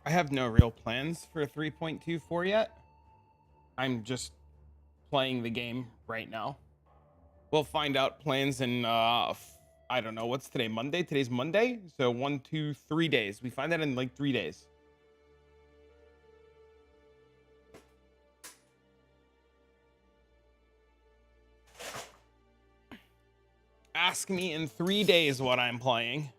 I have no real plans for 3.24 yet. I'm just playing the game right now. We'll find out plans in I don't know, what's today? Monday? Today's Monday. So 1, 2, 3 days. We find that in like 3 days. Ask me in 3 days what I'm playing.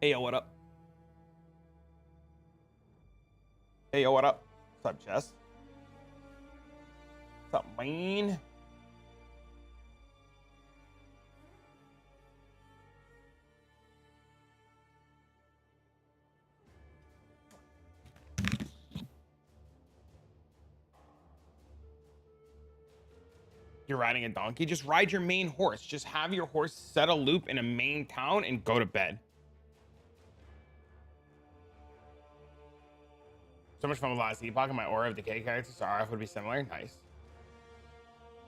Hey, yo, what up? Hey, yo, what up? What's up, Jess? What's up, man? You're riding a donkey? Just ride your main horse. Just have your horse set a loop in a main town and go to bed. So much fun with Last Epoch and my Aura of Decay characters, so RF would be similar. Nice.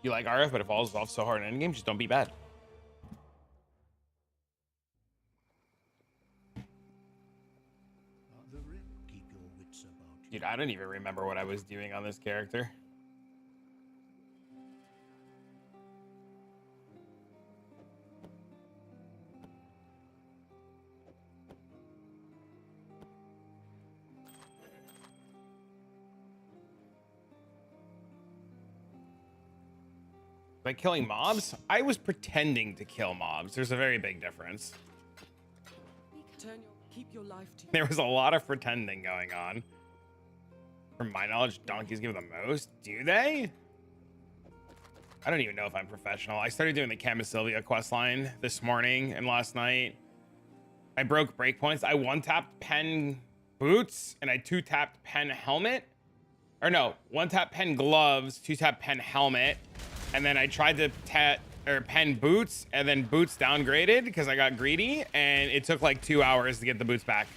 You like RF, but it falls off so hard in endgame, just don't be bad. Dude, I don't even remember what I was doing on this character. By killing mobs, I was pretending to kill mobs. There's a very big difference. Keep your life to There was a lot of pretending going on. From my knowledge, donkeys give the most. Do they? I don't even know if I'm professional. I started doing the Camisylvia questline this morning and last night. I broke breakpoints. I one-tapped pen boots and I two-tapped pen helmet. Or no, one-tap pen gloves, two-tap pen helmet. And then I tried to pen boots, and then boots downgraded because I got greedy, and it took like 2 hours to get the boots back.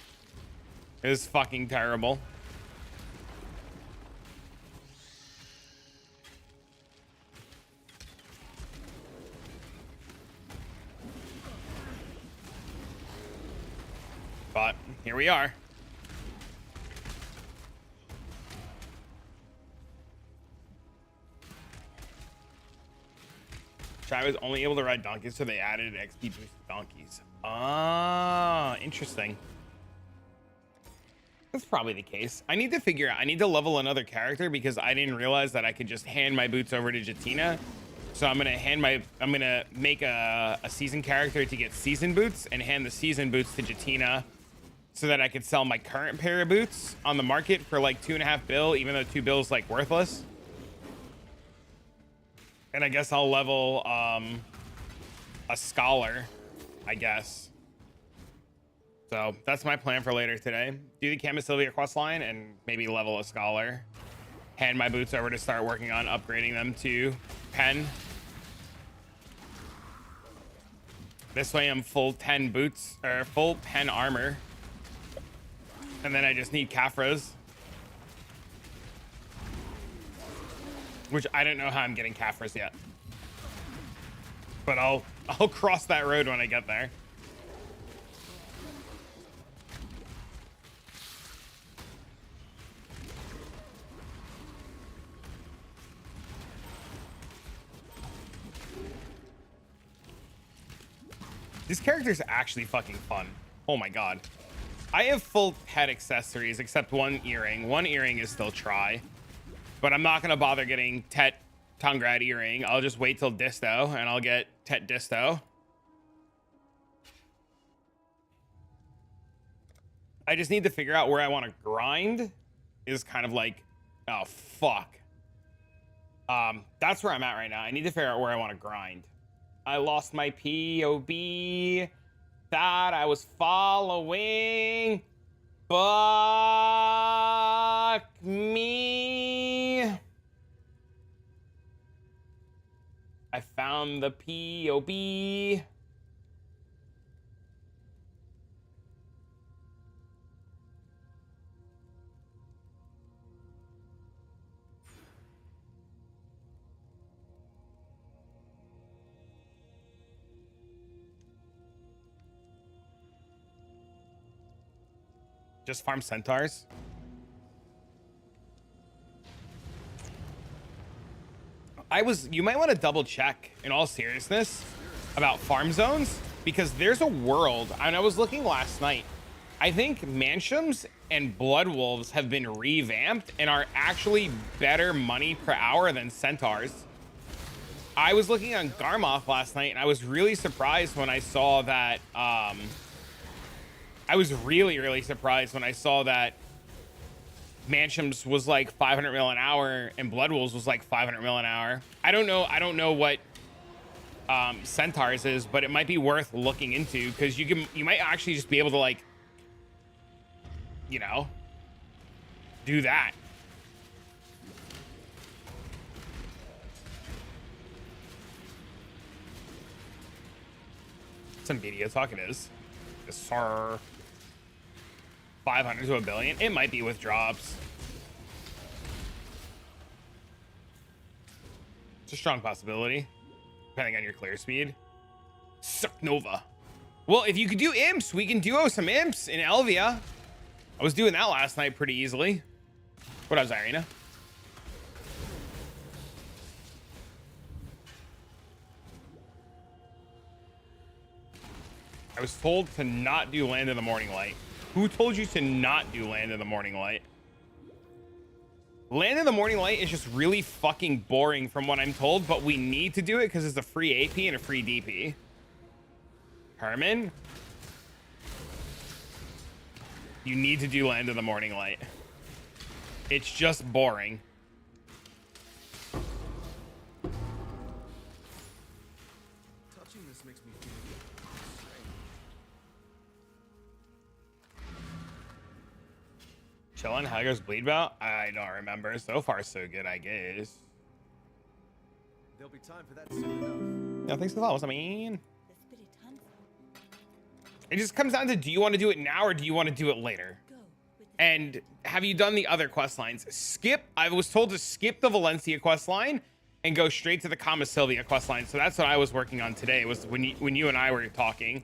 It was fucking terrible. But here we are. I was only able to ride donkeys, so they added XP boost to donkeys. Ah, interesting. That's probably the case. I need to figure out, I need to level another character because I didn't realize that I could just hand my boots over to Jatina. So I'm gonna make a season character to get season boots and hand the season boots to Jatina so that I could sell my current pair of boots on the market for like 2.5 bill, even though 2 bill is like worthless. And I guess I'll level a scholar, I guess. So that's my plan for later today. Do the Camisylvia quest line and maybe level a scholar. Hand my boots over to start working on upgrading them to pen. This way I'm full 10 boots, or full pen armor. And then I just need Caphras. Which I don't know how I'm getting Caphras yet. But I'll cross that road when I get there. This character's actually fucking fun. Oh my god. I have full head accessories except one earring. One earring is still try. But I'm not going to bother getting Tet Tungrad earring. I'll just wait till Disto and I'll get Tet Disto. I just need to figure out where I want to grind is kind of like, oh, fuck. That's where I'm at right now. I need to figure out where I want to grind. I lost my POB that I was following. Fuck me. I found the POB. Just farm centaurs. You might want to double check in all seriousness about farm zones, because there's a world, and I was looking last night. I think Mansions and Blood Wolves have been revamped and are actually better money per hour than centaurs. I was looking on Garmoth last night and I was really surprised when I saw that. I was really surprised when I saw that Mansions was like 500 mil an hour and Blood Wolves was like 500 mil an hour. I don't know what Centaurs is, but it might be worth looking into, because you might actually just be able to, like, you know, do that. Some media talk it is. Yes, sir. 500 to a billion. It might be with drops. It's a strong possibility, depending on your clear speed. Suck Nova. Well, if you could do imps, we can duo some imps in Elvia. I was doing that last night pretty easily. What up, Irina? I was told to not do Land in the Morning Light. Who told you to not do Land in the Morning Light? Land in the Morning Light is just really fucking boring from what I'm told, but we need to do it because it's a free AP and a free DP. Herman? You need to do Land in the Morning Light. It's just boring. Touching this makes me feel strange. Chillin', how goes Bleed Bout? I don't remember. So far, so good, I guess. There'll be time for that soon enough. Yeah, thanks for the follow. What's I mean? It just comes down to, do you want to do it now or do you want to do it later? And have you done the other quest lines? I was told to skip the Valencia quest line and go straight to the Kama Sylvia quest line. So that's what I was working on today, was when you and I were talking,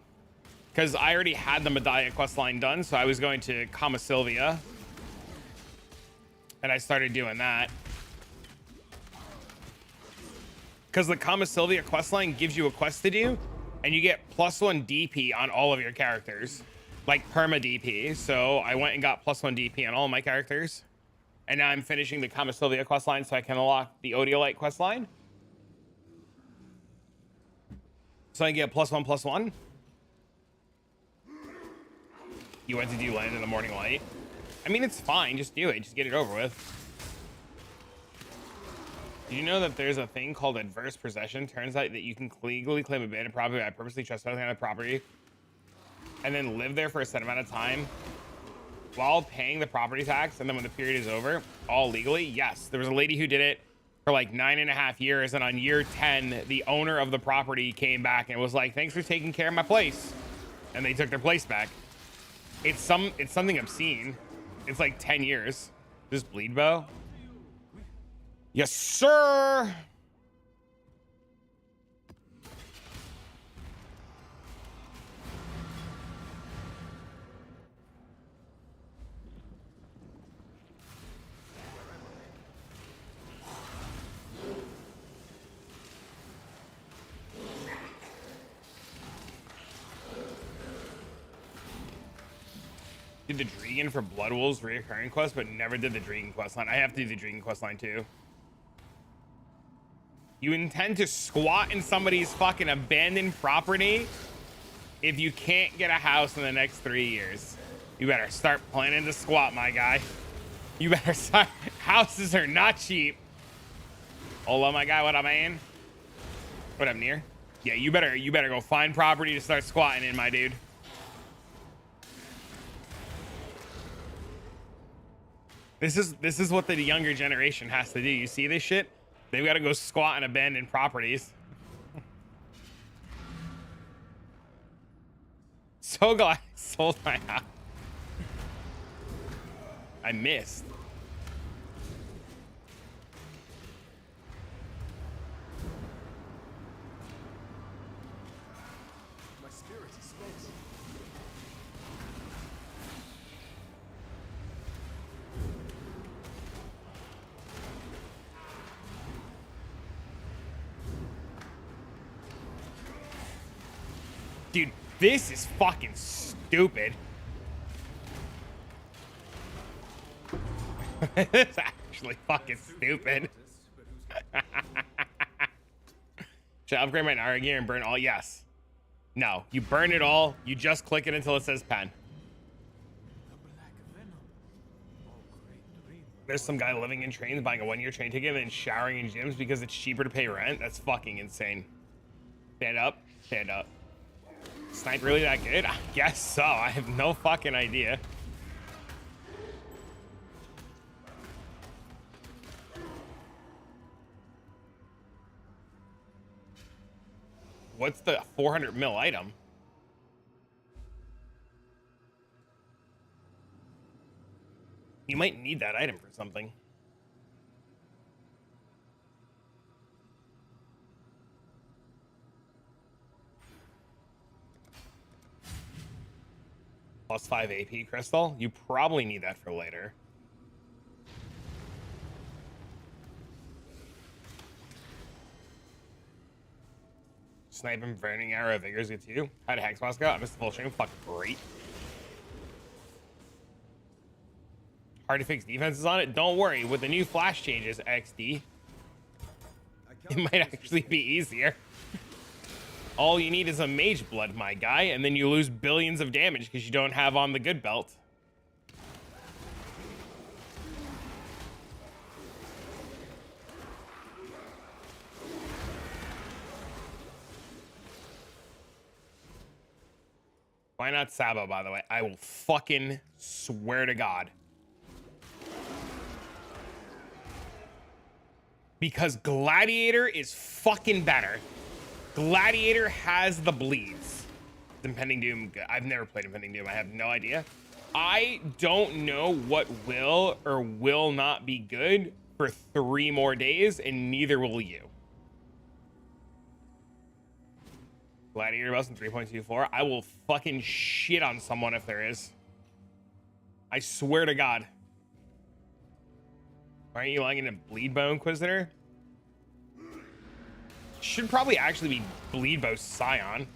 because I already had the Medaya quest line done. So I was going to Kama Sylvia and I started doing that. Because the Kama Sylvia quest line gives you a quest to do and you get +1 DP on all of your characters. Like perma DP. So I went and got +1 DP on all of my characters. And now I'm finishing the Kama Sylvia quest line so I can unlock the Odiolite quest line. So I get +1/+1. You went to do Land in the Morning Light. I mean, it's fine. Just do it. Just get it over with. Do you know that there's a thing called adverse possession? Turns out that you can legally claim abandoned property by purposely trespassing on a property and then live there for a set amount of time while paying the property tax, and then when the period is over, all legally. Yes, there was a lady who did it for like 9.5 years, and on year 10 the owner of the property came back and was like, thanks for taking care of my place, and they took their place back. It's something obscene. It's like 10 years. This Bleed Bow? Yes, sir. Did the Dregan for Blood Wolves reoccurring quest, but never did the Dregan quest line. I have to do the Dregan quest line too. You intend to squat in somebody's fucking abandoned property if you can't get a house in the next 3 years. You better start planning to squat, my guy. You better start. Houses are not cheap. Hola, my guy. What up, man? What up, Near? Yeah, you better go find property to start squatting in, my dude. This is what the younger generation has to do. You see this shit? They've got to go squat in abandoned properties. So glad I sold my house. I missed. My spirit is space. Dude, this is fucking stupid. It's actually fucking stupid. Should I upgrade my Nara gear and burn all? Yes. No, you burn it all. You just click it until it says pen. There's some guy living in trains buying a 1-year train ticket and then showering in gyms because it's cheaper to pay rent. That's fucking insane. Stand up. Stand up. Snipe really that good? I guess so. I have no fucking idea. What's the 400 mil item? You might need that item for something. Plus 5 AP crystal. You probably need that for later. Snipe and burning arrow vigors good too. How did Hex Blast go? I missed the full stream. Fucking great. Hard to fix defenses on it. Don't worry. With the new flash changes, XD, it might actually be easier. All you need is a mage blood, my guy, and then you lose billions of damage because you don't have on the good belt. Why not Sabo, by the way? I will fucking swear to God. Because Gladiator is fucking better. Gladiator has the bleeds. Impending Doom, I've never played Impending Doom. I have no idea. I don't know what will or will not be good for 3 more days, and neither will you. Gladiator bus in 3.24. I will fucking shit on someone if there is. I swear to God. Why aren't you logging into Bleed Bow Inquisitor? Should probably actually be Bleed Bow Scion.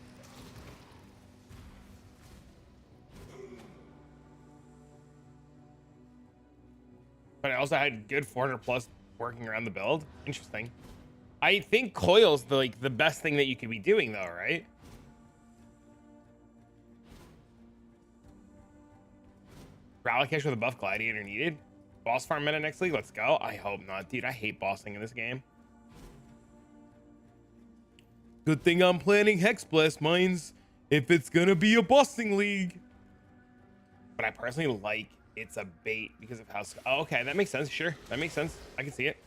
But I also had good 400 plus working around the build. Interesting. I think coil's the best thing that you could be doing though, right? Rallycash with a buff Gladiator needed. Boss farm meta next league. Let's go. I hope not, dude. I hate bossing in this game. Good thing I'm planning Hex Blast Mines if it's gonna be a bossing league. But I personally like it's a bait because of how. Oh, okay, that makes sense. Sure, that makes sense. I can see it.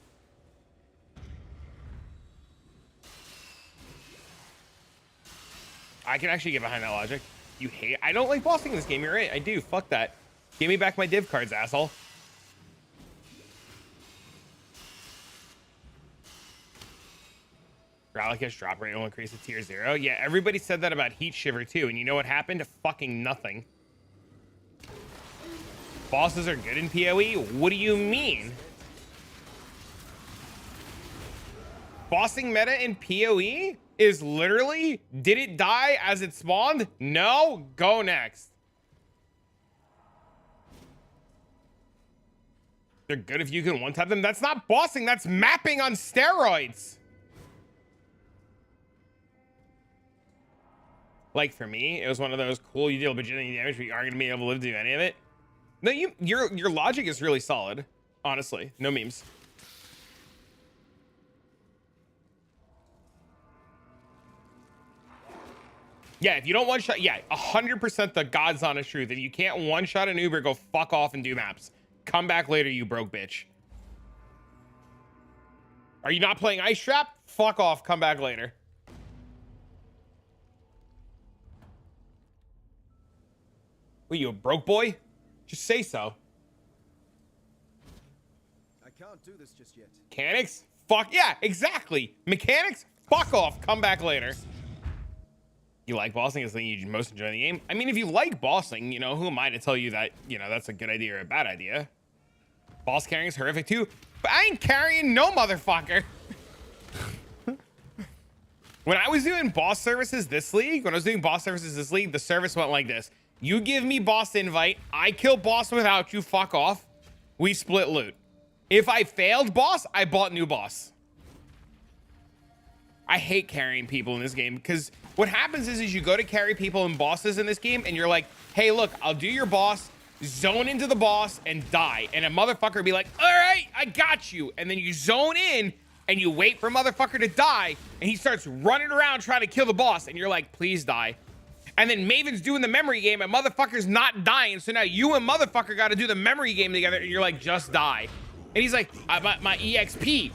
I can actually get behind that logic. You hate. I don't like bossing in this game. You're right. I do. Fuck that. Give me back my div cards, asshole. Rallycash drop rate will increase to tier 0. Yeah, everybody said that about Heat Shiver too, and you know what happened? Fucking nothing. Bosses are good in PoE? What do you mean? Bossing meta in PoE is literally, did it die as it spawned? No? Go next. They're good if you can one-tap them. That's not bossing, that's mapping on steroids. Like for me, it was one of those cool, you deal bajillion damage, but you aren't gonna be able to live to do any of it. No, your logic is really solid, honestly. No memes. Yeah, if you don't one-shot, yeah, 100% the God's honest truth. If you can't one-shot an Uber, go fuck off and do maps. Come back later, you broke bitch. Are you not playing Ice Trap? Fuck off, come back later. What, you a broke boy? Just say so. I can't do this just yet. Mechanics? Fuck yeah, exactly. Mechanics? Fuck off, come back later. You like bossing is the thing you most enjoy in the game? I mean, if you like bossing, you know, who am I to tell you that, you know, that's a good idea or a bad idea? Boss carrying is horrific too, but I ain't carrying no motherfucker. When I was doing boss services this league, the service went like this. You give me boss invite, I kill boss without you, fuck off. We split loot. If I failed boss, I bought new boss. I hate carrying people in this game because what happens is you go to carry people and bosses in this game and you're like, hey, look, I'll do your boss, zone into the boss and die. And a motherfucker be like, all right, I got you. And then you zone in and you wait for motherfucker to die and he starts running around trying to kill the boss. And you're like, please die. And then Maven's doing the memory game and motherfucker's not dying. So now you and motherfucker got to do the memory game together and you're like, just die. And he's like, my EXP.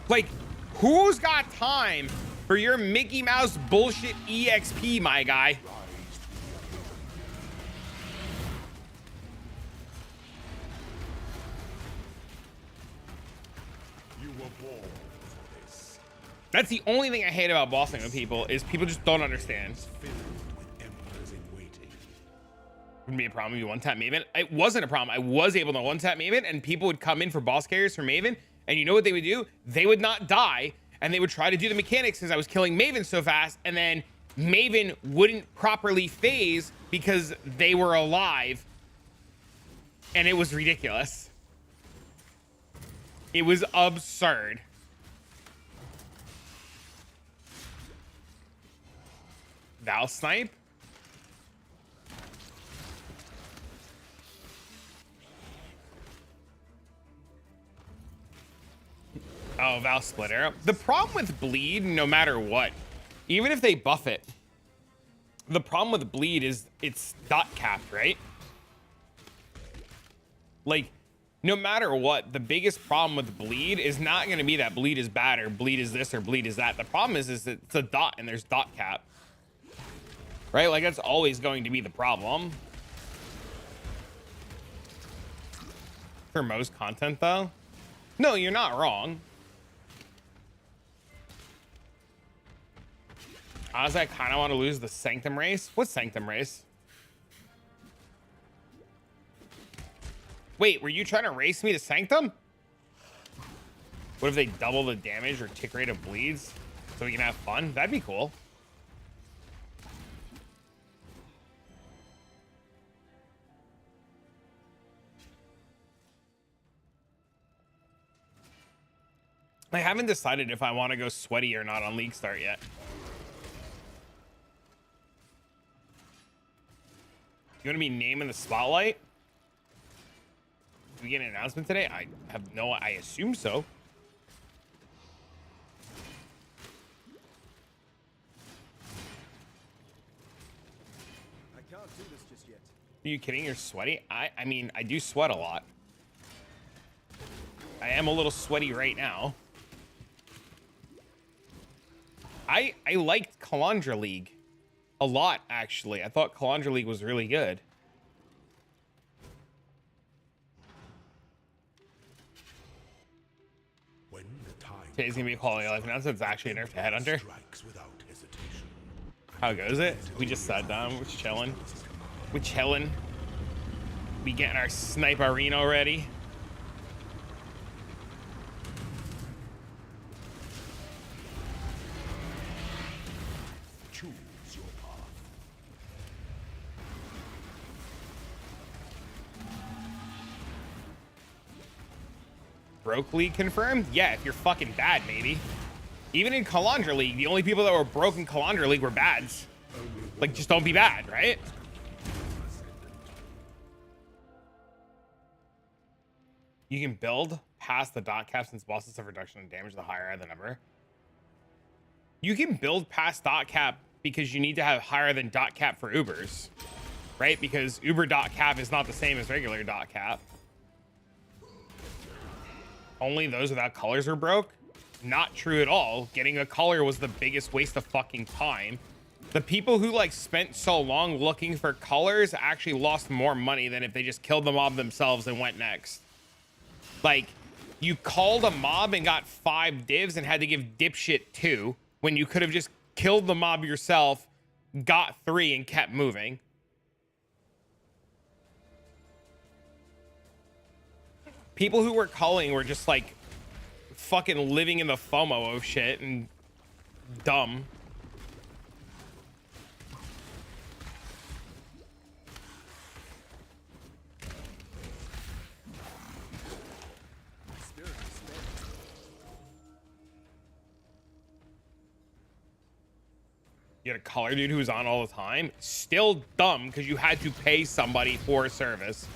Like, who's got time for your Mickey Mouse bullshit EXP, my guy? You were born for this. That's the only thing I hate about bossing with people is people just don't understand. Filled with emperors in waiting. Wouldn't be a problem if you one-tap Maven. It wasn't a problem. I was able to one-tap Maven and people would come in for boss carriers for Maven. And you know what they would do? They would not die and they would try to do the mechanics because I was killing Maven so fast. And then Maven wouldn't properly phase because they were alive. And it was ridiculous. It was absurd. Val snipe? Oh, Val split arrow. The problem with bleed, no matter what, even if they buff it, the problem with bleed is it's dot capped, right? Like, no matter what, the biggest problem with bleed is not going to be that bleed is bad or bleed is this or bleed is that. The problem is it's a dot and there's dot cap, right? Like that's always going to be the problem. For most content though, no, you're not wrong. Honestly, I kind of want to lose the Sanctum race. What's Sanctum race? Wait, were you trying to race me to Sanctum? What if they double the damage or tick rate of bleeds so we can have fun? That'd be cool. I haven't decided if I want to go sweaty or not on League Start yet. You want to be named in the spotlight? Did we get an announcement today? I assume so. I can't do this just yet. Are you kidding? You're sweaty? I mean, I do sweat a lot. I am a little sweaty right now. I liked Calandra League a lot, actually. I thought Calandra League was really good. When the time Today's gonna be a quality of life announcement. It's actually a nerf to Headhunter. strikes without hesitation. How goes it? We just sat down. We're chilling. We're chilling. We getting our snipe arena ready. Choose your path. Broke League confirmed? Yeah, if you're fucking bad, maybe. Even in Calandra League, the only people that were broke in Calandra League were bads. Like, just don't be bad, right? You can build past the dot cap since bosses have reduction in damage the higher the number. You can build past dot cap because you need to have higher than dot cap for Ubers, right? Because Uber dot cap is not the same as regular dot cap. Only those without colors are broke? Not true at all. Getting a color was the biggest waste of fucking time. The people who like spent so long looking for colors actually lost more money than if they just killed the mob themselves and went next. Like, you called a mob and got 5 divs and had to give dipshit 2 when you could have just killed the mob yourself, got 3 and kept moving. People who were culling were just like fucking living in the FOMO of shit and dumb. Spirit is spent. You had a color dude who was on all the time. Still dumb because you had to pay somebody for a service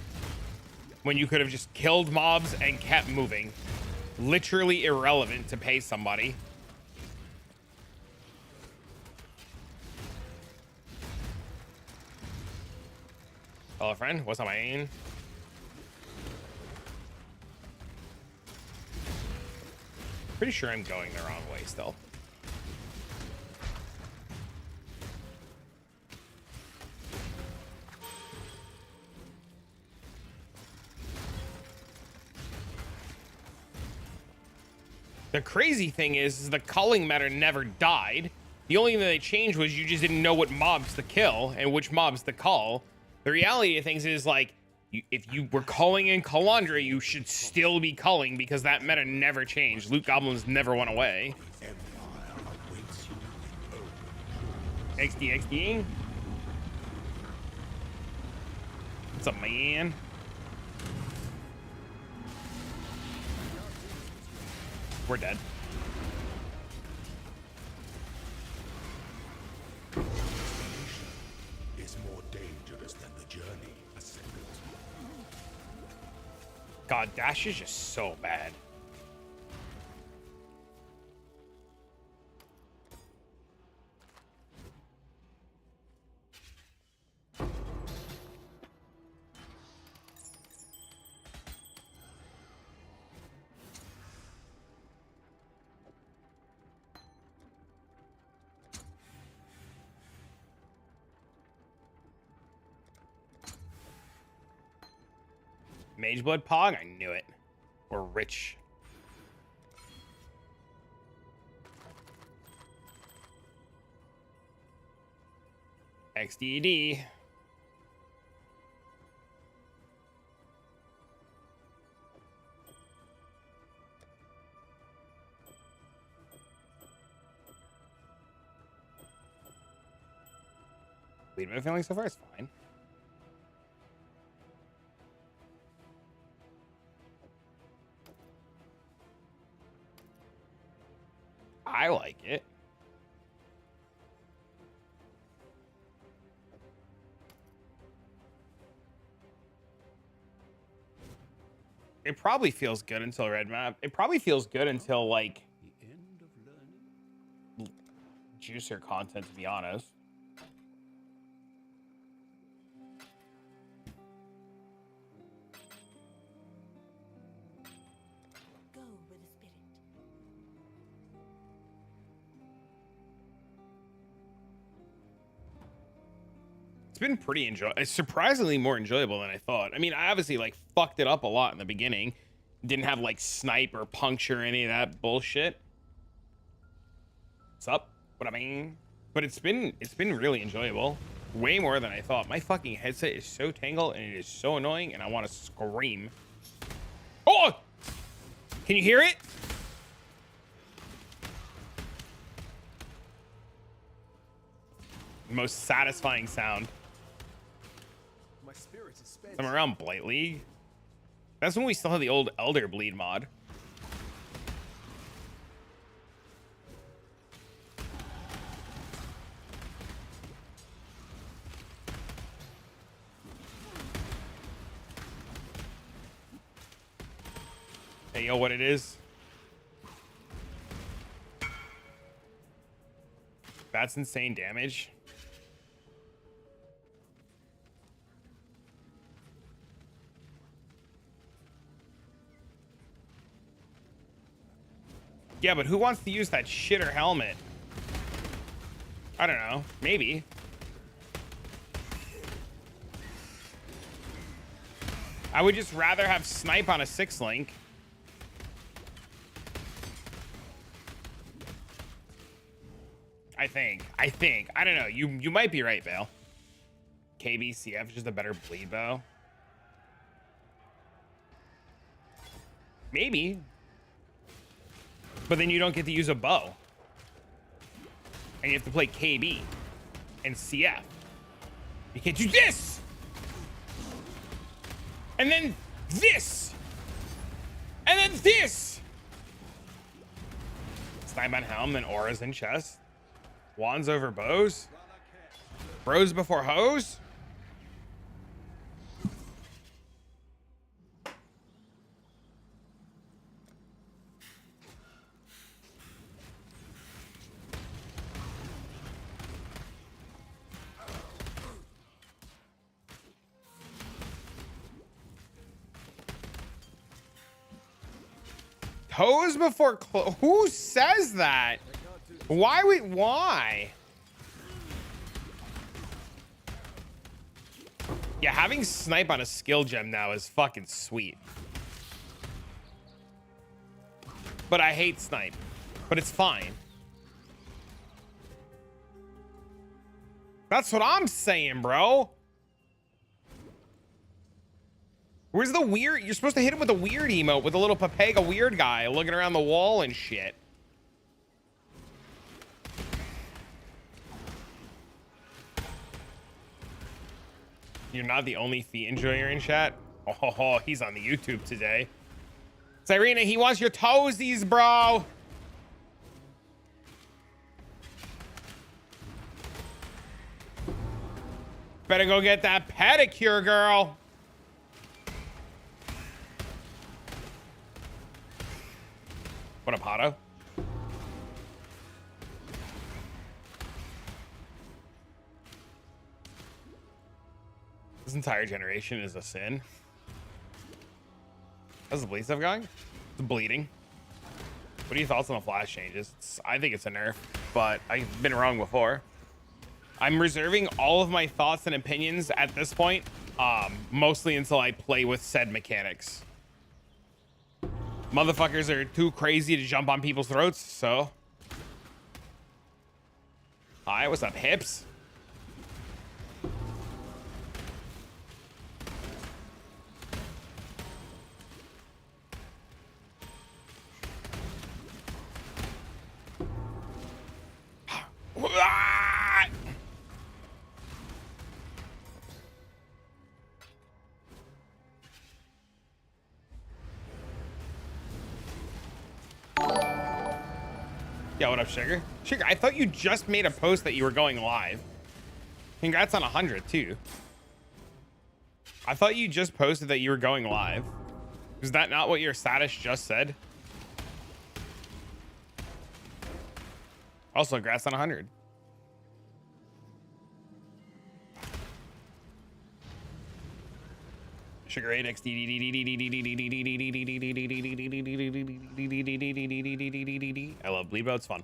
when you could have just killed mobs and kept moving. Literally irrelevant to pay somebody. Hello, friend. What's up, man? Pretty sure I'm going the wrong way still. The crazy thing is the culling meta never died. The only thing that they changed was you just didn't know what mobs to kill and which mobs to cull. The reality of things is like, if you were culling in Calandra, you should still be culling because that meta never changed. Loot goblins never went away. Empire awaits you with open XD, XD. What's up, man? We're dead. is more dangerous than the journey, Ascendant. God, Dash is just so bad. Mageblood Pog? I knew it. Or Rich. XDD. Lead my feeling so far is fine. I like it. It probably feels good until red map. It probably feels good until like The end of learning. juicer content, to be honest. Go with the spirit. It's been pretty it's surprisingly more enjoyable than I thought. I mean, I obviously like fucked it up a lot in the beginning. Didn't have like snipe or puncture or any of that bullshit. What's up? What I mean? But it's been really enjoyable. Way more than I thought. My fucking headset is so tangled and it is so annoying and I want to scream. Oh! Can you hear it? Most satisfying sound. My spirit is spent. I'm around Blight League. That's when we still had the old Elder Bleed mod. Hey, yo, what it is? That's insane damage. Yeah, but who wants to use that shitter helmet? I don't know. Maybe. I would just rather have snipe on a 6-link. I think. I don't know. You might be right, Vale. KBCF is just a better bleed bow. Maybe. But then you don't get to use a bow. And you have to play KB and CF. You can't do this! And then this! And then this! Snipe on helm, then auras in chest. Wands over bows. Bros before hoes. Toes before who says that? Why? Yeah, having snipe on a skill gem now is fucking sweet. But I hate snipe. But it's fine. That's what I'm saying, bro. Where's the weird? You're supposed to hit him with a weird emote with a little Papega weird guy looking around the wall and shit. You're not the only feet enjoyer in chat. Oh, he's on the YouTube today. Cyrena, he wants your toesies, bro. Better go get that pedicure, girl. What up, Otto? This entire generation is a sin. How's the bleed stuff going? It's bleeding. What are your thoughts on the flash changes? I think it's a nerf, but I've been wrong before. I'm reserving all of my thoughts and opinions at this point, mostly until I play with said mechanics. Motherfuckers are too crazy to jump on people's throats, so. Hi, what's up, hips? Yeah, what up, Sugar? Sugar, I thought you just made a post that you were going live. Congrats on 100, too. I thought you just posted that you were going live. Is that not what your status just said? Also, congrats on 100. Sugar 8 XD. I love bleed bow, it's fun.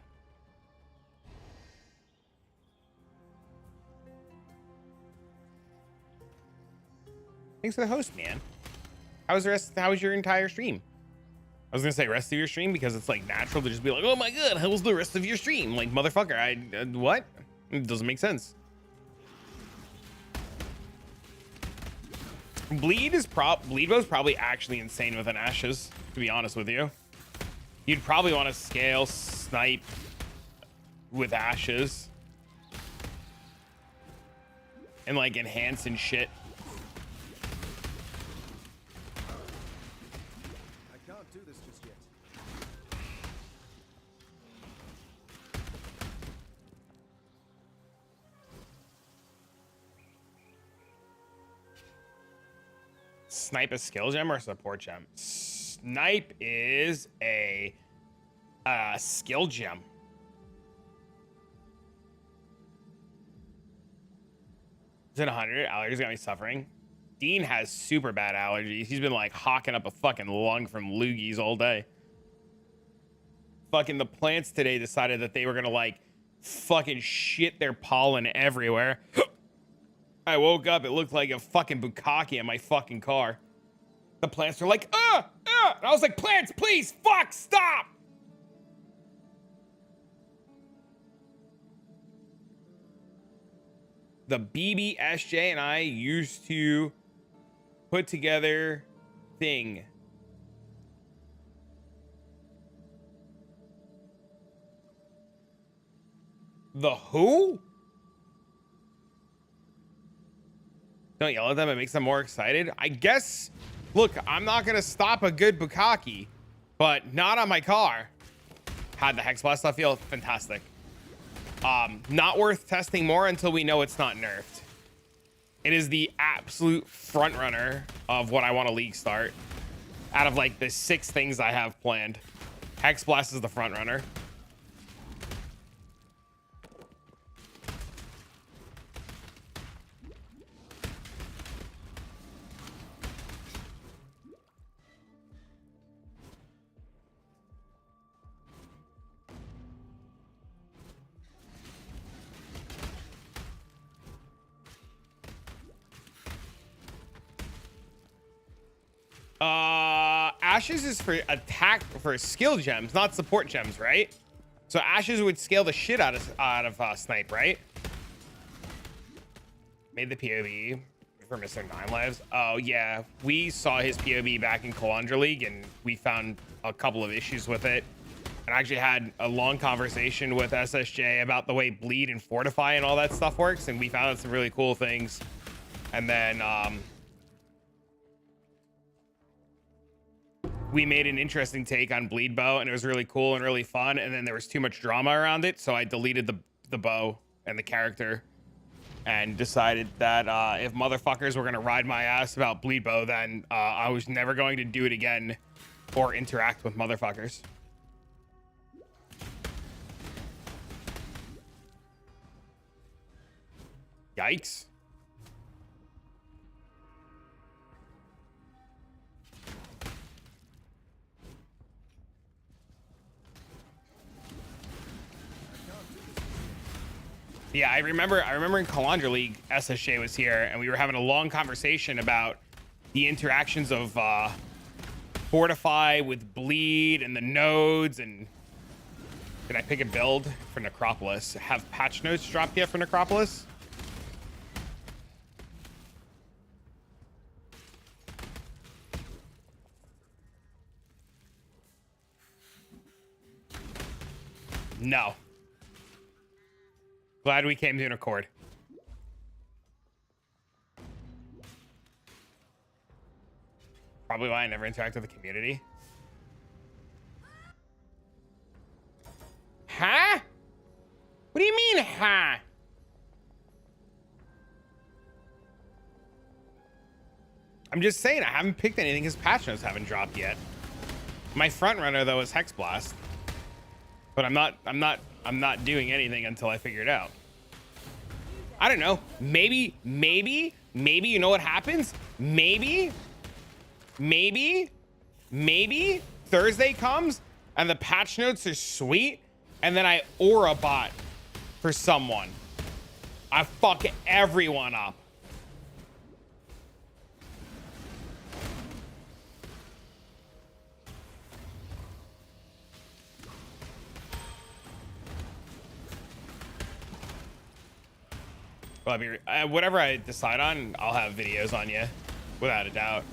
Thanks for the host, man. How was your entire stream? I was gonna say rest of your stream because it's like natural to just be like, oh my god, how was the rest of your stream? Like, motherfucker, what? It doesn't make sense. Bleed bow's probably actually insane with an ashes, to be honest with you. You'd probably want to scale snipe with ashes and like enhance and shit. I can't do this just yet. Snipe a skill gem or support gem? Snipe is a skill gem. Is it 100? Allergies got me suffering. Dean has super bad allergies. He's been like hawking up a fucking lung from loogies all day. Fucking the plants today decided that they were gonna like fucking shit their pollen everywhere. I woke up, it looked like a fucking bukkake in my fucking car. The plants were like, and I was like, plants, please, fuck, stop. The BBSJ and I used to put together thing. The who? Don't yell at them. It makes them more excited. I guess. Look, I'm not going to stop a good bukkake, but not on my car. How'd the Hex Blast stuff feel? Fantastic. Not worth testing more until we know it's not nerfed. It is the absolute front runner of what I want to league start. Out of like the 6 things I have planned, Hex Blast is the front runner. Ashes is for attack, for skill gems, not support gems, right? So Ashes would scale the shit out of Snipe, right? Made the POV for Mr. 9 Lives. Oh yeah, we saw his POV back in Calandra League, and we found a couple of issues with it. And I actually had a long conversation with SSJ about the way bleed and fortify and all that stuff works, and we found some really cool things. And then we made an interesting take on bleed bow, and it was really cool and really fun. And then there was too much drama around it, so I deleted the bow and the character, and decided that if motherfuckers were gonna ride my ass about bleed bow, then I was never going to do it again or interact with motherfuckers. Yikes. Yeah, I remember in Calandra League, SSJ was here, and we were having a long conversation about the interactions of Fortify with Bleed and the nodes. And did I pick a build for Necropolis? Have patch notes dropped yet for Necropolis? No. Glad we came to an accord. Probably why I never interact with the community. Huh? What do you mean, huh? I'm just saying I haven't picked anything because patch notes haven't dropped yet. My front runner though is Hex Blast. But I'm not doing anything until I figure it out. I don't know. Maybe you know what happens? Maybe Thursday comes and the patch notes are sweet, and then I aura bot for someone. I fuck everyone up. Well, whatever I decide on, I'll have videos on you, without a doubt.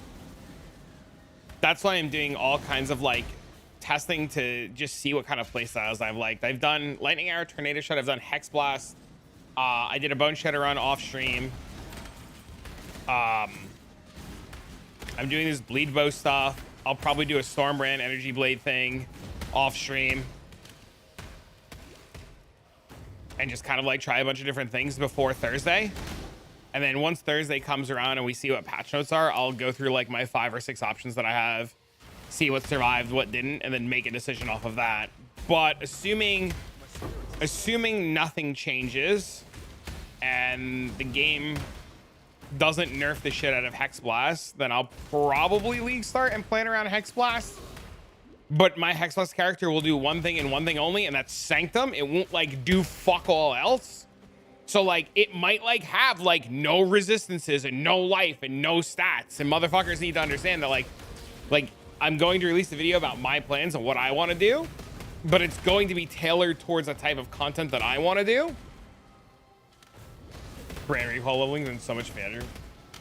That's why I'm doing all kinds of like testing to just see what kind of playstyles I've liked. I've done Lightning Arrow, Tornado Shot. I've done Hex Blast. I did a Bone Shredder run off stream. I'm doing this Bleed Bow stuff. I'll probably do a Stormbrand Energy Blade thing off stream. And just kind of like try a bunch of different things before Thursday. And then once Thursday comes around and we see what patch notes are, I'll go through like my 5 or 6 options that I have, see what survived, what didn't, and then make a decision off of that. But assuming nothing changes and the game doesn't nerf the shit out of Hex Blast, then I'll probably league start and plan around Hex Blast. But my Hex Blast character will do one thing and one thing only, and that's Sanctum. It won't like do fuck all else. So like it might like have like no resistances and no life and no stats. And motherfuckers need to understand that like I'm going to release a video about my plans and what I want to do, but it's going to be tailored towards the type of content that I want to do. Brand recall leveling is so much better.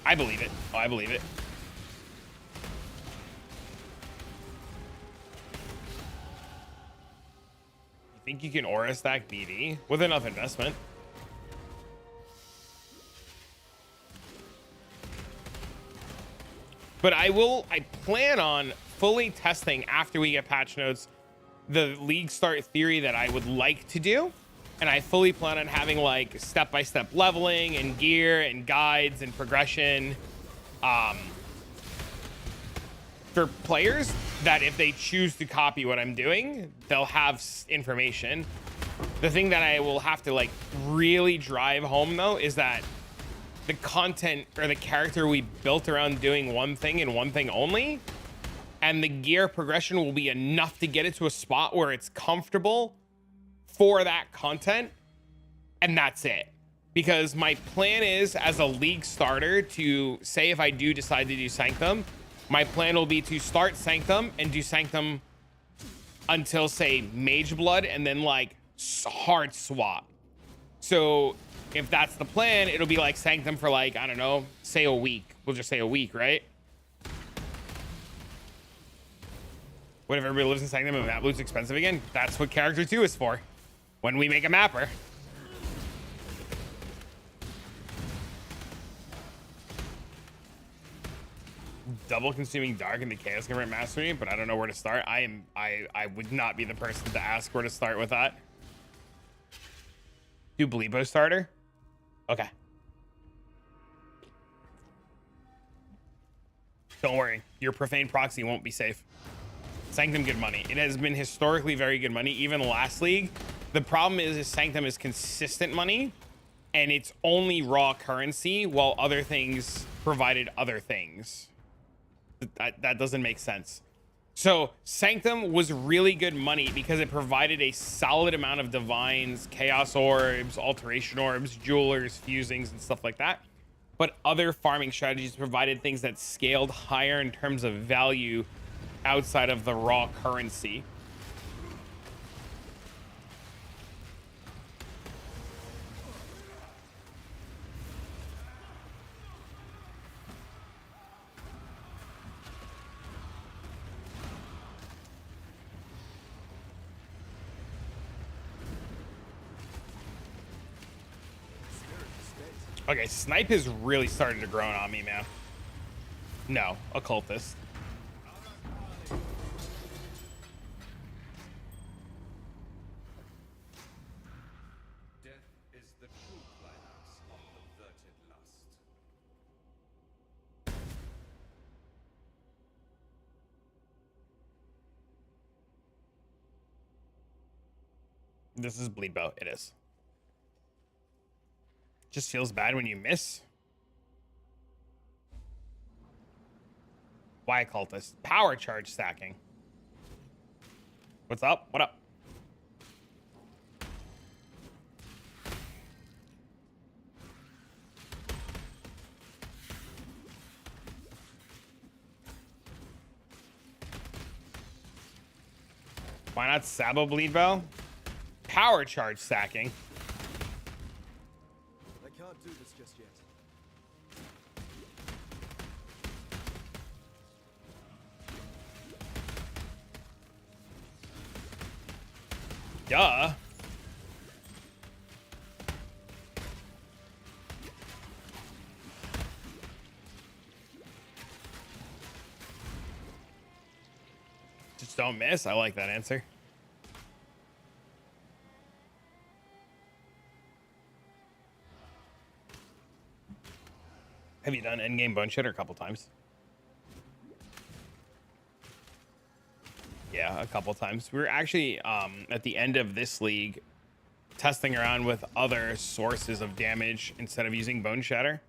I believe it. Oh, I believe it. think you can aura stack BD with enough investment. But I plan on fully testing after we get patch notes the league start theory that I would like to do. And I fully plan on having like step-by-step leveling and gear and guides and progression for players that if they choose to copy what I'm doing, they'll have information. The thing that I will have to like really drive home though is that the content or the character we built around doing one thing and one thing only, and the gear progression will be enough to get it to a spot where it's comfortable for that content, and that's it. Because my plan is, as a league starter, to say if I do decide to do Sanctum, my plan will be to start Sanctum and do Sanctum until, say, Mage Blood, and then like hard swap. So if that's the plan, it'll be like Sanctum for like, I don't know, say a week. We'll just say a week, right? What if everybody lives in Sanctum and Map Loot's expensive again? That's what Character 2 is for. When we make a mapper. Double consuming dark in the Chaos Convert Mastery, but I don't know where to start. I would not be the person to ask where to start with that. Do Bleepo starter? Okay. Don't worry, your profane proxy won't be safe. Sanctum, good money. It has been historically very good money, even last league. The problem is Sanctum is consistent money, and it's only raw currency, while other things provided other things. That doesn't make sense. So Sanctum was really good money because it provided a solid amount of divines, chaos orbs, alteration orbs, jewelers, fusings, and stuff like that. But other farming strategies provided things that scaled higher in terms of value outside of the raw currency. Okay, Snipe is really starting to grow on me, man. No, Occultist. Death is the true climax of perverted lust. This is Bleed Bow. It is. Just feels bad when you miss. Why Occultist? Power charge stacking. What's up? What up? Why not Sabo Bleed Bow? Power charge stacking. I can't do this just yet. Duh. Just don't miss. I like that answer. Have you done endgame bone shitter a couple times? Yeah, a couple times. We were actually at the end of this league testing around with other sources of damage instead of using bone shatter.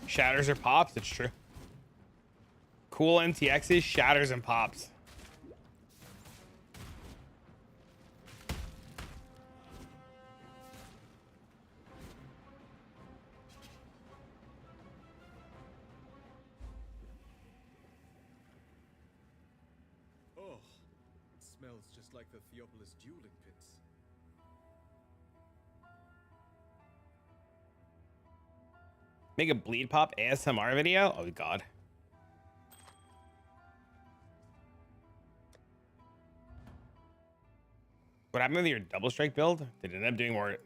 Shatters or pops, it's true. Cool NTXs, shatters and pops. Oh, it smells just like the Theopolis dueling pits. Make a bleed pop ASMR video? Oh god. What happened with your double strike build? Did it end up doing more?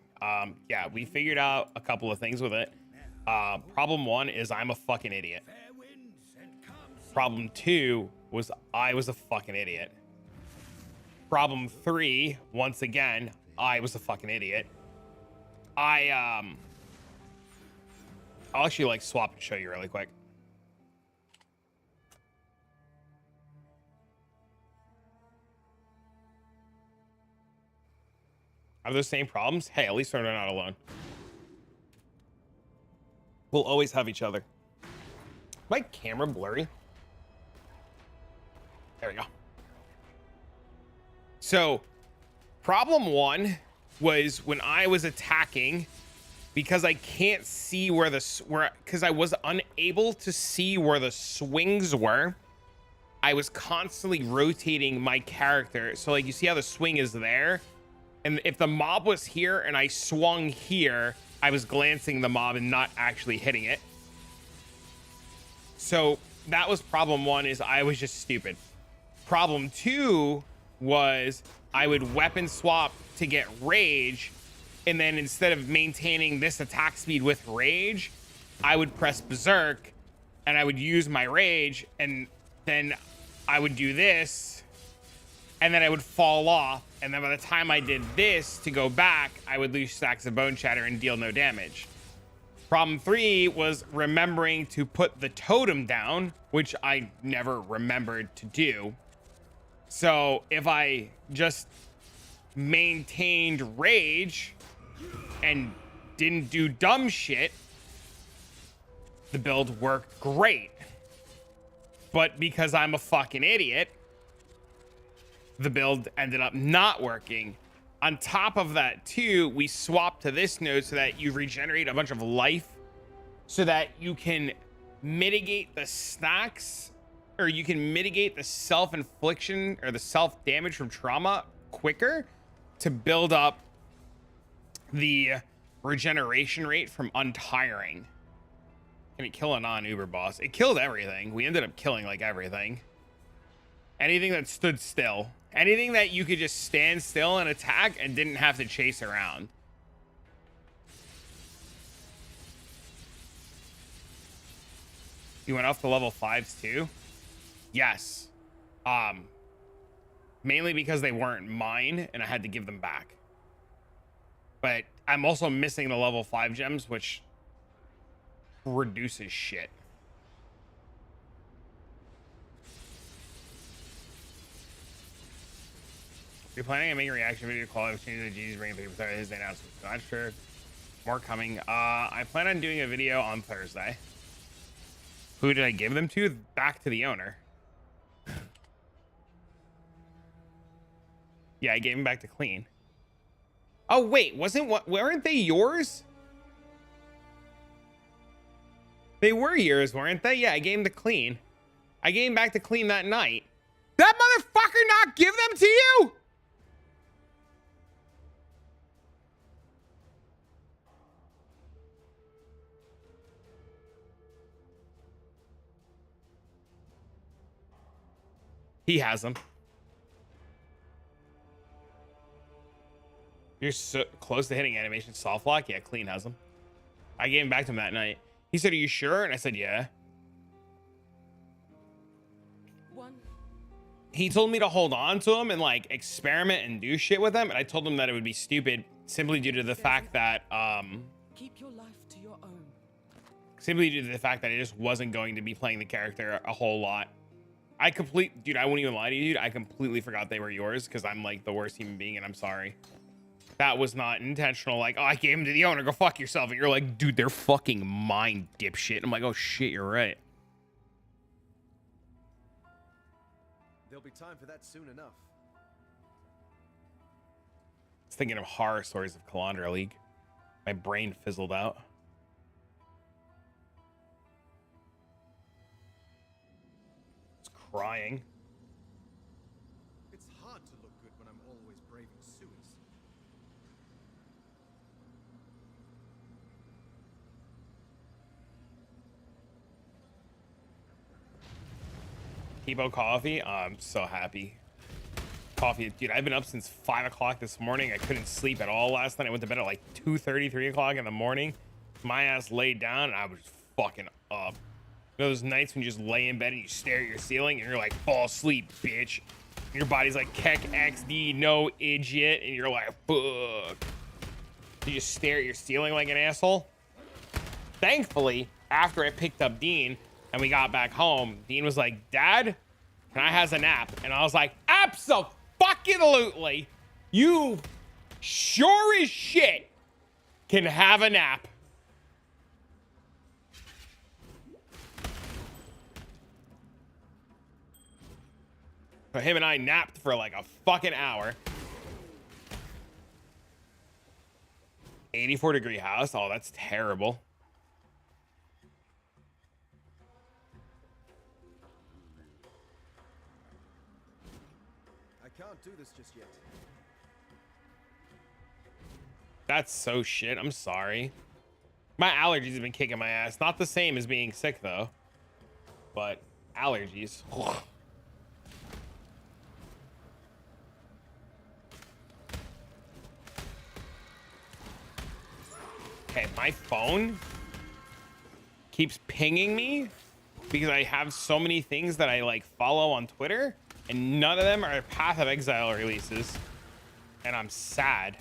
Yeah, we figured out a couple of things with it. Problem one is I'm a fucking idiot. Problem two was I was a fucking idiot. Problem three, once again, I was a fucking idiot. I'll actually like swap and show you really quick. Have those same problems? Hey, at least we're not alone. We'll always have each other. My camera blurry. There we go. So, problem one was when I was attacking, because I can't see where because I was unable to see where the swings were. I was constantly rotating my character. So like you see how the swing is there? And if the mob was here and I swung here, I was glancing the mob and not actually hitting it. So that was problem one, is I was just stupid. Problem two was I would weapon swap to get rage. And then instead of maintaining this attack speed with rage, I would press berserk and I would use my rage. And then I would do this and then I would fall off. And then by the time I did this to go back, I would lose stacks of bone shatter and deal no damage. Problem three was remembering to put the totem down, which I never remembered to do. So if I just maintained rage and didn't do dumb shit, the build worked great. But because I'm a fucking idiot, the build ended up not working. On top of that too, we swapped to this node so that you regenerate a bunch of life so that you can mitigate the stacks, or you can mitigate the self-infliction or the self-damage from trauma quicker to build up the regeneration rate from untiring. Can it kill a non-Uber boss? It killed everything. We ended up killing like everything. Anything that stood still. Anything that you could just stand still and attack and didn't have to chase around. You went off the level 5s too? Yes. Mainly because they weren't mine and I had to give them back. But I'm also missing the level 5 gems, which reduces shit. You're planning on making a reaction video call of changing the G's bringing 3% his announcement. Not sure. More coming. I plan on doing a video on Thursday. Who did I give them to? Back to the owner. Yeah, I gave them back to Clean. Oh wait, weren't they yours? They were yours, weren't they? Yeah, I gave them to Clean. I gave them back to Clean that night. That motherfucker not give them to you? He has them. You're so close to hitting animation soft lock. Yeah, Clean has them. I gave him back to him that night. He said, "Are you sure?" And I said, "Yeah." He told me to hold on to him and like experiment and do shit with them. And I told him that it would be stupid simply due to the fact that Keep your life to your own. simply due to the fact that I just wasn't going to be playing the character a whole lot. Dude, I wouldn't even lie to you, dude. I completely forgot they were yours because I'm like the worst human being and I'm sorry. That was not intentional. Like, oh, I gave him to the owner. Go fuck yourself. And you're like, dude, they're fucking mine, dipshit. I'm like, oh shit, you're right. There'll be time for that soon enough. I was thinking of horror stories of Calandra League. My brain fizzled out. It's crying. It's hard to look good when I'm always braving sewers. Tipo coffee. Oh, I'm so happy. Coffee, dude. I've been up since 5 o'clock this morning. I couldn't sleep at all last night. I went to bed at like 2:30, 3 o'clock in the morning. My ass laid down and I was fucking up. You know those nights when you just lay in bed and you stare at your ceiling and you're like, fall asleep, bitch. And your body's like, Keck XD, no idiot. And you're like, fuck. You just stare at your ceiling like an asshole. Thankfully, after I picked up Dean and we got back home, Dean was like, Dad, can I have a nap? And I was like, abso-fucking-lutely. You sure as shit can have a nap. So him and I napped for like a fucking hour. 84-degree house. Oh, that's terrible. I can't do this just yet. That's so shit. I'm sorry. My allergies have been kicking my ass. Not the same as being sick though, but allergies. Okay, my phone keeps pinging me because I have so many things that I like follow on Twitter and none of them are Path of Exile releases. And I'm sad.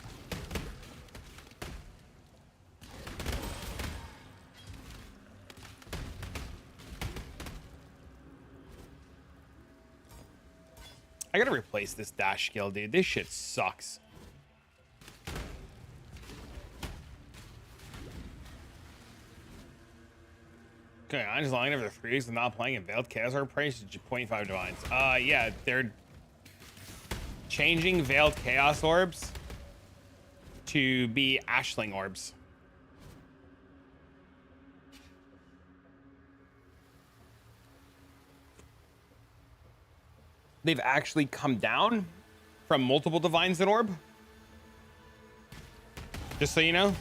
I gotta replace this dash skill, dude. This shit sucks. Okay, I'm just lying over the 3 weeks of not playing in Veiled Chaos Orb price to 0.5 divines. Yeah, they're changing Veiled Chaos Orbs to be Ashling Orbs. They've actually come down from multiple divines in orb. Just so you know.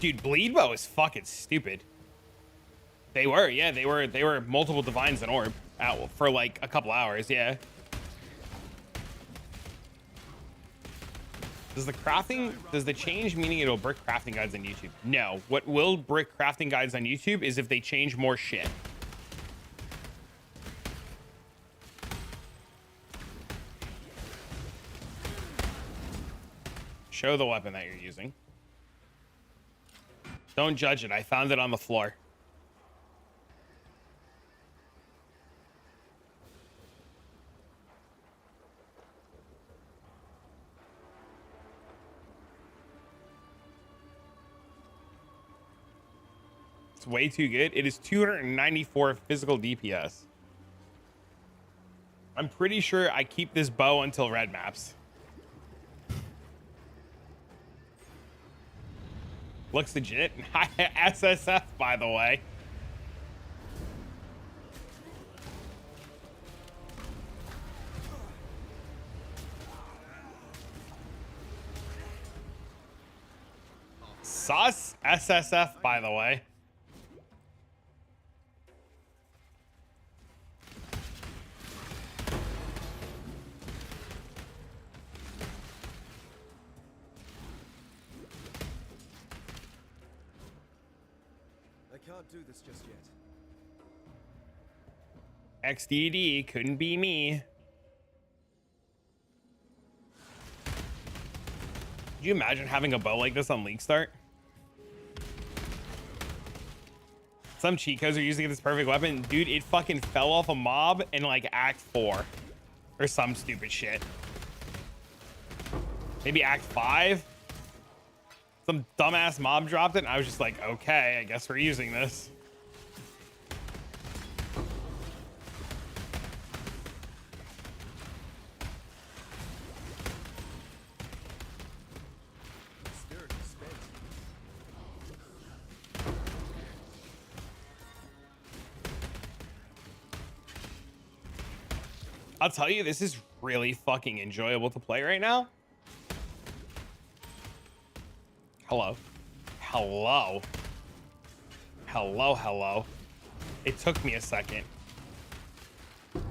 Dude, bleed bow is fucking stupid. They were, yeah, they were multiple divines in orb out for like a couple hours, yeah. Does the change meaning it'll brick crafting guides on YouTube? No. What will brick crafting guides on YouTube is if they change more shit. Show the weapon that you're using. Don't judge it. I found it on the floor. It's way too good. It is 294 physical DPS. I'm pretty sure I keep this bow until red maps. Looks legit. SSF, by the way. Sus SSF, by the way. Can't do this just yet. XDD couldn't be me. Could you imagine having a bow like this on League Start? Some cheat codes are using this perfect weapon. Dude, it fucking fell off a mob in like Act 4 or some stupid shit. Maybe Act 5. Some dumbass mob dropped it, and I was just like, okay, I guess we're using this. I'll tell you, this is really fucking enjoyable to play right now. Hello. Hello. Hello, hello. It took me a second. We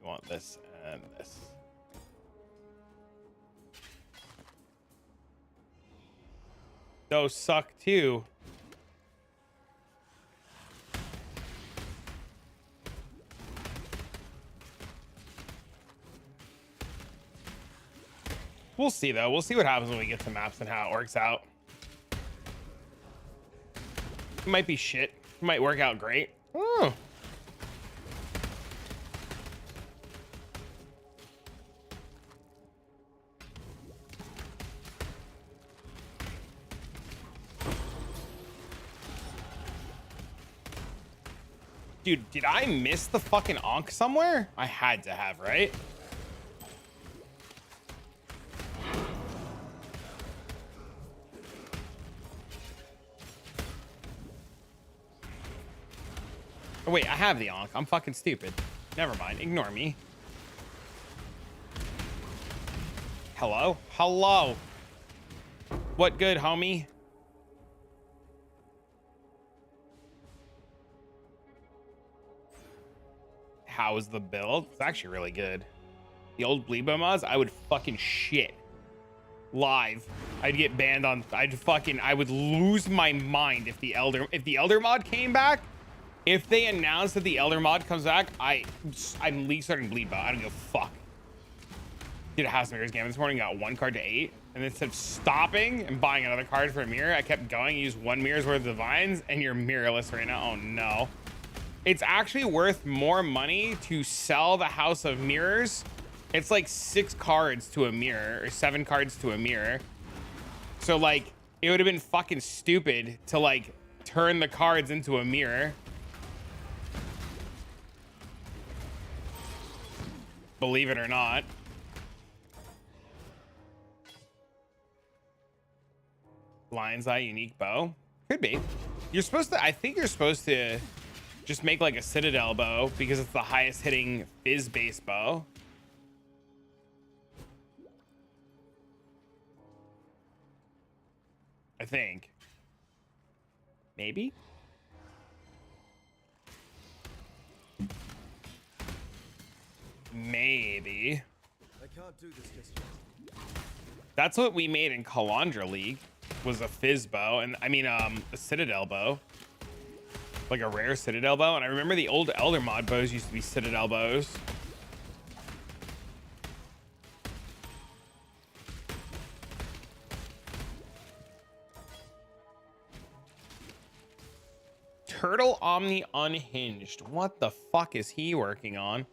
want this and this. Those suck too. We'll see though. We'll see what happens when we get to maps and how it works out. It might be shit. It might work out great. Oh. Dude, did I miss the fucking Ankh somewhere? I had to have, right? Oh, wait, I have the Ankh. I'm fucking stupid. Never mind. Ignore me. Hello? Hello? What good, homie? How's the build? It's actually really good. The old Bleebo mods, I would fucking shit. Live. I'd get banned on... I would lose my mind if the Elder mod came back. If they announce that the Elder mod comes back, I'm starting Bleebo. I don't give a fuck. Did a House Mirrors game this morning, got 1 card to 8. And instead of stopping and buying another card for a mirror, I kept going, used 1 mirror's worth of divines, and you're mirrorless right now. Oh no. It's actually worth more money to sell the House of Mirrors. It's like 6 cards to a mirror or 7 cards to a mirror. So like, it would have been fucking stupid to like turn the cards into a mirror. Believe it or not. Lion's Eye unique bow. Could be. You're supposed to, I think you're supposed to just make like a Citadel bow because it's the highest hitting fizz base bow. I think. Maybe. Maybe. I can't do this just yet. That's what we made in Calandra League, was a fizz bow, and I mean a Citadel bow. Like a rare Citadel bow, and I remember the old Elder mod bows used to be Citadel bows. Turtle Omni Unhinged. What the fuck is he working on?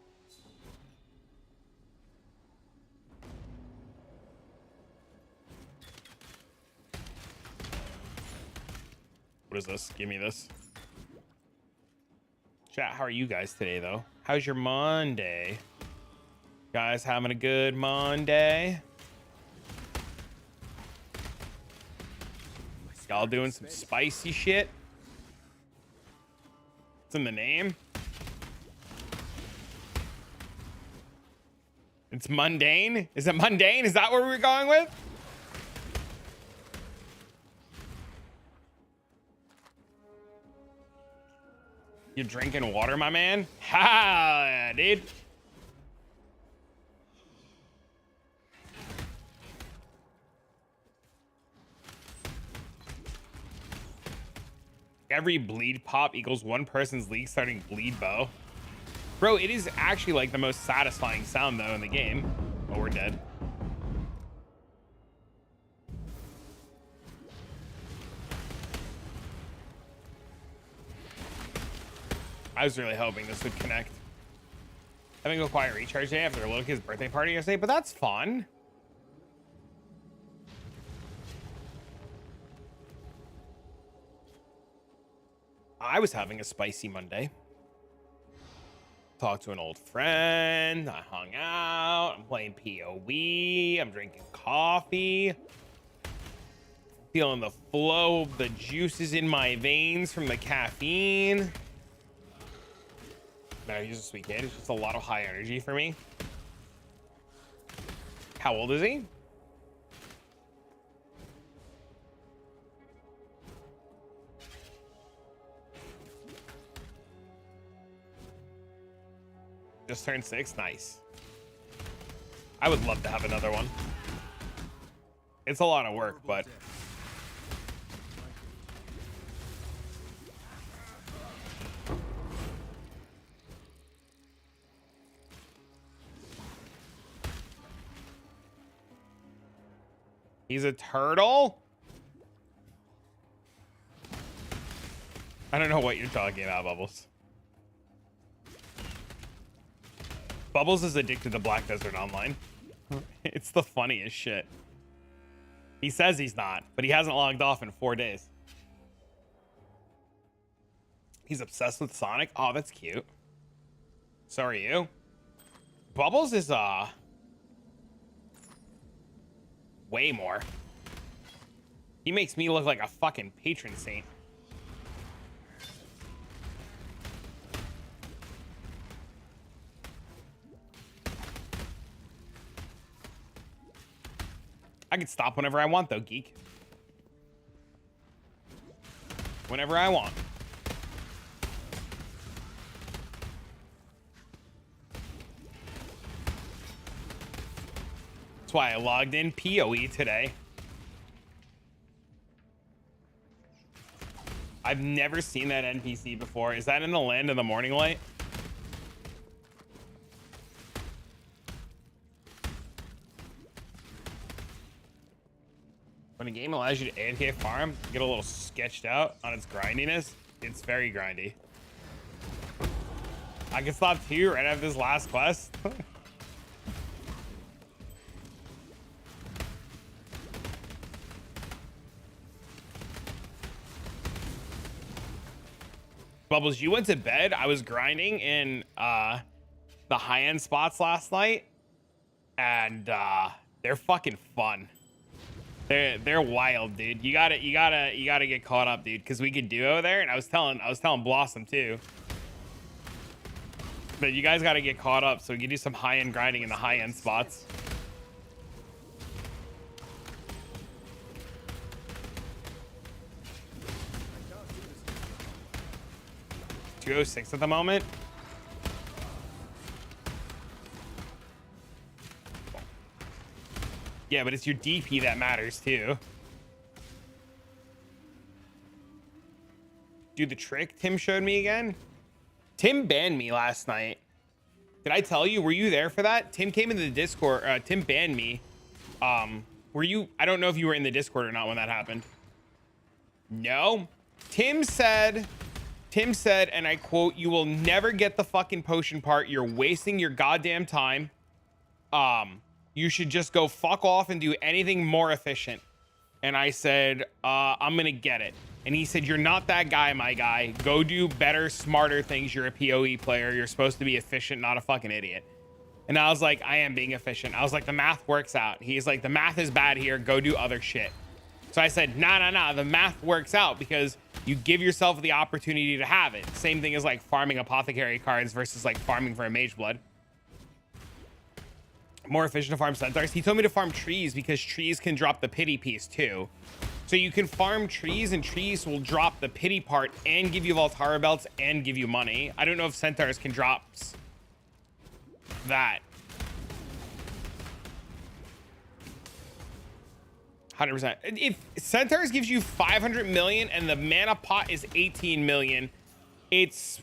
What is this? Give me this. Chat, how are you guys today, though? How's your Monday? Guys having a good Monday? Y'all doing some spicy shit? It's in the name. It's mundane? Is it mundane? Is that where we're going with? You drinking water, my man? Ha, dude. Every bleed pop equals 1 person's league starting bleed bow. Bro, it is actually like the most satisfying sound though in the game. Oh, we're dead. I was really hoping this would connect. Having a quiet recharge day after a little kid's birthday party yesterday, but that's fun. I was having a spicy Monday. Talked to an old friend. I hung out. I'm playing PoE. I'm drinking coffee. Feeling the flow of the juices in my veins from the caffeine. Man, he's a sweet kid. It's just a lot of high energy for me. How old is he? Just turned 6. Nice. I would love to have another one. It's a lot of work, but he's a turtle? I don't know what you're talking about, Bubbles. Bubbles is addicted to Black Desert Online. It's the funniest shit. He says he's not, but he hasn't logged off in 4 days. He's obsessed with Sonic. Oh, that's cute. So are you. Bubbles is way more. He makes me look like a fucking patron saint. I can stop whenever I want, though, geek. Whenever I want. That's why I logged in PoE today. I've never seen that NPC before. Is that in the Land of the Morning Light? When a game allows you to AFK farm, get a little sketched out on its grindiness, it's very grindy. I can stop 2 right after this last quest. Bubbles, you went to bed. I was grinding in the high-end spots last night, and they're fucking fun. They're wild, dude. You gotta get caught up, dude, because we could duo there, and I was telling Blossom too. But you guys gotta get caught up so we can do some high-end grinding in the high-end spots. $206 at the moment. Yeah, but it's your DP that matters too. Do the trick Tim showed me again. Tim banned me last night. Did I tell you? Were you there for that? Tim came into the Discord. Tim banned me. Were you? I don't know if you were in the Discord or not when that happened. No. Tim said, and I quote, "You will never get the fucking potion part. You're wasting your goddamn time. You should just go fuck off and do anything more efficient." And I said, I'm gonna get it. And he said, "You're not that guy, my guy. Go do better, smarter things. You're a PoE player. You're supposed to be efficient, not a fucking idiot." And I was like, I am being efficient. I was like, the math works out. He's like, the math is bad here. Go do other shit. So I said, nah. The math works out because you give yourself the opportunity to have it. Same thing as like farming apothecary cards versus like farming for a mage blood. More efficient to farm centaurs. He told me to farm trees because trees can drop the pity piece too. So you can farm trees and trees will drop the pity part and give you Voltara belts and give you money. I don't know if centaurs can drop that. 100%. If centaurs gives you 500 million and the mana pot is 18 million, it's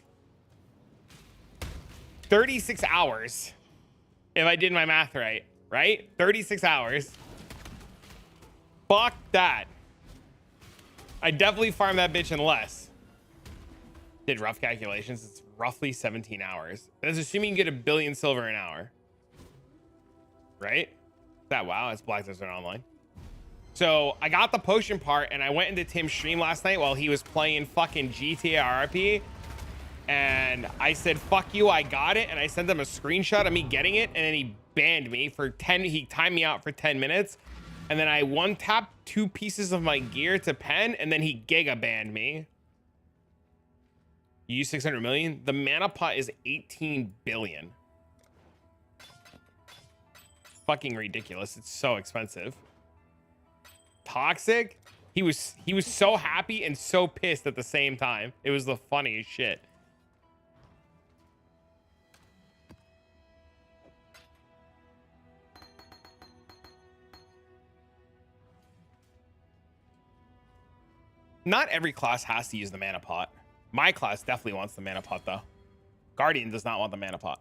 36 hours. If I did my math right? 36 hours. Fuck that. I definitely farm that bitch in less. Did rough calculations. It's roughly 17 hours. That's assuming you get 1 billion silver an hour. Right? That wow, it's Black Desert Online. So I got the potion part and I went into Tim's stream last night while he was playing fucking GTA RP. And I said, fuck you, I got it. And I sent him a screenshot of me getting it. And then he banned me for 10. He timed me out for 10 minutes. And then I one tapped 2 pieces of my gear to pen, and then he giga banned me. You use 600 million? The mana pot is 18 billion. Fucking ridiculous. It's so expensive. Toxic? He was so happy and so pissed at the same time. It was the funniest shit. Not every class has to use the mana pot. My class definitely wants the mana pot though. Guardian does not want the mana pot.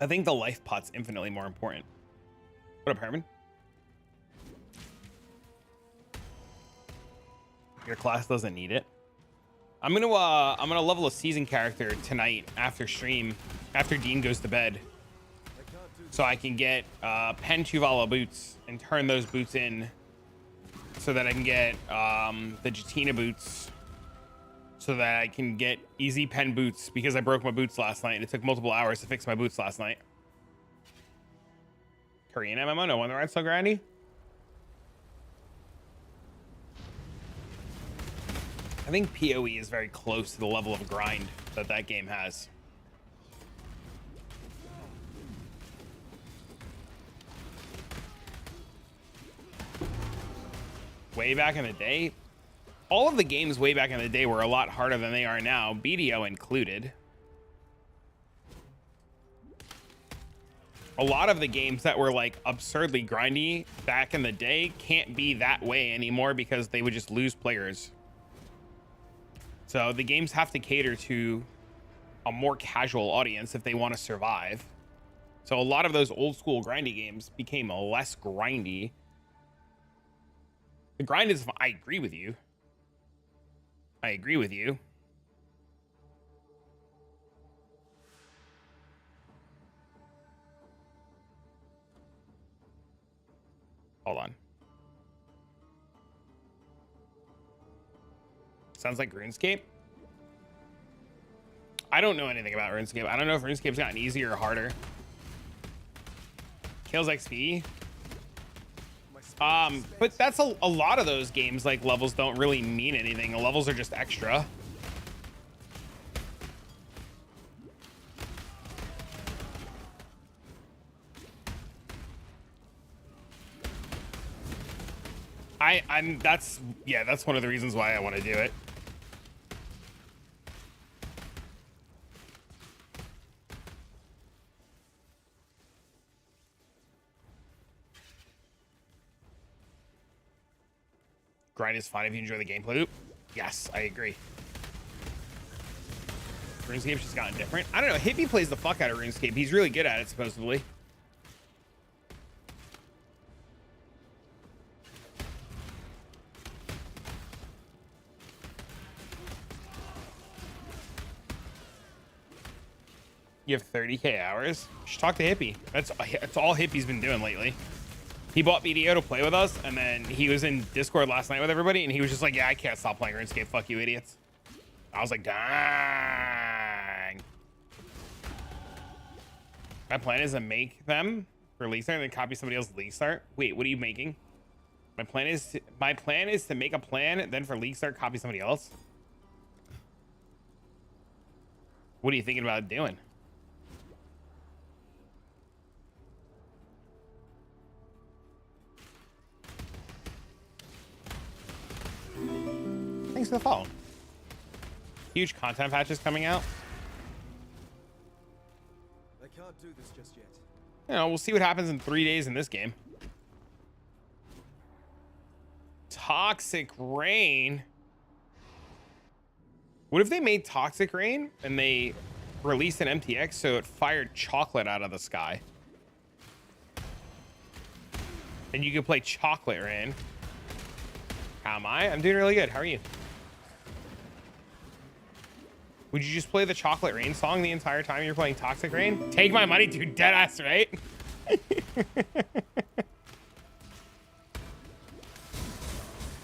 I think the life pot's infinitely more important. What up, Herman? Your class doesn't need it. I'm gonna level a season character tonight after stream, after Dean goes to bed, so I can get Pen Chuvala boots and turn those boots in, so that I can get the Jatina boots, so that I can get easy pen boots, because I broke my boots last night and it took multiple hours to fix my boots last night. Korean MMO, no wonder it's so grindy. I think PoE is very close to the level of grind that that game has. Way back in the day, all of the games way back in the day were a lot harder than they are now, BDO included. A lot of the games that were like absurdly grindy back in the day can't be that way anymore because they would just lose players. So the games have to cater to a more casual audience if they want to survive. So a lot of those old school grindy games became less grindy. The grind is, I agree with you. I agree with you. Hold on. Sounds like RuneScape. I don't know anything about RuneScape. I don't know if RuneScape's gotten easier or harder. Kills XP. But that's a lot of those games, like, levels don't really mean anything. The levels are just extra. That's one of the reasons why I want to do it. Grind is fine if you enjoy the gameplay loop. Yes, I agree. RuneScape's just gotten different. I don't know. Hippie plays the fuck out of RuneScape. He's really good at it, supposedly. You have 30K hours? You should talk to Hippie. That's all Hippie's been doing lately. He bought BDO to play with us, and then he was in Discord last night with everybody, and he was just like, yeah, I can't stop playing RuneScape. Fuck you, idiots. I was like, dang. My plan is to make them for League Start and then copy somebody else's League Start. Wait, what are you making? My plan is to make a plan, then for League Start, copy somebody else. What are you thinking about doing? Thanks for the follow. Huge content patches coming out. I can't do this just yet. You know, we'll see what happens in 3 days in this game. Toxic Rain. What if they made Toxic Rain and they released an MTX so it fired chocolate out of the sky? And you could play Chocolate Rain. How am I? I'm doing really good. How are you? Would you just play the Chocolate Rain song the entire time you're playing Toxic Rain? Take my money, dude. Dead ass, right?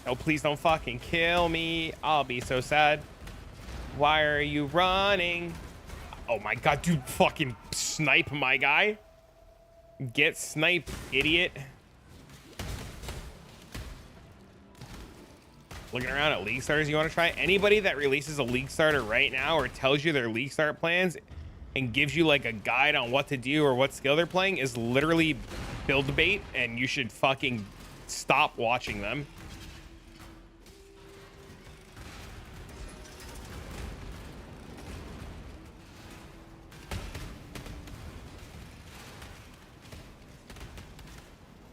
Oh, please don't fucking kill me. I'll be so sad. Why are you running? Oh my god, dude. Fucking snipe, my guy. Get sniped, idiot. Looking around at league starters you want to try. Anybody that releases a league starter right now or tells you their league start plans and gives you like a guide on what to do or what skill they're playing is literally build bait, and you should fucking stop watching them.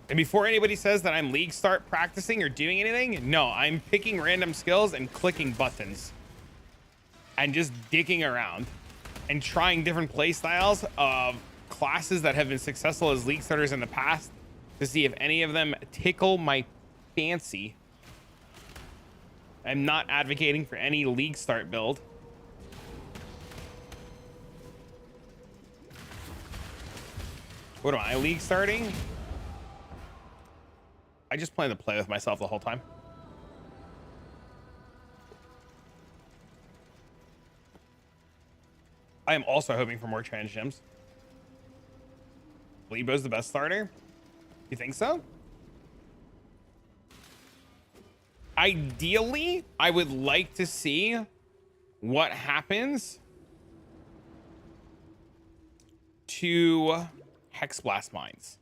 And before anybody says that I'm league start practicing or doing anything, no, I'm picking random skills and clicking buttons and just dicking around and trying different play styles of classes that have been successful as league starters in the past to see if any of them tickle my fancy. I'm not advocating for any league start build. What am I league starting? I just plan to play with myself the whole time. I am also hoping for more trans gems. Lebo's the best starter? You think so? Ideally, I would like to see what happens to Hex Blast Mines.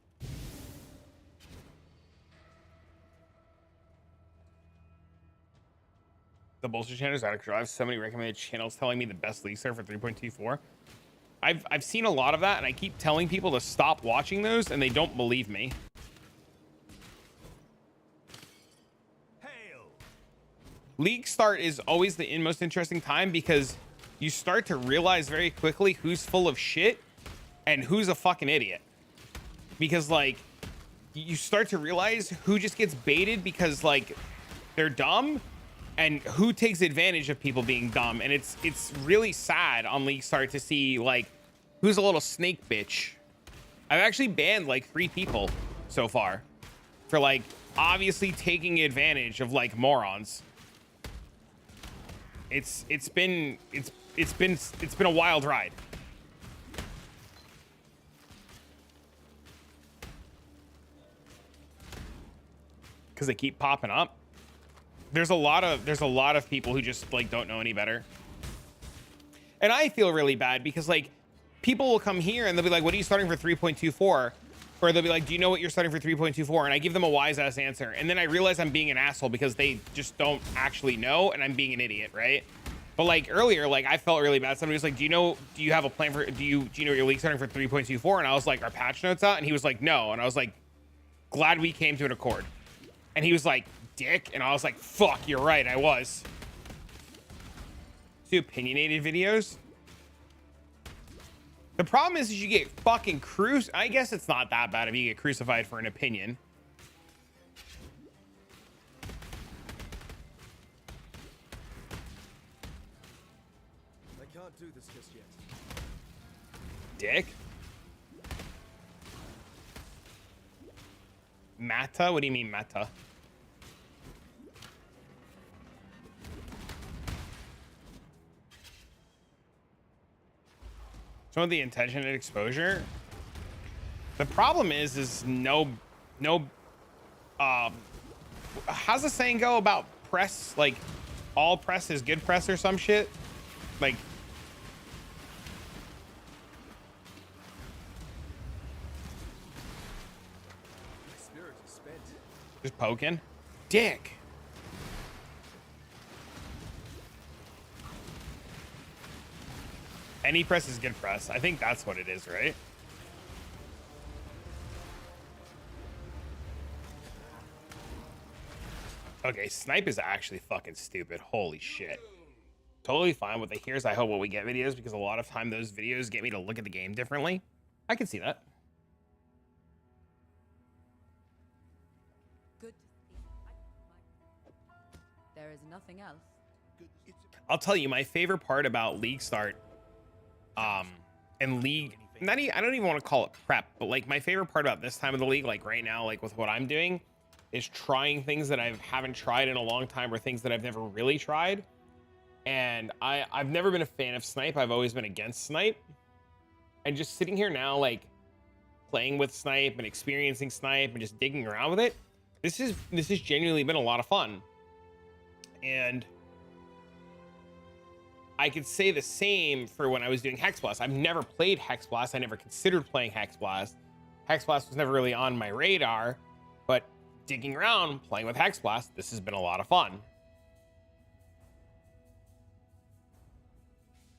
The bullshit channel is out of control. I have so many recommended channels telling me the best league start for 3.24. I've seen a lot of that, and I keep telling people to stop watching those, and they don't believe me. Hail. League start is always the most interesting time because you start to realize very quickly who's full of shit and who's a fucking idiot. Because like you start to realize who just gets baited because like they're dumb, and who takes advantage of people being dumb. And it's really sad on League Start to see like who's a little snake bitch. I've actually banned like 3 people so far for like obviously taking advantage of like morons. It's been a wild ride. Because they keep popping up. There's a lot of people who just like don't know any better. And I feel really bad because like people will come here and they'll be like, what are you starting for 3.24? Or they'll be like, do you know what you're starting for 3.24? And I give them a wise ass answer. And then I realize I'm being an asshole because they just don't actually know and I'm being an idiot, right? But like earlier, like I felt really bad. Somebody was like, do you have a plan for, do you know your league starting for 3.24? And I was like, are patch notes out? And he was like, no. And I was like, glad we came to an accord. And he was like, dick. And I was like, fuck, you're right, I was. Do opinionated videos. The problem is you get fucking I guess it's not that bad if you get crucified for an opinion. I can't do this just yet. Dick. Mata? What do you mean meta? Some of the intention and exposure. The problem is no, how's the saying go about press? Like all press is good press or some shit? Like, My spirit is spent. just poking. Dick. Any press is good press. I think that's what it is, right? Okay, snipe is actually fucking stupid. Holy shit. Totally fine with the here's I hope what we get videos because a lot of time those videos get me to look at the game differently. I can see that. Good. There is nothing else. I'll tell you my favorite part about League Start and League, I don't even want to call it prep, but like my favorite part about this time of the league, like right now, like with what I'm doing, is trying things that I haven't tried in a long time or things that I've never really tried. And I've never been a fan of snipe. I've always been against snipe. And just sitting here now, like playing with snipe and experiencing snipe and just digging around with it, this has genuinely been a lot of fun. And I could say the same for when I was doing Hex Blast. I've never played Hex Blast. I never considered playing Hex Blast. Hex Blast was never really on my radar, but digging around, playing with Hex Blast, this has been a lot of fun.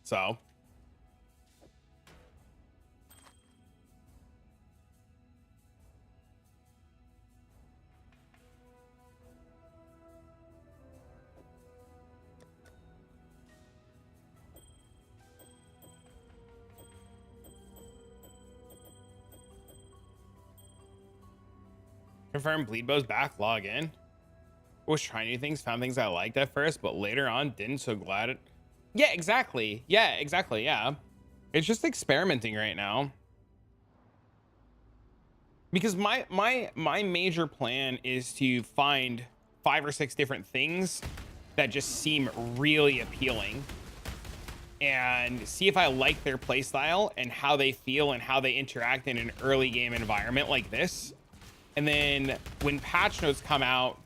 So confirm Bleedbow's back, log in. Was trying new things, found things I liked at first, but later on didn't, so glad it. Yeah, exactly. Yeah, exactly. Yeah. It's just experimenting right now. Because my major plan is to find 5 or 6 different things that just seem really appealing and see if I like their playstyle and how they feel and how they interact in an early game environment like this. And then when patch notes come out,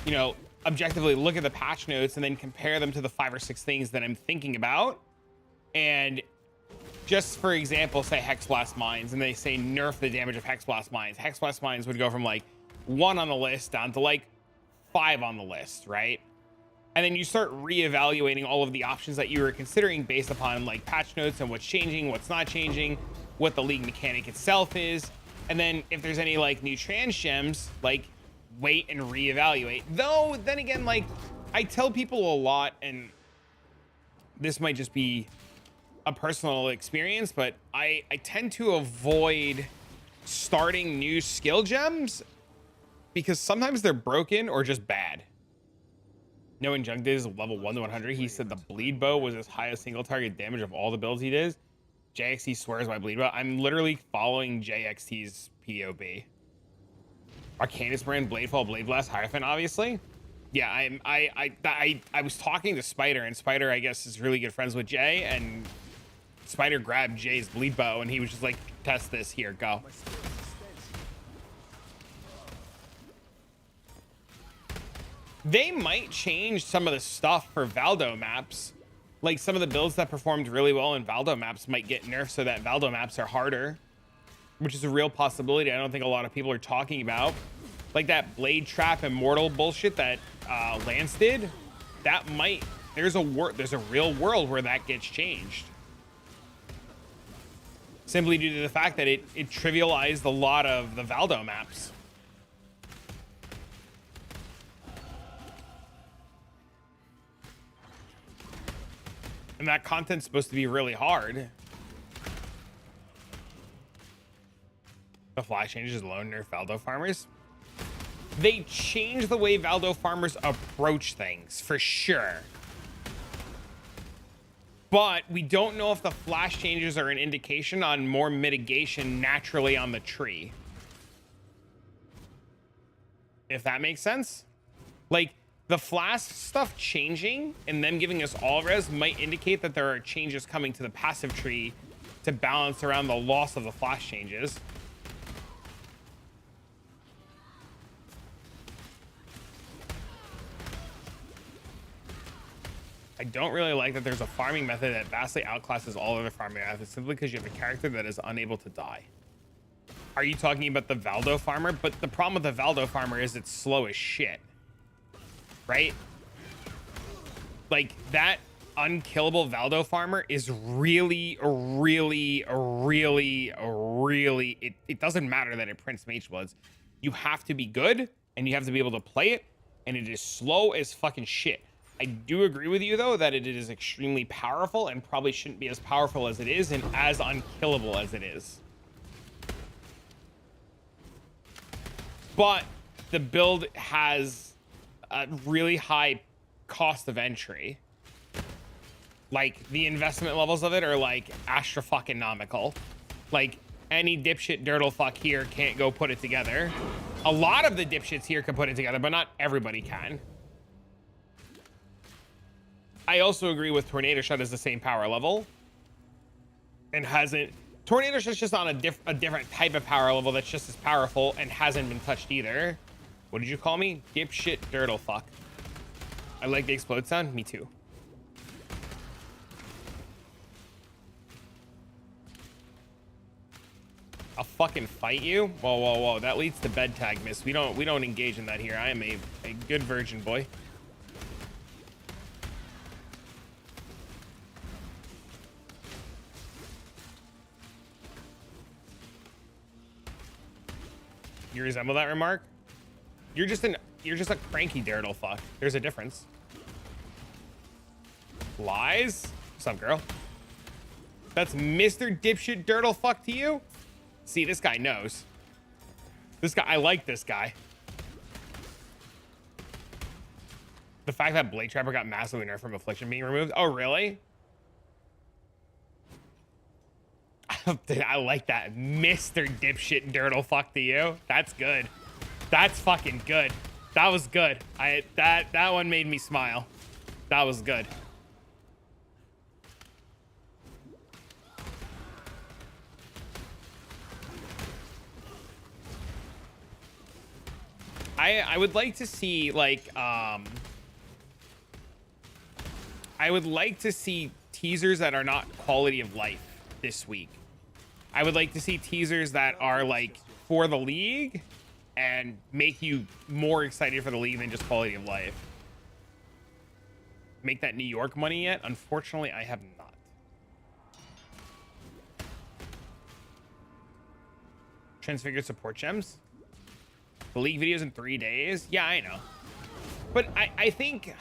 you know, objectively look at the patch notes and then compare them to the 5 or 6 things that I'm thinking about. And just for example, say Hex Blast Mines, and they say nerf the damage of Hex Blast Mines. Hex Blast Mines would go from like 1 on the list down to like 5 on the list, right? And then you start reevaluating all of the options that you were considering based upon like patch notes and what's changing, what's not changing, what the league mechanic itself is. And then if there's any like new trans gems, like wait and reevaluate. Though then again, like I tell people a lot, and this might just be a personal experience, but I tend to avoid starting new skill gems because sometimes they're broken or just bad. No Injuncted is level 1 to 100. He said the bleed bow was as high as single target damage of all the builds he did. JXT swears by bleed bow. I'm literally following JXT's POB. Arcanus brand, Bladefall, Blade Blast, Hierophant, obviously. Yeah, I was talking to Spider, and Spider, I guess, is really good friends with Jay, and Spider grabbed Jay's bleed bow, and he was just like, test this, here, go. They might change some of the stuff for Valdo maps. Like some of the builds that performed really well in Valdo maps might get nerfed so that Valdo maps are harder, which is a real possibility I don't think a lot of people are talking about. Like that Blade Trap Immortal bullshit that Lance did, that might, there's a real world where that gets changed. Simply due to the fact that it trivialized a lot of the Valdo maps. And that content's supposed to be really hard. The flash changes alone nerf Valdo farmers. They change the way Valdo farmers approach things, for sure. But we don't know if the flash changes are an indication on more mitigation naturally on the tree. If that makes sense. Like, the flask stuff changing and them giving us all res might indicate that there are changes coming to the passive tree to balance around the loss of the flash changes. I don't really like that there's a farming method that vastly outclasses all other farming methods simply because you have a character that is unable to die. Are you talking about the Valdo farmer? But the problem with the Valdo farmer is it's slow as shit. Right? Like that unkillable Valdo farmer is really, it doesn't matter that it prints Mage Bloods. You have to be good and you have to be able to play it, and it is slow as fucking shit. I do agree with you though that it is extremely powerful and probably shouldn't be as powerful as it is and as unkillable as it is. But the build has a really high cost of entry. Like the investment levels of it are like astro-fucking-nomical. Like any dipshit dirtle fuck here can't go put it together. A lot of the dipshits here can put it together, but not everybody can. I also agree with Tornado Shot is the same power level and hasn't Tornado's just on a different type of power level that's just as powerful and hasn't been touched either. What did you call me? Dipshit dirtle fuck. I like the explode sound. Me too. I'll fucking fight you. Whoa, whoa, whoa. That leads to bed tag, miss. We don't engage in that here. I am a good virgin boy. You resemble that remark? You're just a cranky daredevil fuck. There's a difference. Lies? What's up, girl? That's Mr. Dipshit daredevil fuck to you? See, this guy knows. This guy, I like this guy. The fact that Blade Trapper got massively nerfed from Affliction being removed. Oh, really? I like that. Mr. Dipshit Dirtle fuck to you. That's good. That's fucking good. That was good. That one made me smile. That was good. I would like to see like I would like to see teasers that are not quality of life this week. I would like to see teasers that are like for the league and make you more excited for the league than just quality of life. Make that New York money yet? Unfortunately, I have not. Transfigured support gems? The league videos in 3 days? Yeah, I know. But I think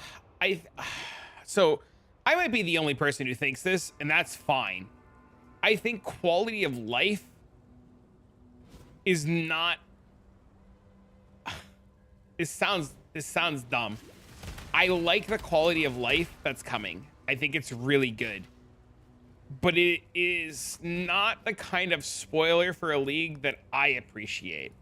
so I might be the only person who thinks this, and that's fine. I think quality of life is not. This sounds dumb. I like the quality of life that's coming. I think it's really good. But it is not the kind of spoiler for a league that I appreciate.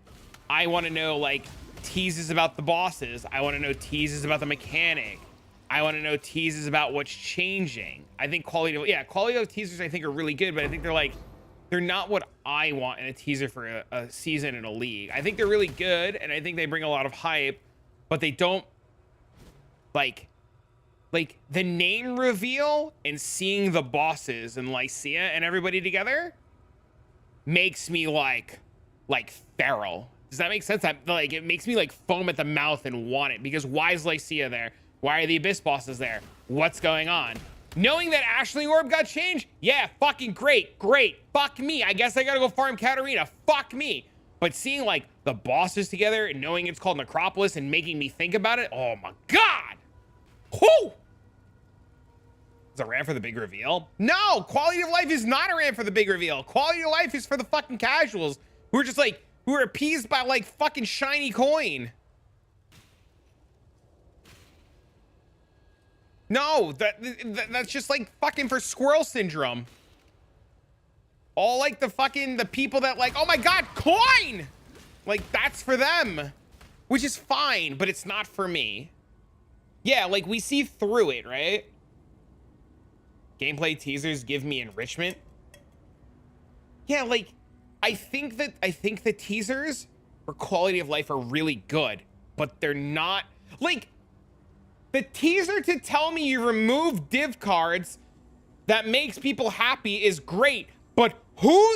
I want to know like teases about the bosses. I want to know teases about the mechanic. I want to know teases about what's changing. I think quality of teasers I think are really good, but I think they're not what I want in a teaser for a season in a league. I think they're really good, and I think they bring a lot of hype, but they don't like the name reveal and seeing the bosses and Lycia and everybody together makes me like feral. Does that make sense? Like it makes me like foam at the mouth and want it, because why is Lycia there? Why are the Abyss bosses there? What's going on? Knowing that Ashley Orb got changed? Yeah, fucking great. Fuck me. I guess I gotta go farm Katarina. Fuck me. But seeing like the bosses together and knowing it's called Necropolis and making me think about it, oh my God. Whoo! Is it ran for the big reveal? No, quality of life is not a ran for the big reveal. Quality of life is for the fucking casuals who are just like, who are appeased by like fucking shiny coin. No, that's just like fucking for squirrel syndrome. All like the people that like, oh my God, coin! Like that's for them, which is fine, but it's not for me. Yeah, like we see through it, right? Gameplay teasers give me enrichment. Yeah, like I think the teasers for quality of life are really good, but they're not like the teaser to tell me you remove div cards that makes people happy is great, but who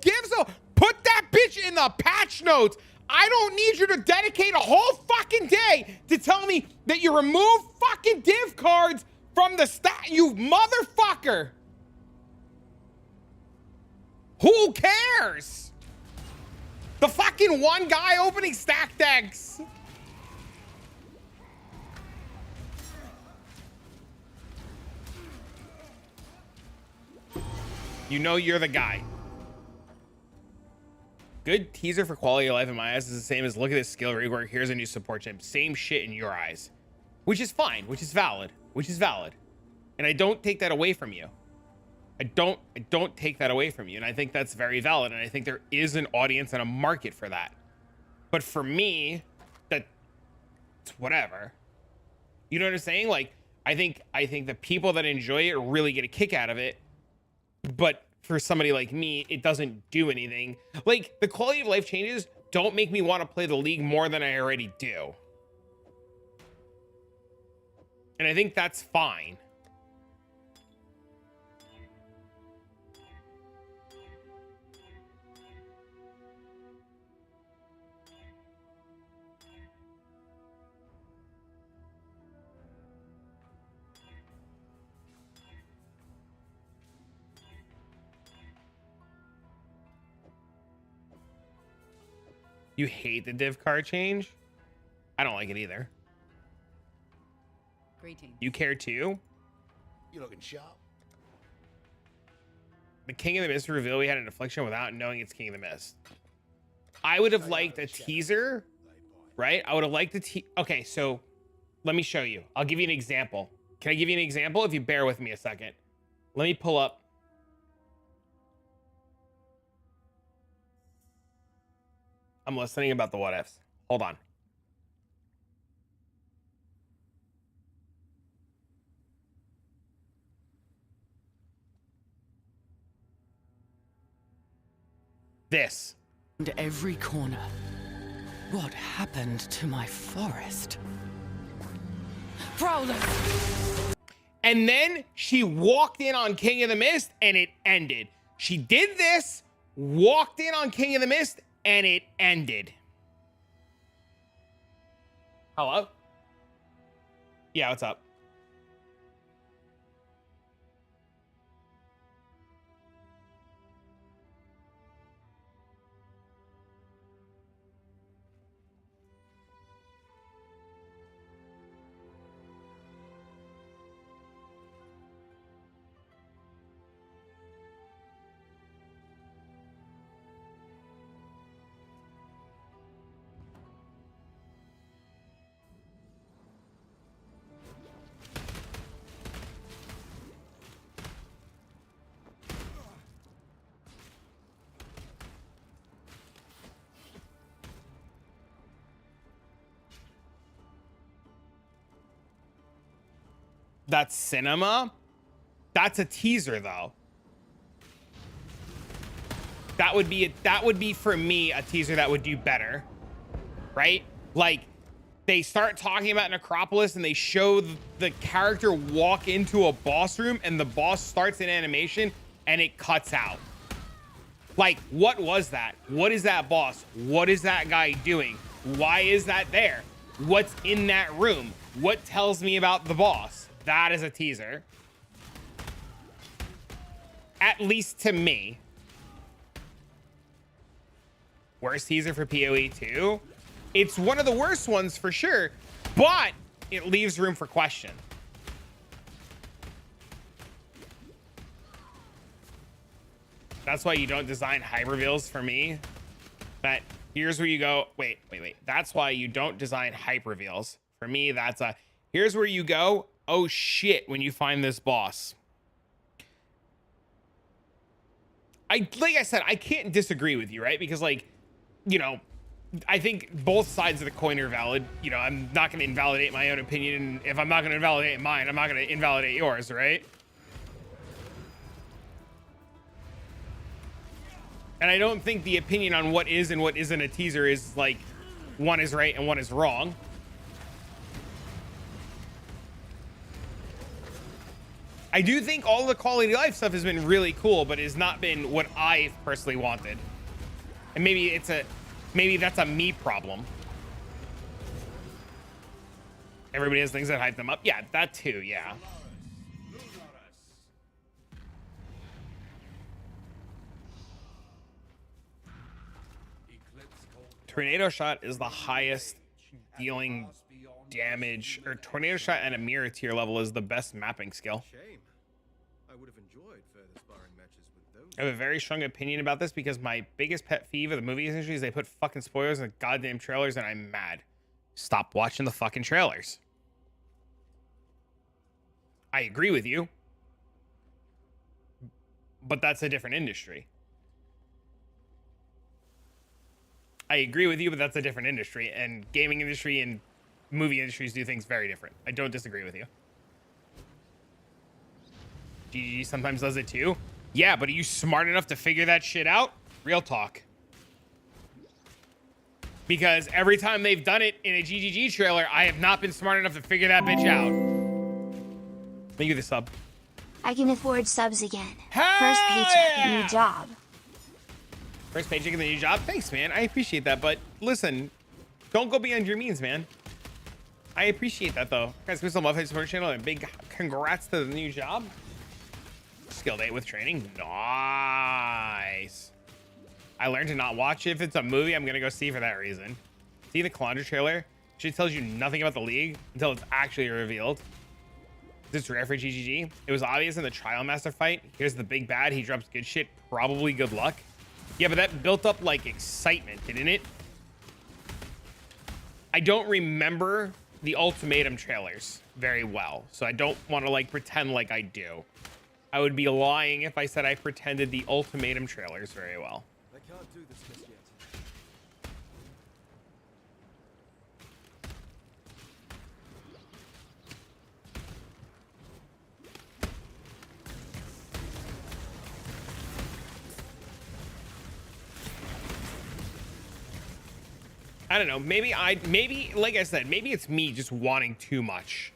gives a put that bitch in the patch notes. I don't need you to dedicate a whole fucking day to tell me that you remove fucking div cards from the stat, you motherfucker. Who cares? The fucking one guy opening stack decks. You know you're the guy. Good teaser for quality of life in my eyes is the same as look at this skill rework. Here's a new support gem. Same shit in your eyes, which is fine, which is valid. And I don't take that away from you. I don't take that away from you. And I think that's very valid. And I think there is an audience and a market for that. But for me, that's whatever. You know what I'm saying? Like, I think the people that enjoy it really get a kick out of it. But for somebody like me, it doesn't do anything. Like, the quality of life changes don't make me want to play the league more than I already do. And I think that's fine. You hate the div card change? I don't like it either. Greetings. You care too? You looking sharp? The King of the Mist reveal we had an affliction without knowing it's King of the Mist. I would have liked a teaser, right? I would have liked the okay, so let me show you. I'll give you an example. Can I give you an example if you bear with me a second? Let me pull up. I'm listening about the what ifs. Hold on. This. And every corner. What happened to my forest? Prowler! And then she walked in on King of the Mist and it ended. She did this, walked in on King of the Mist, and it ended. Hello? Yeah, what's up? That's cinema. That's a teaser though. That would be for me a teaser that would do better. Right? Like they start talking about Necropolis and they show the character walk into a boss room and the boss starts an animation and it cuts out. Like, what was that? What is that boss? What is that guy doing? Why is that there? What's in that room? What tells me about the boss? That is a teaser. At least to me. Worst teaser for PoE 2? It's one of the worst ones for sure, but it leaves room for question. That's why you don't design hype reveals for me. But here's where you go. Wait. That's why you don't design hype reveals. For me, that's a, here's where you go. Oh shit, when you find this boss. Like I said, I can't disagree with you, right? Because like, you know, I think both sides of the coin are valid. You know, I'm not going to invalidate my own opinion. If I'm not going to invalidate mine, I'm not going to invalidate yours, right? And I don't think the opinion on what is and what isn't a teaser is like one is right and one is wrong. I do think all the quality of life stuff has been really cool, but has not been what I personally wanted. And maybe that's a me problem. Everybody has things that hype them up. Yeah, that too, yeah. Tornado shot is the highest dealing damage, or tornado shot at a mirror tier level is the best mapping skill. Shame. I would have enjoyed further sparring matches with those. I have a very strong opinion about this because my biggest pet peeve of the movie industry is they put fucking spoilers in the goddamn trailers and I'm mad. Stop watching the fucking trailers. I agree with you, but that's a different industry. I agree with you, but that's a different industry, and gaming industry and movie industries do things very different. I don't disagree with you. GG sometimes does it too. Yeah, but are you smart enough to figure that shit out? Real talk. Because every time they've done it in a GGG trailer, I have not been smart enough to figure that bitch out. Thank you, the sub. I can afford subs again. Hell First paycheck, yeah! new job. First paycheck in the new job? Thanks, man. I appreciate that. But listen, don't go beyond your means, man. I appreciate that, though. Guys, we still love his support channel, and big congrats to the new job. Skilled 8 with training. Nice. I learned to not watch it. If it's a movie, I'm going to go see for that reason. See the Calandra trailer? She tells you nothing about the league until it's actually revealed. It's rare for GGG. It was obvious in the Trial Master fight. Here's the big bad. He drops good shit. Probably good luck. Yeah, but that built up like excitement, didn't it? I don't remember the Ultimatum trailers very well, so I don't want to like pretend like I do. I would be lying if I said I pretended the Ultimatum trailers very well. I can't do this just yet. I don't know. Maybe like I said, maybe it's me just wanting too much.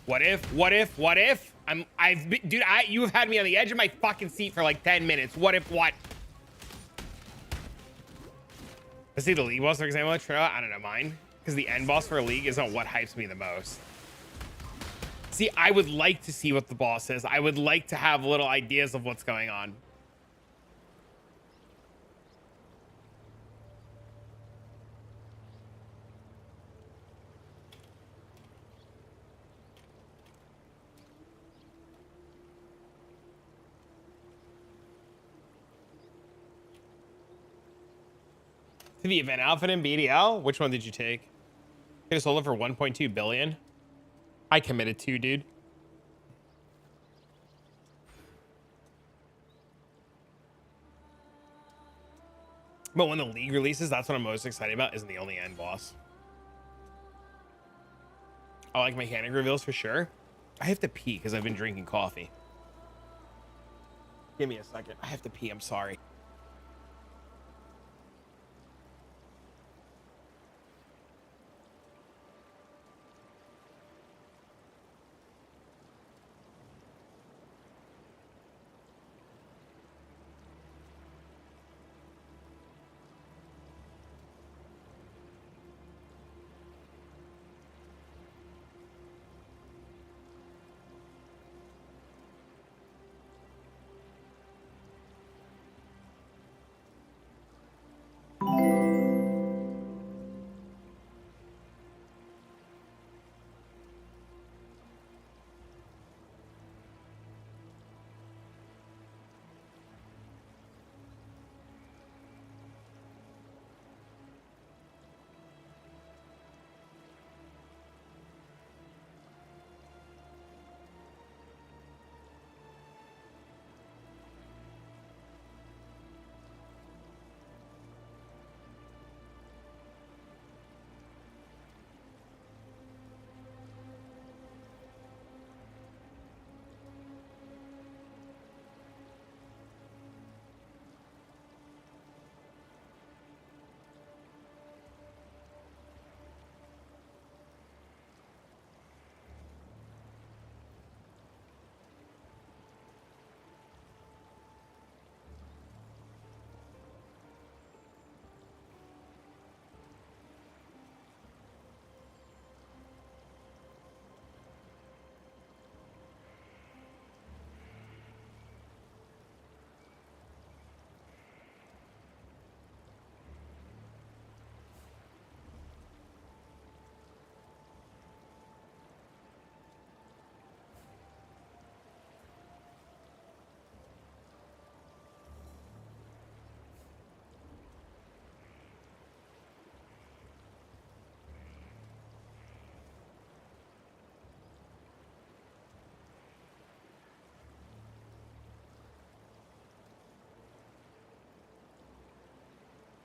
What if? Dude, you've had me on the edge of my fucking seat for like 10 minutes. What if what? I see the league boss, for example. I don't know mine. Because the end boss for a league isn't what hypes me the most. See, I would like to see what the boss is. I would like to have little ideas of what's going on. To the event outfit in BDL? Which one did you take? Could have sold it for 1.2 billion. I committed to, dude. But when the league releases, that's what I'm most excited about, isn't the only end boss. I like mechanic reveals for sure. I have to pee because I've been drinking coffee. Give me a second. I have to pee. I'm sorry.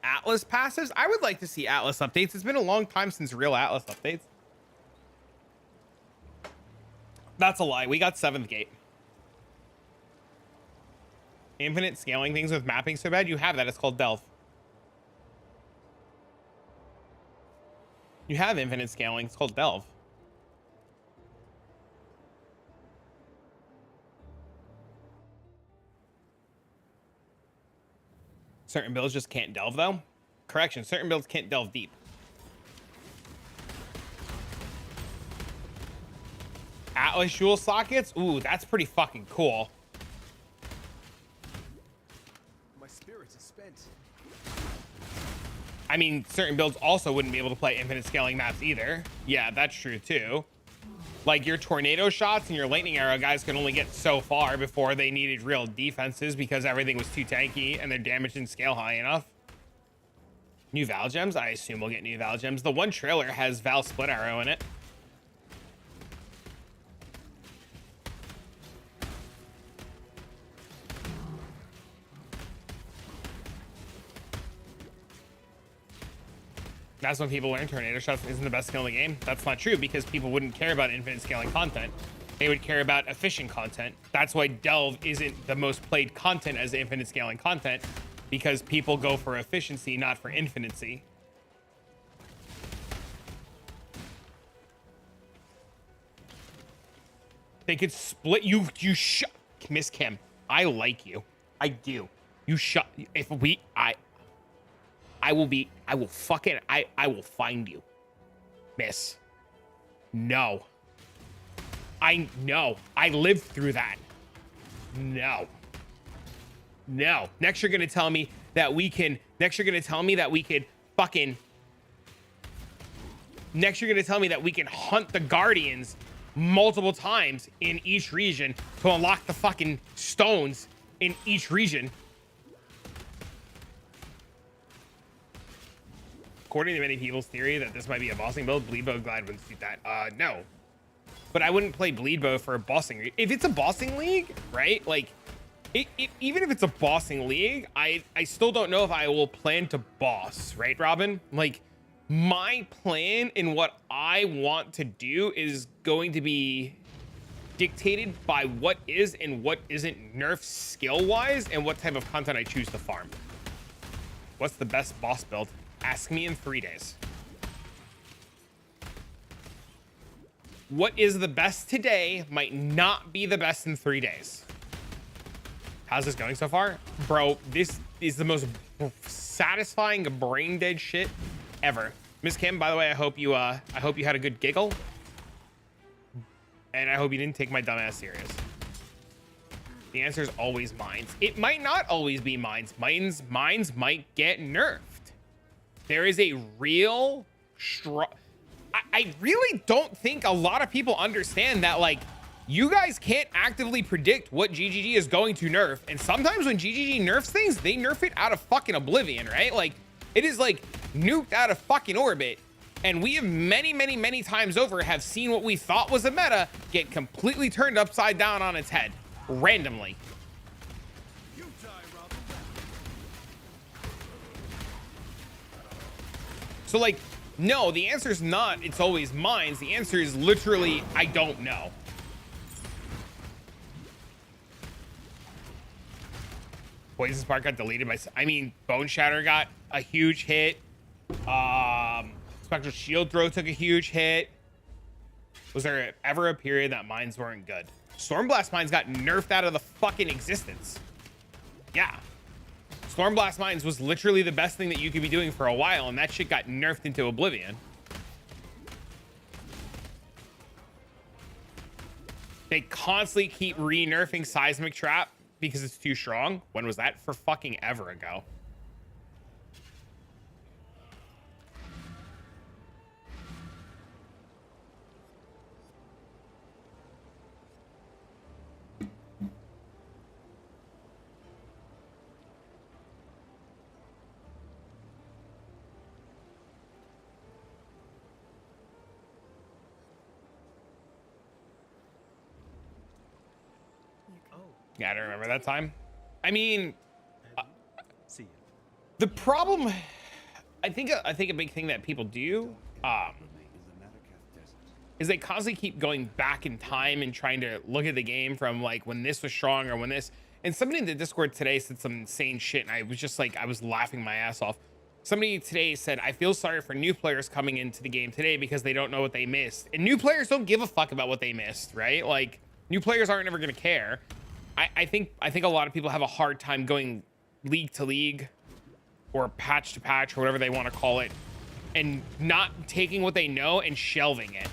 Atlas passives? I would like to see Atlas updates. It's been a long time since real Atlas updates. That's a lie. We got 7th gate. Infinite scaling things with mapping so bad? You have that. It's called Delve. You have infinite scaling. It's called Delve. Certain builds just can't delve, though. Correction, certain builds can't delve deep. Atlas Jewel sockets? Ooh, that's pretty fucking cool. My spirit is spent. I mean, certain builds also wouldn't be able to play infinite scaling maps either. Yeah, that's true too. Like your tornado shots and your lightning arrow guys can only get so far before they needed real defenses because everything was too tanky and their damage didn't scale high enough. New Val Gems? I assume we'll get new Val Gems. The one trailer has Val Split Arrow in it. That's when people learn tornado shots isn't the best skill in the game. That's not true because people wouldn't care about infinite scaling content. They would care about efficient content. That's why Delve isn't the most played content as infinite scaling content, because people go for efficiency, not for infinicy. They could split you. You shut, Miss Kim. I like you. I do. You shut. If we, I will find you, miss. No. I know. I lived through that. No. No. Next you're gonna tell me that we can, next you're gonna tell me that we could fucking, next you're gonna tell me that we can hunt the Guardians multiple times in each region to unlock the fucking stones in each region. According to many people's theory that this might be a bossing build, Bleed Bow Glide wouldn't suit that. No. But I wouldn't play Bleed Bow for a bossing. If it's a bossing league, right? Like, even if it's a bossing league, I still don't know if I will plan to boss, right, Robin? Like, my plan and what I want to do is going to be dictated by what is and what isn't nerf skill-wise and what type of content I choose to farm. What's the best boss build? Ask me in 3 days. What is the best today might not be the best in 3 days. How's this going so far? Bro, this is the most satisfying brain dead shit ever. Miss Kim, by the way, I hope you had a good giggle. And I hope you didn't take my dumbass serious. The answer is always mines. It might not always be mines. Mines might get nerfed. There is a real strong... I really don't think a lot of people understand that, like, you guys can't actively predict what GGG is going to nerf. And sometimes when GGG nerfs things, they nerf it out of fucking oblivion, right? Like, it is, like, nuked out of fucking orbit. And we have many times over have seen what we thought was a meta get completely turned upside down on its head. Randomly. So, like, no, the answer is not it's always mines. The answer is literally, I don't know. Poison Spark got deleted by... I mean, Bone Shatter got a huge hit. Spectral Shield Throw took a huge hit. Was there ever a period that mines weren't good? Stormblast Mines got nerfed out of the fucking existence. Yeah. Stormblast Mines was literally the best thing that you could be doing for a while, and that shit got nerfed into oblivion. They constantly keep re-nerfing Seismic Trap because it's too strong. When was that? For fucking ever ago. Yeah, I don't remember that time. I mean, See you. the problem, I think a big thing that people do is they constantly keep going back in time and trying to look at the game from like when this was strong or when this, And somebody in the Discord today said some insane shit, and I was just like, I was laughing my ass off. Somebody today said, I feel sorry for new players coming into the game today because they don't know what they missed. And new players don't give a fuck about what they missed, right? Like, new players aren't ever gonna care. I think a lot of people have a hard time going league to league or patch to patch or whatever they want to call it, and not taking what they know and shelving it.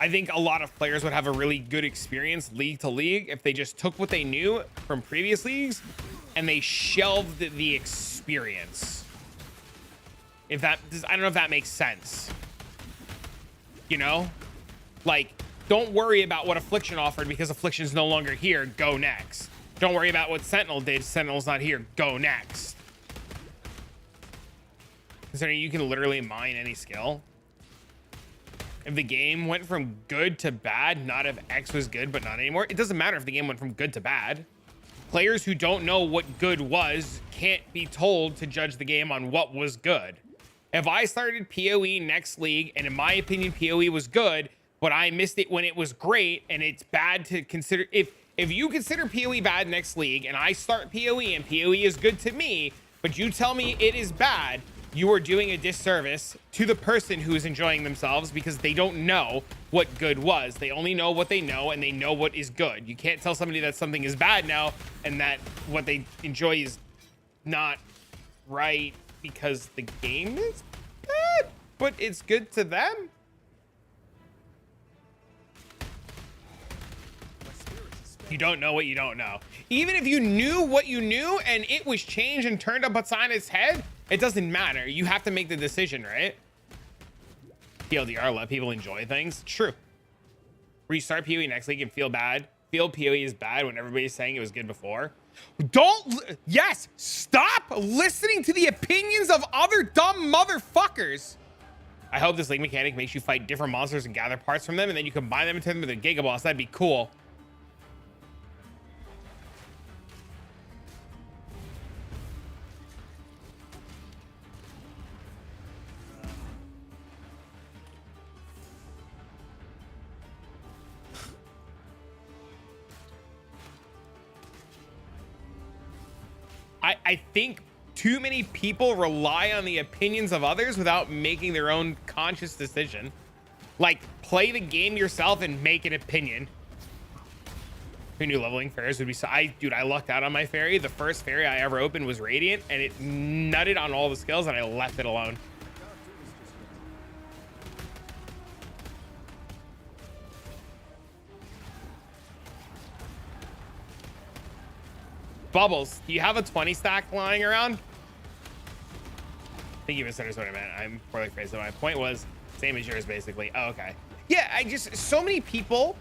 I think a lot of players would have a really good experience league to league if they just took what they knew from previous leagues and they shelved the experience. If that, I don't know if that makes sense. You know, like, don't worry about what Affliction offered because Affliction's no longer here. Go next. Don't worry about what Sentinel did. Sentinel's not here. Go next. Considering you can literally mine any skill. If the game went from good to bad, not if X was good, but not anymore. It doesn't matter if the game went from good to bad. Players who don't know what good was can't be told to judge the game on what was good. If I started PoE next league, and in my opinion, PoE was good, but I missed it when it was great, and it's bad to consider. If you consider PoE bad next league, and I start PoE, and PoE is good to me, but you tell me it is bad, you are doing a disservice to the person who is enjoying themselves because they don't know what good was. They only know what they know, and they know what is good. You can't tell somebody that something is bad now and that what they enjoy is not right because the game is bad, but it's good to them. You don't know what you don't know. Even if you knew what you knew and it was changed and turned up on its head, it doesn't matter. You have to make the decision, right? TLDR, let people enjoy things. True. Restart PoE next league and feel bad. Feel PoE is bad when everybody's saying it was good before. Yes, stop listening to the opinions of other dumb motherfuckers. I hope this league mechanic makes you fight different monsters and gather parts from them, and then you combine them and turn them into Giga Boss. That'd be cool. I think too many people rely on the opinions of others without making their own conscious decision. Like, play the game yourself and make an opinion. Who knew leveling fairies would be so... Dude, I lucked out on my fairy. The first fairy I ever opened was Radiant, and it nutted on all the skills, and I left it alone. Bubbles, do you have a 20 stack lying around? I think you misunderstood what I meant. I'm poorly phrased. So my point was same as yours, basically. Oh, okay. Yeah, I just, so many people,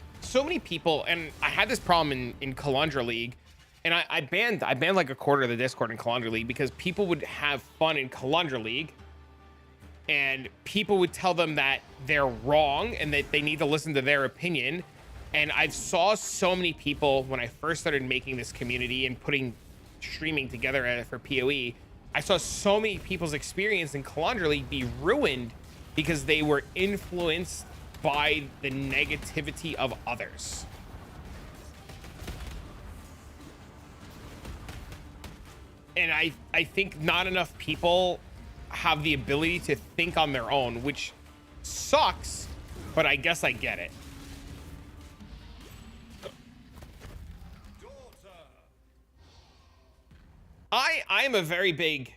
and I had this problem in Kalandra League, and I banned like a quarter of the Discord in Kalandra League because people would have fun in Kalandra League, and people would tell them that they're wrong and that they need to listen to their opinion. And I saw so many people when I first started making this community and streaming together for PoE. I saw so many people's experience in Kalandra League be ruined because they were influenced by the negativity of others. And I think not enough people have the ability to think on their own, which sucks, but I guess I get it. I'm a very big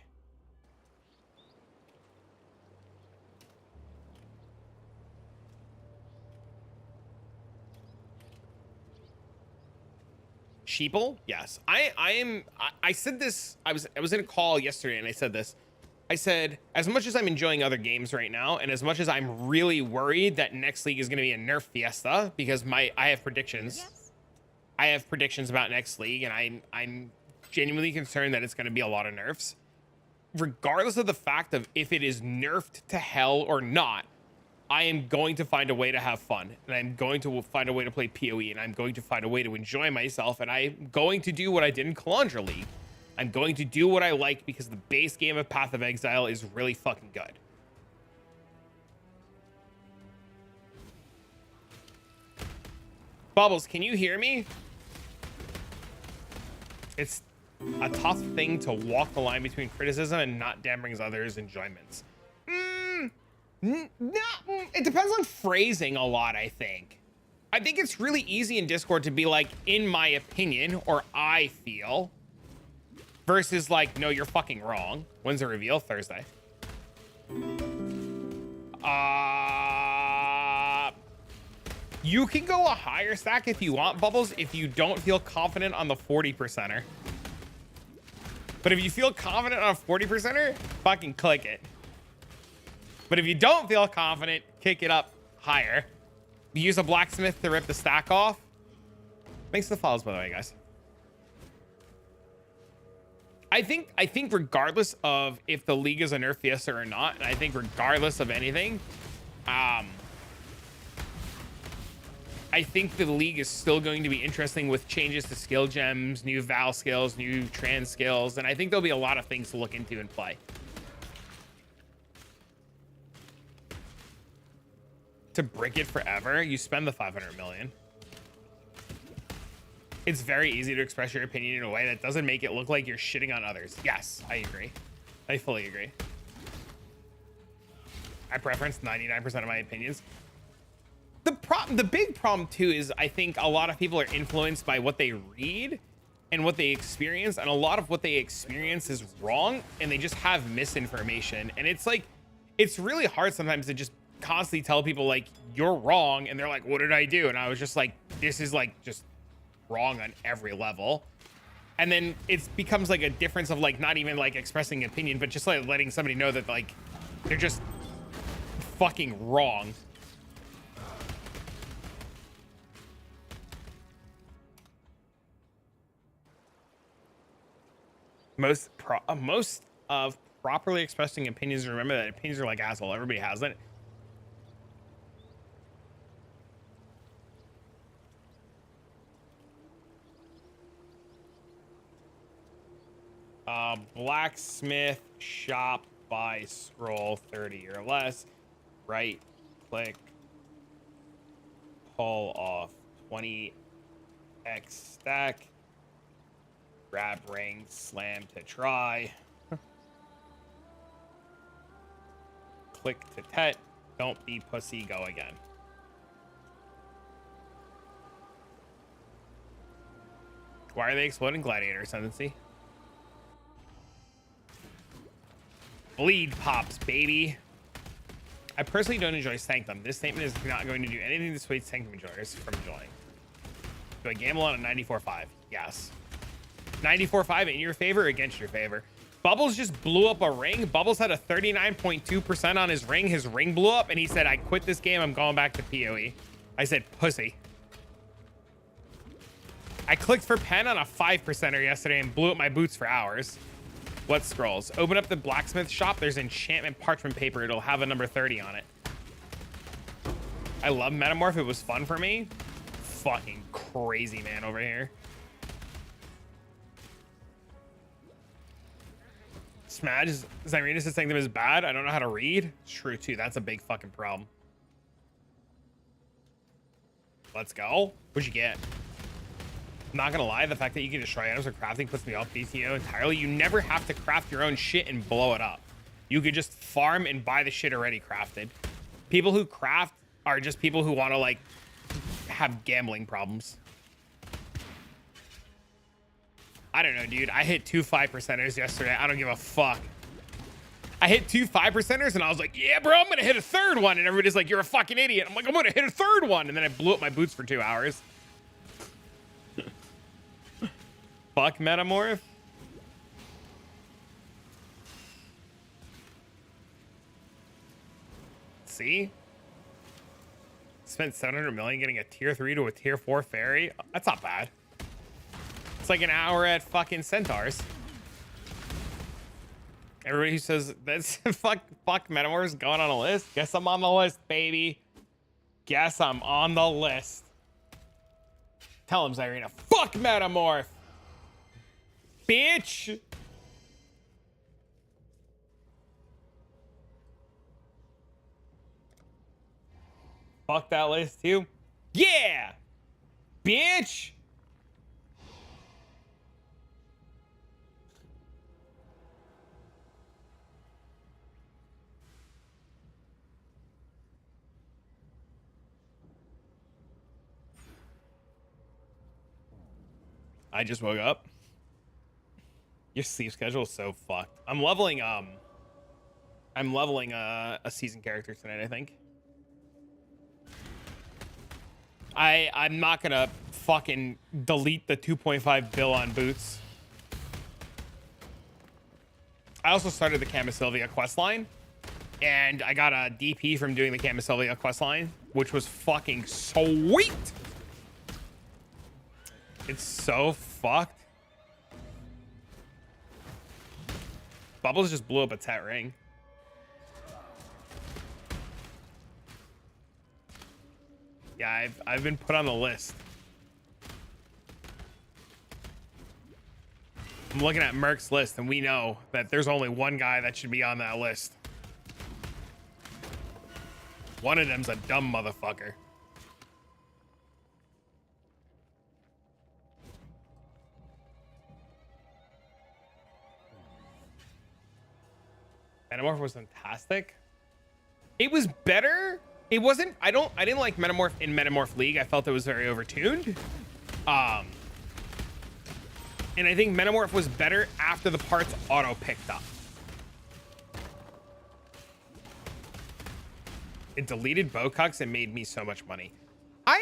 sheeple. Yes, I said this. I was in a call yesterday and I said this. I said, as much as I'm enjoying other games right now, and as much as I'm really worried that next league is going to be a nerf fiesta because I have predictions. Yes. I have predictions about next league, and I'm genuinely concerned that it's going to be a lot of nerfs. Regardless of the fact of if it is nerfed to hell or not, I am going to find a way to have fun, and I'm going to find a way to play PoE, and I'm going to find a way to enjoy myself, and I'm going to do what I did in Kalandra League. I'm going to do what I like because the base game of Path of Exile is really fucking good. Bubbles, can you hear me? It's a tough thing to walk the line between criticism and not dampening others' enjoyments. It depends on phrasing a lot, I think. I think it's really easy in Discord to be like, in my opinion, or I feel, versus like, no, you're fucking wrong. When's the reveal? Thursday. You can go a higher stack if you want, Bubbles, if you don't feel confident on the 40%er. But if you feel confident on a 40%er, fucking click it. But if you don't feel confident, kick it up higher. You use a blacksmith to rip the stack off. Thanks for the follows, by the way, guys. I think regardless of if the league is a nerf fiesta or not, and I think regardless of anything, I think the league is still going to be interesting with changes to skill gems, new Val skills, new trans skills, and I think there'll be a lot of things to look into and play. To brick it forever, you spend the 500 million. It's very easy to express your opinion in a way that doesn't make it look like you're shitting on others. Yes, I agree. I fully agree. I preference 99% of my opinions. The big problem too is I think a lot of people are influenced by what they read and what they experience, and a lot of what they experience is wrong, and they just have misinformation. And it's like, it's really hard sometimes to just constantly tell people like, you're wrong, and they're like, what did I do? And I was just like, this is like just wrong on every level. And then it becomes like a difference of like not even like expressing opinion, but just like letting somebody know that like they're just fucking wrong. Most of properly expressing opinions, remember that opinions are like asshole. Everybody has it. Blacksmith shop by scroll 30 or less. Right click. Pull off 20x stack. Grab ring, slam to try. Click to tet. Don't be pussy, go again. Why are they exploding gladiator ascendancy? Bleed pops, baby. I personally don't enjoy Sanctum. This statement is not going to do anything to dissuade Sanctum enjoyers from enjoying. Do I gamble on a 94.5? Yes. 94.5 in your favor or against your favor? Bubbles just blew up a ring. Bubbles had a 39.2% on his ring. His ring blew up and he said, I quit this game. I'm going back to PoE. I said, pussy. I clicked for pen on a 5%er yesterday and blew up my boots for hours. What scrolls? Open up the blacksmith shop. There's enchantment parchment paper. It'll have a number 30 on it. I love Metamorph. It was fun for me. Fucking crazy man over here. Smash, Zyrina says Sanctum is bad. I don't know how to read. It's true too. That's a big fucking problem. Let's go. What'd you get? I'm not gonna lie, the fact that you can destroy items with crafting puts me off BTO entirely. You never have to craft your own shit and blow it up. You could just farm and buy the shit already crafted. People who craft are just people who want to like have gambling problems. I don't know, dude. I hit 2 5%ers yesterday. I don't give a fuck. I hit 2 5%ers and I was like, yeah, bro, I'm gonna hit a third one. And everybody's like, you're a fucking idiot. I'm like, I'm gonna hit a third one. And then I blew up my boots for 2 hours. Fuck Metamorph. See? Spent 700 million getting a tier 3 to a tier 4 fairy. That's not bad. It's like an hour at fucking Centaurs. Everybody who says that's fuck Metamorph's going on a list. Guess I'm on the list, baby. Guess I'm on the list. Tell him, Zyrina. Fuck Metamorph. Bitch. Fuck that list too. Yeah. Bitch. I just woke up. Your sleep schedule is so fucked. I'm leveling a season character tonight, I think. I'm not gonna fucking delete the 2.5 bill on boots. I also started the Camisylvia questline, and I got a DP from doing the Camisylvia questline, which was fucking sweet. It's so fucked. Bubbles just blew up a tet ring. Yeah, I've been put on the list. I'm looking at Merc's list, and we know that there's only one guy that should be on that list. One of them's a dumb motherfucker. Metamorph was fantastic. It was better. It wasn't. I didn't like Metamorph in Metamorph League. I felt it was very overtuned. And I think Metamorph was better after the parts auto picked up. It deleted Bocucks and made me so much money. I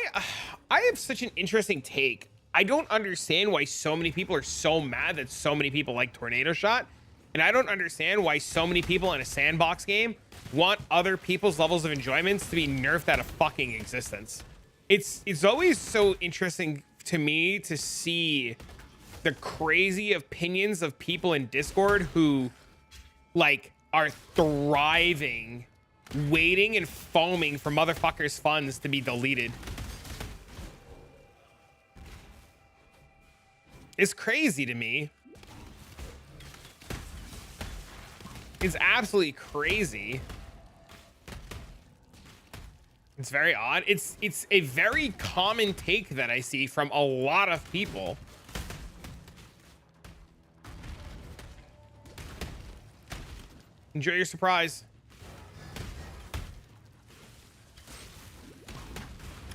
have such an interesting take. I don't understand why so many people are so mad that so many people like Tornado Shot. And I don't understand why so many people in a sandbox game want other people's levels of enjoyments to be nerfed out of fucking existence. It's always so interesting to me to see the crazy opinions of people in Discord who like are thriving, waiting and foaming for motherfuckers' funds to be deleted. It's crazy to me. It's absolutely crazy. It's very odd. It's a very common take that I see from a lot of people. Enjoy your surprise.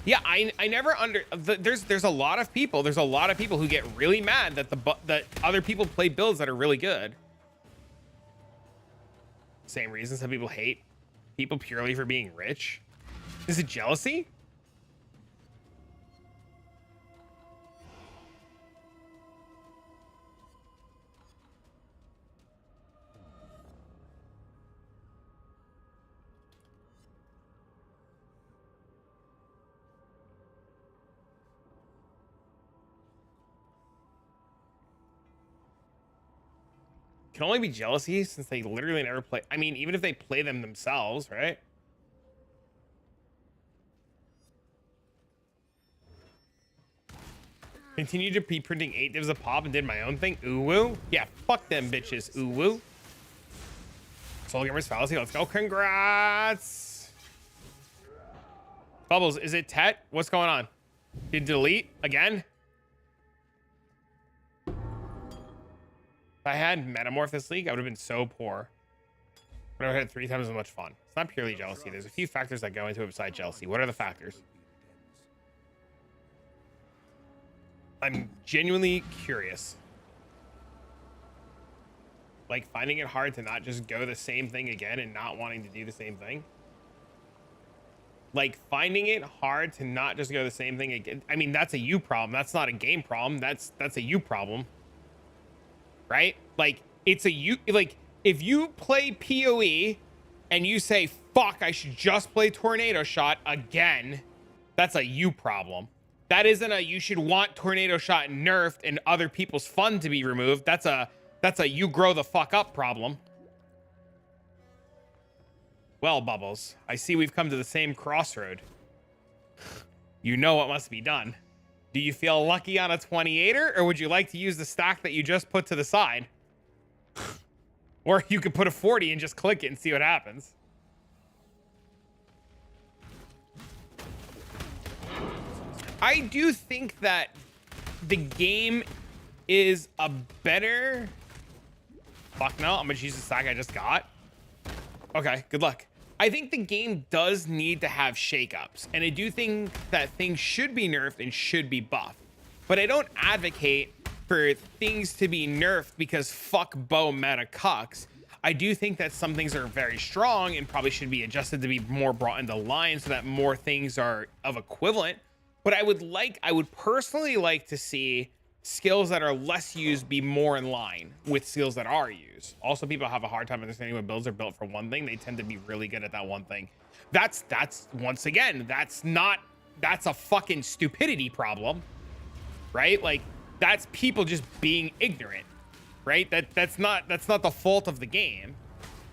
Yeah, I never there's a lot of people. There's a lot of people who get really mad that that other people play builds that are really good. Same reason some people hate people purely for being rich. Is it jealousy? Can only be jealousy since they literally never play. I mean, even if they play them themselves, right? Continue to be printing 8 divs a pop and did my own thing. Ooh woo. Yeah, fuck them bitches. Ooh woo. Soul Gamer's Fallacy. Let's go. Congrats. Bubbles, is it Tet? What's going on? Did delete again? If I had Metamorph this league, I would have been so poor. But I had 3 times as much fun. It's not purely jealousy. There's a few factors that go into it besides jealousy. What are the factors? I'm genuinely curious. Like finding it hard to not just go the same thing again and not wanting to do the same thing. Like finding it hard to not just go the same thing again. I mean, that's a you problem. That's not a game problem. That's a you problem. Right? Like it's a you, like if you play PoE and you say, fuck, I should just play Tornado Shot again. That's a you problem. That isn't a you should want Tornado Shot nerfed and other people's fun to be removed. That's a you grow the fuck up problem. Well, Bubbles, I see we've come to the same crossroad. You know what must be done. Do you feel lucky on a 28er, or would you like to use the stack that you just put to the side? Or you could put a 40 and just click it and see what happens. I do think that the game is a better... Fuck no, I'm gonna use the stack I just got. Okay, good luck. I think the game does need to have shakeups, and I do think that things should be nerfed and should be buffed. But I don't advocate for things to be nerfed because fuck bow meta cucks. I do think that some things are very strong and probably should be adjusted to be more brought into line so that more things are of equivalent. But I would personally like to see skills that are less used be more in line with skills that are used. Also, people have a hard time understanding when builds are built for one thing. They tend to be really good at that one thing. That's once again, that's a fucking stupidity problem, right? Like, that's people just being ignorant, right? That's not the fault of the game.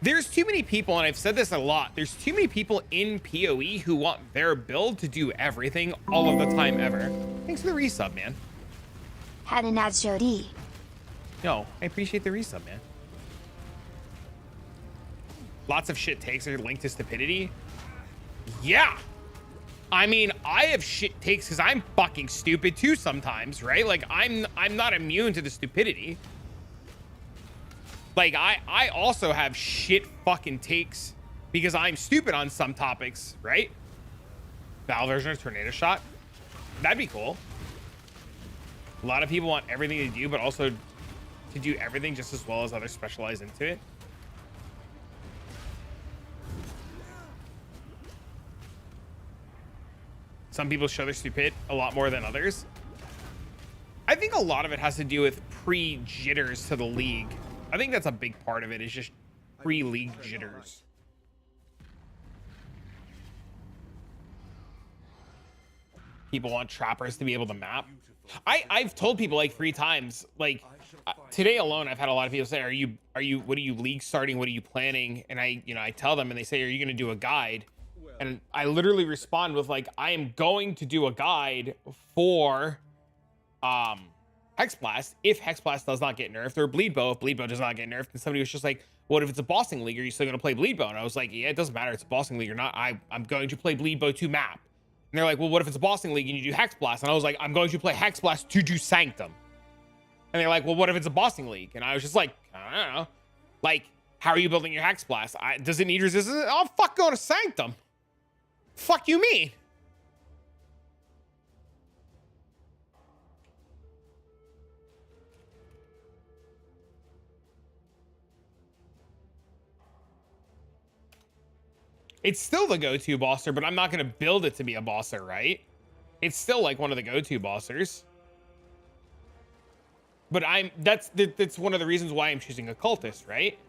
There's too many people, and I've said this a lot, there's too many people in PoE who want their build to do everything all of the time ever. Thanks for the resub, man. Had an ad Jody. No, I appreciate the resub, man. Lots of shit takes are linked to stupidity. Yeah. I mean, I have shit takes because I'm fucking stupid too sometimes, right? Like, I'm not immune to the stupidity. Like, I also have shit fucking takes because I'm stupid on some topics, right? Battle version of Tornado Shot. That'd be cool. A lot of people want everything to do, but also to do everything just as well as others specialize into it. Some people show their stupid a lot more than others. I think a lot of it has to do with pre-jitters to the league. I think that's a big part of it, is just pre-league jitters. People want trappers to be able to map. I've told people like 3 times, like today alone, I've had a lot of people say, what are you league starting? What are you planning? And I tell them and they say, are you going to do a guide? And I literally respond with like, I am going to do a guide for Hex Blast if Hex Blast does not get nerfed, or Bleed Bow if Bleed Bow does not get nerfed. And somebody was just like, what if it's a bossing league? Are you still going to play Bleed Bow? And I was like, yeah, it doesn't matter. It's a bossing league or not. I'm going to play Bleed Bow to map. And they're like, well, what if it's a bossing league and you do Hex Blast? And I was like, I'm going to play Hex Blast to do Sanctum. And they're like, well, what if it's a bossing league? And I was just like, I don't know. Like, how are you building your Hex Blast? Does it need resistance? Oh, fuck, go to Sanctum. Fuck you mean? It's still the go-to bosser, but I'm not going to build it to be a bosser, right? It's still like one of the go-to bossers. But that's one of the reasons why I'm choosing a cultist, right?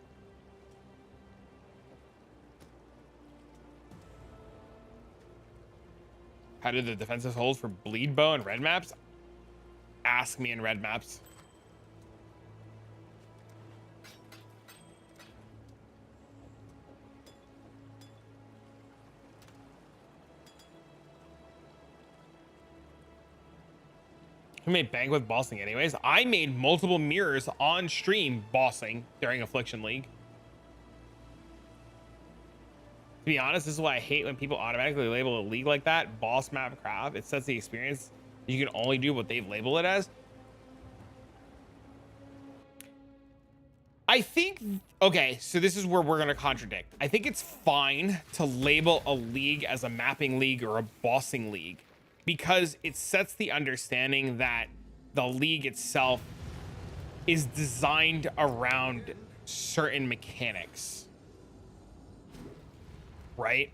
How did the defensive hold for Bleed Bow and red maps? Ask me in red maps. Who made bank with bossing anyways? I made multiple mirrors on stream bossing during Affliction League. To be honest, this is why I hate when people automatically label a league like that. Boss map craft. It sets the experience. You can only do what they've labeled it as. I think, okay, so this is where we're going to contradict. I think it's fine to label a league as a mapping league or a bossing league, because it sets the understanding that the league itself is designed around certain mechanics, right?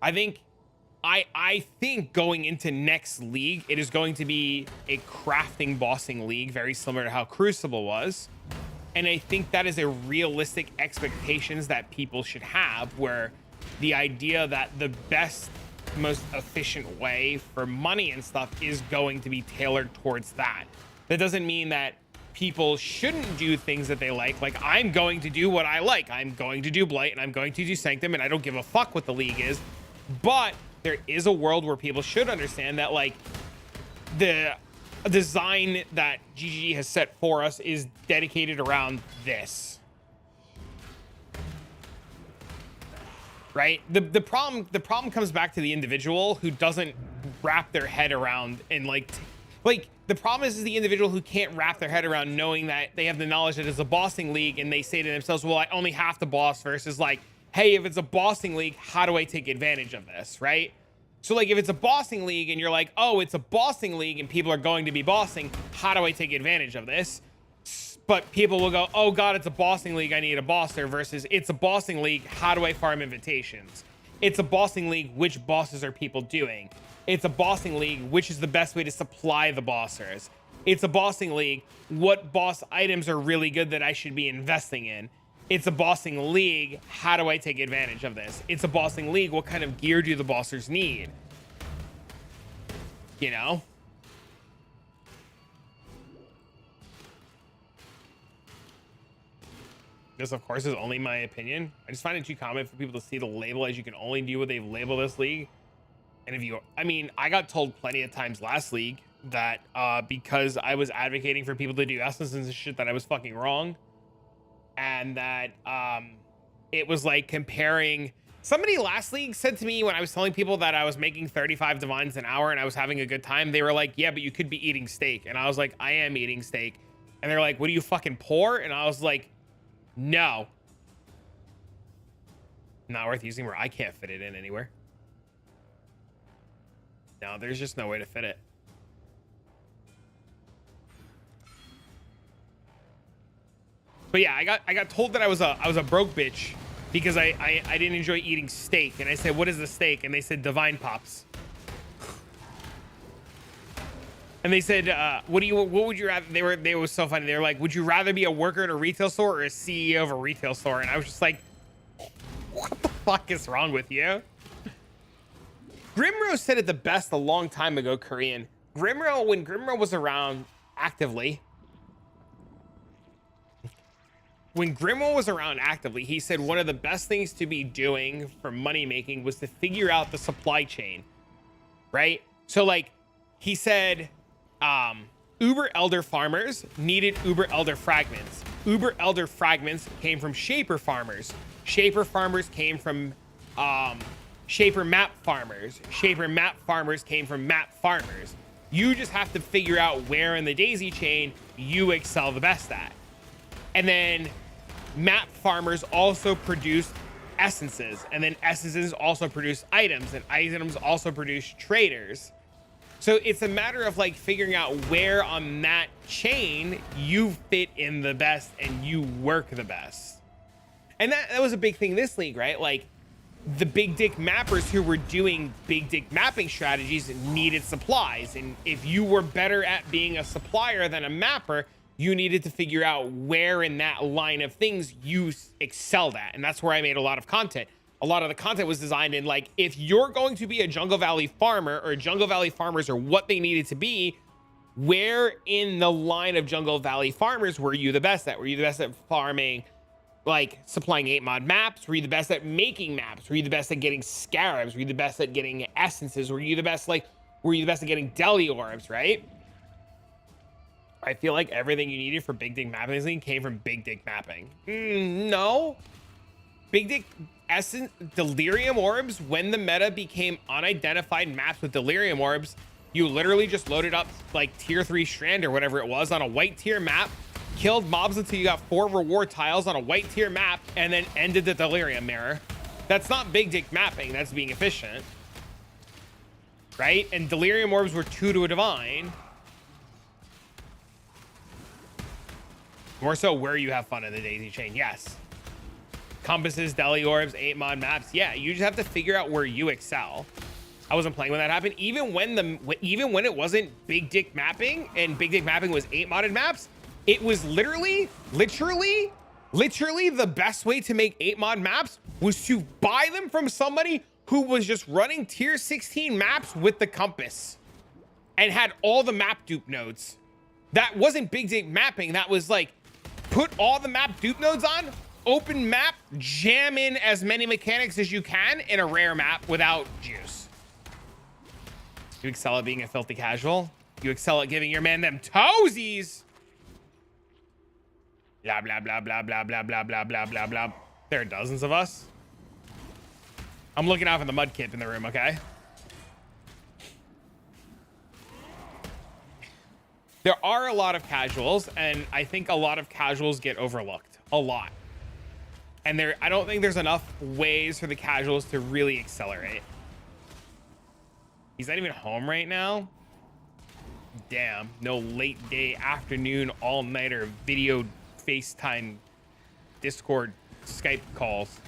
I think going into next league, it is going to be a crafting bossing league, very similar to how Crucible was. And I think that is a realistic expectations that people should have, where the idea that the best, most efficient way for money and stuff is going to be tailored towards that. That doesn't mean that people shouldn't do things that they like. Like, I'm going to do what I like. I'm going to do Blight and I'm going to do Sanctum, and I don't give a fuck what the league is. But there is a world where people should understand that, like, the design that GGG has set for us is dedicated around this. Right? The problem comes back to the individual who doesn't wrap their head around, and like the problem is the individual who can't wrap their head around knowing that they have the knowledge that it's a bossing league, and they say to themselves, well, I only have to boss, versus like, hey, if it's a bossing league, how do I take advantage of this? Right? So like if it's a bossing league and you're like, oh, it's a bossing league and people are going to be bossing, how do I take advantage of this? But people will go, oh God, it's a bossing league, I need a bosser, versus it's a bossing league, how do I farm invitations? It's a bossing league, which bosses are people doing? It's a bossing league, which is the best way to supply the bossers? It's a bossing league, what boss items are really good that I should be investing in? It's a bossing league, how do I take advantage of this? It's a bossing league, what kind of gear do the bossers need? You know? This, of course, is only my opinion. I just find it too common for people to see the label as you can only do what they've labeled this league. And if you, I mean, I got told plenty of times last league that because I was advocating for people to do essences and shit that I was fucking wrong. And that it was like comparing, somebody last league said to me when I was telling people that I was making 35 divines an hour and I was having a good time, they were like, yeah, but you could be eating steak. And I was like, I am eating steak. And they're like, what are you, fucking poor? And I was like, no. Not worth using where I can't fit it in anywhere. No, there's just no way to fit it. But yeah, I got told that I was a broke bitch because I didn't enjoy eating steak. And I said, what is the steak? And they said divine pops. And they said, what would you rather? They were so funny. They were like, would you rather be a worker in a retail store or a CEO of a retail store? And I was just like, what the fuck is wrong with you? Grimro said it the best a long time ago, Korean. Grimro, when Grimro was around actively, he said one of the best things to be doing for money making was to figure out the supply chain, right? So like he said, Uber Elder farmers needed Uber Elder fragments. Uber Elder fragments came from Shaper farmers. Shaper farmers came from Shaper map farmers. Shaper map farmers came from map farmers. You just have to figure out where in the daisy chain you excel the best at. And then map farmers also produce essences, and then essences also produce items, and items also produce traders. So it's a matter of like figuring out where on that chain you fit in the best and you work the best. And that was a big thing this league, right? Like the big dick mappers who were doing big dick mapping strategies needed supplies. And if you were better at being a supplier than a mapper, you needed to figure out where in that line of things you excelled at. And that's where I made a lot of content. A lot of the content was designed in like, if you're going to be a Jungle Valley farmer, or Jungle Valley farmers are what they needed to be, where in the line of Jungle Valley farmers were you the best at? Were you the best at farming, like supplying 8-mod maps? Were you the best at making maps? Were you the best at getting scarabs? Were you the best at getting essences? Were you the best at getting deli orbs, right? I feel like everything you needed for Big Dick Mapping came from Big Dick Mapping. No. Big Dick Essence, Delirium Orbs, when the meta became unidentified maps with Delirium Orbs, you literally just loaded up like tier 3 Strand or whatever it was on a white tier map, killed mobs until you got 4 reward tiles on a white tier map, and then ended the Delirium Mirror. That's not Big Dick Mapping, that's being efficient. Right? And Delirium Orbs were 2 to a Divine. More so where you have fun in the daisy chain, yes. Compasses, deli orbs, 8-mod maps, yeah, you just have to figure out where you excel. I wasn't playing when that happened. Even when it wasn't Big Dick Mapping and Big Dick Mapping was 8-modded maps, it was literally the best way to make 8-mod maps was to buy them from somebody who was just running tier 16 maps with the compass and had all the map dupe nodes. That wasn't Big Dick Mapping. That was like, put all the map dupe nodes on, open map, jam in as many mechanics as you can in a rare map without juice. You excel at being a filthy casual. You excel at giving your man them toesies. Blah, blah, blah, blah, blah, blah, blah, blah, blah, blah, blah. There are dozens of us. I'm looking out for the mudkip in the room, okay? There are a lot of casuals, and I think a lot of casuals get overlooked. A lot. And I don't think there's enough ways for the casuals to really accelerate. He's not even home right now. Damn, no late day, afternoon, all-nighter video, FaceTime, Discord, Skype calls.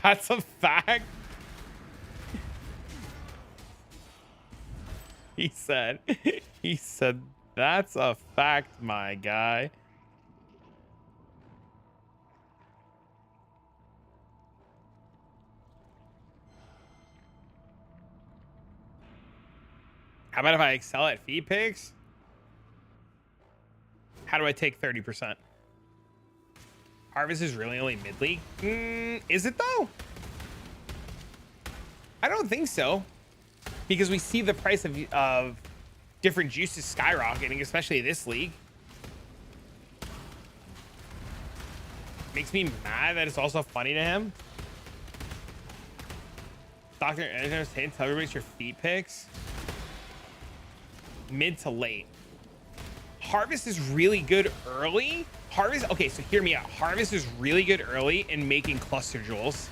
That's a fact. He said, that's a fact, my guy. How about if I excel at feed pigs? How do I take 30%? Harvest is really only mid-league? Is it though? I don't think so. Because we see the price of different juices skyrocketing, especially this league. Makes me mad that it's also funny to him. Dr. Anderson, tell everybody your feet picks. Mid to late. Harvest is really good early. Harvest, okay, so hear me out. Harvest is really good early in making cluster jewels.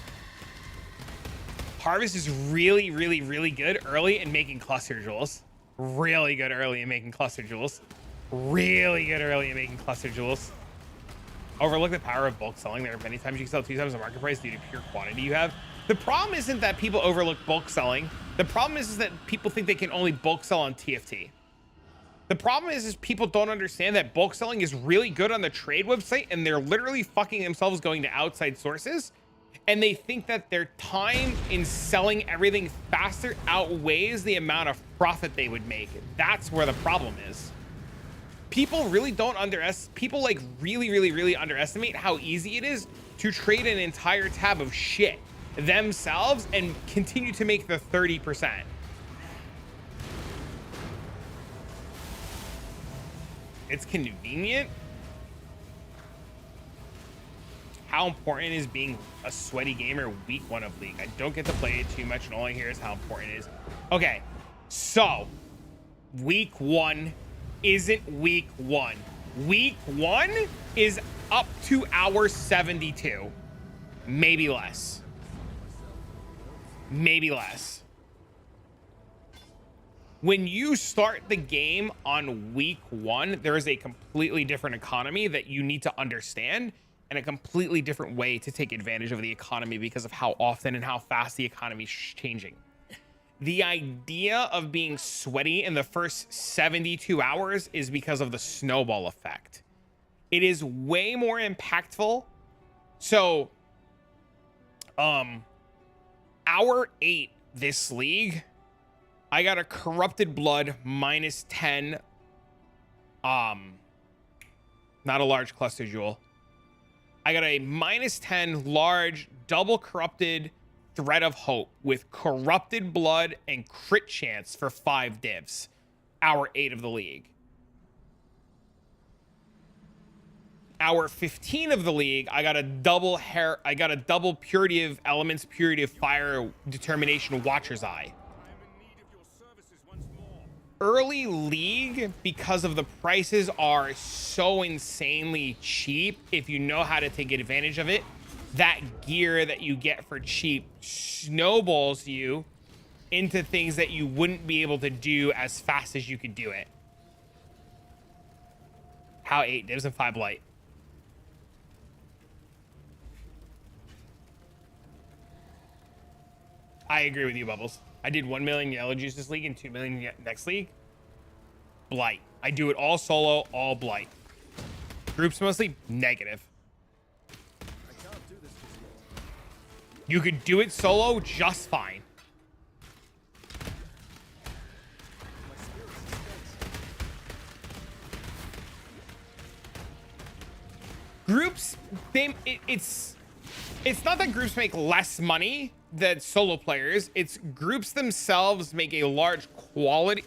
Harvest is really, really, really good early in making cluster jewels. Really good early in making cluster jewels. Really good early in making cluster jewels. Overlook the power of bulk selling. There are many times you can sell 2 times the market price due to pure quantity you have. The problem isn't that people overlook bulk selling. The problem is that people think they can only bulk sell on TFT. The problem is people don't understand that bulk selling is really good on the trade website, and they're literally fucking themselves going to outside sources. And they think that their time in selling everything faster outweighs the amount of profit they would make. That's where the problem is. People really don't people like really underestimate how easy it is to trade an entire tab of shit themselves and continue to make the 30%. It's convenient. How important is being a sweaty gamer week 1 of League? I don't get to play it too much, and all I hear is how important it is. Okay, so week 1 isn't week 1. Week 1 is up to hour 72. Maybe less. Maybe less. When you start the game on week 1, there is a completely different economy that you need to understand, and a completely different way to take advantage of the economy because of how often and how fast the economy is changing. The idea of being sweaty in the first 72 hours is because of the snowball effect. It is way more impactful. So, hour 8 this league, I got a corrupted blood -10. Not a large cluster jewel. I got a -10 large double corrupted thread of hope with corrupted blood and crit chance for 5 divs. Hour 8 of the league. Hour 15 of the league, I got a double purity of elements, purity of fire, determination, watcher's eye. Early league, because of the prices are so insanely cheap, if you know how to take advantage of it, that gear that you get for cheap snowballs you into things that you wouldn't be able to do as fast as you could do it. How 8 divs and 5 light. I agree with you, Bubbles. I did 1 million yellow juice this league and 2 million next league. Blight. I do it all solo, all blight. Groups mostly negative. You could do it solo just fine. Groups, it's not that groups make less money than solo players. It's groups themselves make a large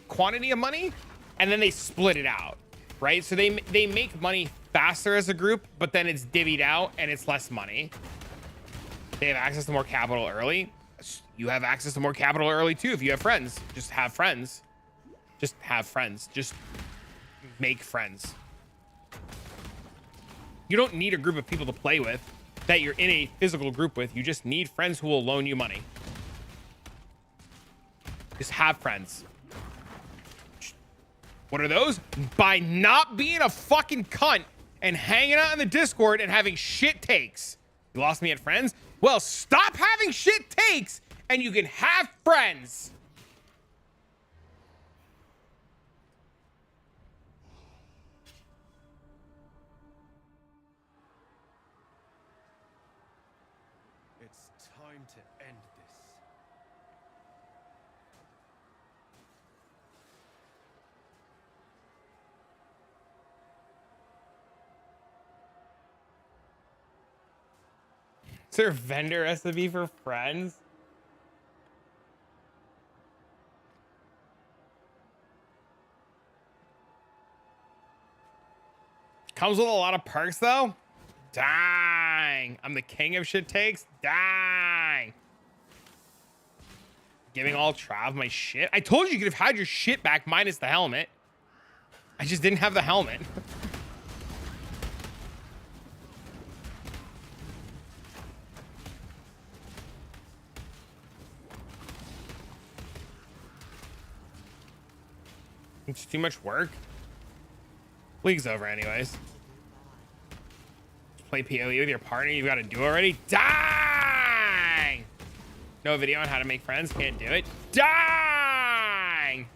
quantity of money, and then they split it out, right? So they make money faster as a group, but then it's divvied out and it's less money. They have access to more capital early. You have access to more capital early too if you have friends. Just have friends. Just have friends. Just make friends. You don't need a group of people to play with. that you're in a physical group with. You just need friends who will loan you money. Just have friends. What are those? By not being a fucking cunt and hanging out in the Discord and having shit takes. You lost me at friends? Well, stop having shit takes and you can have friends. It's time to end this. Is there a vendor SB for friends? Comes with a lot of perks though. Dang. I'm the king of shit takes. Dang. Giving all Trav my shit. I told you you could have had your shit back minus the helmet. I just didn't have the helmet. It's too much work. League's over anyways. Play PoE with your partner. You've got to do already. Dang! No video on how to make friends. Can't do it. Dang!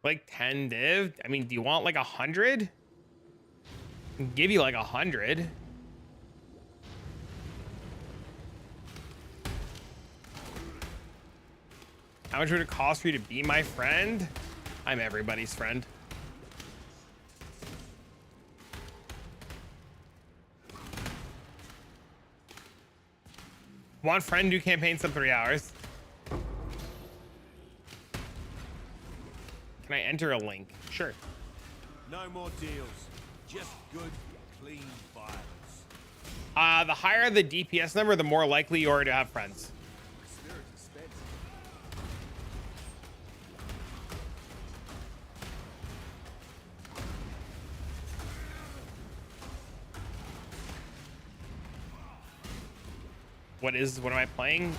Like 10 div? I mean, do you want like 100? Give you like 100. How much would it cost for you to be my friend? I'm everybody's friend. Want friend, do campaign sub 3 hours. Can I enter a link? Sure. No more deals. Just good, clean violence. The higher the DPS number, the more likely you are to have friends. Spirit is spent. What am I playing?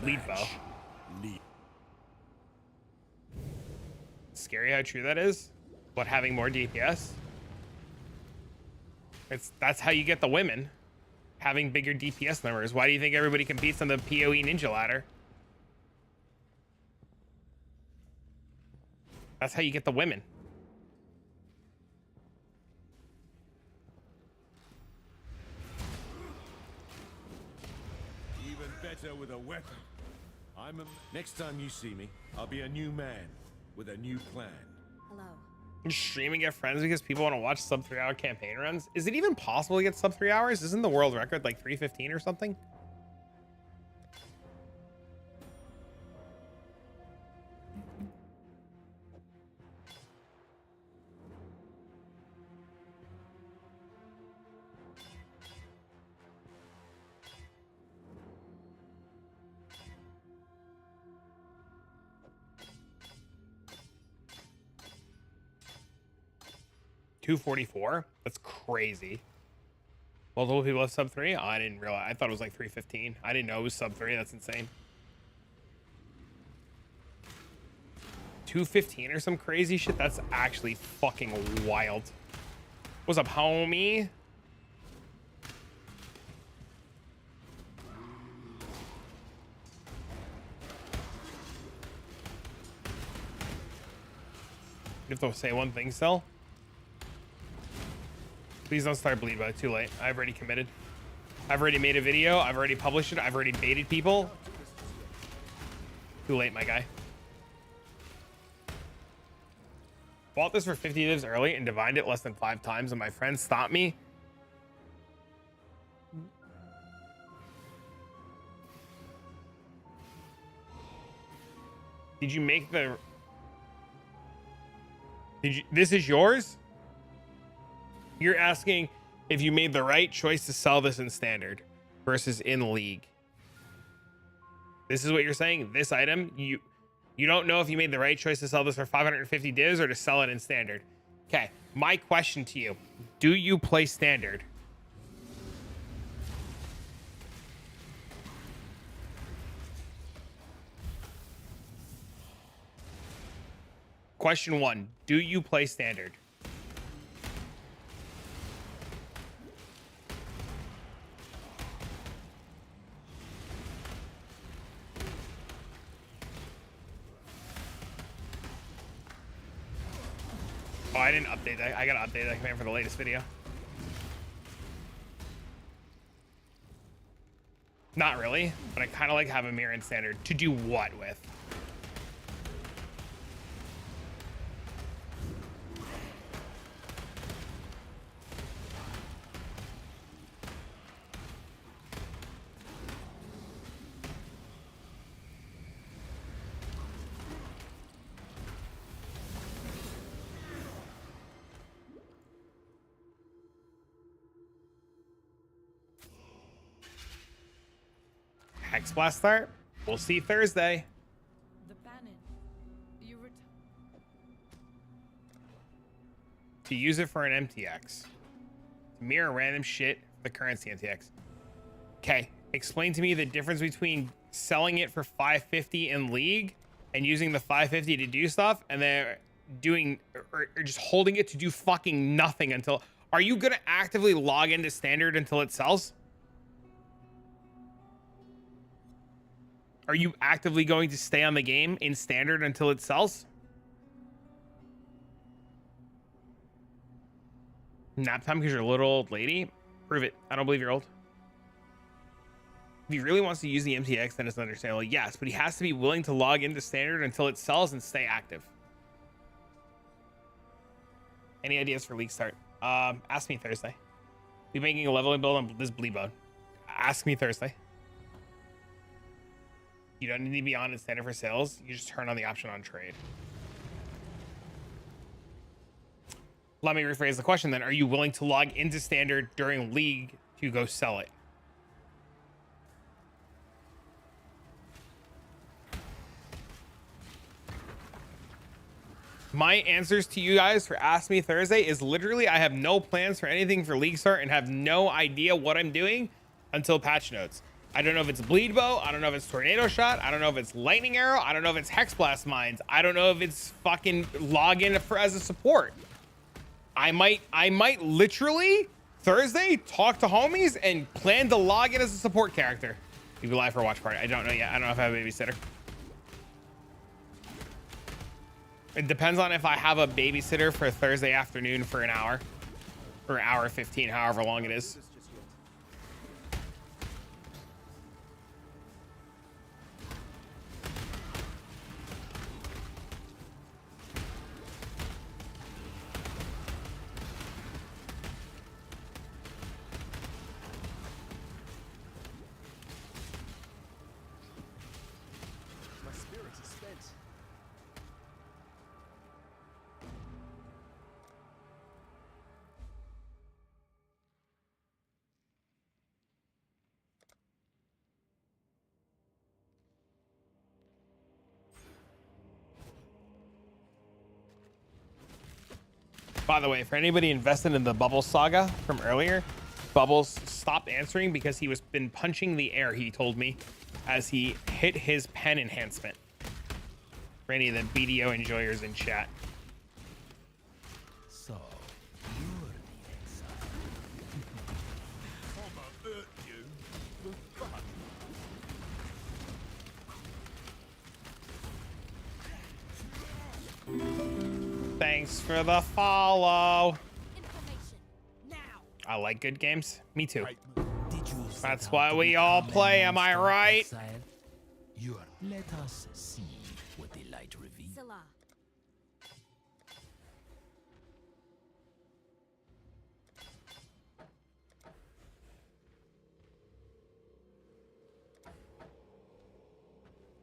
Lead bow. Scary how true that is. What, having more DPS? That's how you get the women. Having bigger DPS numbers. Why do you think everybody competes on the PoE Ninja ladder? That's how you get the women. Even better with a weapon. Next time you see me, I'll be a new man with a new plan. Hello. You're streaming get friends because people want to watch sub 3 hour campaign runs. Is it even possible to get sub 3 hours? Isn't the world record like 3:15 or something? $244? That's crazy. Multiple people have sub 3? Oh, I didn't realize. I thought it was like 315. I didn't know it was sub 3. That's insane. 215 or some crazy shit? That's actually fucking wild. What's up, homie? You have to say one thing still. Please don't start bleed, but too late. I've already committed. I've already made a video. I've already published it. I've already baited people. Too late, my guy. Bought this for 50 divs early and divined it less than 5 times, and my friends stopped me. Did you make the... This is yours? You're asking if you made the right choice to sell this in standard versus in league. This is what you're saying? This item, You don't know if you made the right choice to sell this for 550 divs or to sell it in standard. Okay, my question to you, do you play standard? Question 1, do you play standard? Oh, I didn't update that. I gotta update that command for the latest video. Not really, but I kind of like having mirror in standard. To do what with? Hex Blast start? We'll see Thursday. The Bannon. You To use it for an MTX. To mirror random shit for the currency MTX. Okay, explain to me the difference between selling it for 550 in League and using the 550 to do stuff, and then doing or just holding it to do fucking nothing until. Are you gonna actively log into standard until it sells? Are you actively going to stay on the game in standard until it sells? Nap time because you're a little old lady? Prove it. I don't believe you're old. If he really wants to use the MTX, then it's understandable. Yes, but he has to be willing to log into standard until it sells and stay active. Any ideas for league start? Ask me Thursday. Be making a leveling build on this bleed mode. Ask me Thursday. You don't need to be on in standard for sales. You just turn on the option on trade. Let me rephrase the question then. Are you willing to log into standard during league to go sell it? My answers to you guys for Ask Me Thursday is literally I have no plans for anything for league start and have no idea what I'm doing until patch notes. I don't know if it's bleed bow. I don't know if it's tornado shot. I don't know if it's lightning arrow. I don't know if it's Hex Blast Mines. I don't know if it's fucking login for as a support. I might literally Thursday talk to homies and plan to log in as a support character. You be live for a watch party. I don't know yet. I don't know if I have a babysitter. It depends on if I have a babysitter for Thursday afternoon for an hour or hour 15, however long it is. By the way, for anybody invested in the Bubbles saga from earlier, Bubbles stopped answering because he was been punching the air, he told me, as he hit his pen enhancement. For any of the BDO enjoyers in chat. So, you're the exile. I'ma hurt you for fun. Thanks for the follow. Information now. I like good games. Me too. Did you That's why we all play, am I right? Let us see what the light reveals. Silla.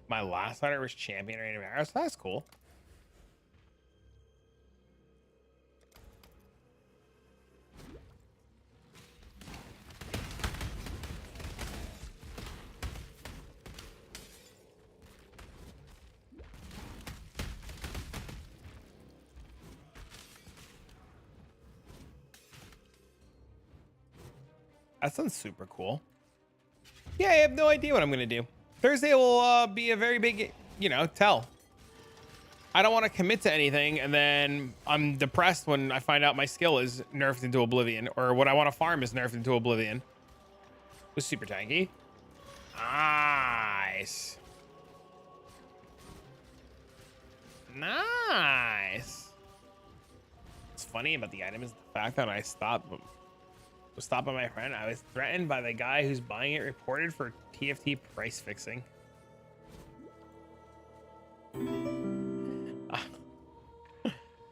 My last letter was champion or anything else. That's cool. That sounds super cool. Yeah, I have no idea what I'm gonna do. Thursday will be a very big, you know, tell. I don't want to commit to anything, and then I'm depressed when I find out my skill is nerfed into oblivion, or what I want to farm is nerfed into oblivion. It was super tanky. Nice. Nice. What's funny about the item is the fact that I was stopped by my friend. I was threatened by the guy who's buying it, reported for TFT price fixing.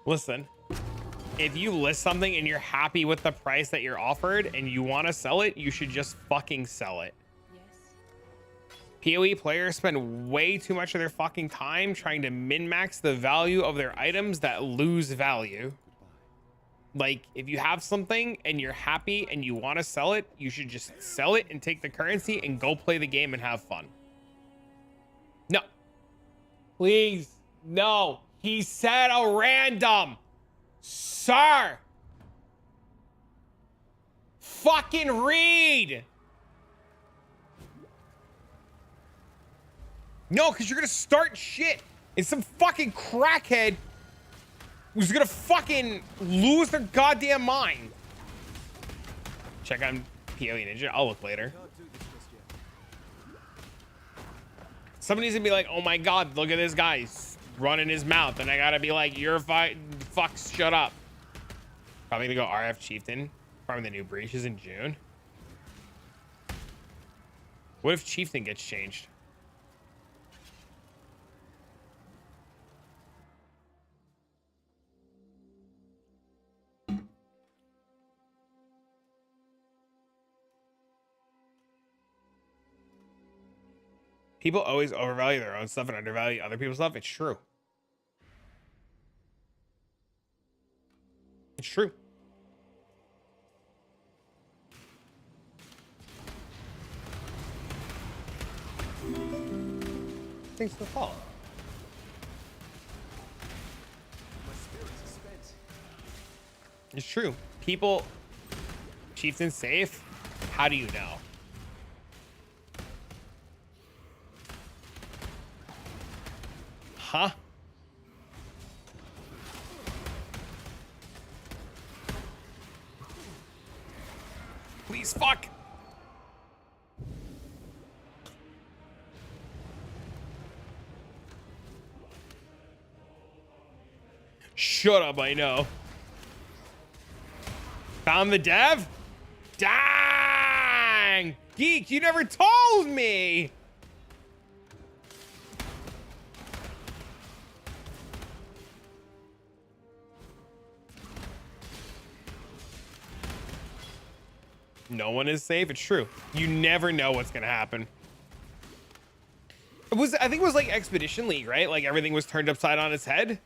Listen, if you list something and you're happy with the price that you're offered and you want to sell it, you should just fucking sell it. Yes. PoE players spend way too much of their fucking time trying to min-max the value of their items that lose value. Like, if you have something and you're happy and you want to sell it, you should just sell it and take the currency and go play the game and have fun. No. Please. No. He said a random. Sir. Fucking read. No, because you're going to start shit. And some fucking crackhead who's going to fucking lose their goddamn mind. Check on PoE Ninja. I'll look later. Somebody's going to be like, oh my God, look at this guy. He's running his mouth. And I got to be like, you're fuck, shut up. Probably going to go RF Chieftain. Farming the new breaches in June. What if Chieftain gets changed? People always overvalue their own stuff and undervalue other people's stuff. It's true. It's true. Thanks for the follow. It's true. People, Chieftain safe. How do you know? Huh? Please, fuck. Shut up, I know. Found the dev? Dang! Geek, you never told me! No one is safe. It's true. You never know what's gonna happen. I think it was like Expedition League, right? Like everything was turned upside on its head.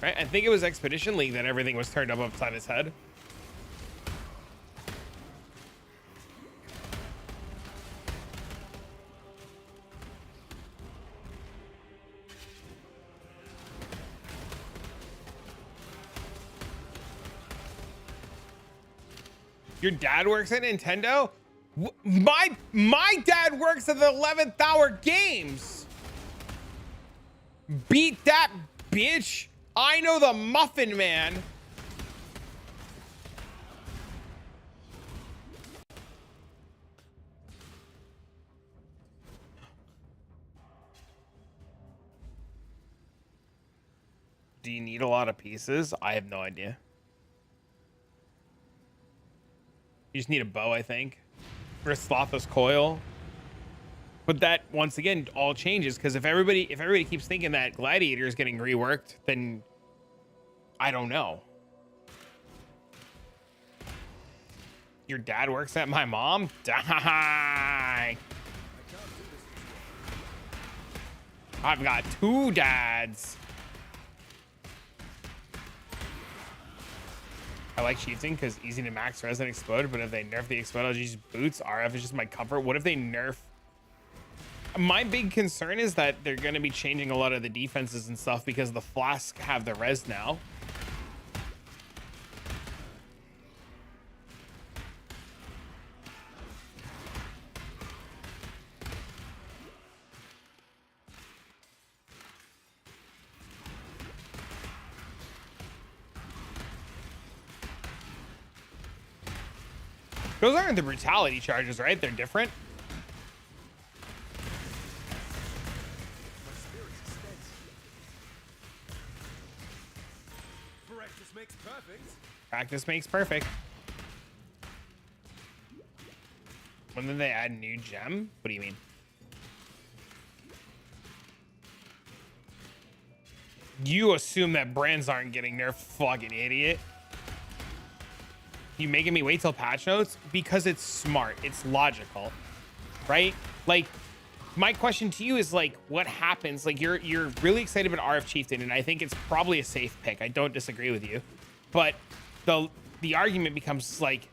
Right? I think it was Expedition League that everything was turned upside its head. Your dad works at Nintendo? My dad works at the 11th Hour Games. Beat that bitch. I know the Muffin Man. Do you need a lot of pieces? I have no idea. You just need a bow, I think. Or a Slothos coil. But that, once again, all changes, because if everybody keeps thinking that Gladiator is getting reworked, then I don't know. Your dad works at my mom? Die! I've got two dads. I like Chieftain because easy to max res and explode, but if they nerf the explode, I'll use boots. RF is just my comfort. What if they nerf My big concern is that they're going to be changing a lot of the defenses and stuff because the Flask have the res now. Those aren't the brutality charges, right? They're different. Practice makes perfect. Practice makes perfect. When did they add new gem? What do you mean? You assume that brands aren't getting their fucking idiot. You making me wait till patch notes? Because it's smart. It's logical, right? Like, my question to you is like, what happens? Like, you're really excited about RF Chieftain, and I think it's probably a safe pick. I don't disagree with you, but the argument becomes like,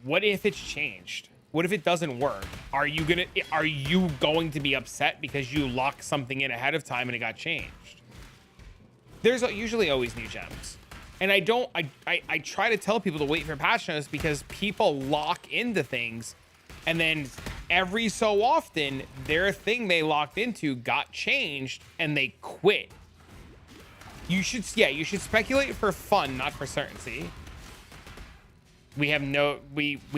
what if it's changed? What if it doesn't work? Are you going to be upset because you locked something in ahead of time and it got changed? There's usually always new gems. And I try to tell people to wait for patch notes because people lock into things, and then every so often their thing they locked into got changed and they quit. You should speculate for fun, not for certainty. We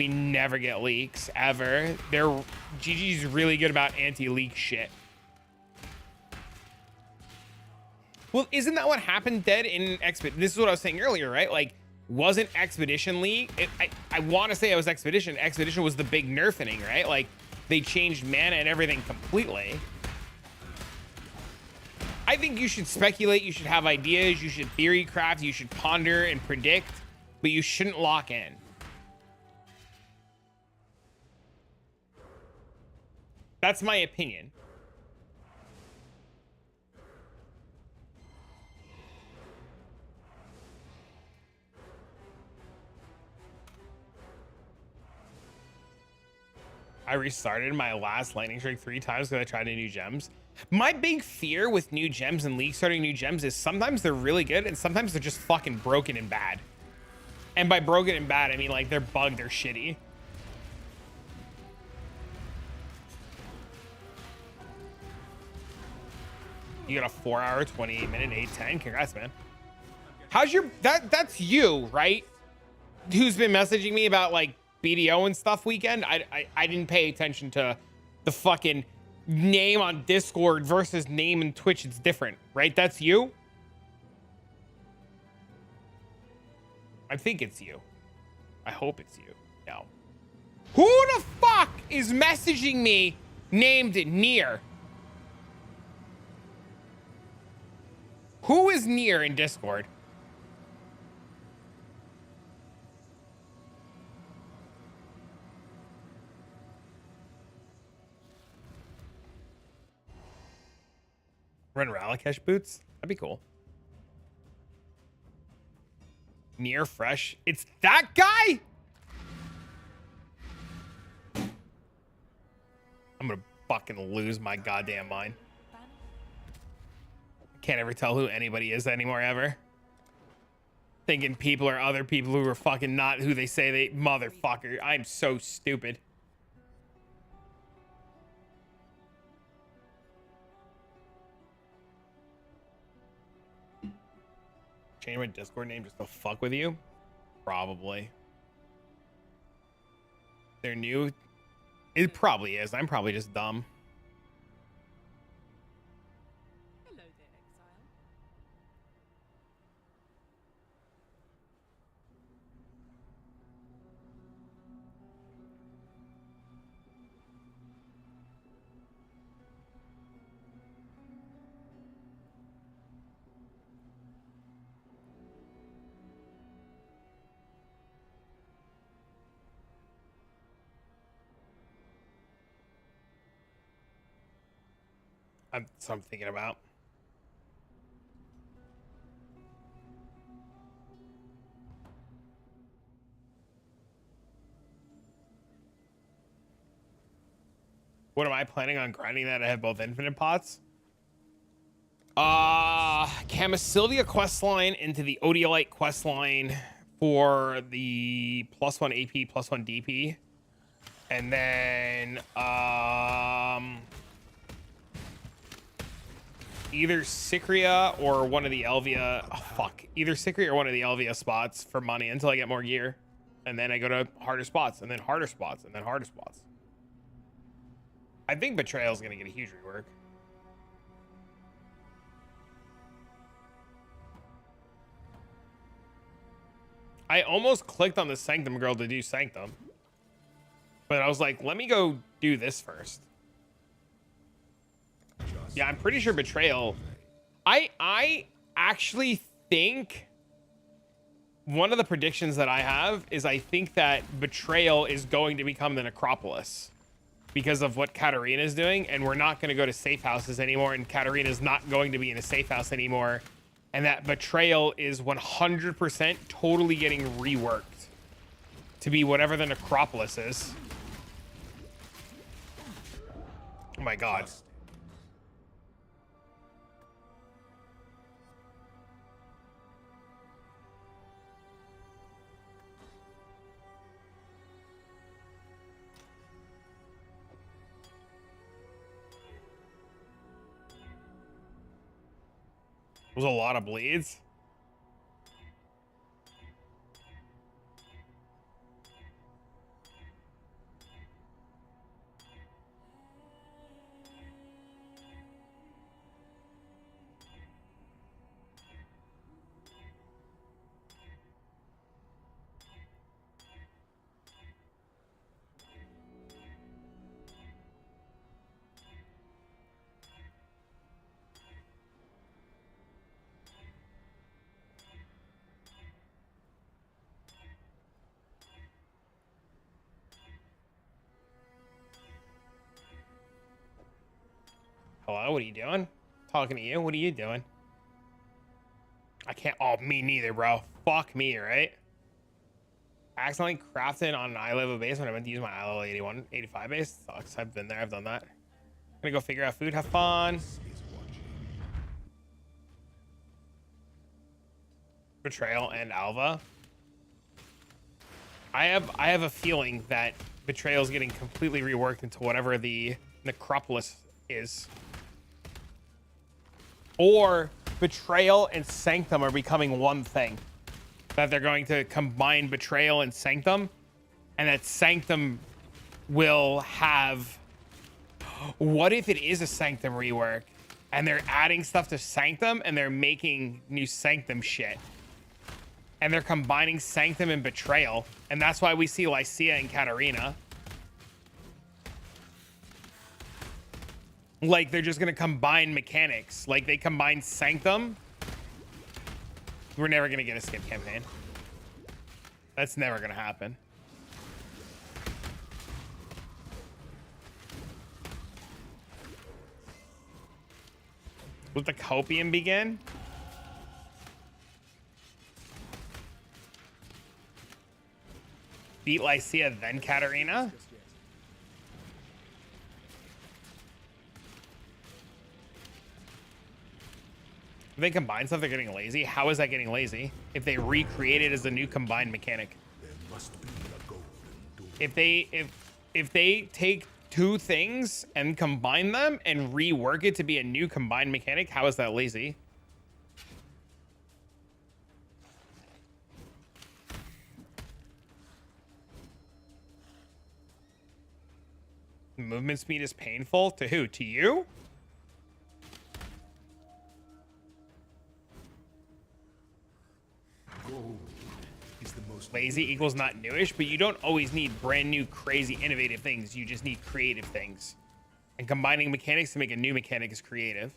never get leaks ever. GG's really good about anti-leak shit. Well, isn't that what happened dead in Expedition? This is what I was saying earlier, right? Like, wasn't Expedition League? I want to say it was Expedition. Expedition was the big nerfing, right? Like, they changed mana and everything completely. I think you should speculate. You should have ideas. You should theory craft. You should ponder and predict, but you shouldn't lock in. That's my opinion. I restarted my last lightning streak 3 times because I tried new gems. My big fear with new gems and league starting new gems is sometimes they're really good and sometimes they're just fucking broken and bad. And by broken and bad, I mean like they're bugged or shitty. You got a 4-hour, 28-minute 810. Congrats, man. How's your that's you, right? Who's been messaging me about like BDO and stuff weekend? I didn't pay attention to the fucking name on Discord versus name in Twitch. It's different, right? That's you. I think it's you. I hope it's you. No. Who the fuck is messaging me named Near? Who is Near in Discord? Run Ralakesh boots? That'd be cool. Near Fresh. It's that guy? I'm gonna fucking lose my goddamn mind. Can't ever tell who anybody is anymore, ever. Thinking people are other people who are fucking not who they say they... Motherfucker. I'm so stupid. Change my Discord name just to fuck with you? Probably. They're new. It probably is. I'm probably just dumb. Hello there, exile. That's what I'm thinking about. What am I planning on grinding that I have both infinite pots? Camasylvia quest line into the Odiolite quest line for the +1 AP, +1 DP. And then either Cycria or one of the Elvia. Oh, fuck. Either Cycria or one of the Elvia spots for money until I get more gear. And then I go to harder spots, and then harder spots, and then harder spots. I think Betrayal is going to get a huge rework. I almost clicked on the Sanctum girl to do Sanctum. But I was like, let me go do this first. Yeah, I'm pretty sure Betrayal. I actually think one of the predictions that I have is I think that Betrayal is going to become the Necropolis because of what Katarina is doing, and we're not going to go to safe houses anymore, and Katarina is not going to be in a safe house anymore, and that Betrayal is 100% totally getting reworked to be whatever the Necropolis is. Oh my god. Was a lot of bleeds. Hello, what are you doing? Talking to you. What are you doing? I can't. Oh, me neither, bro. Fuck me, right? Accidentally crafted on an eye level base when I meant to use my eye level 81, 85 base. Sucks. I've been there. I've done that. Gonna go figure out food. Have fun. Betrayal and Alva. I have a feeling that Betrayal is getting completely reworked into whatever the Necropolis is. Or Betrayal and Sanctum are becoming one thing. That they're going to combine Betrayal and Sanctum, and that Sanctum will have... What if it is a Sanctum rework, and they're adding stuff to Sanctum, and they're making new Sanctum shit? And they're combining Sanctum and Betrayal, and that's why we see Lycia and Katarina. Like, they're just gonna combine mechanics. Like, they combine Sanctum. We're never gonna get a skip campaign. That's never gonna happen. Will the Copium begin? Beat Lycia, then Katarina? If they combine stuff, they're getting lazy. How is that getting lazy? If they recreate it as a new combined mechanic. There must be a golden door. If they take two things and combine them and rework it to be a new combined mechanic, how is that lazy? Movement speed is painful. To who? To you? Gold is the most Lazy equals not newish, but you don't always need brand new, crazy, innovative things. You just need creative things. And combining mechanics to make a new mechanic is creative.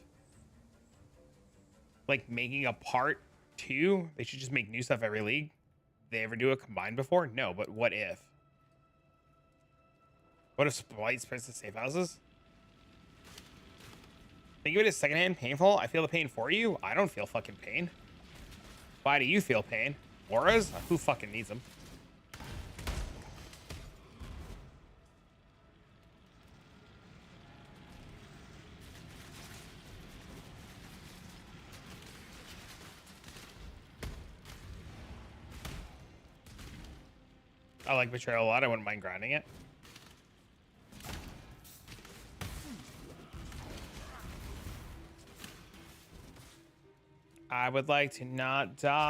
Like making a part 2, they should just make new stuff every league. Did they ever do a combined before? No, but what if? What if Splight spreads to safe houses? Think of it as secondhand painful. I feel the pain for you. I don't feel fucking pain. Why do you feel pain? Auras? Who fucking needs them? I like Betrayal a lot. I wouldn't mind grinding it. I would like to not die.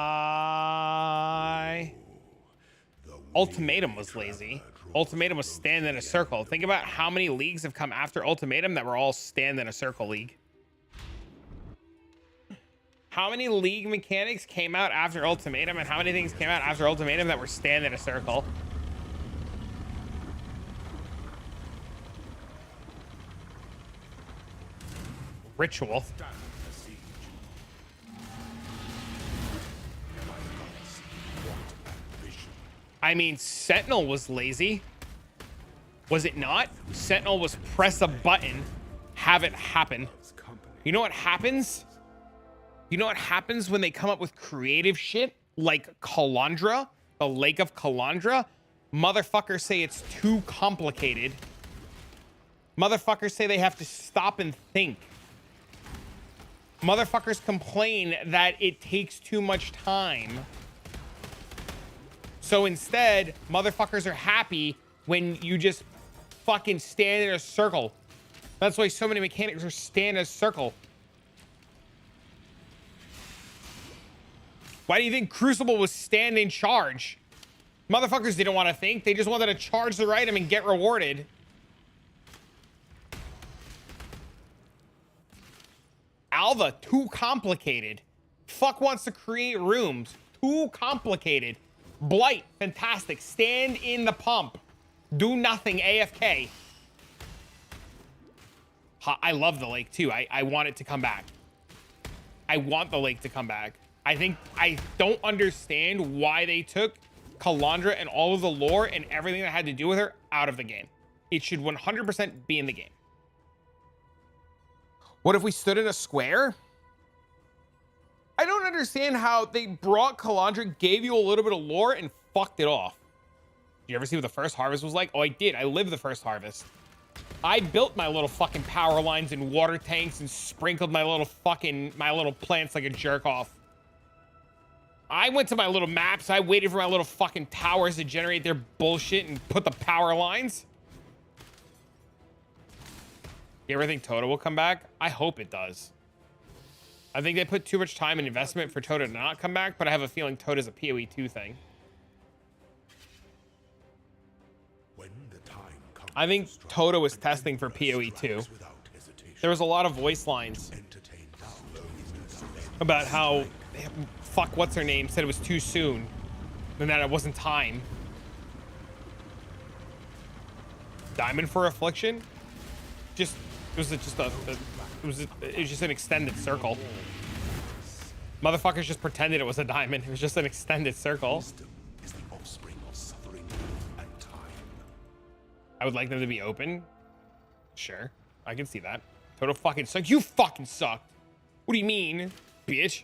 Ultimatum was lazy. Ultimatum was stand in a circle. Think about how many leagues have come after Ultimatum that were all stand in a circle league. How many league mechanics came out after Ultimatum, and how many things came out after Ultimatum that were stand in a circle? Ritual. I mean, Sentinel was lazy. Was it not? Sentinel was press a button, have it happen. You know what happens? You know what happens when they come up with creative shit like Kalandra, the Lake of Kalandra? Motherfuckers say it's too complicated. Motherfuckers say they have to stop and think. Motherfuckers complain that it takes too much time. So instead, motherfuckers are happy when you just fucking stand in a circle. That's why so many mechanics are stand in a circle. Why do you think Crucible was stand in charge? Motherfuckers didn't want to think. They just wanted to charge their item and get rewarded. Alva, too complicated. Fuck wants to create rooms. Too complicated. Blight, fantastic. Stand in the pump. Do nothing, AFK. I love the lake too. I want it to come back. I want the lake to come back. I don't understand why they took Kalandra and all of the lore and everything that had to do with her out of the game. It should 100% be in the game. What if we stood in a square? I don't understand how they brought Kalandra, gave you a little bit of lore, and fucked it off. Did you ever see what the first harvest was like? Oh, I did. I lived the first harvest. I built my little fucking power lines and water tanks and sprinkled my little plants like a jerk off. I went to my little maps. I waited for my little fucking towers to generate their bullshit and put the power lines. You ever think Tota will come back? I hope it does. I think they put too much time and investment for Tota to not come back, but I have a feeling Tota's a PoE 2 thing. I think Tota was testing for PoE 2. There was a lot of voice lines about how, fuck, what's her name, said it was too soon and that it wasn't time. Diamond for Affliction? It was just an extended circle. Motherfuckers just pretended it was a diamond. It was just an extended circle. I would like them to be open. Sure, I can see that. Total fucking suck. You fucking sucked. What do you mean, bitch?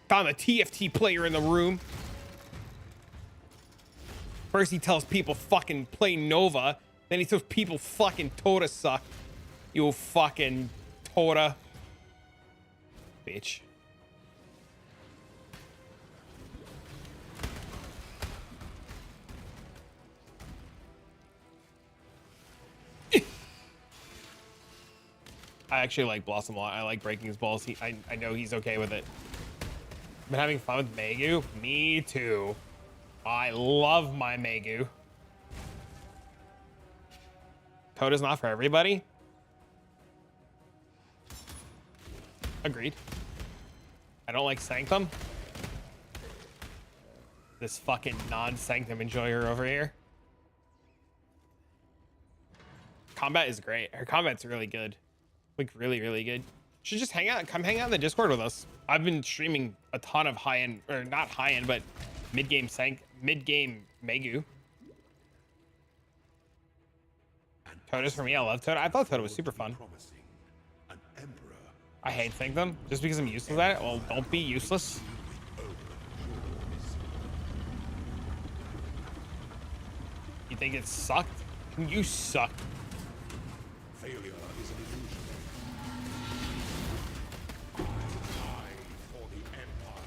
Found a TFT player in the room. First he tells people fucking play Nova. Then he tells people fucking Tota suck. You fucking Tota. Bitch. I actually like Blossom a lot. I like breaking his balls. I know he's okay with it. Been having fun with Megu? Me too. I love my Megu. Tota's not for everybody. Agreed. I don't like Sanctum. This fucking non-Sanctum enjoyer over here. Combat is great. Her combat's really good. Like really, really good. Should just hang out. Come hang out in the Discord with us. I've been streaming a ton of high-end, or not high-end, but mid-game Megu. Tota's for me. I love Tota. I thought Tota was super fun. I hate Sanctum just because I'm useless at it. Well, don't be useless. You think it sucked? You sucked. Failure is an illusion. I die for the Empire.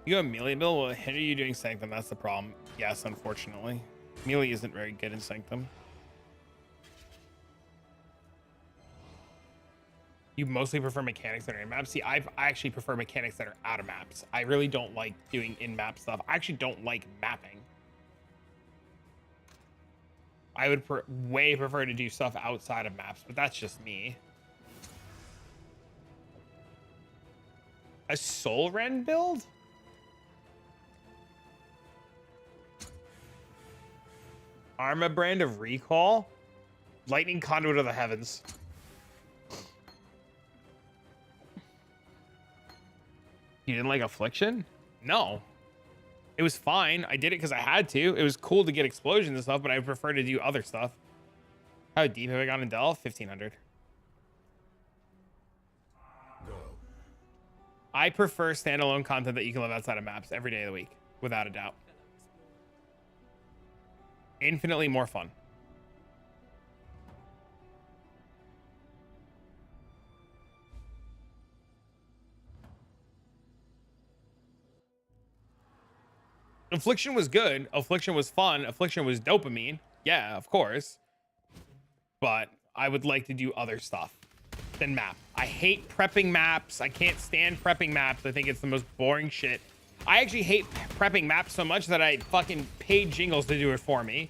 You go melee build will hinder you doing Sanctum. That's the problem. Yes, unfortunately. Melee isn't very good in Sanctum. You mostly prefer mechanics that are in maps. See, I actually prefer mechanics that are out of maps. I really don't like doing in-map stuff. I actually don't like mapping. I would way prefer to do stuff outside of maps, but that's just me. A Soul Ren build? Arma brand of Recall? Lightning Conduit of the Heavens. You didn't like Affliction? No. It was fine. I did it because I had to. It was cool to get explosions and stuff, but I prefer to do other stuff. How deep have I gone in Delve? 1500. Go. I prefer standalone content that you can live outside of maps every day of the week, without a doubt. Infinitely more fun. Affliction was good. Affliction was fun. Affliction was dopamine. Yeah, of course. But I would like to do other stuff than map. I hate prepping maps. I can't stand prepping maps. I think it's the most boring shit. I actually hate prepping maps so much that I fucking paid Jingles to do it for me.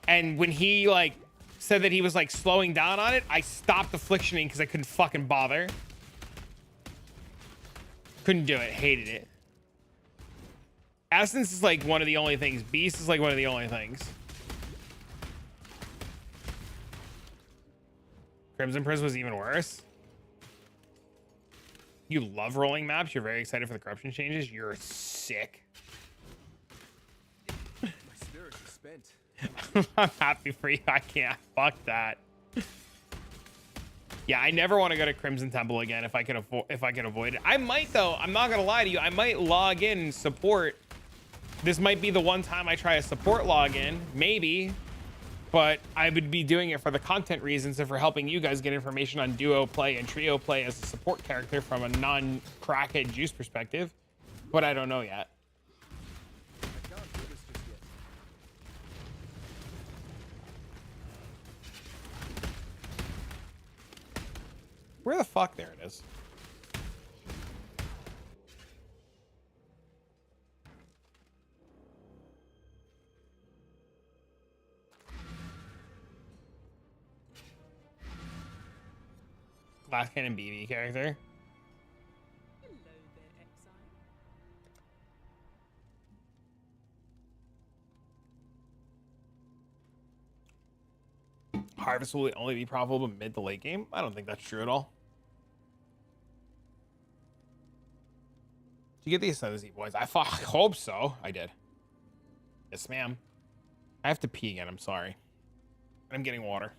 And when he like said that he was like slowing down on it, I stopped afflictioning because I couldn't fucking bother. Couldn't do it. Hated it. Essence is like one of the only things. Beast is like one of the only things. Crimson Prince was even worse. You love rolling maps. You're very excited for the corruption changes. You're sick. My spirits are spent. I'm happy for you. I can't. Fuck that. Yeah, I never want to go to Crimson Temple again if I can avoid it. I might though. I'm not gonna lie to you. I might log in and support. This might be the one time I try a support login, maybe, but I would be doing it for the content reasons and for helping you guys get information on duo play and trio play as a support character from a non-crackhead juice perspective, but I don't know yet. I can't do this just yet. Where the fuck? There it is. Glass Cannon BB character. Hello there, exile. Harvest will only be profitable mid to late game. I don't think that's true at all. Did you get the Ascendancy boys? I hope so. I did. Yes, ma'am. I have to pee again. I'm sorry. I'm getting water.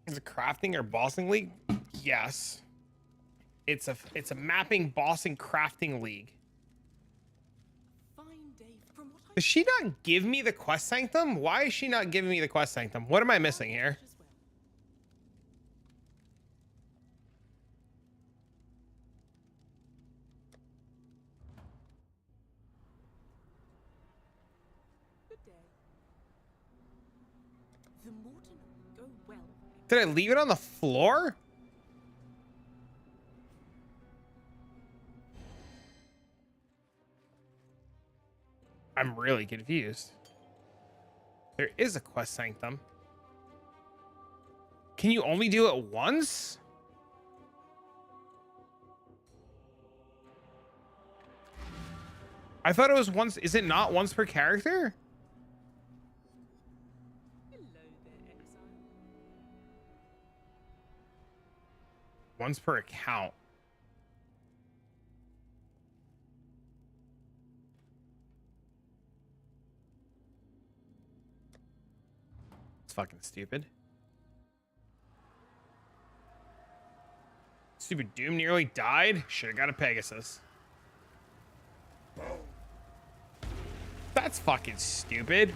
Is it crafting or bossing league? Yes. It's a mapping, bossing, crafting league. Fine day. From what I Does she not give me the quest sanctum? Why is she not giving me the quest sanctum? What am I missing here? as well. Good day. The Morton go well. Did I leave it on the floor? I'm really confused. There is a quest sanctum. Can you only do it once? I thought it was once. Is it not once per character? Hello there, exile. Once per account. It's fucking stupid. Stupid Doom nearly died. Should've got a Pegasus. That's fucking stupid.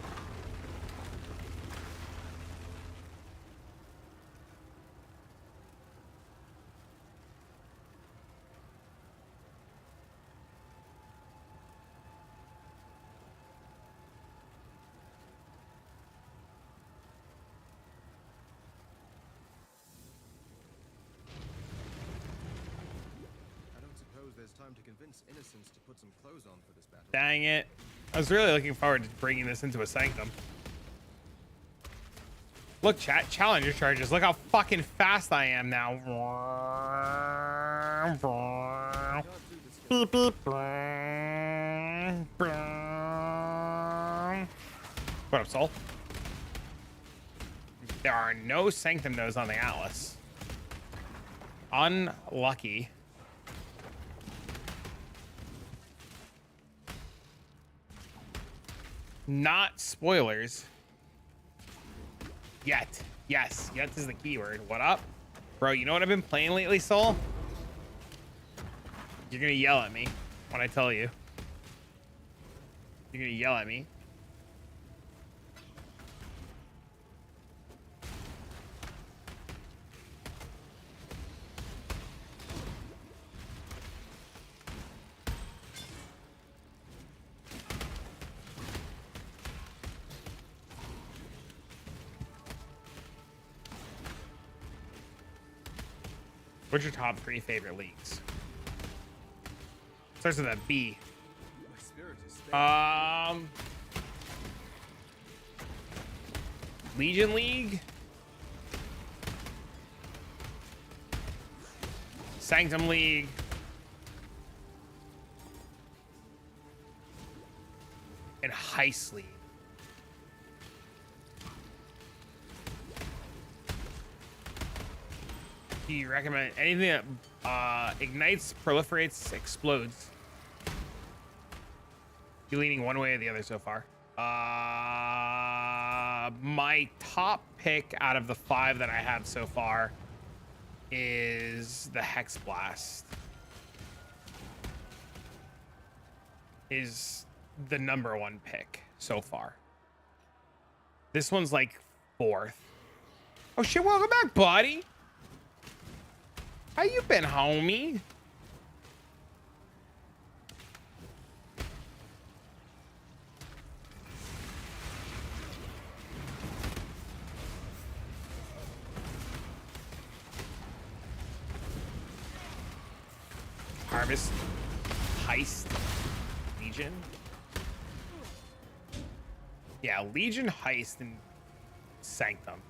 I don't suppose there's time to convince innocents to put some clothes on for this battle. Dang it. I was really looking forward to bringing this into a sanctum. Look, chat, challenger charges. Look how fucking fast I am now. Beep, beep. What up, Soul? There are no sanctum nodes on the Atlas. Unlucky. Not spoilers. Yet. Yes, yet is the keyword. What up? Bro, you know what I've been playing lately, Soul? You're gonna yell at me when I tell you. You're gonna yell at me. What's your top 3 favorite leagues? Starts with a B. My spirit is failing. Legion League, Sanctum League, and Heist League. Do you recommend anything that ignites, proliferates, explodes? You leaning one way or the other so far? My top pick out of the 5 that I have so far is the Hex Blast. Is the #1 pick so far. This one's like 4th. Oh shit, welcome back, buddy. How you been, homie? Harvest, Heist, Legion. Yeah, Legion, Heist, and Sanctum.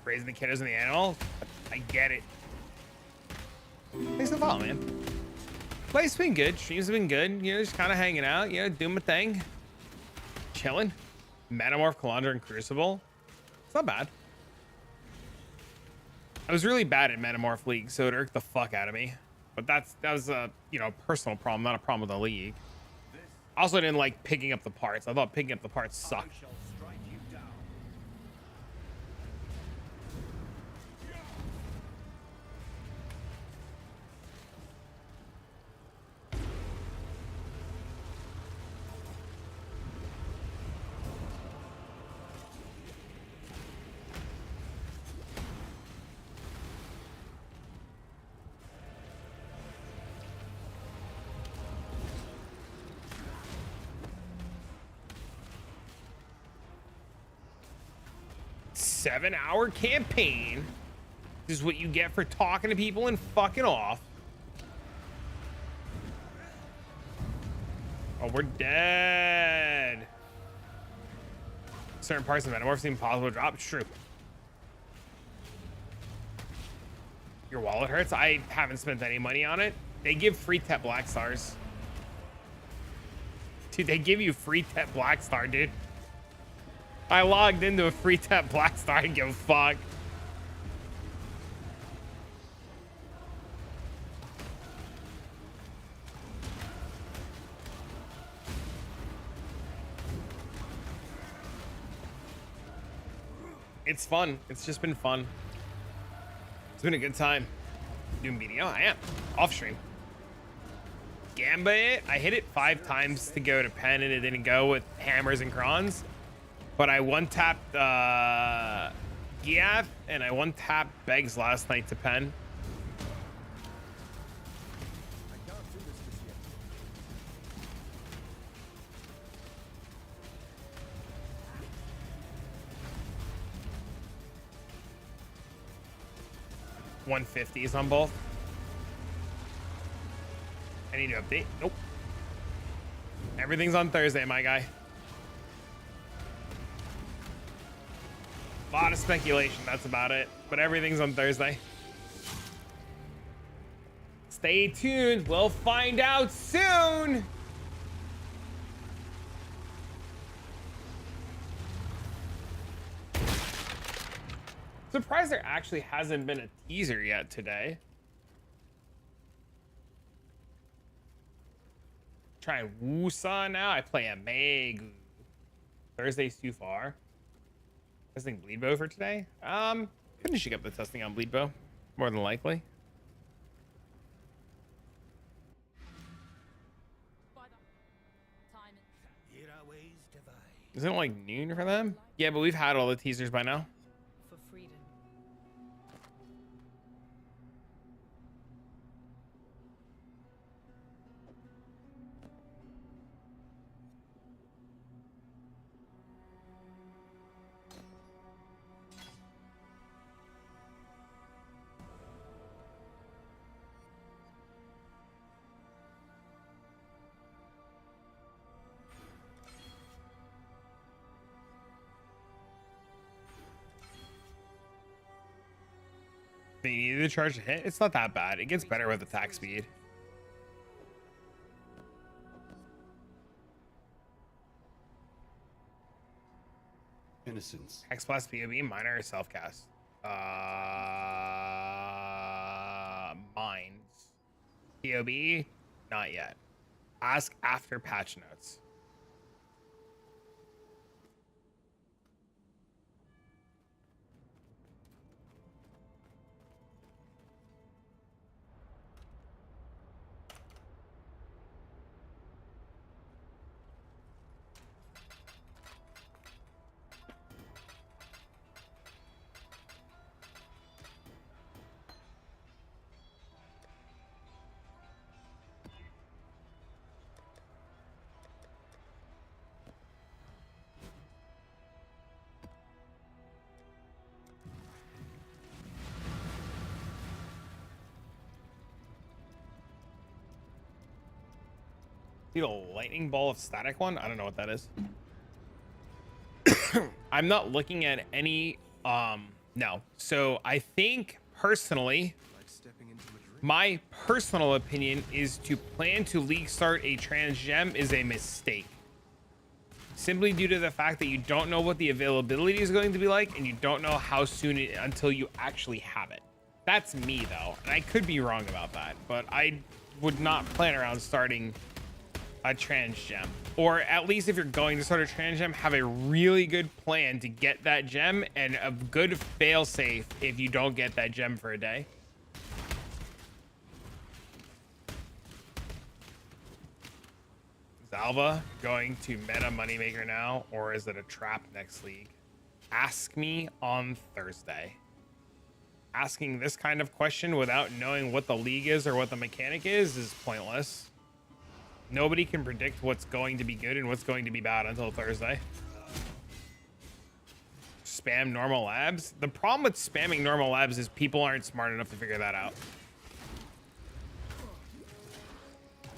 Raising the kiddos and the animals. I get it. Thanks for the follow, man. Play's been good. Streams have been good. You know, just kind of hanging out. You know, doing my thing. Chilling. Metamorph, Calandra, and Crucible. It's not bad. I was really bad at Metamorph League, so it irked the fuck out of me. But that was a, you know, personal problem, not a problem with the league. I also didn't like picking up the parts. I thought picking up the parts sucked. 7-hour campaign. This is what you get for talking to people and fucking off. Oh, we're dead. Certain parts of Metamorph seem possible to drop. True. Your wallet hurts? I haven't spent any money on it. They give free Tet Black Stars. Dude, they give you free Tet Black Star, dude. I logged into a free Tet Black Star and give a fuck. It's fun. It's just been fun. It's been a good time. Doing video? I am. Off stream. Gambit, I hit it 5 times to go to pen and it didn't go with hammers and crons. But I one-tapped Giath and I one-tapped Begs last night to pen. $150s on both. I need to update. Nope. Everything's on Thursday, my guy. A lot of speculation, that's about it. But everything's on Thursday. Stay tuned. We'll find out soon. Surprised there actually hasn't been a teaser yet today. Trying Wusa now. I play a Meg. Thursday's too far. Testing Bleed Bow for today. Couldn't shake up the testing on Bleed Bow, more than likely. Isn't it like noon for them? Yeah, but we've had all the teasers by now. For freedom. They needed to charge a hit. It's not that bad. It gets better with attack speed. Innocence. Hex Blast POB, minor or self-cast? Mines. POB? Not yet. Ask after patch notes. See the lightning ball of static one? I don't know what that is. I'm not looking at any, no. So I think personally, Like stepping into a dream. my personal opinion is to plan to league start a trans gem is a mistake. Simply due to the fact that you don't know what the availability is going to be like and you don't know how soon until you actually have it. That's me though, and I could be wrong about that, but I would not plan around starting a trans gem. Or at least if you're going to start a trans gem, have a really good plan to get that gem and a good fail safe if you don't get that gem for a day. Zalva going to meta moneymaker now, or is it a trap next league? Ask me on Thursday. Asking this kind of question without knowing what the league is or what the mechanic is pointless. Nobody can predict what's going to be good and what's going to be bad until Thursday. spam normal labs. The problem with spamming normal labs is people aren't smart enough to figure that out.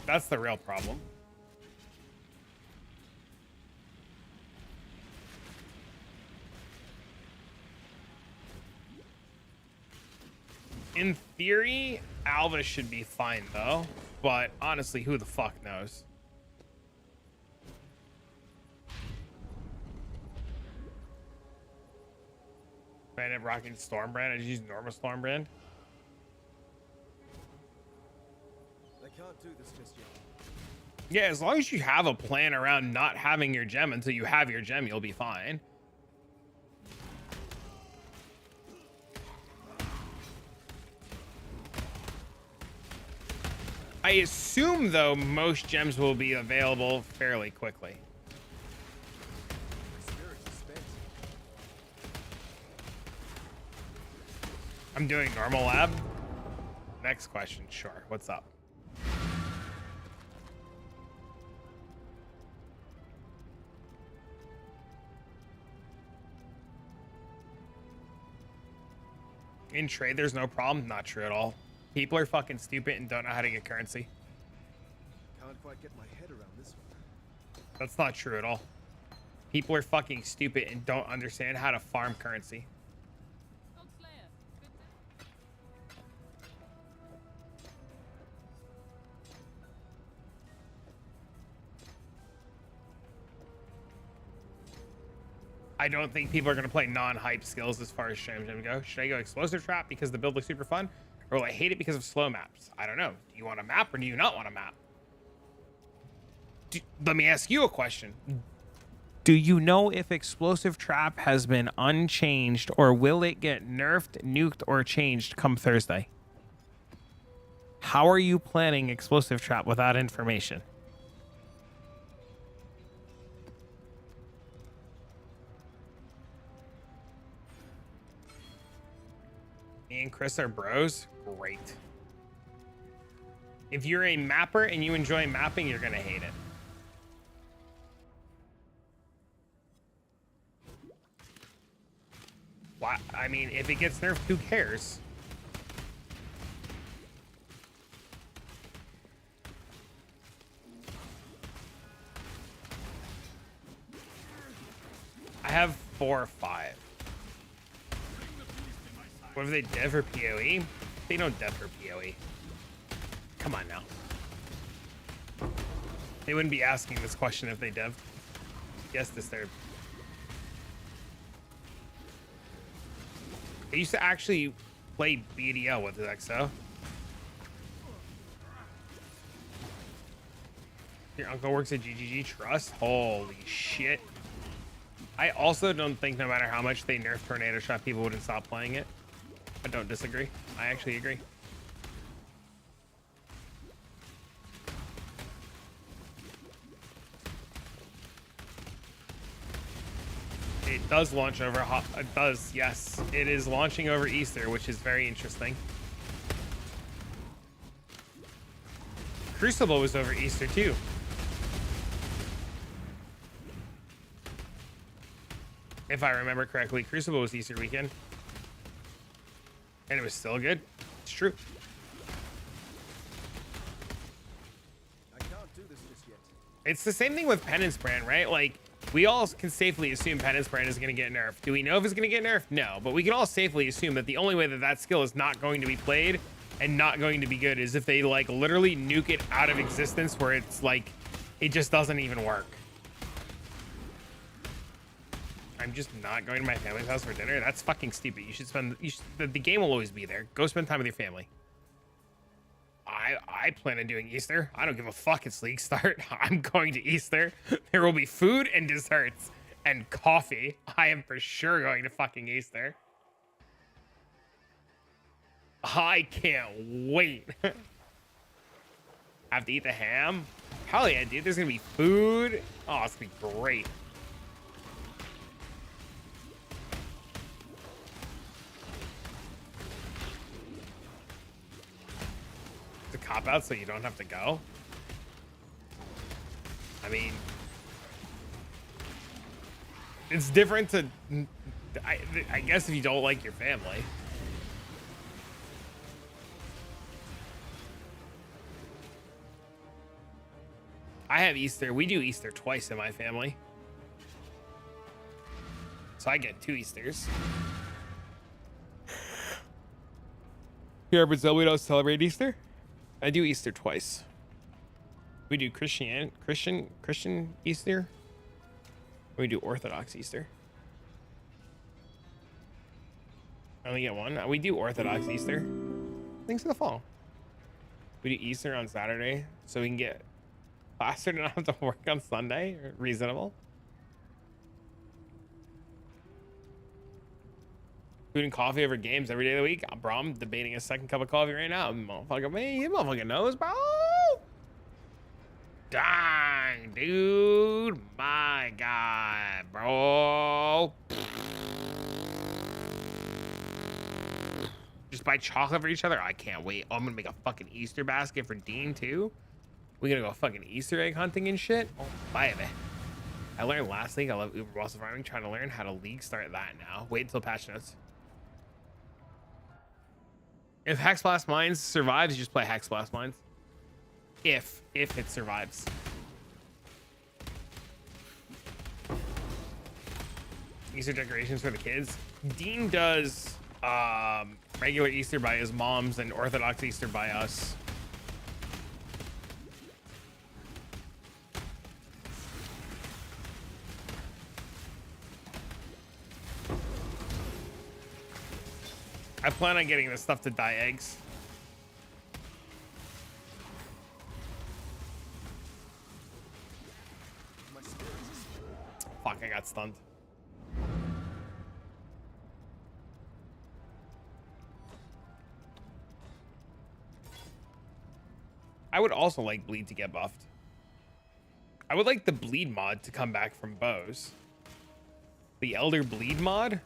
That's the real problem. In theory, Alva should be fine though, but honestly, who the fuck knows? I ended up rocking Stormbrand. I just used normal Stormbrand. I can't do this just yet. Yeah, as long as you have a plan around not having your gem until you have your gem, you'll be fine. I assume, though, most gems will be available fairly quickly. My spirit is spent. I'm doing normal lab. Next question. Sure. What's up? In trade, there's no problem. Not true at all. People are fucking stupid and don't know how to get currency. Can't quite get my head around this one. That's not true at all. People are fucking stupid and don't understand how to farm currency. I don't think people are going to play non-hype skills as far as Sham Jam go. Should I go Explosive Trap because the build looks super fun? Or will I hate it because of slow maps? I don't know. Do you want a map or do you not want a map? Let me ask you a question. Do you know if Explosive Trap has been unchanged or will it get nerfed, nuked, or changed come Thursday? How are you planning Explosive Trap without information? Me and Chris are bros? Great. If you're a mapper and you enjoy mapping, you're gonna hate it. Why? I mean, if it gets nerfed, who cares? I have 4 or 5. What if they dev for PoE? They don't dev for PoE. Come on now. They wouldn't be asking this question if they dev. Yes, disturbed. I used to actually play BDL with XO. Your uncle works at GGG Trust? Holy shit. I also don't think no matter how much they nerf Tornado Shot, people wouldn't stop playing it. I don't disagree. I actually agree. It does launch over it does, yes. It is launching over Easter, which is very interesting. Crucible was over Easter too. If I remember correctly, Crucible was Easter weekend. And it was still good. It's true. I can't do this just yet. It's the same thing with Penance Brand, right? Like, we all can safely assume Penance Brand is going to get nerfed. Do we know if it's going to get nerfed? No. But we can all safely assume that the only way that that skill is not going to be played and not going to be good is if they, like, literally nuke it out of existence where it's, like, it just doesn't even work. I'm just not going to my family's house for dinner. That's fucking stupid. You should spend. The game will always be there. Go spend time with your family. I plan on doing Easter. I don't give a fuck. It's league start. I'm going to Easter. There will be food and desserts and coffee. I am for sure going to fucking Easter. I can't wait. Have to eat the ham. Hell yeah, dude. There's gonna be food. Oh, it's gonna be great. Cop out so you don't have to go. I mean, it's different to I guess if you don't like your family. I have Easter. We do Easter twice in my family. So I get 2 Easters. Here in Brazil, we don't celebrate Easter. I do Easter twice. We do Christian Easter. We do Orthodox Easter. I only get 1. We do Orthodox Easter. Thanks for the fall. We do Easter on Saturday, so we can get faster to not have to work on Sunday. Reasonable. Food and coffee over games every day of the week. Bro, I'm debating a second cup of coffee right now. Motherfucker, man, you motherfucking knows, bro. Dang, dude. My God, bro. Just buy chocolate for each other. I can't wait. Oh, I'm gonna make a fucking Easter basket for Dean too. We gonna go fucking Easter egg hunting and shit. Oh, baby. I learned last week. I love Uber Waffle Farming. Trying to learn how to league start that now. Wait until patch notes. If Hex Blast Mines survives, you just play Hex Blast Mines. If it survives. Easter decorations for the kids. Dean does regular Easter by his mom's and Orthodox Easter by us. I plan on getting this stuff to dye eggs. Fuck, I got stunned. I would also like bleed to get buffed. I would like the bleed mod to come back from bows. The Elder Bleed mod?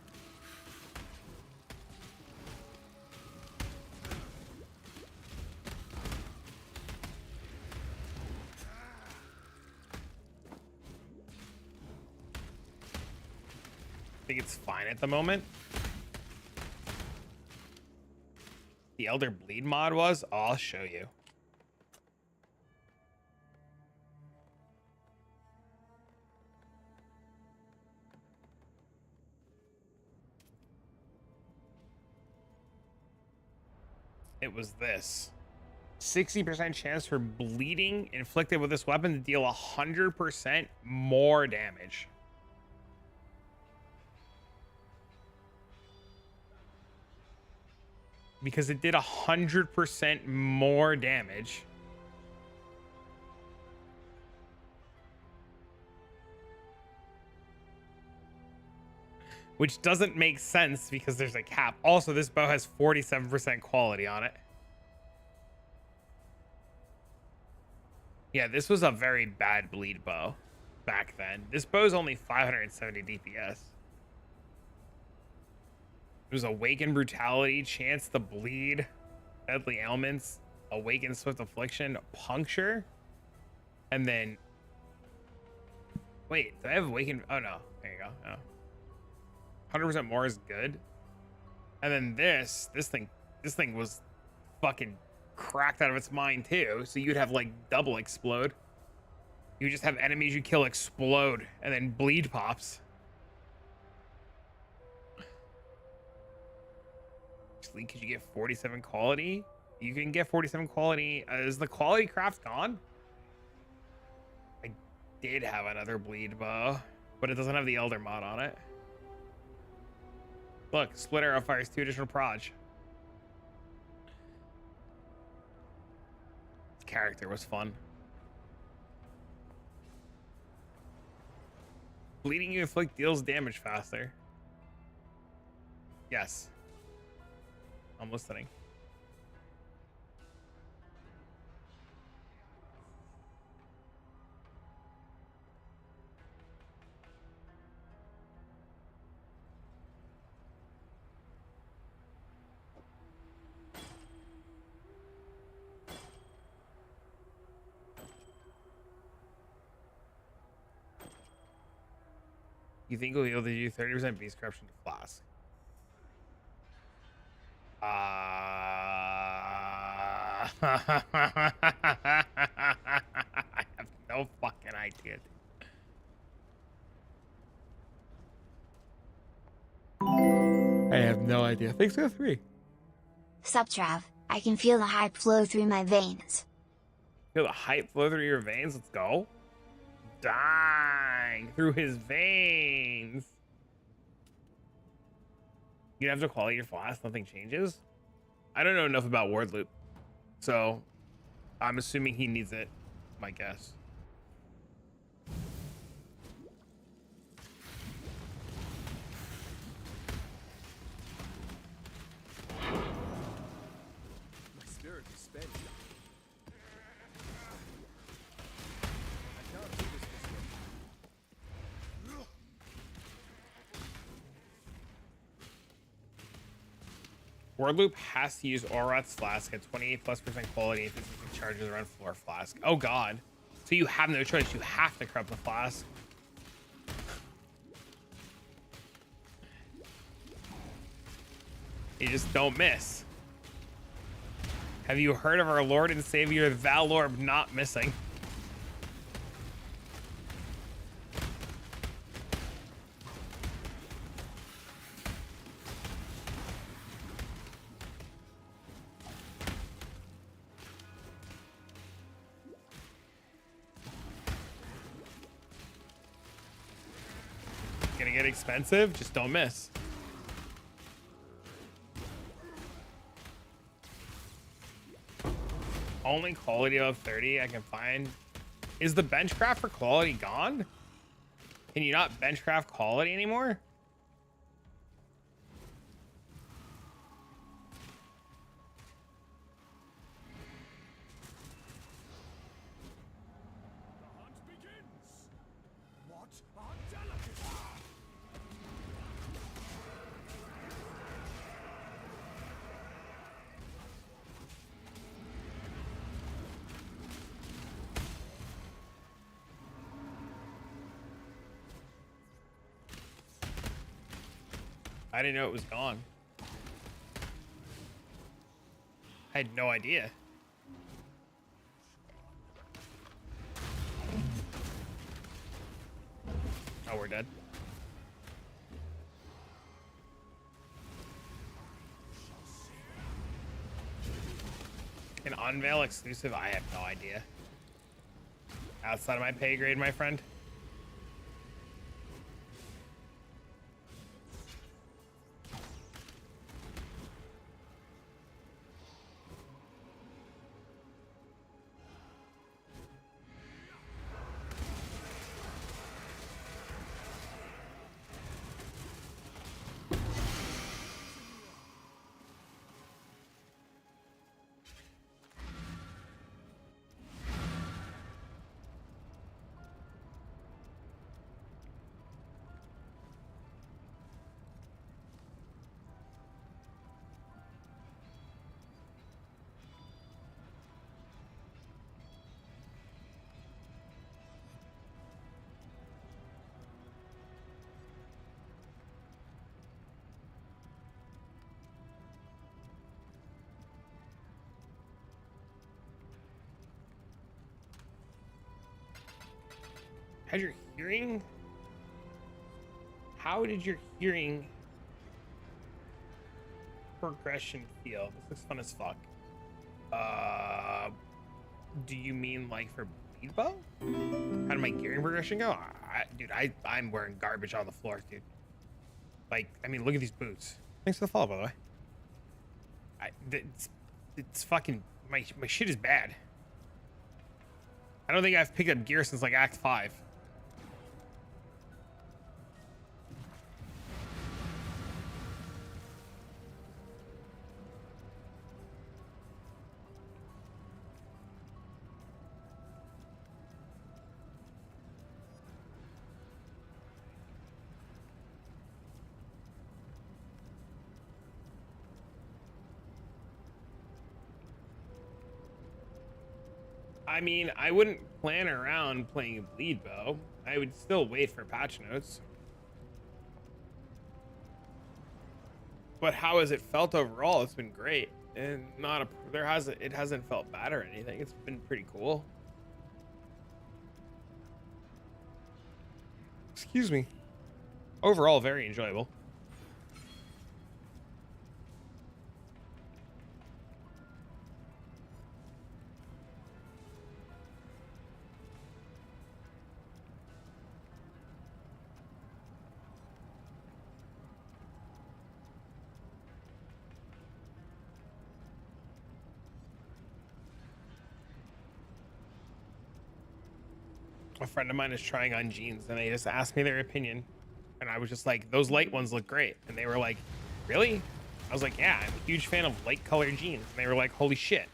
I think it's fine at the moment. The Elder Bleed mod was? Oh, I'll show you. It was this. 60% chance for bleeding inflicted with this weapon to deal 100% more damage. Because it did 100% more damage. Which doesn't make sense because there's a cap. Also, this bow has 47% quality on it. Yeah, this was a very bad bleed bow back then. This bow is only 570 DPS. There's Awaken Brutality, Chance to Bleed, Deadly Ailments, Awaken Swift Affliction, Puncture, and then... Wait, do I have Awaken... Oh, no. There you go. Oh. 100% more is good. And then this thing was fucking cracked out of its mind too. So you'd have like double explode. You just have enemies you kill explode and then bleed pops. Because you get 47 quality. You can get 47 quality. Is the quality craft gone? I did have another bleed bow, but it doesn't have the Elder mod on it. Look, split arrow fires 2 additional proj. This character was fun. Bleeding you inflict deals damage faster. Yes. I'm listening. You think we'll be able to do 30% beast corruption to fly? flask. I have no fucking idea. I have no idea. Thanks for the 3. Sup Trav, I can feel the hype flow through my veins. Feel the hype flow through your veins. Let's go. Dang, through his veins. You have to quality your flask. Nothing changes. I don't know enough about ward loop, so I'm assuming he needs it. My guess. My spirit is spent. I can't do this way. Ward loop has to use Aurat's flask at 28+% quality if it charges around floor flask. Oh god. So you have no choice. You have to corrupt the flask. You just don't miss. Have you heard of our Lord and Savior Valorb not missing? Gonna get expensive, just don't miss. Only quality of 30 I can find. Is the benchcraft for quality gone? Can you not benchcraft quality anymore? I didn't know it was gone. I had no idea. Oh, we're dead. An Unveil exclusive? I have no idea. Outside of my pay grade, my friend. How's your hearing? How did your hearing progression feel? This looks fun as fuck. Do you mean like for Beatbo? How did my gearing progression go? Dude, I'm wearing garbage on the floor, dude. Like, I mean, look at these boots. Thanks for the follow, by the way. It's fucking, my shit is bad. I don't think I've picked up gear since like Act 5. I mean, I wouldn't plan around playing lead bow. I would still wait for patch notes. But how has it felt overall? It's been great, and not a it hasn't felt bad or anything. It's been pretty cool. Excuse me. Overall, very enjoyable. A friend of mine is trying on jeans and they just asked me their opinion. And I was just like, those light ones look great. And they were like, really? I was like, yeah, I'm a huge fan of light colored jeans. And they were like, holy shit.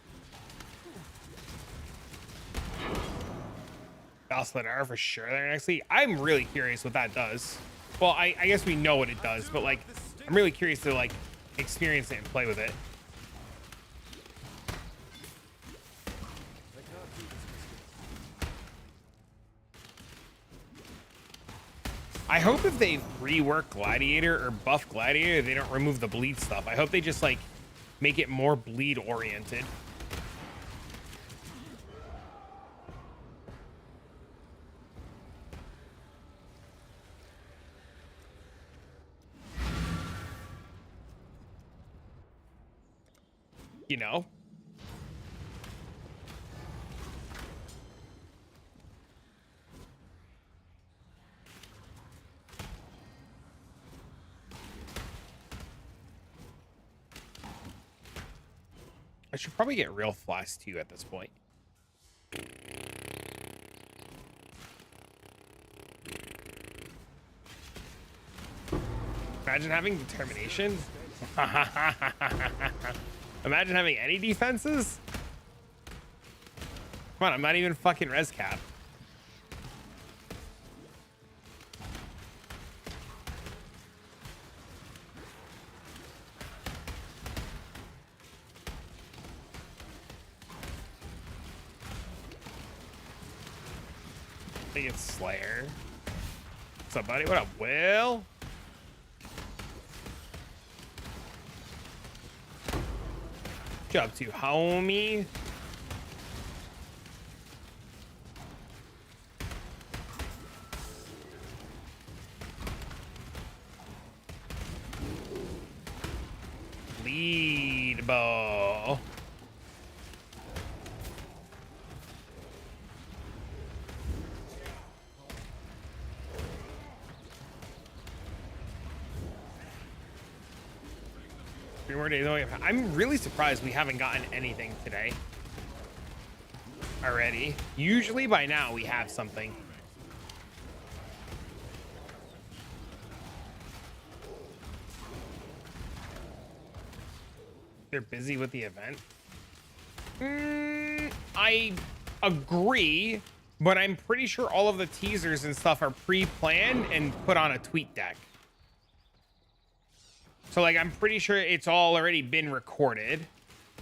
Valsladar for sure there next week. I'm really curious what that does. Well, I guess we know what it does, but like, I'm really curious to like experience it and play with it. I hope if they rework Gladiator or buff Gladiator, they don't remove the bleed stuff. I hope they just like make it more bleed oriented. You know? I should probably get real flask too at this point. Imagine having determination. Imagine having any defenses. Come on, I'm not even fucking res cap. I think it's Slayer. What's up, buddy? What up, Will? What you up to, homie? Lead ball. Three more days. I'm really surprised we haven't gotten anything today already. Usually by now we have something. They're busy with the event. I agree, but I'm pretty sure all of the teasers and stuff are pre-planned and put on a tweet deck. So like, I'm pretty sure it's all already been recorded.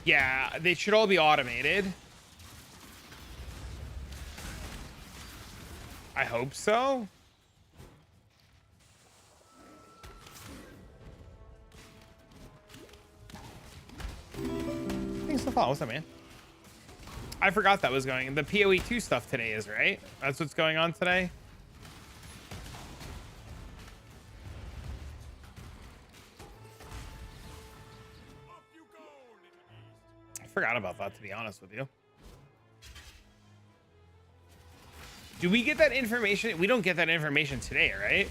Yeah, they should all be automated. I hope so. Thanks for the follow. What's up, man? I forgot that was going. The PoE 2 stuff today is, right? That's what's going on today. I forgot about that, to be honest with you. Do we get that information? We don't get that information today, right?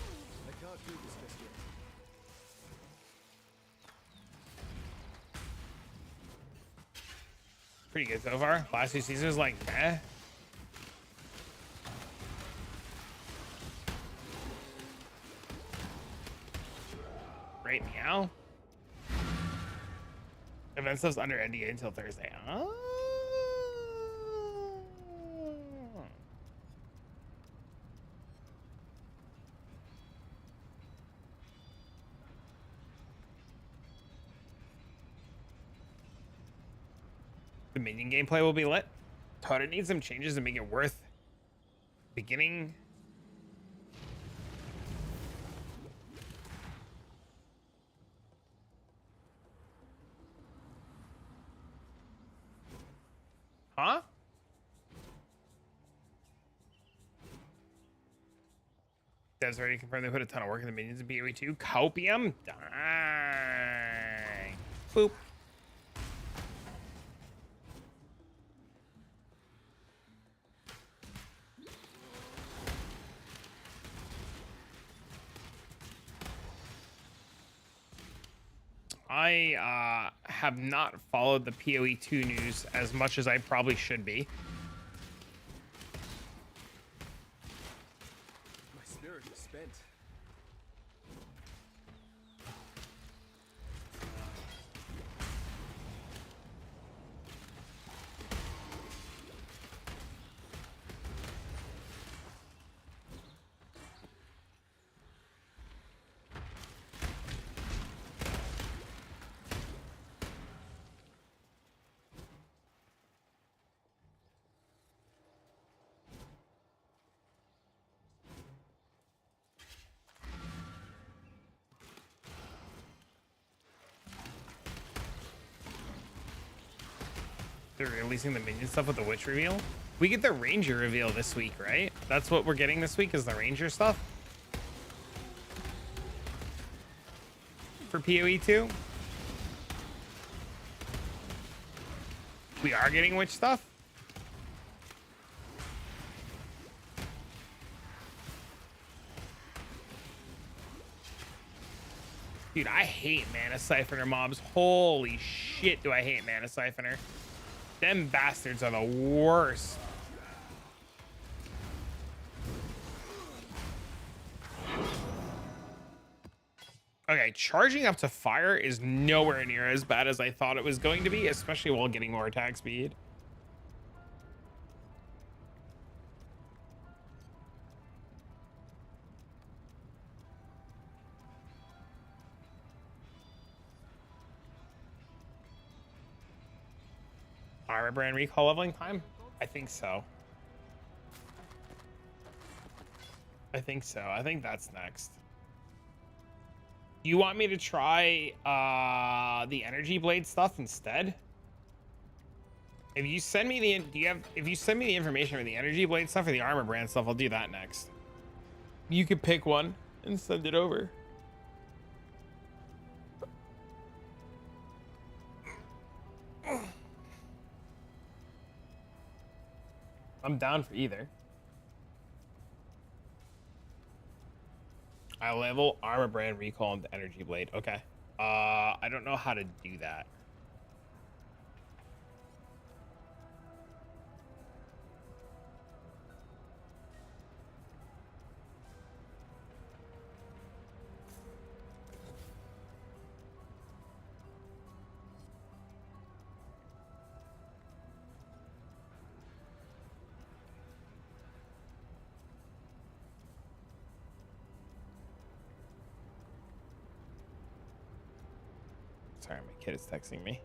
Pretty good so far. Last 2 seasons, like, eh. Right, meow. Event stuff's under NDA until Thursday. Oh. The minion gameplay will be lit. Todd, it needs some changes to make it worth beginning. Huh? That's already confirmed they put a ton of work in the minions in BOE 2. Copium? Dang. Boop. I have not followed the PoE 2 news as much as I probably should be. My spirit is spent. They're releasing the minion stuff with the witch reveal. We get the ranger reveal this week, right? That's what we're getting this week is the ranger stuff for PoE 2. We are getting witch stuff. Dude, I hate mana siphoner mobs. Holy shit, do I hate mana siphoner. Them bastards are the worst. Okay, charging up to fire is nowhere near as bad as I thought it was going to be, especially while getting more attack speed. Armor brand recall leveling time? I think so. I think so. I think that's next. You want me to try the energy blade stuff instead? If you send me the if you send me the information for the energy blade stuff or the armor brand stuff, I'll do that next. You could pick one and send it over. I'm down for either. I level armor brand recall into energy blade. Okay. I don't know how to do that. Sorry, my kid is texting me.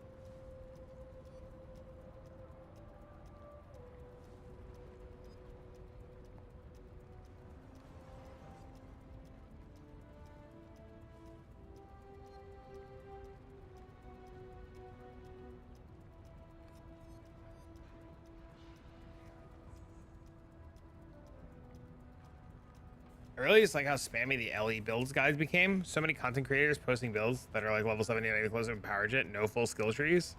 I really just like how spammy the LE builds guides became. So many content creators posting builds that are like level 70 and close to power jet, no full skill trees.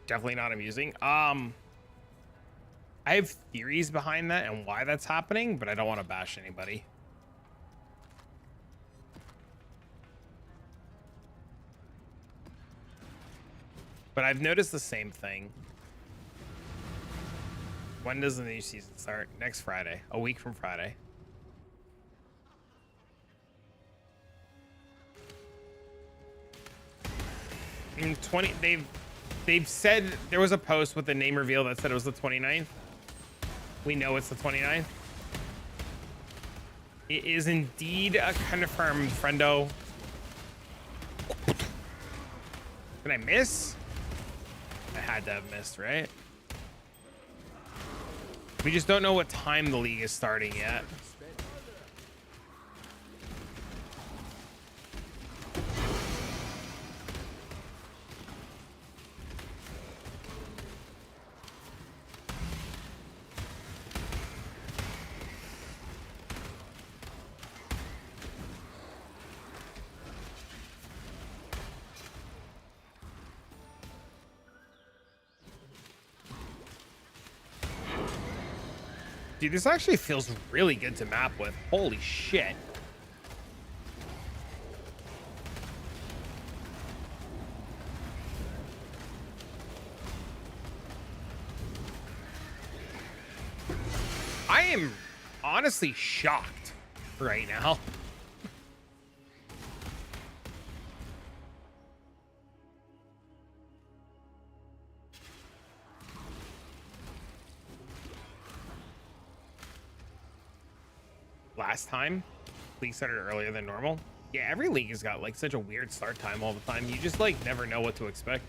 Definitely not amusing. I have theories behind that and why that's happening, but I don't want to bash anybody. But I've noticed the same thing. When does the new season start? Next Friday, a week from Friday. In 20 they've said there was a post with the name reveal that said it was the 29th. We know it's the 29th. It is indeed a confirmed, friendo. Did I miss? I had to have missed, right? We just don't know what time the league is starting yet. Dude, this actually feels really good to map with. Holy shit. I am honestly shocked right now. Last time, league started earlier than normal. Yeah, every league has got like such a weird start time all the time. You just like never know what to expect.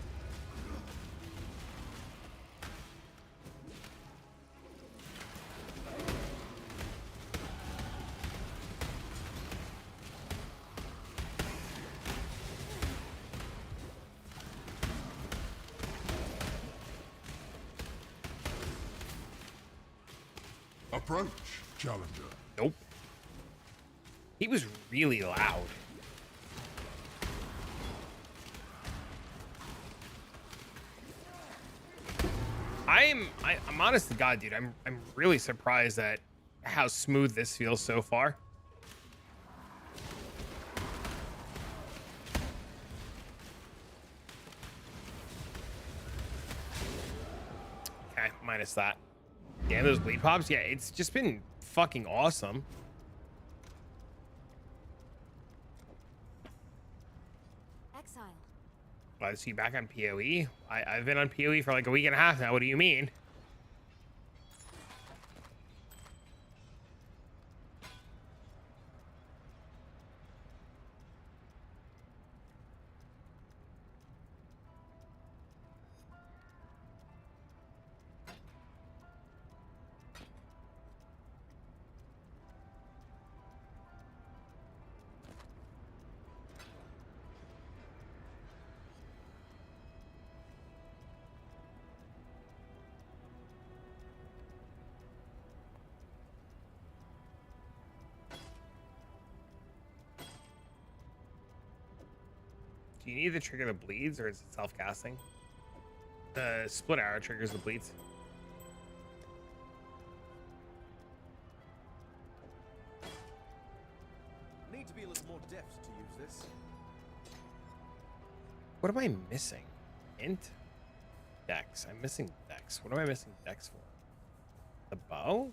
Approach, challenger. Nope. He was really loud. I'm honest to God, dude. I'm really surprised at how smooth this feels so far. Okay, minus that. Damn, those bleed pops. Yeah, it's just been fucking awesome. Exile. Glad to see you back on PoE. I've been on PoE for like a week and a half now. What do you mean? Do you need to trigger the bleeds, or is it self-casting? The split arrow triggers the bleeds. Need to be a little more deft to use this. What am I missing? Int? Dex. I'm missing Dex. What am I missing Dex for? The bow?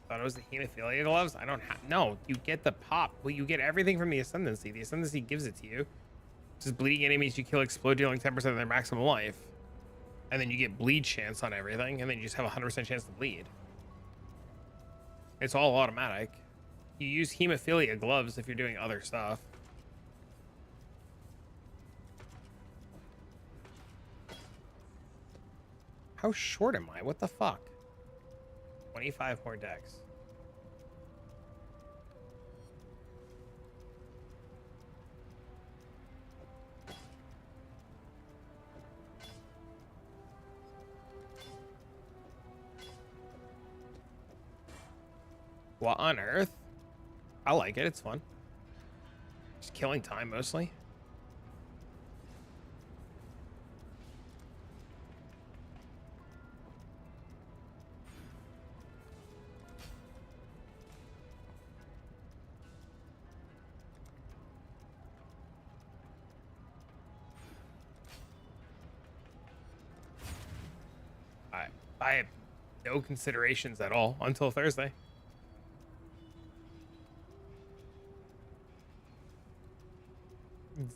Thought it was the hemophilia gloves. I don't have. No, you get the pop. Well, you get everything from the ascendancy. The ascendancy gives it to you. Just bleeding enemies you kill explode, dealing 10% of their maximum life, and then you get bleed chance on everything, and then you just have a 100% chance to bleed. It's all automatic. You use hemophilia gloves if you're doing other stuff. How short am I? What the fuck? 25 more decks. What on earth? I like it. It's fun. Just killing time mostly. I have no considerations at all until Thursday.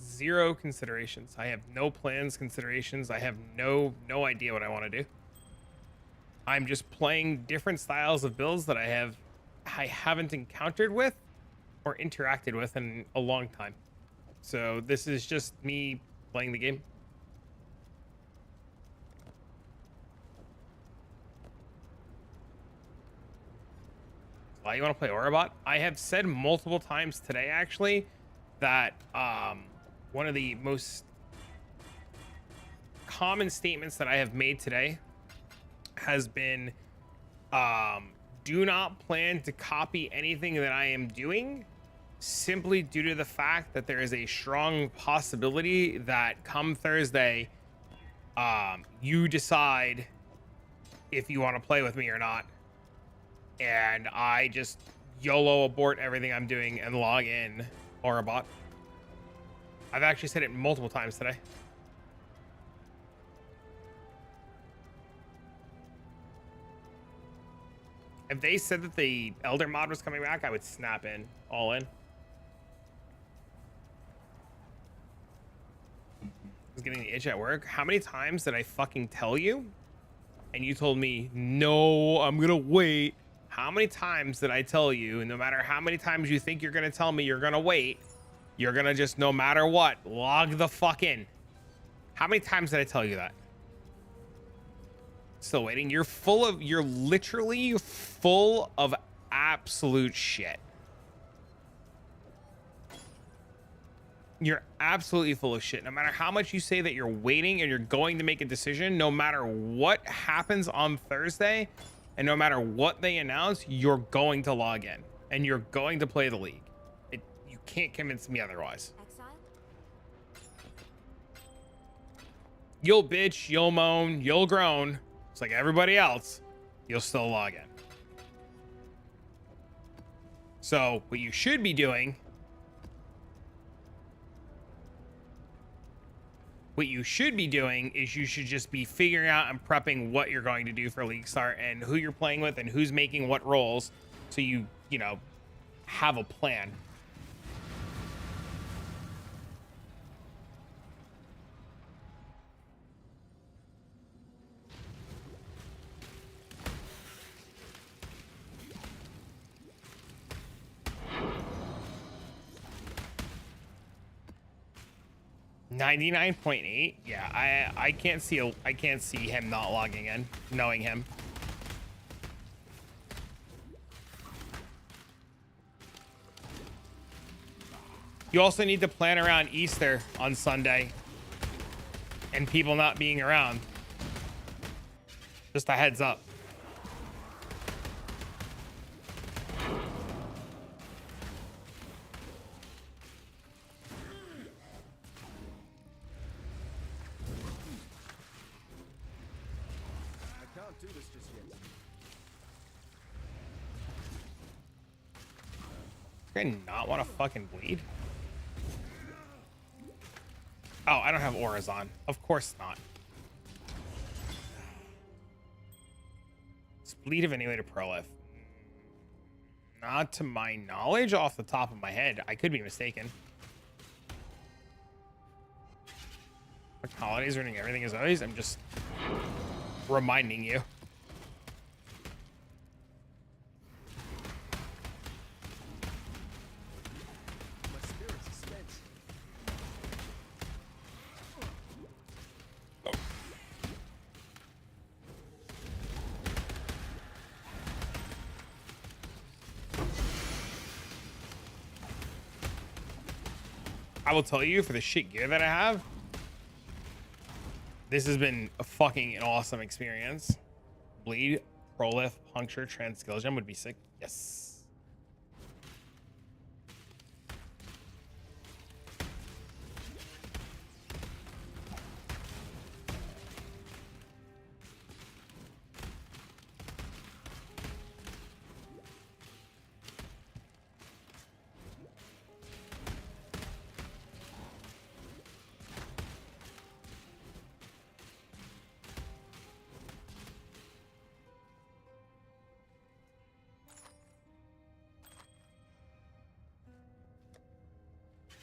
Zero considerations. I have no plans, considerations. I have no idea what I want to do. I'm just playing different styles of builds that I haven't encountered with or interacted with in a long time. So this is just me playing the game. Why you want to play Orobot? I have said multiple times today, actually, that one of the most common statements that I have made today has been, do not plan to copy anything that I am doing simply due to the fact that there is a strong possibility that come Thursday, you decide if you want to play with me or not. And I just YOLO abort everything I'm doing and log in or a bot. I've actually said it multiple times today. If they said that the Elder mod was coming back, I would snap in, all in. I was getting the itch at work. How many times did I fucking tell you? And you told me, no, I'm gonna wait. How many times did I tell you, no matter how many times you think you're gonna tell me you're gonna wait, you're gonna just, no matter what, log the fuck in? How many times did I tell you that? Still waiting. You're literally full of absolute shit. You're absolutely full of shit. No matter how much you say that you're waiting and you're going to make a decision, no matter what happens on Thursday and no matter what they announce, you're going to log in and you're going to play the league. You can't convince me otherwise. Exile? You'll bitch, you'll moan, you'll groan. It's like everybody else. You'll still log in. So what you should be doing, is you should just be figuring out and prepping what you're going to do for League Start and who you're playing with and who's making what roles, so you know, have a plan. $99.8. Yeah, I can't see him not logging in, knowing him. You also need to plan around Easter on Sunday and people not being around. Just a heads up. Do this just yet. I not want to fucking bleed. Oh, I don't have auras on. Of course not. Bleed of any way to Prolif? Not to my knowledge off the top of my head. I could be mistaken. Holidays running everything as always. I'm just reminding you. My spirits are spent. I will tell you, for the shit gear that I have, this has been a fucking awesome experience. Bleed, Prolif, Puncture, Skill Gem would be sick. Yes.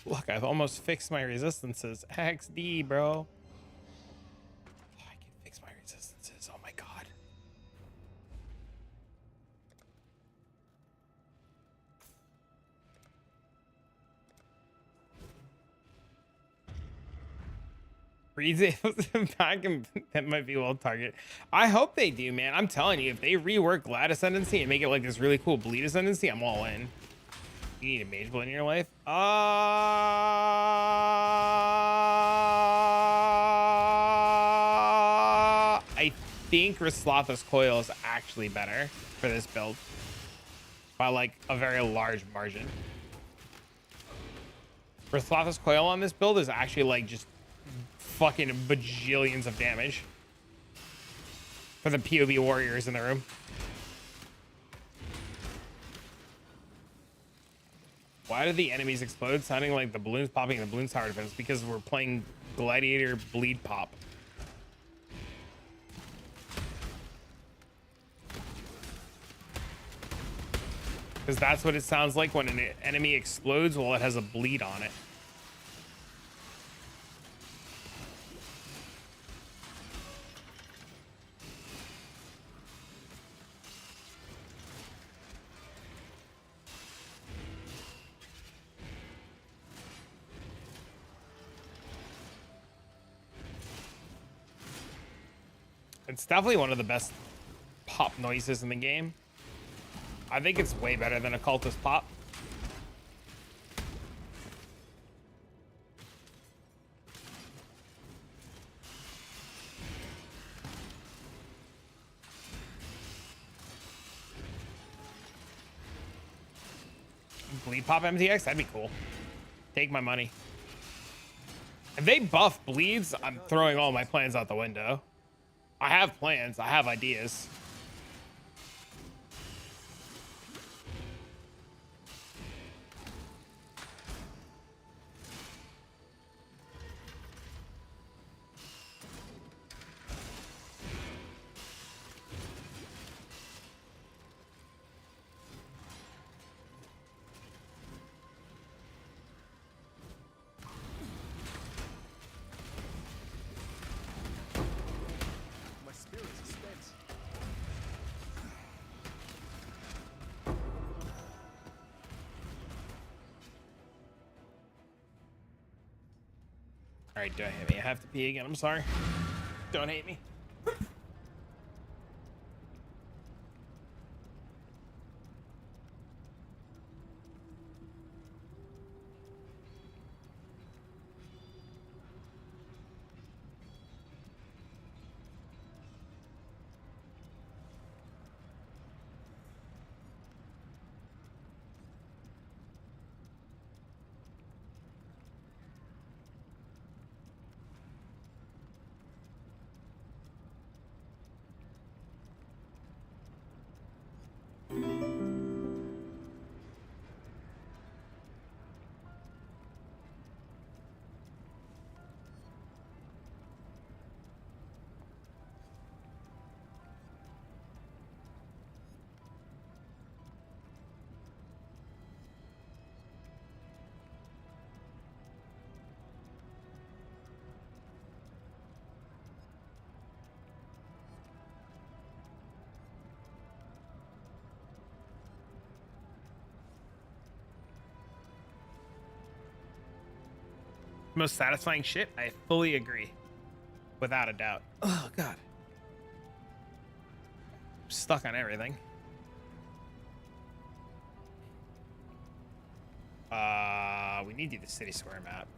Look, I've almost fixed my resistances. XD, bro. I can fix my resistances. Oh my god. Back and that might be well target. I hope they do, man. I'm telling you, if they rework Glad Ascendancy and make it like this really cool Bleed Ascendancy, I'm all in. You need a Mage Blade in your life? I think Raslotha's Coil is actually better for this build by like a very large margin. Ruthless Coil on this build is actually like just fucking bajillions of damage for the POV warriors in the room. Why do the enemies explode sounding like the balloons popping in the balloon tower defense? Because we're playing Gladiator Bleed Pop. Because that's what it sounds like when an enemy explodes while it has a bleed on it. It's definitely one of the best pop noises in the game. I think it's way better than a cultist pop. Bleed pop MTX? That'd be cool. Take my money. If they buff bleeds, I'm throwing all my plans out the window. I have plans. I have ideas. My spirits are spent. All right, don't hit me. I have to pee again. I'm sorry. Don't hate me. Most satisfying shit? I fully agree. Without a doubt. Oh, God. I'm stuck on everything. We need to do the city square map.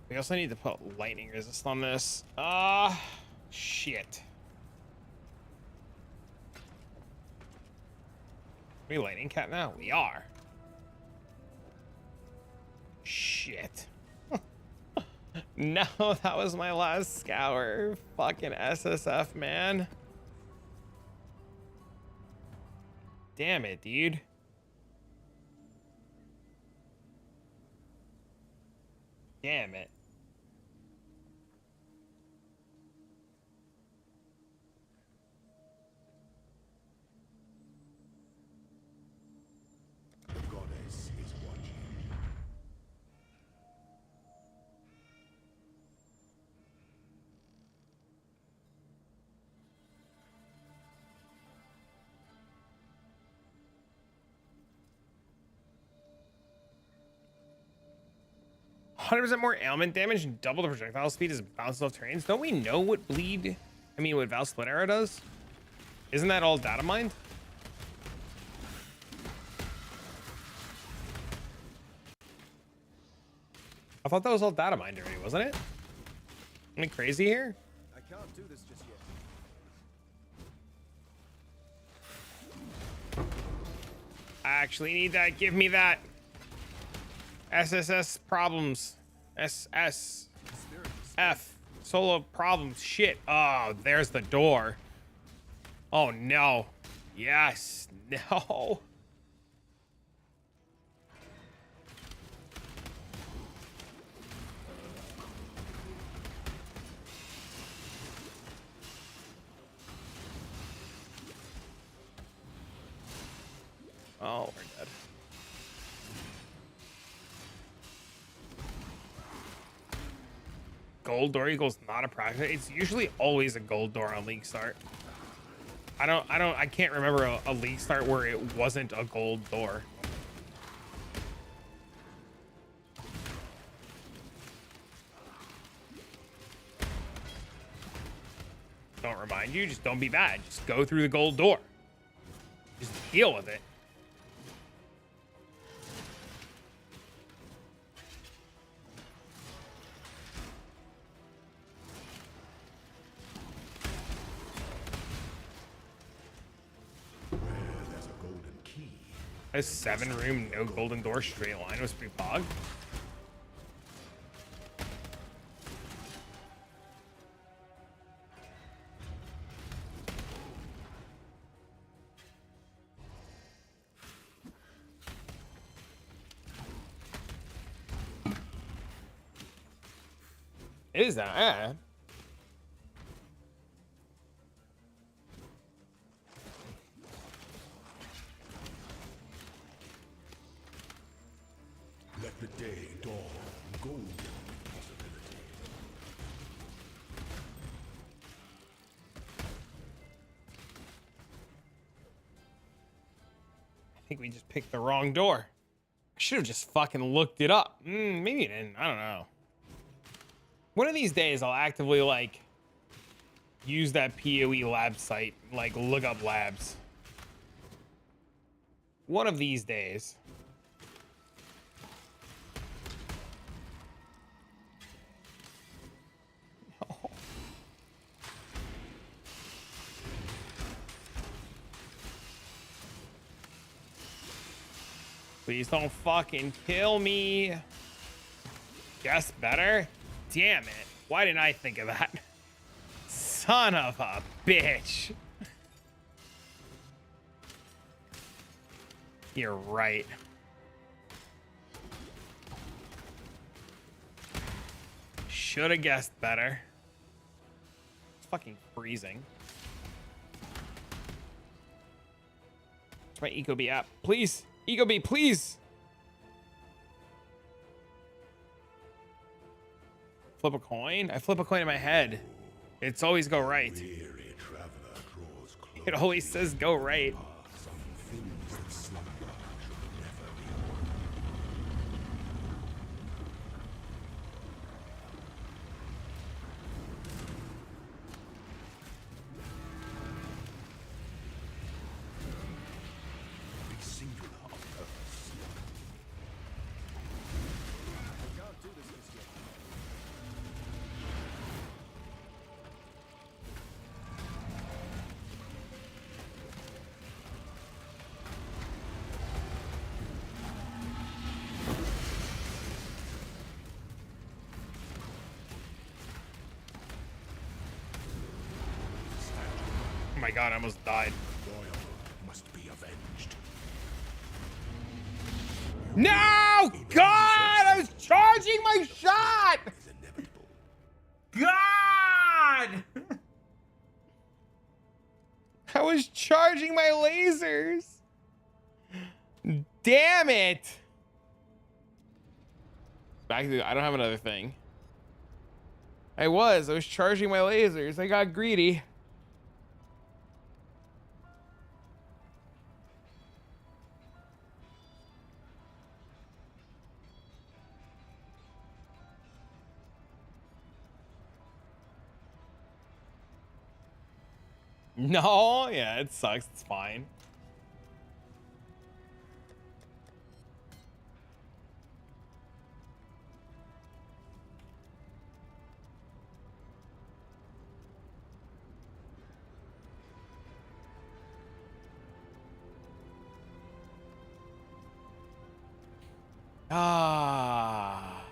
We also need to put lightning resist on this. Shit. Are we lightning cat now? We are. Shit. No, that was my last scour. Fucking SSF, man. Damn it, dude. Damn it. The goddess is watching. %, more ailment damage and double the projectile speed as it bounces off terrains. Don't we know what bleed? I mean, what Val Split Arrow does? Isn't that all data mined? I thought that was all data mined already, wasn't it? Am I crazy here? I can't do this just yet. I actually need that. Give me that. SSS problems. SSF. Solo problems. Shit. Oh, there's the door. Oh, no. Yes. No. Oh, we're dead. Gold door equals not a practice. It's usually always a gold door on league start. I can't remember a league start where it wasn't a gold door. Don't remind you, just don't be bad. Just go through the gold door. Just deal with it. There's a golden key. A 7-room, no golden door straight line was pretty pog. It is that, yeah. Let the day dawn. Golden possibility. I think we just picked the wrong door. I should have just fucking looked it up. Maybe it didn't. I don't know. One of these days, I'll actively, like, use that PoE lab site, like, look up labs. One of these days. Please don't fucking kill me. Guess better? Damn it. Why didn't I think of that? Son of a bitch. You're right. Should have guessed better. It's fucking freezing. It's my Ecobee app. Please. Ecobee, please. Flip a coin? I flip a coin in my head. It's always go right. Weary traveler draws close. It always says go right. Some things that slumber should never be. Be singular on purpose. Can't do this just yet. Oh my god, I almost died. Royal must be avenged. No! God! I was charging my shot! Is inevitable. God! I was charging my lasers. Damn it! Back to, I don't have another thing. I was charging my lasers. I got greedy. No, yeah, it sucks. It's fine. Ah.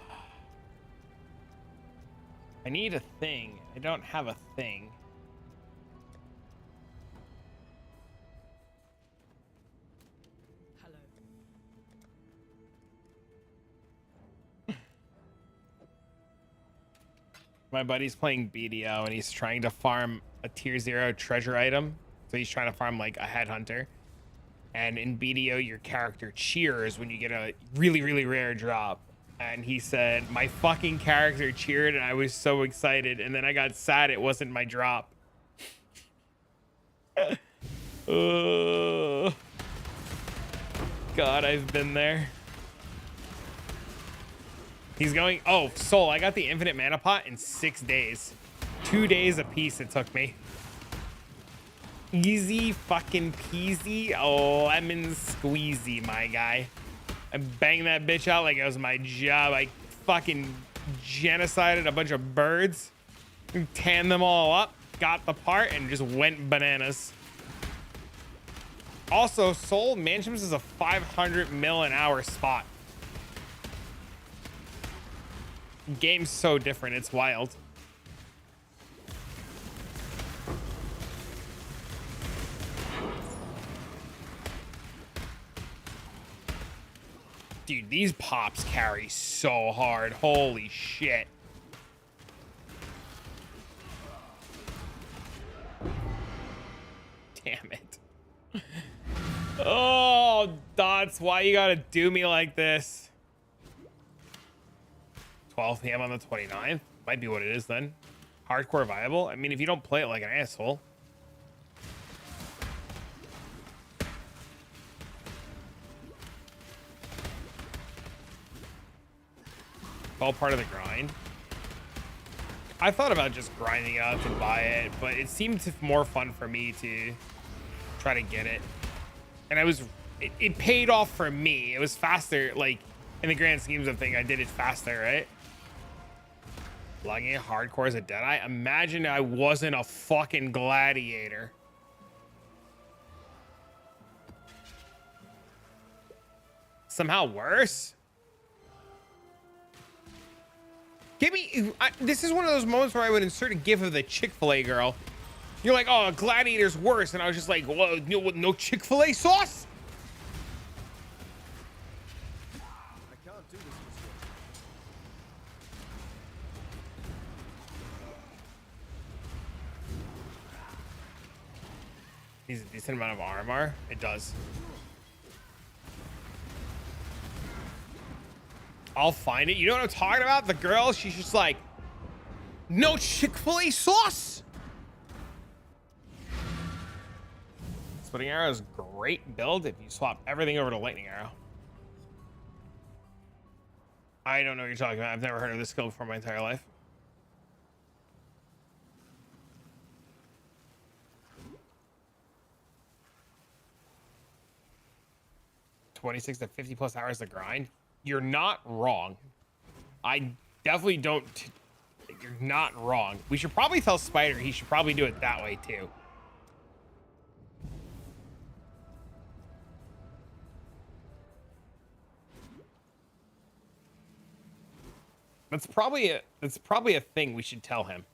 I need a thing. I don't have a thing. Hello. My buddy's playing BDO and he's trying to farm a tier 0 treasure item. So he's trying to farm like a headhunter. And in BDO, your character cheers when you get a really, really rare drop. And he said, my fucking character cheered and I was so excited. And then I got sad it wasn't my drop. God, I've been there. He's going, oh, Soul, I got the infinite mana pot in 6 days. 2 days a piece it took me. Easy fucking peasy, lemon squeezy, my guy. I banged that bitch out like it was my job. I fucking genocided a bunch of birds, tanned them all up, got the part, and just went bananas. Also, Soul Mansions is a 500 mil an hour spot. Game's so different, it's wild. Dude, these pops carry so hard. Holy shit. Damn it. Oh, Dots, why you gotta do me like this? 12 p.m. on the 29th? Might be what it is then. Hardcore viable? I mean, if you don't play it like an asshole. All part of the grind. I thought about just grinding out to buy it, but it seemed more fun for me to try to get it. And it paid off for me. It was faster, like in the grand schemes of things, I did it faster, right? Logging in hardcore as a Deadeye. Imagine I wasn't a fucking gladiator. Somehow worse? Give me, this is one of those moments where I would insert a gif of the Chick-fil-A girl. You're like, oh, Gladiator's worse. And I was just like, whoa, no Chick-fil-A sauce? I can't do this this way. Needs a decent amount of armor. It does. I'll find it. You know what I'm talking about? The girl, she's just like, no Chick-fil-A sauce. Splitting arrow is great build if you swap everything over to lightning arrow. I don't know what you're talking about. I've never heard of this skill before in my entire life. $26 to 50 plus hours to grind. You're not wrong. I definitely don't. You're not wrong. We should probably tell Spider he should probably do it that way too. That's probably a thing we should tell him.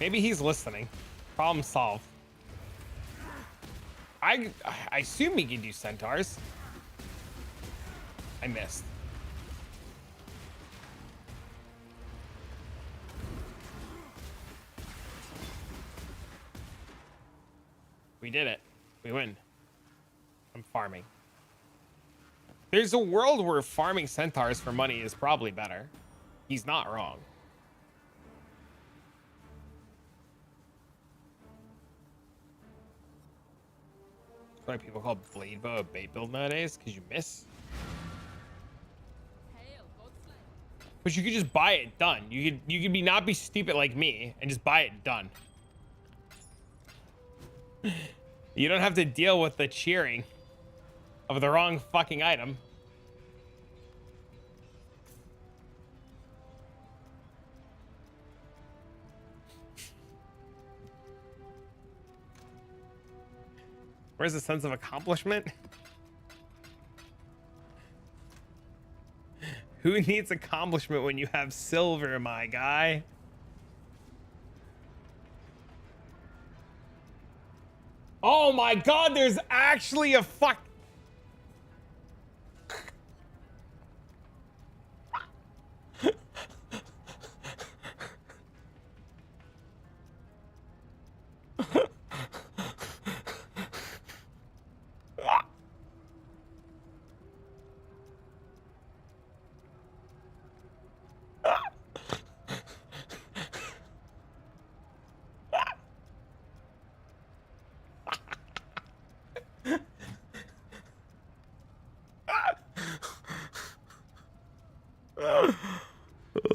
Maybe he's listening. Problem solved. I assume he can do centaurs. I missed. We did it. We win. I'm farming. There's a world where farming centaurs for money is probably better. He's not wrong. That's why people call blade bow a bait build nowadays, because you miss. But you could just buy it done. You could not be stupid like me and just buy it done. You don't have to deal with the cheering of the wrong fucking item. Where's the sense of accomplishment? Who needs accomplishment when you have silver, my guy? Oh my god, there's actually a fuck.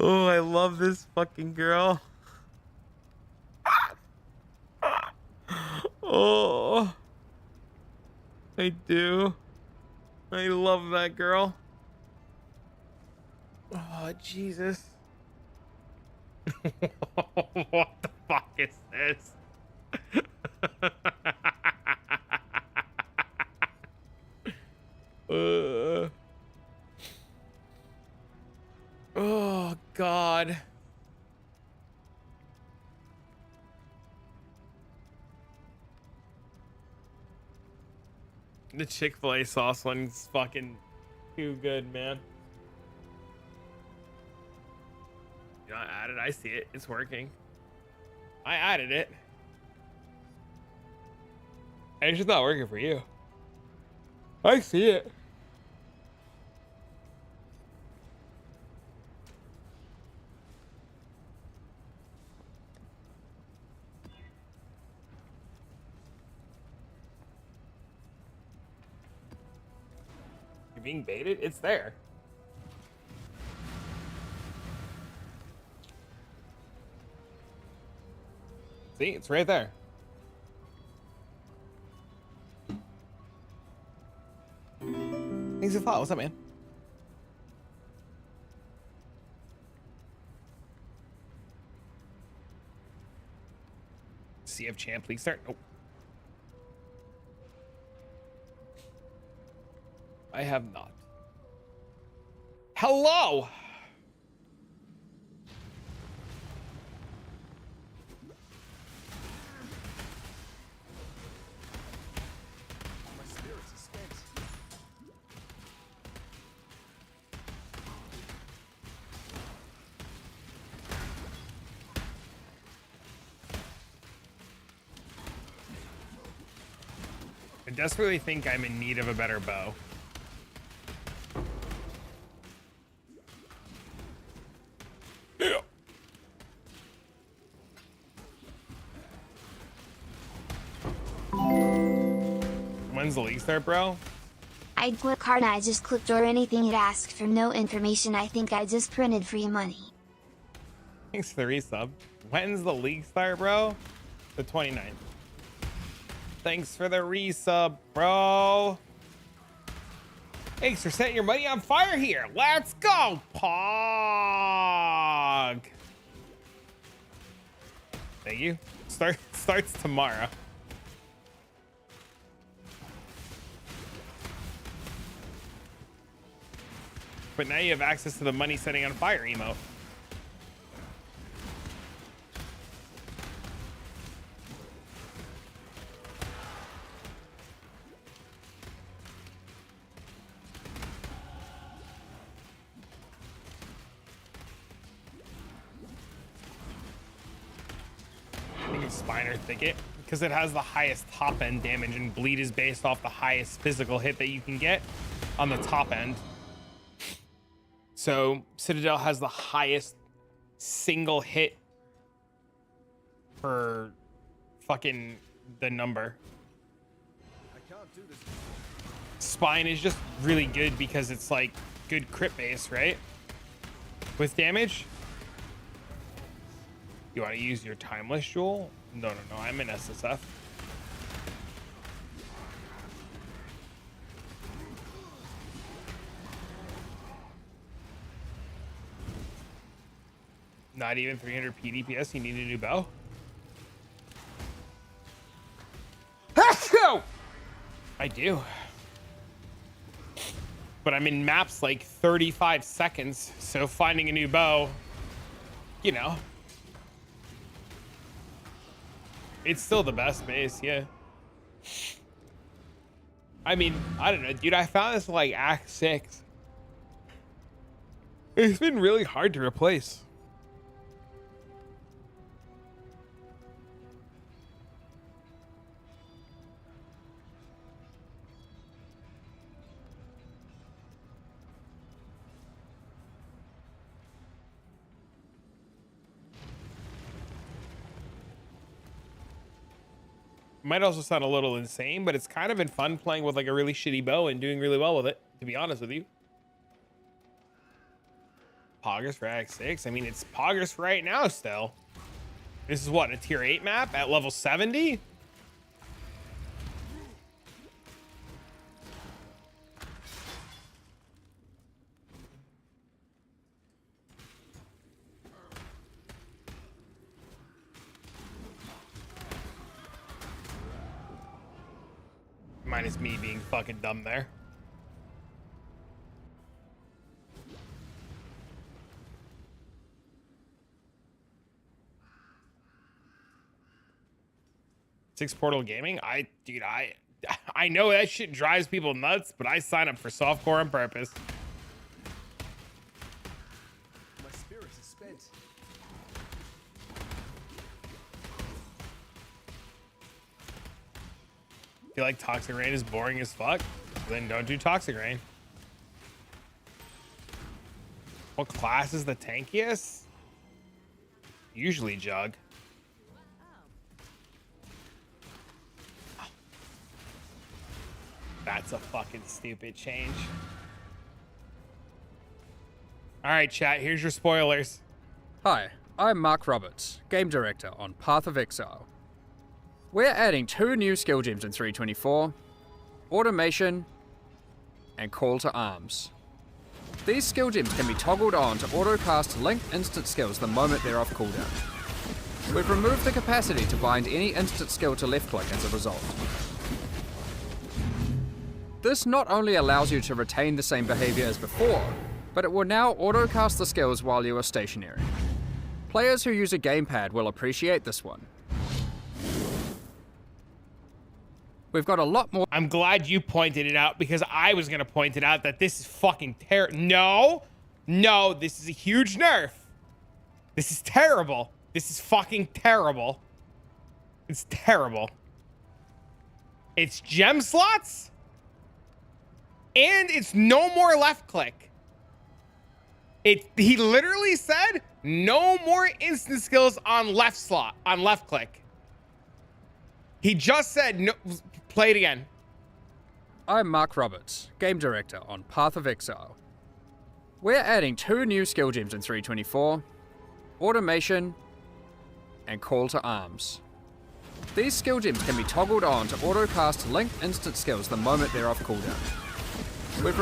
Oh, I love this fucking girl. Oh, I do. I love that girl. Oh, Jesus. What the fuck is this? Oh, God. The Chick-fil-A sauce one's fucking too good, man. You know, I added. I see it. It's working. I added it. And it's just not working for you. I see it. You're being baited? It's there. See, it's right there. Thanks for the follow. What's up, man? CF champ, please start. Nope. I have not. Hello. My spirits are spent. I desperately think I'm in need of a better bow. When's the league start, bro? I'd click hard. I just clicked or anything it asked for no information. I think I just printed free money. Thanks for the resub. When's the league start, bro? The 29th. Thanks for the resub, bro. Thanks for setting your money on fire here. Let's go, Pog. Thank you. Starts tomorrow. But now you have access to the money setting on fire emote. I think it's Spiner Thicket because it has the highest top end damage, and bleed is based off the highest physical hit that you can get on the top end. So Citadel has the highest single hit for fucking the number. I can't do this. Spine is just really good because it's like good crit base, right? With damage. You want to use your timeless jewel? No, I'm in SSF. Not even 300 PDPS. You need a new bow. Let's go. I do. But I'm in maps like 35 seconds, so finding a new bow, you know, it's still the best base, yeah. I mean, I don't know, dude. I found this like Act 6. It's been really hard to replace. Might also sound a little insane, but it's kind of been fun playing with like a really shitty bow and doing really well with it, to be honest with you. Poggers for Act 6. I mean, it's Poggers right now still. This is what, a tier 8 map at level 70? Minus me being fucking dumb there. Six Portal Gaming? Dude, I know that shit drives people nuts, but I sign up for softcore on purpose. My spirit is spent. Feel like Toxic Rain is boring as fuck? Then don't do Toxic Rain. What class is the tankiest? Usually Jug. That's a fucking stupid change. All right, chat, here's your spoilers. Hi, I'm Mark Roberts, Game Director on Path of Exile. We're adding 2 new skill gems in 324, Automation and Call to Arms. These skill gems can be toggled on to auto-cast linked instant skills the moment they're off cooldown. We've removed the capacity to bind any instant skill to left-click as a result. This not only allows you to retain the same behavior as before, but it will now auto-cast the skills while you are stationary. Players who use a gamepad will appreciate this one. We've got a lot more. I'm glad you pointed it out because I was going to point it out that this is fucking terrible. No, this is a huge nerf. This is terrible. This is fucking terrible. It's terrible. It's gem slots and it's no more left click. He literally said no more instant skills on left slot, on left click. He just said no. Play it again. I'm Mark Roberts, Game Director on Path of Exile. We're adding 2 new skill gems in 324, Automation and Call to Arms. These skill gems can be toggled on to auto-cast linked instant skills the moment they're off cooldown. We've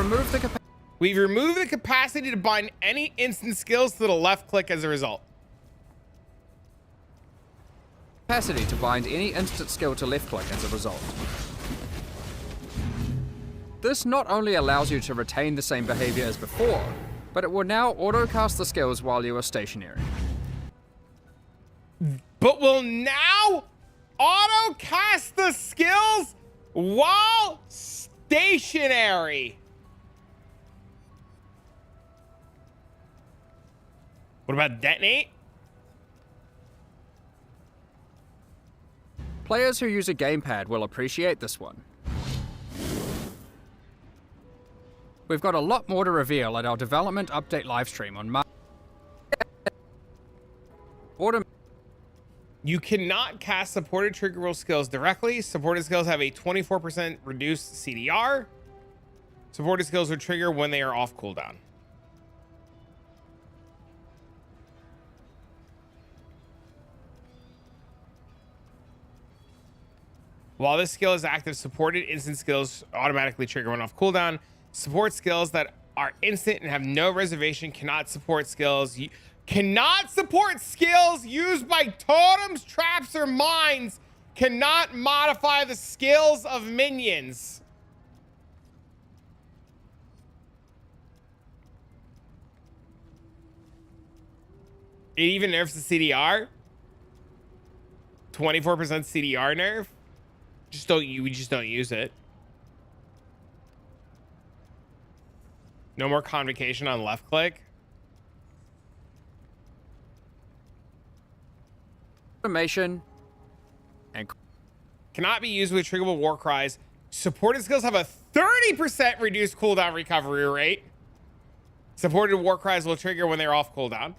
removed the capacity to bind any instant skills to the left click as a result. Capacity to bind any instant skill to left click as a result. This not only allows you to retain the same behavior as before, but it will now auto-cast the skills while you are stationary. But will now auto-cast the skills while stationary. What about detonate? Players who use a gamepad will appreciate this one. We've got a lot more to reveal at our development update livestream on March. You cannot cast supported trigger roll skills directly. Supported skills have a 24% reduced CDR. Supported skills will trigger when they are off cooldown. While this skill is active, supported instant skills automatically trigger when off cooldown. Support skills that are instant and have no reservation cannot support skills. Cannot support skills used by totems, traps, or mines. Cannot modify the skills of minions. It even nerfs the CDR. 24% CDR nerf. We just don't use it. No more convocation on left click. Automation and Cannot be used with triggerable war cries. Supported skills have a 30% reduced cooldown recovery rate. Supported war cries will trigger when they're off cooldown.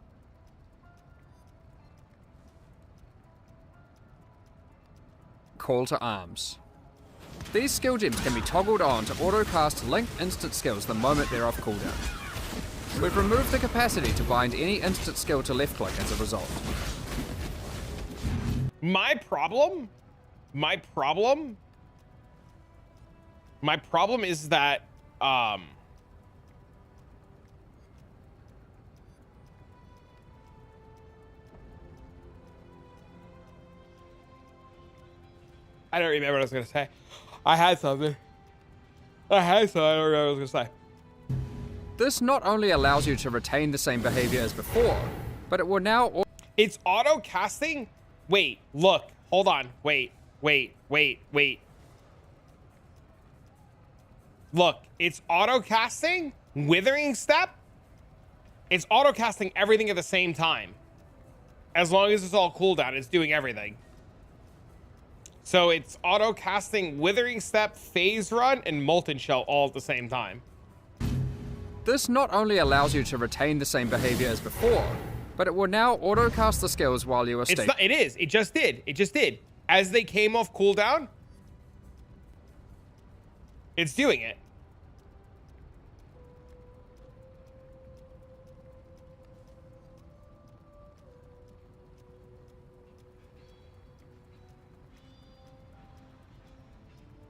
call to arms. These skill gems can be toggled on to auto-cast linked instant skills the moment they're off cooldown. We've removed the capacity to bind any instant skill to left click as a result. My problem is that I don't remember what I was gonna say. I had something. I don't remember what I was gonna say. This not only allows you to retain the same behavior as before, but it will now It's auto casting. Wait, look, hold on. Wait. Look, it's auto casting Withering Step. It's auto casting everything at the same time. As long as it's all cooldown, it's doing everything. So it's auto casting Withering Step, Phase Run, and Molten Shell all at the same time. This not only allows you to retain the same behavior as before, but it will now auto-cast the skills while you are It's not, it is. It just did. It just did. As they came off cooldown, it's doing it.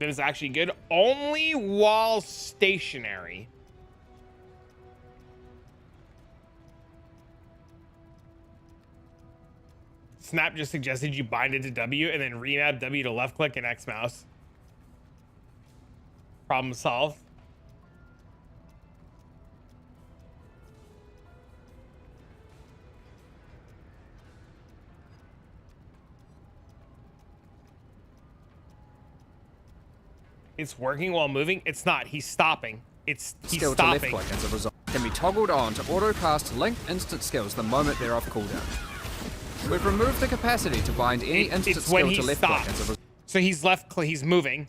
That is actually good. Only while stationary. Snap just suggested you bind it to W and then remap W to left click and X mouse. Problem solved. It's working while moving. It's not. He's stopping. He's skill stopping. to left click as a result. Can be toggled on to auto-cast linked instant skills the moment they're off cooldown. We've removed the capacity to bind any instant It's when skill he to left stops. click as a result. So he's left click. He's moving.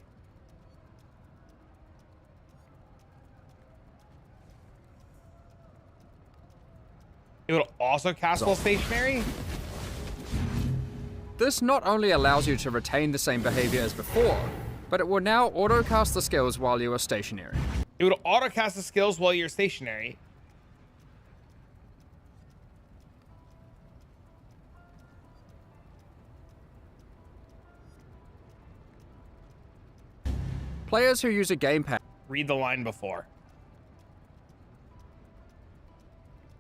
It will also cast while stationary. This not only allows you to retain the same behavior as before, but it will now auto-cast the skills while you are stationary. It will auto cast the skills while you're stationary. Players who use a gamepad Read the line before.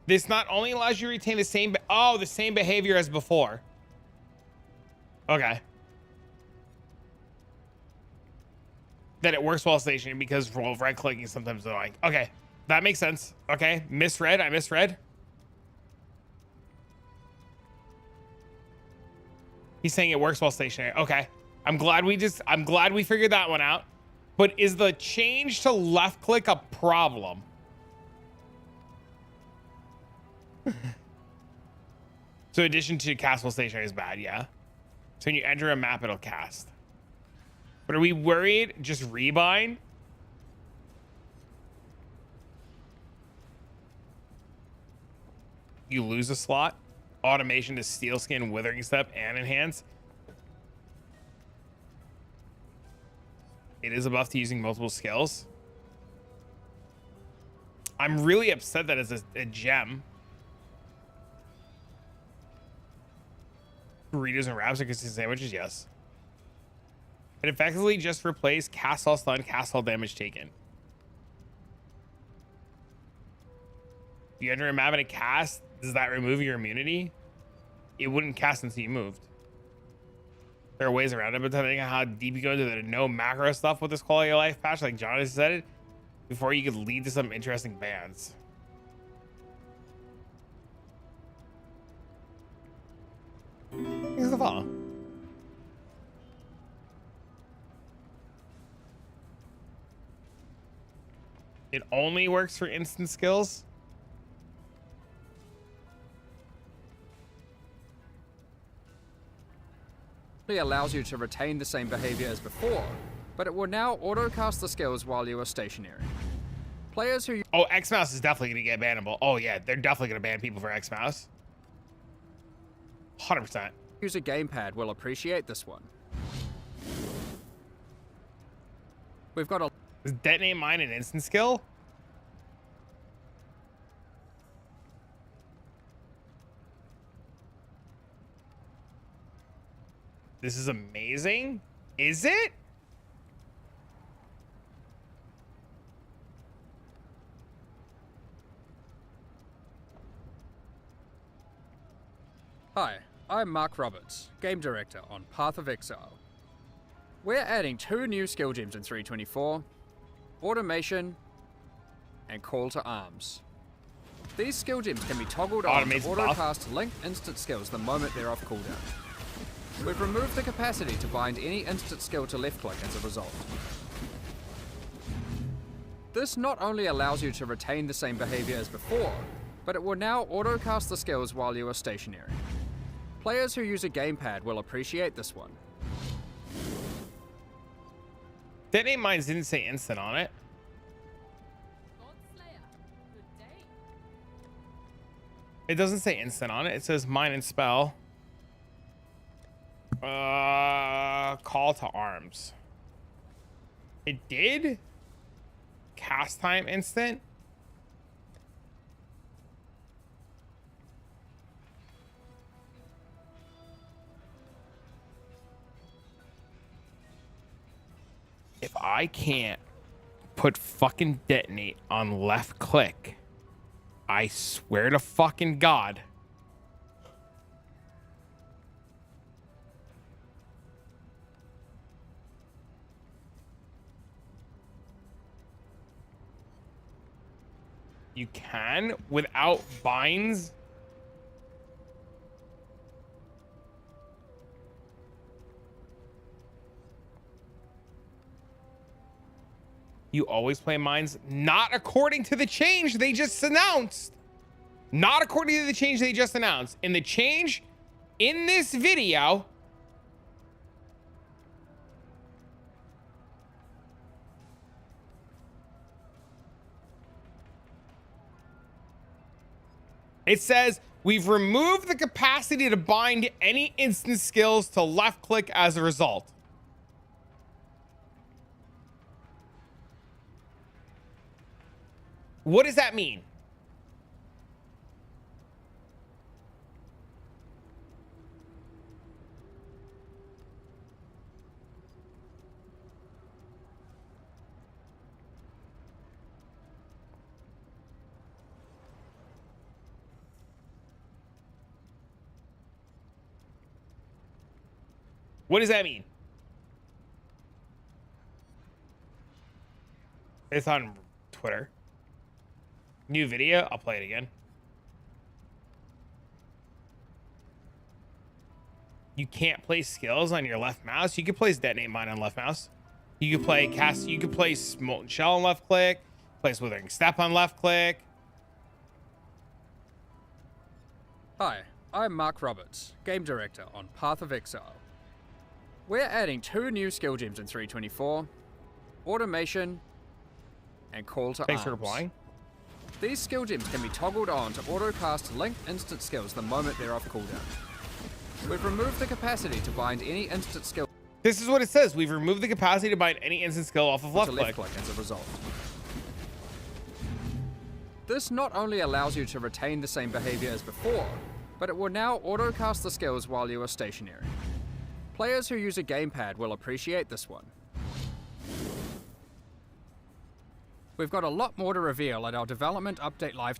This not only allows you to retain the same the same behavior as before. Okay. That it works while stationary because right clicking is sometimes annoying. Okay, that makes sense. Okay, misread. I misread. He's saying it works while stationary. Okay, I'm glad we figured that one out. But is the change to left click a problem? So addition to cast while stationary is bad, yeah. So when you enter a map, it'll cast. But are we worried? Just rebind? You lose a slot. Automation to Steel Skin, Withering Step, and Enhance. It is a buff to using multiple skills. I'm really upset that it's a gem. Burritos and wraps are consistent sandwiches, yes. It effectively just replaced cast all stun, cast all damage taken. If you enter a map and a cast, does that remove your immunity? It wouldn't cast until you moved. There are ways around it, but depending on how deep you go into the no macro stuff with this quality of life patch, like John has said it, before you could lead to some interesting bans. far. It only works for instant skills. Allows you to retain the same behavior as before, but it will now auto-cast the skills while you are stationary. Players who... Oh, X-Mouse is definitely going to get bannable. Oh, yeah, they're definitely going to ban people for X-Mouse. 100%. use a gamepad will appreciate this one. We've got a... Is detonate mine an instant skill? This is amazing. Is it? Hi, I'm Mark Roberts, Game Director on Path of Exile. We're adding 2 new skill gems in 324, Automation and Call to Arms. These skill gems can be toggled on to auto-cast linked instant skills the moment they're off cooldown. We've removed the capacity to bind any instant skill to left click as a result. This not only allows you to retain the same behavior as before, but it will now auto-cast the skills while you are stationary. Players who use a gamepad will appreciate this one. Detonate mines didn't say instant on it. It doesn't say instant on it. It says mine and spell. Call to arms. It did? Cast time instant? If I can't put fucking detonate on left click, I swear to fucking God. You can without binds. You always play mines, not according to the change they just announced. Not according to the change they just announced. In the change in this video, it says we've removed the capacity to bind any instant skills to left click as a result. What does that mean? What does that mean? It's on Twitter. New video. I'll play it again. You can't play skills on your left mouse. You can place detonate mine on left mouse. You can play cast. You can place molten shell on left click. Place withering step on left click. Hi, I'm Mark Roberts, Game Director on Path of Exile. We're adding 2 new skill gems in 324, Automation and Call to Arms. Thanks for replying. These skill gems can be toggled on to auto-cast linked instant skills the moment they're off cooldown. We've removed the capacity to bind any instant skill. This is what it says. We've removed the capacity to bind any instant skill off of left click as a result. This not only allows you to retain the same behavior as before, but it will now auto-cast the skills while you are stationary. Players who use a gamepad will appreciate this one. We've got a lot more to reveal at our development update live.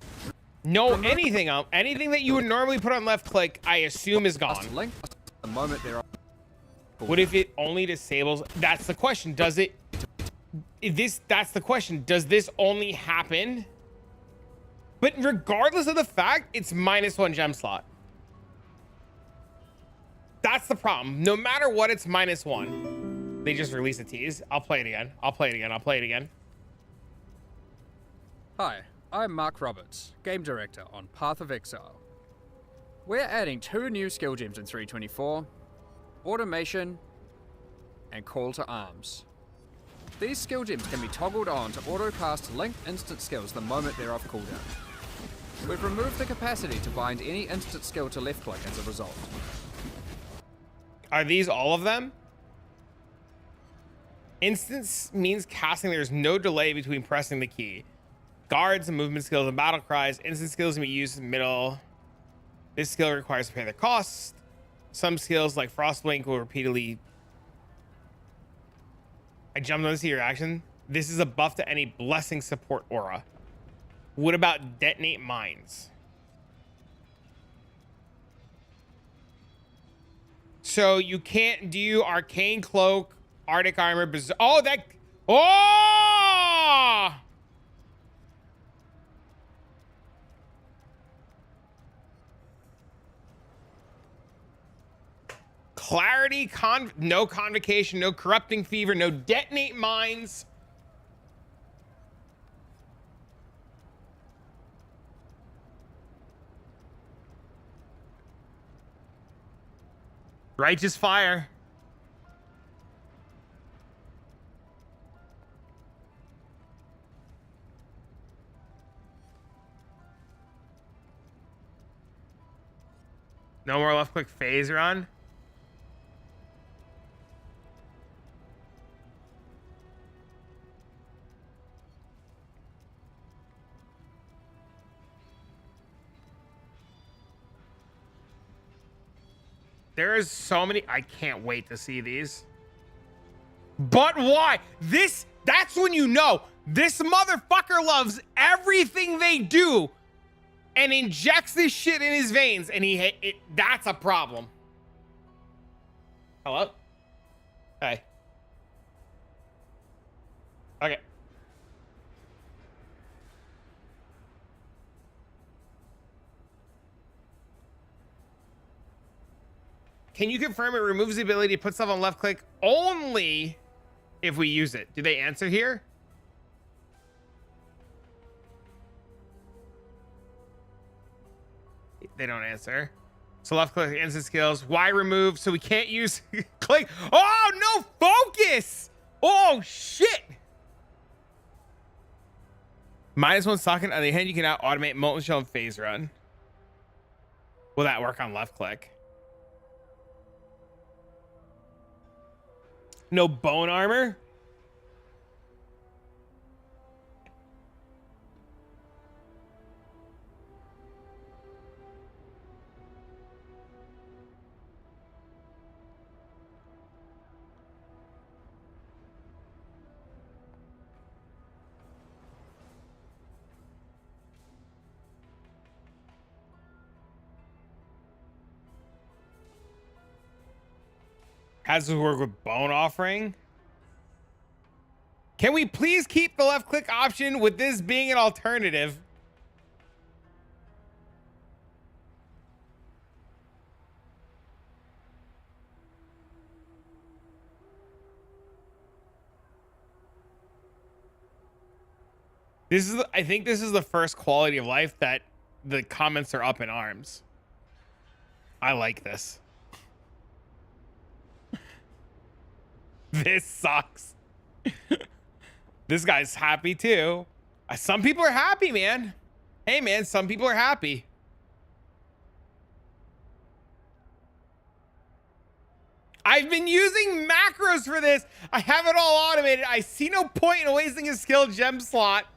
No, anything that you would normally put on left click, I assume is gone. Link the moment they're. What if it only disables? That's the question. Does it? That's the question. Does this only happen? But regardless of the fact, it's -1 gem slot. That's the problem. No matter what, it's -1. They just released a tease. I'll play it again. I'll play it again. I'll play it again. Hi, I'm Mark Roberts, Game Director on Path of Exile. We're adding 2 new skill gems in 324, Automation and Call to Arms. These skill gems can be toggled on to auto-cast linked instant skills the moment they're off cooldown. We've removed the capacity to bind any instant skill to left click as a result. Are these all of them? Instance means casting. There's no delay between pressing the key. Guards and movement skills and battle cries. Instant skills can be used in the middle. This skill requires to pay their costs. Some skills like Frostblink will repeatedly... I jumped on to see your action. This is a buff to any blessing support aura. What about detonate mines? So you can't do arcane cloak, arctic armor, oh, that... Oh! Clarity, no convocation, no corrupting fever, no detonate mines. Righteous fire. No more left click phase run. There is so many. I can't wait to see these. But why? That's when you know this motherfucker loves everything they do and injects this shit in his veins, and that's a problem. Hello? Hey. Okay. Can you confirm it removes the ability to put stuff on left click only if we use it? Do they answer here? They don't answer. So left click instant skills. Why remove? So we can't use click. Oh, no focus. Oh, shit. -1 socket on the hand. You can now automate molten shell and phase run. Will that work on left click? No bone armor? Has to work with bone offering. Can we please keep the left click option with this being an alternative? I think this is the first quality of life that the comments are up in arms. I like this. This sucks. This guy's happy too. Some people are happy, man. Hey, man, some people are happy. I've been using macros for this. I have it all automated. I see no point in wasting a skill gem slot.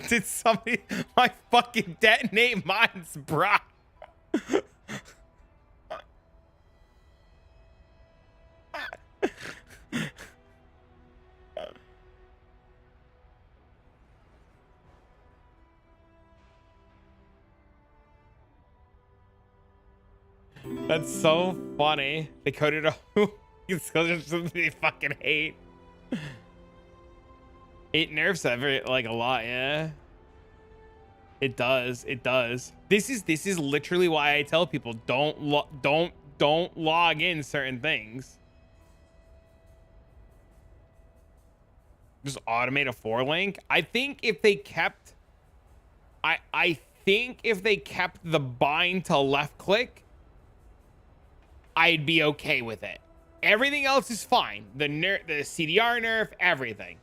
Did somebody my fucking detonate mines, brah? That's so funny. They coded a something they fucking hate. 8 nerfs every like a lot, yeah. It does. It does. This is literally why I tell people don't log in certain things. Just automate a 4-link. I think if they kept I think if they kept the bind to left click, I'd be okay with it. Everything else is fine. The CDR nerf, everything.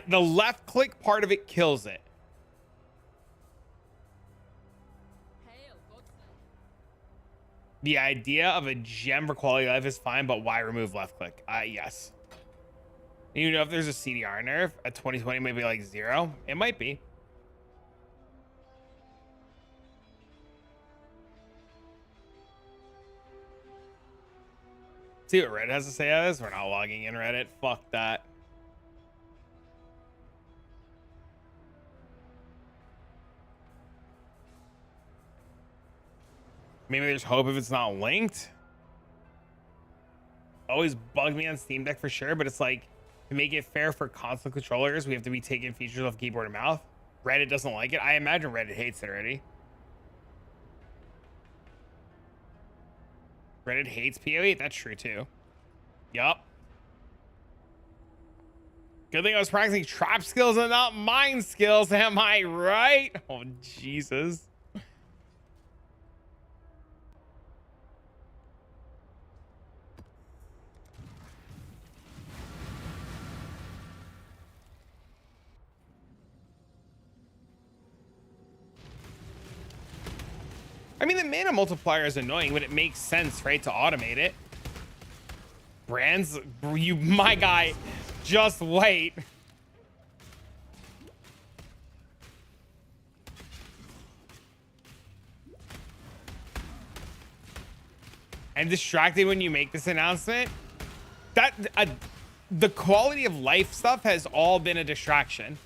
The left click part of it kills it. The idea of a gem for quality of life is fine, but why remove left click? Yes. You know, if there's a CDR nerf at 2020, maybe like 0, it might be. See what Reddit has to say on this? We're not logging in Reddit. Fuck that. Maybe there's hope if it's not linked. Always bugged me on Steam Deck for sure, but it's like, to make it fair for console controllers, we have to be taking features off keyboard and mouse. Reddit doesn't like it. I imagine Reddit hates it already. Reddit hates PO8. That's true too. Yup. Good thing I was practicing trap skills and not mine skills. Am I right? Oh, Jesus. I mean, the mana multiplier is annoying, but it makes sense, right, to automate it. Brands, you, my guy, just wait. I'm distracted when you make this announcement. The quality of life stuff has all been a distraction.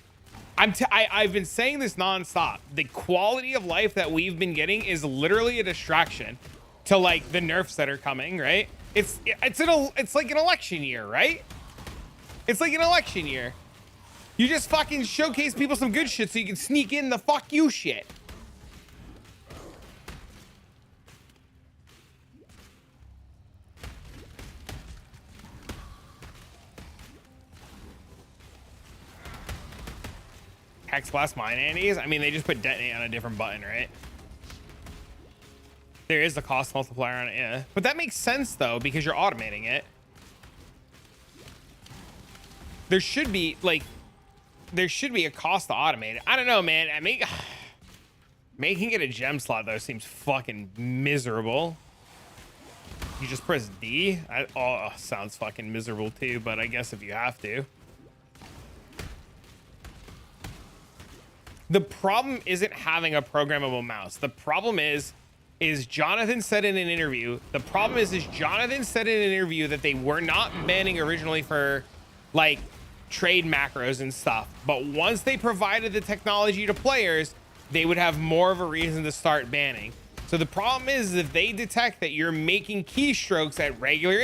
I've been saying this nonstop. The quality of life that we've been getting is literally a distraction to like the nerfs that are coming, right? It's like an election year, right? It's like an election year. You just fucking showcase people some good shit so you can sneak in the fuck you shit. Hex Blast Mine Andes. I mean, they just put detonate on a different button, right? There is the cost multiplier on it, yeah. But that makes sense though, because you're automating it. There should be like, there should be a cost to automate it. I don't know, man. Making it a gem slot though seems fucking miserable. You just press D. Oh, sounds fucking miserable too, but I guess if you have to. The problem isn't having a programmable mouse. The problem is Jonathan said in an interview, Jonathan said in an interview that they were not banning originally for like trade macros and stuff. But once they provided the technology to players, they would have more of a reason to start banning. So the problem is if they detect that you're making keystrokes at regular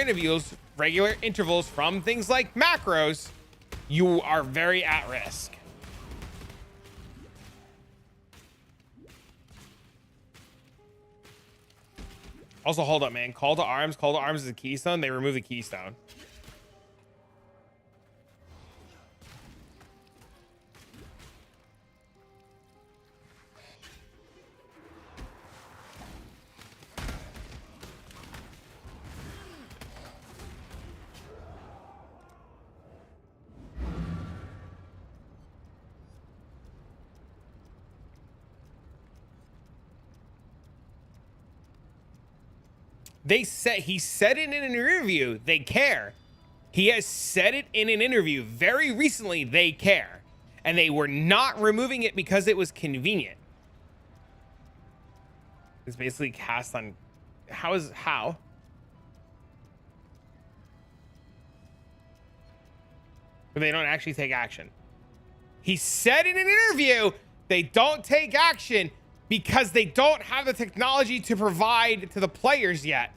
intervals from things like macros, you are very at risk. Also, hold up, man. Call to arms. Call to arms is a keystone. They remove the keystone. He said it in an interview. They care. He has said it in an interview very recently. They care. And they were not removing it because it was convenient. It's basically cast on how? But they don't actually take action. He said in an interview they don't take action because they don't have the technology to provide to the players yet.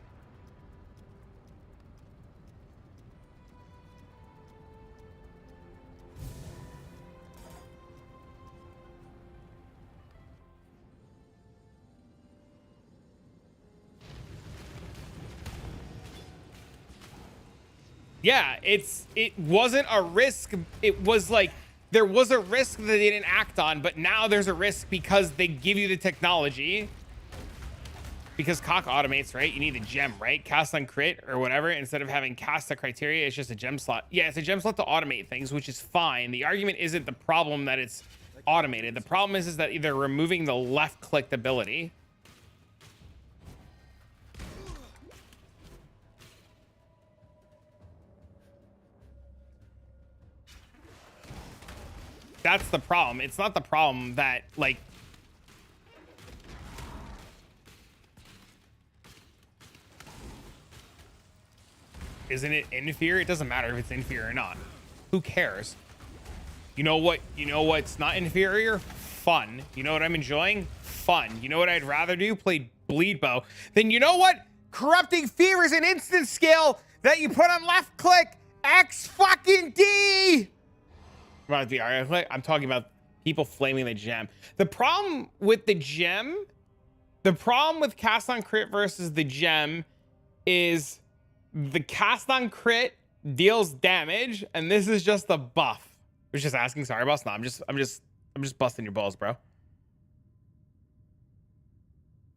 Yeah, it wasn't a risk. It was like there was a risk that they didn't act on, but now there's a risk because they give you the technology. Because cock automates, right? You need a gem, right? Cast on crit or whatever. Instead of having cast a criteria, it's just a gem slot. Yeah, it's a gem slot to automate things, which is fine. The argument isn't the problem that it's automated. The problem is that they're removing the left clicked ability. That's the problem. It's not the problem that, like, isn't it inferior? It doesn't matter if it's inferior or not. Who cares? You know what? You know what's not inferior? Fun. You know what I'm enjoying? Fun. You know what I'd rather do? Play bleed bow. Then you know what? Corrupting Fever is an instant skill that you put on left click X fucking D. About the RF, I'm talking about people flaming the gem. The problem with the gem, the problem with cast on crit versus the gem is the cast on crit deals damage, and this is just a buff. I was just asking, sorry boss. No, I'm just busting your balls, bro.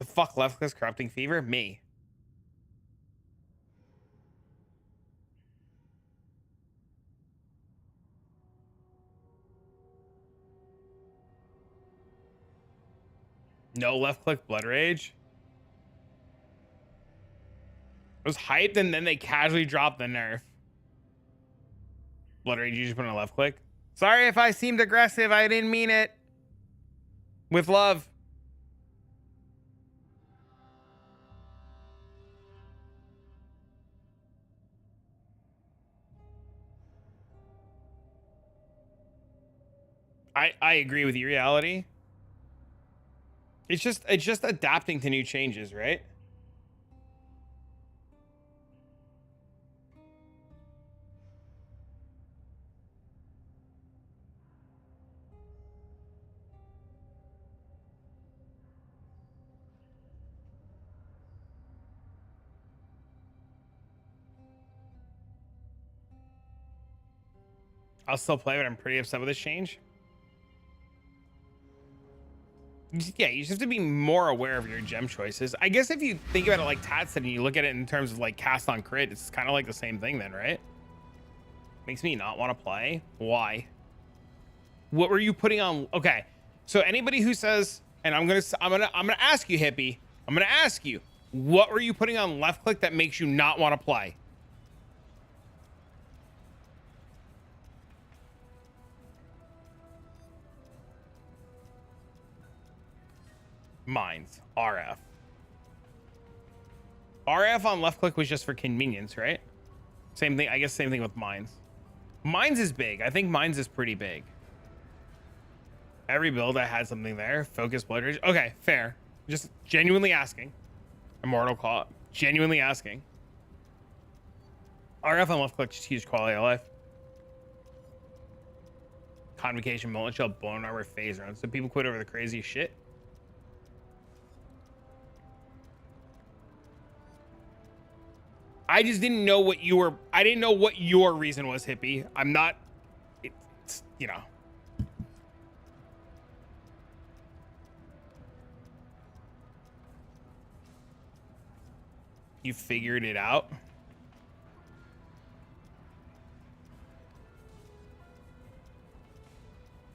The fuck left click corrupting fever? Me. No left click blood rage. It was hyped and then they casually dropped the nerf. Blood rage, you just put on a left click. Sorry if I seemed aggressive. I didn't mean it. With love. I agree with your reality. It's just adapting to new changes, right? I'll still play, but I'm pretty upset with this change. Yeah, you just have to be more aware of your gem choices. I guess if you think about it like Tad said and you look at it in terms of like cast on crit, it's kind of like the same thing then, right? Makes me not want to play. Why? What were you putting on? Okay, so anybody who says, and I'm gonna ask you, Hippie. I'm gonna ask you, what were you putting on left click that makes you not want to play? Mines, RF. RF on left click was just for convenience, right? Same thing, I guess same thing with mines. Mines is big. I think mines is pretty big. Every build I had something there. Focus blood rage. Okay, fair. Just genuinely asking. Immortal Claw. Genuinely asking. RF on left click, just huge quality of life. Convocation, Molten Shell, Bone Armor, Phase Run. So people quit over the crazy shit. I just didn't know what you were. I didn't know what your reason was, Hippie. I'm not. It's, you know. You figured it out.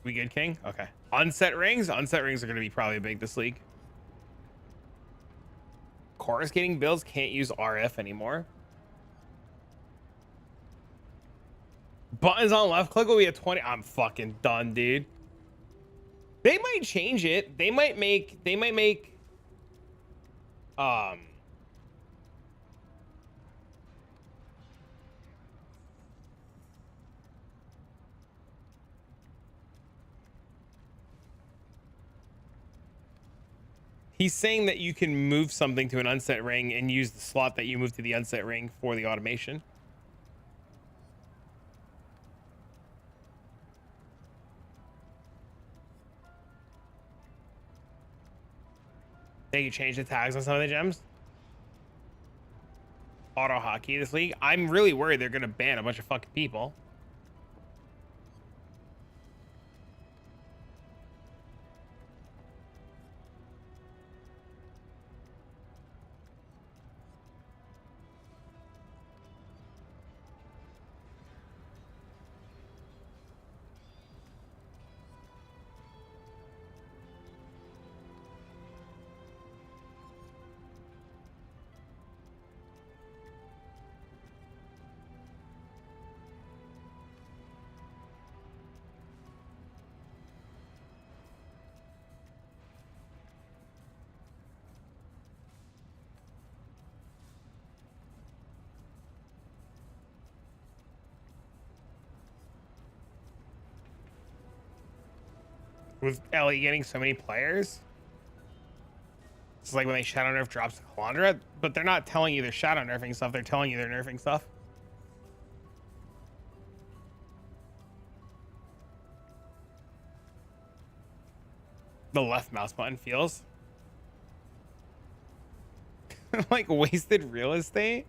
We good, King? Okay. Unset rings. Unset rings are going to be probably big this league. Coruscating builds can't use RF anymore. Buttons on left click will be a 20. I'm fucking done, dude. They might change it. They might make He's saying that you can move something to an unset ring and use the slot that you move to the unset ring for the automation. They can change the tags on some of the gems. Auto hockey this league. I'm really worried they're gonna ban a bunch of fucking people. With Ellie getting so many players, it's like when they shadow nerf drops to Calandra, but they're not telling you they're shadow nerfing stuff. They're telling you they're nerfing stuff. The left mouse button feels like wasted real estate.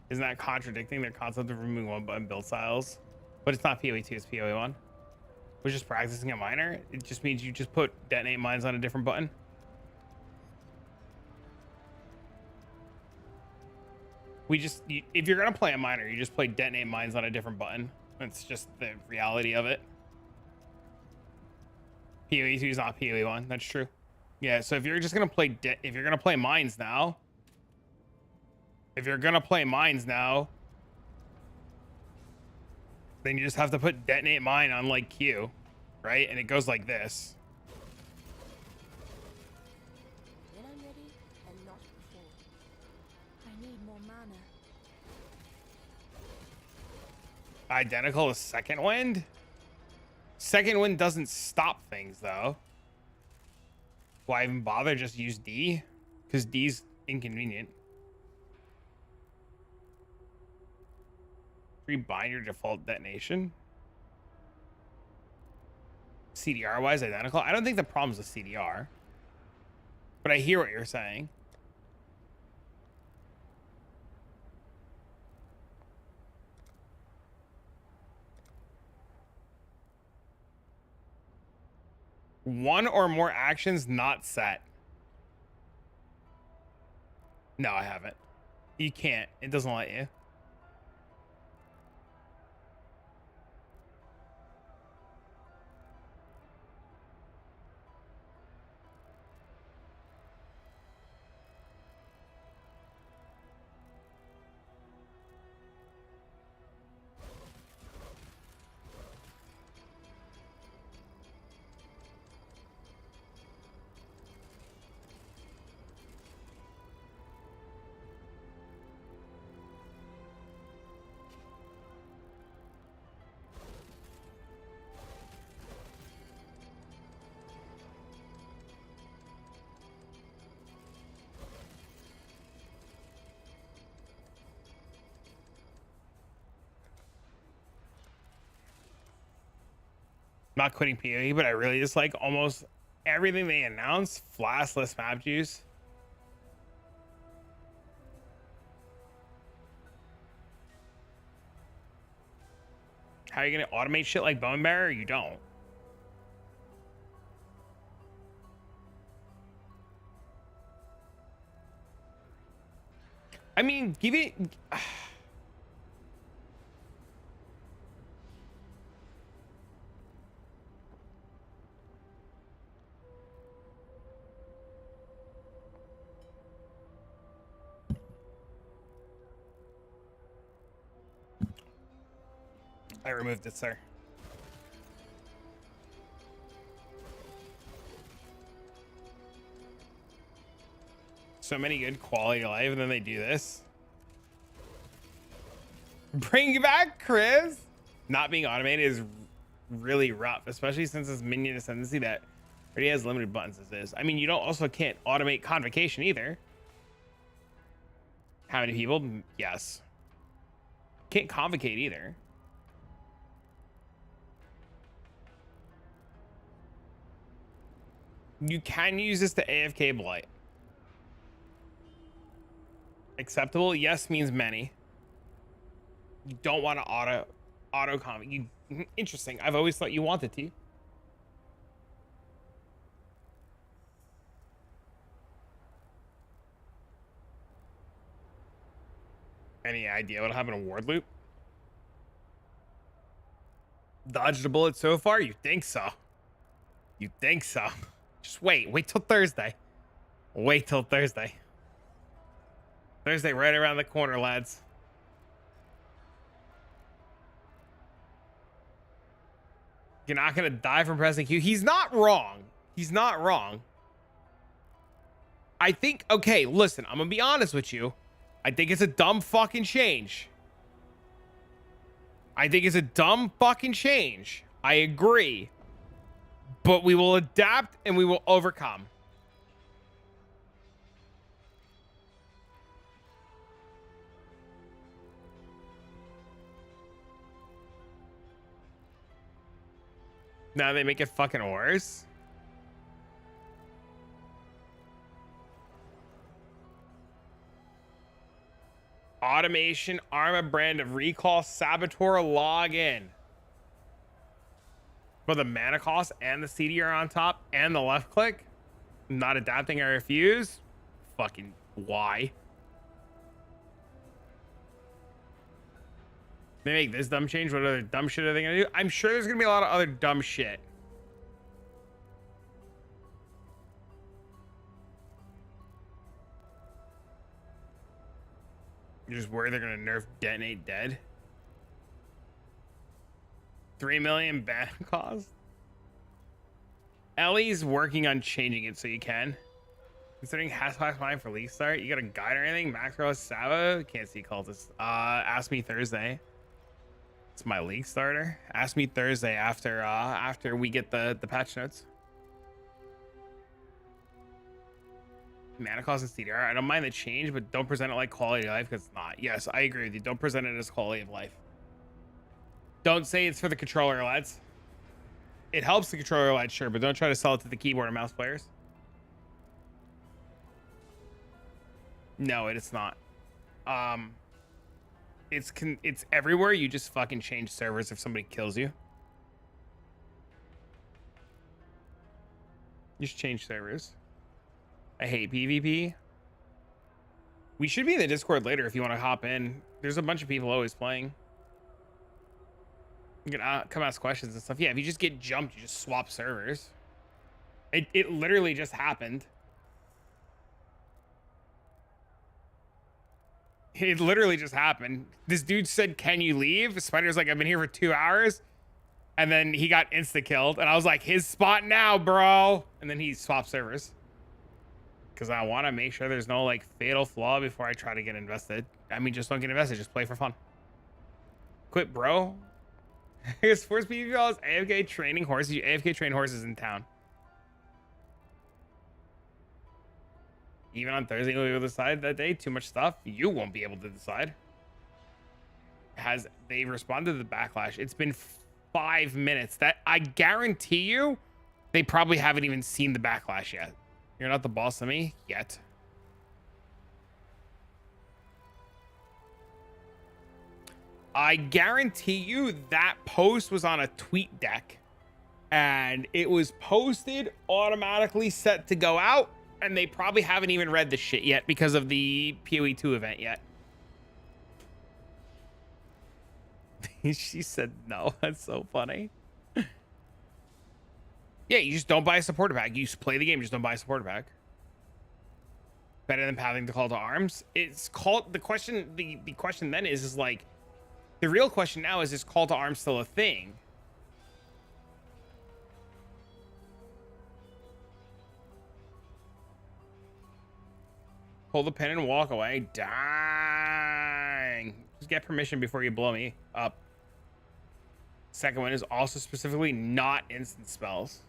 Isn't that contradicting their concept of removing one button build styles? But it's not PoE 2, it's PoE 1. We're just practicing a miner. It just means you just put detonate mines on a different button. If you're gonna play a miner, you just play detonate mines on a different button. That's just the reality of it. PoE 2 is not PoE 1. That's true. Yeah. So if you're just gonna play, if you're gonna play mines now, then you just have to put detonate mine on like Q, right? And it goes like this. When I'm ready and not before. I need more mana. Identical to second wind? Second wind doesn't stop things though. Why even bother? Just use D? Because D's inconvenient. Rebind your default detonation. CDR wise identical. I don't think the problem's with CDR, but I hear what you're saying. One or more actions not set. No, I haven't. You can't. It doesn't let you. Not quitting PoE, but I really just like almost everything they announced. Flashless map juice. How are you gonna automate shit like Bone Bearer? You don't. I mean, give it. I removed it, sir. So many good quality of life, and then they do this. Bring you back, Chris. Not being automated is really rough, especially since this minion ascendancy that Already has limited buttons as is. I mean, you don't also can't automate convocation either. How many people? Yes. Can't convocate either. You can use this to AFK blight. Acceptable? Yes means many. You don't want to auto convoc. You interesting. I've always thought you wanted to. Any idea what'll happen to Ward Loop? Dodged a bullet so far? You think so? You think so? Just wait till Thursday. Wait till Thursday. Thursday right around the corner, lads. You're not gonna die from pressing Q. He's not wrong. He's not wrong. I think, okay, listen, I'm gonna be honest with you. I think it's a dumb fucking change. I think it's a dumb fucking change. I agree. But we will adapt and we will overcome. Now they make it fucking worse. Automation, Arma brand of recall, saboteur, login. For the mana cost and the CDR on top and the left click. Not adapting, I refuse. Fucking why? They make this dumb change. What other dumb shit are they gonna do? I'm sure there's gonna be a lot of other dumb shit. You're just worried they're gonna nerf detonate dead? 3 million ban cost? Ellie's working on changing it so you can. Considering Hex Blast Mines for league start, you got a guide or anything? Macro Sava? Can't see cultists. Ask me Thursday. It's my league starter. Ask me Thursday after we get the patch notes. Mana cost and CDR. I don't mind the change, but don't present it like quality of life because it's not. Yes, I agree with you. Don't present it as quality of life. Don't say it's for the controller, lads. It helps the controller, lads, sure, but don't try to sell it to the keyboard and mouse players. No, it's not. It's everywhere. You just fucking change servers if somebody kills you. You just change servers. I hate PvP. We should be in the Discord later if you want to hop in. There's a bunch of people always playing. You can come ask questions and stuff. Yeah, if you just get jumped, you just swap servers. It literally just happened. It literally just happened. This dude said, "Can you leave?" Spider's like, "I've been here for 2 hours." And then he got insta-killed. And I was like, "His spot now, bro." And then he swapped servers. Because I want to make sure there's no, like, fatal flaw before I try to get invested. I mean, just don't get invested. Just play for fun. Quit, bro. Sports PvP is AFK training horses. You AFK train horses in town. Even on Thursday, you'll be able to decide that day. Too much stuff. You won't be able to decide. They responded to the backlash? It's been 5 minutes. That I guarantee you, they probably haven't even seen the backlash yet. You're not the boss of me yet. I guarantee you that post was on a tweet deck and it was posted automatically set to go out, and they probably haven't even read the shit yet because of the PoE 2 event yet. She said no. That's so funny. Yeah, you just don't buy a supporter pack. You just play the game, just don't buy a supporter pack. Better than having the call to arms. It's called the question. The question then is like, the real question now is call to arms still a thing? Hold the pen and walk away. Dang. Just get permission before you blow me up. Second one is also specifically not instant spells.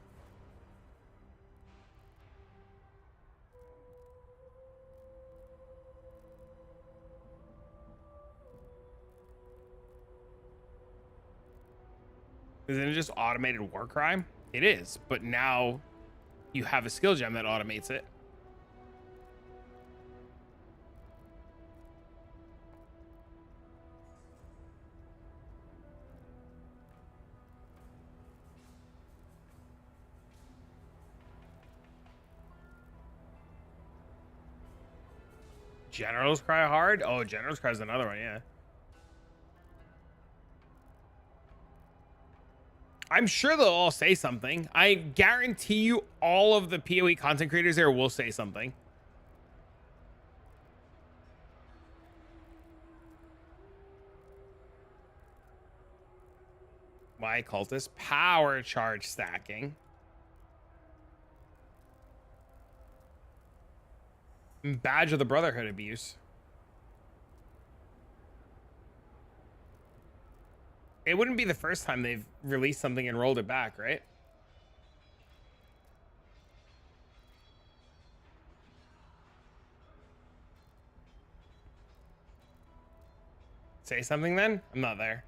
Isn't it just automated war crime? It is, but now you have a skill gem that automates it. Generals cry hard? Oh, Generals cry is another one, yeah. I'm sure they'll all say something. I guarantee you all of the PoE content creators there will say something. Why cultist? Power charge stacking. Badge of the Brotherhood abuse. It wouldn't be the first time they've released something and rolled it back, right? Say something then? I'm not there.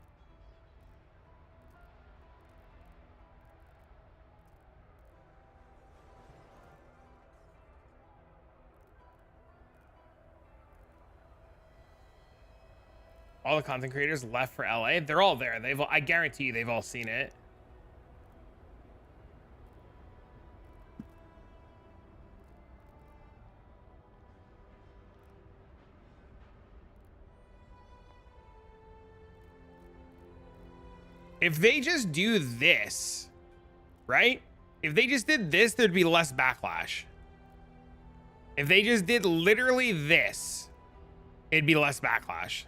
All the content creators left for LA. They're all there. I guarantee you they've all seen it. If they just do this, right? If they just did this, there'd be less backlash. If they just did literally this, it'd be less backlash.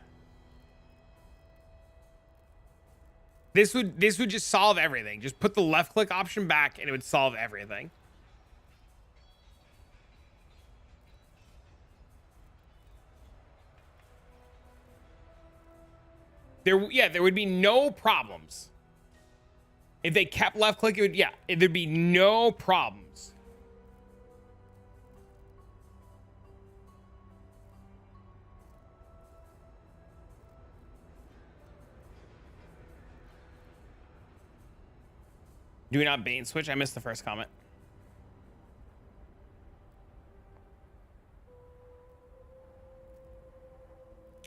This would just solve everything. Just put the left click option back and it would solve everything. There would be no problems. If they kept left click, there'd be no problems. Do we not bait and switch? I missed the first comment.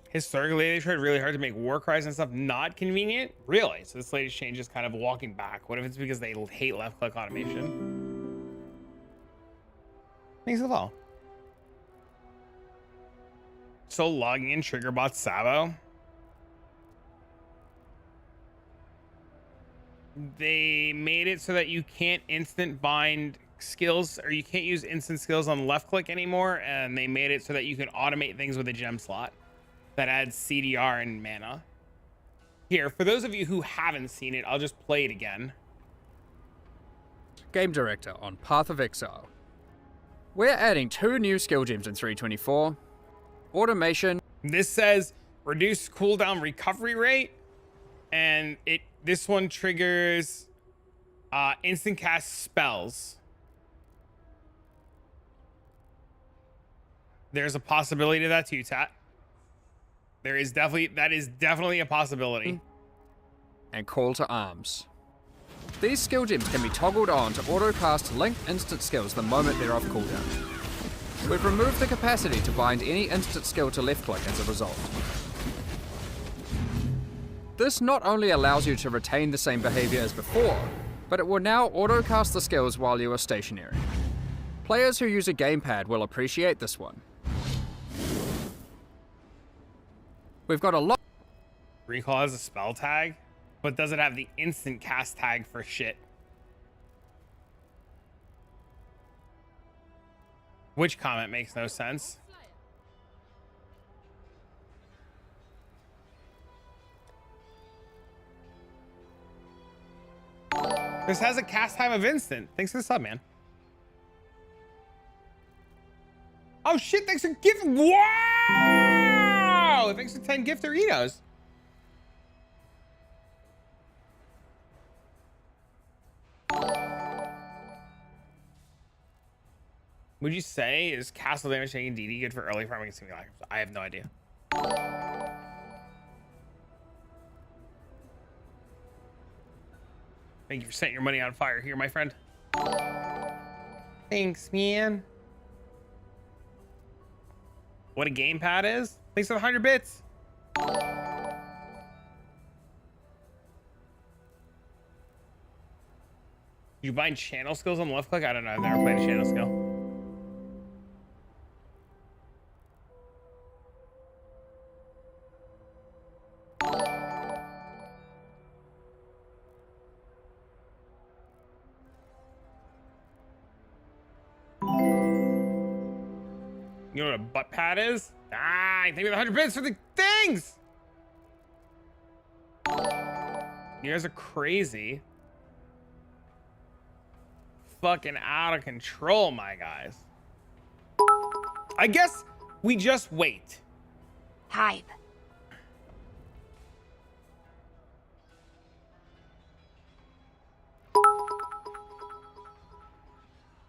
Historically, they tried really hard to make war cries and stuff not convenient. Really? So this latest change is kind of walking back. What if it's because they hate left click automation? Thanks a lot. So logging in Triggerbot Sabo. They made it so that you can't instant bind skills, or you can't use instant skills on left click anymore, and they made it so that you can automate things with a gem slot that adds CDR and mana. Here, for those of you who haven't seen it, I'll just play it again. Game Director on Path of Exile. We're adding 2 new skill gems in 324. Automation. This says reduce cooldown recovery rate, and this one triggers instant cast spells. There's a possibility to that too, Tat. That is definitely a possibility. And Call to Arms. These skill gems can be toggled on to auto-cast linked instant skills the moment they're off cooldown. We've removed the capacity to bind any instant skill to left click as a result. This not only allows you to retain the same behavior as before, but it will now auto-cast the skills while you are stationary. Players who use a gamepad will appreciate this one. We've got a lot. Recall has a spell tag, but does it have the instant cast tag for shit? Which comment makes no sense? This has a cast time of instant. Thanks for the sub, man. Oh shit, thanks for gift. Wow! Thanks for 10 gift Doritos. Would you say is castle damage taking DD good for early farming simulations? I have no idea. Thank you for setting your money on fire here, my friend. Thanks, man. What a gamepad is? Thanks for the 100 bits. You bind channel skills on the left click? I don't know. I've never played a channel skill. You know what a butt pad is? Ah, I think with 100 bits for the things. You guys are crazy. Fucking out of control, my guys. I guess we just wait. Hype.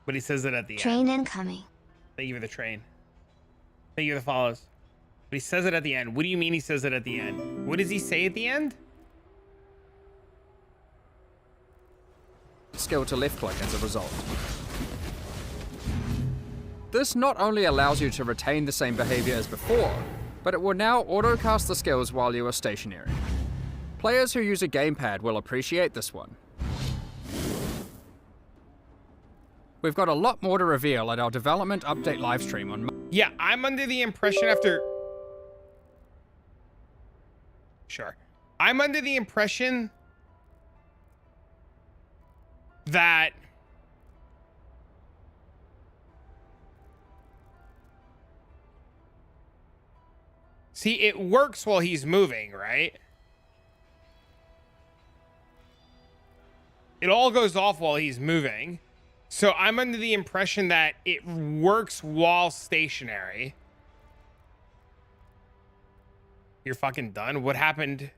But he says it at the Train end. incoming. Thank you for the train. Thank you for the follows. But he says it at the end. What do you mean he says it at the end? What does he say at the end? Skill to left click as a result. This not only allows you to retain the same behavior as before, but it will now auto-cast the skills while you are stationary. Players who use a gamepad will appreciate this one. We've got a lot more to reveal at our development update livestream on Yeah, I'm under the impression after... Sure. I'm under the impression that... See, it works while he's moving, right? It all goes off while he's moving. So I'm under the impression that it works while stationary. You're fucking done? What happened?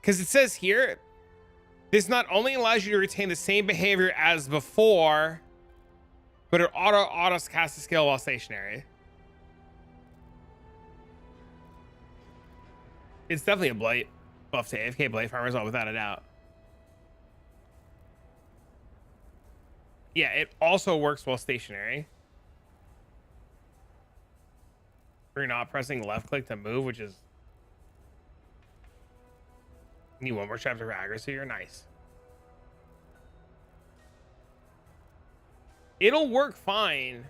Because it says here, this not only allows you to retain the same behavior as before, but it auto casts a skill while stationary. It's definitely a blight buff to AFK blight farmers, all without a doubt. Yeah, it also works while stationary. We're not pressing left click to move, which is... Need one more chapter for accuracy. You're nice. It'll work fine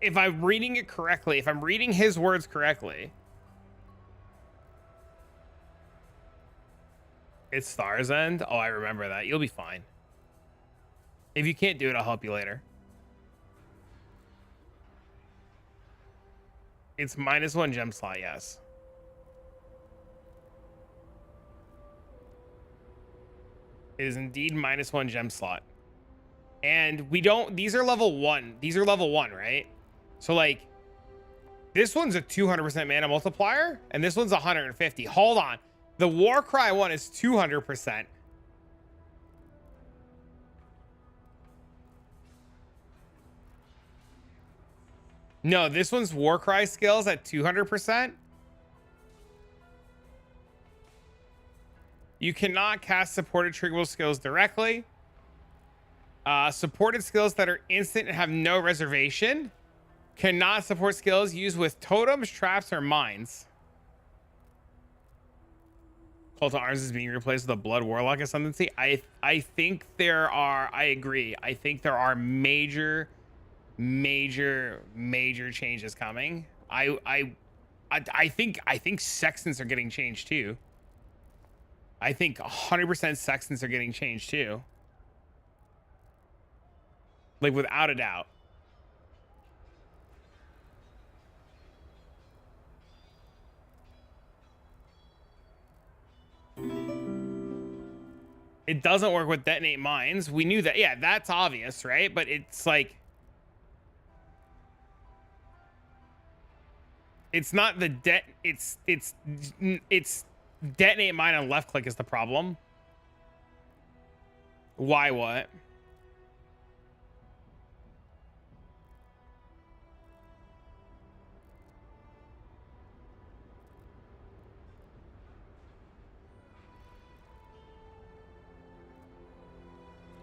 if I'm reading it correctly. If I'm reading his words correctly. It's Star's End. Oh, I remember that. You'll be fine. If you can't do it, I'll help you later. It's -1 gem slot, yes. It is indeed -1 gem slot. And we don't, these are level 1. These are level 1, right? So like, this one's a 200% mana multiplier, and this one's 150. Hold on. The Warcry one is 200%. No, this one's Warcry skills at 200%. You cannot cast supported triggerable skills directly. Supported skills that are instant and have no reservation cannot support skills used with totems, traps, or mines. Call to Arms is being replaced with a Blood Warlock Ascendancy. I think there are, I agree. I think there are major changes coming. I think sextants are getting changed too. I think 100% sextants are getting changed too. Like without a doubt. It doesn't work with detonate mines. We knew that. Yeah, that's obvious, right? But it's like, it's not the it's detonate mine on left click is the problem. Why what?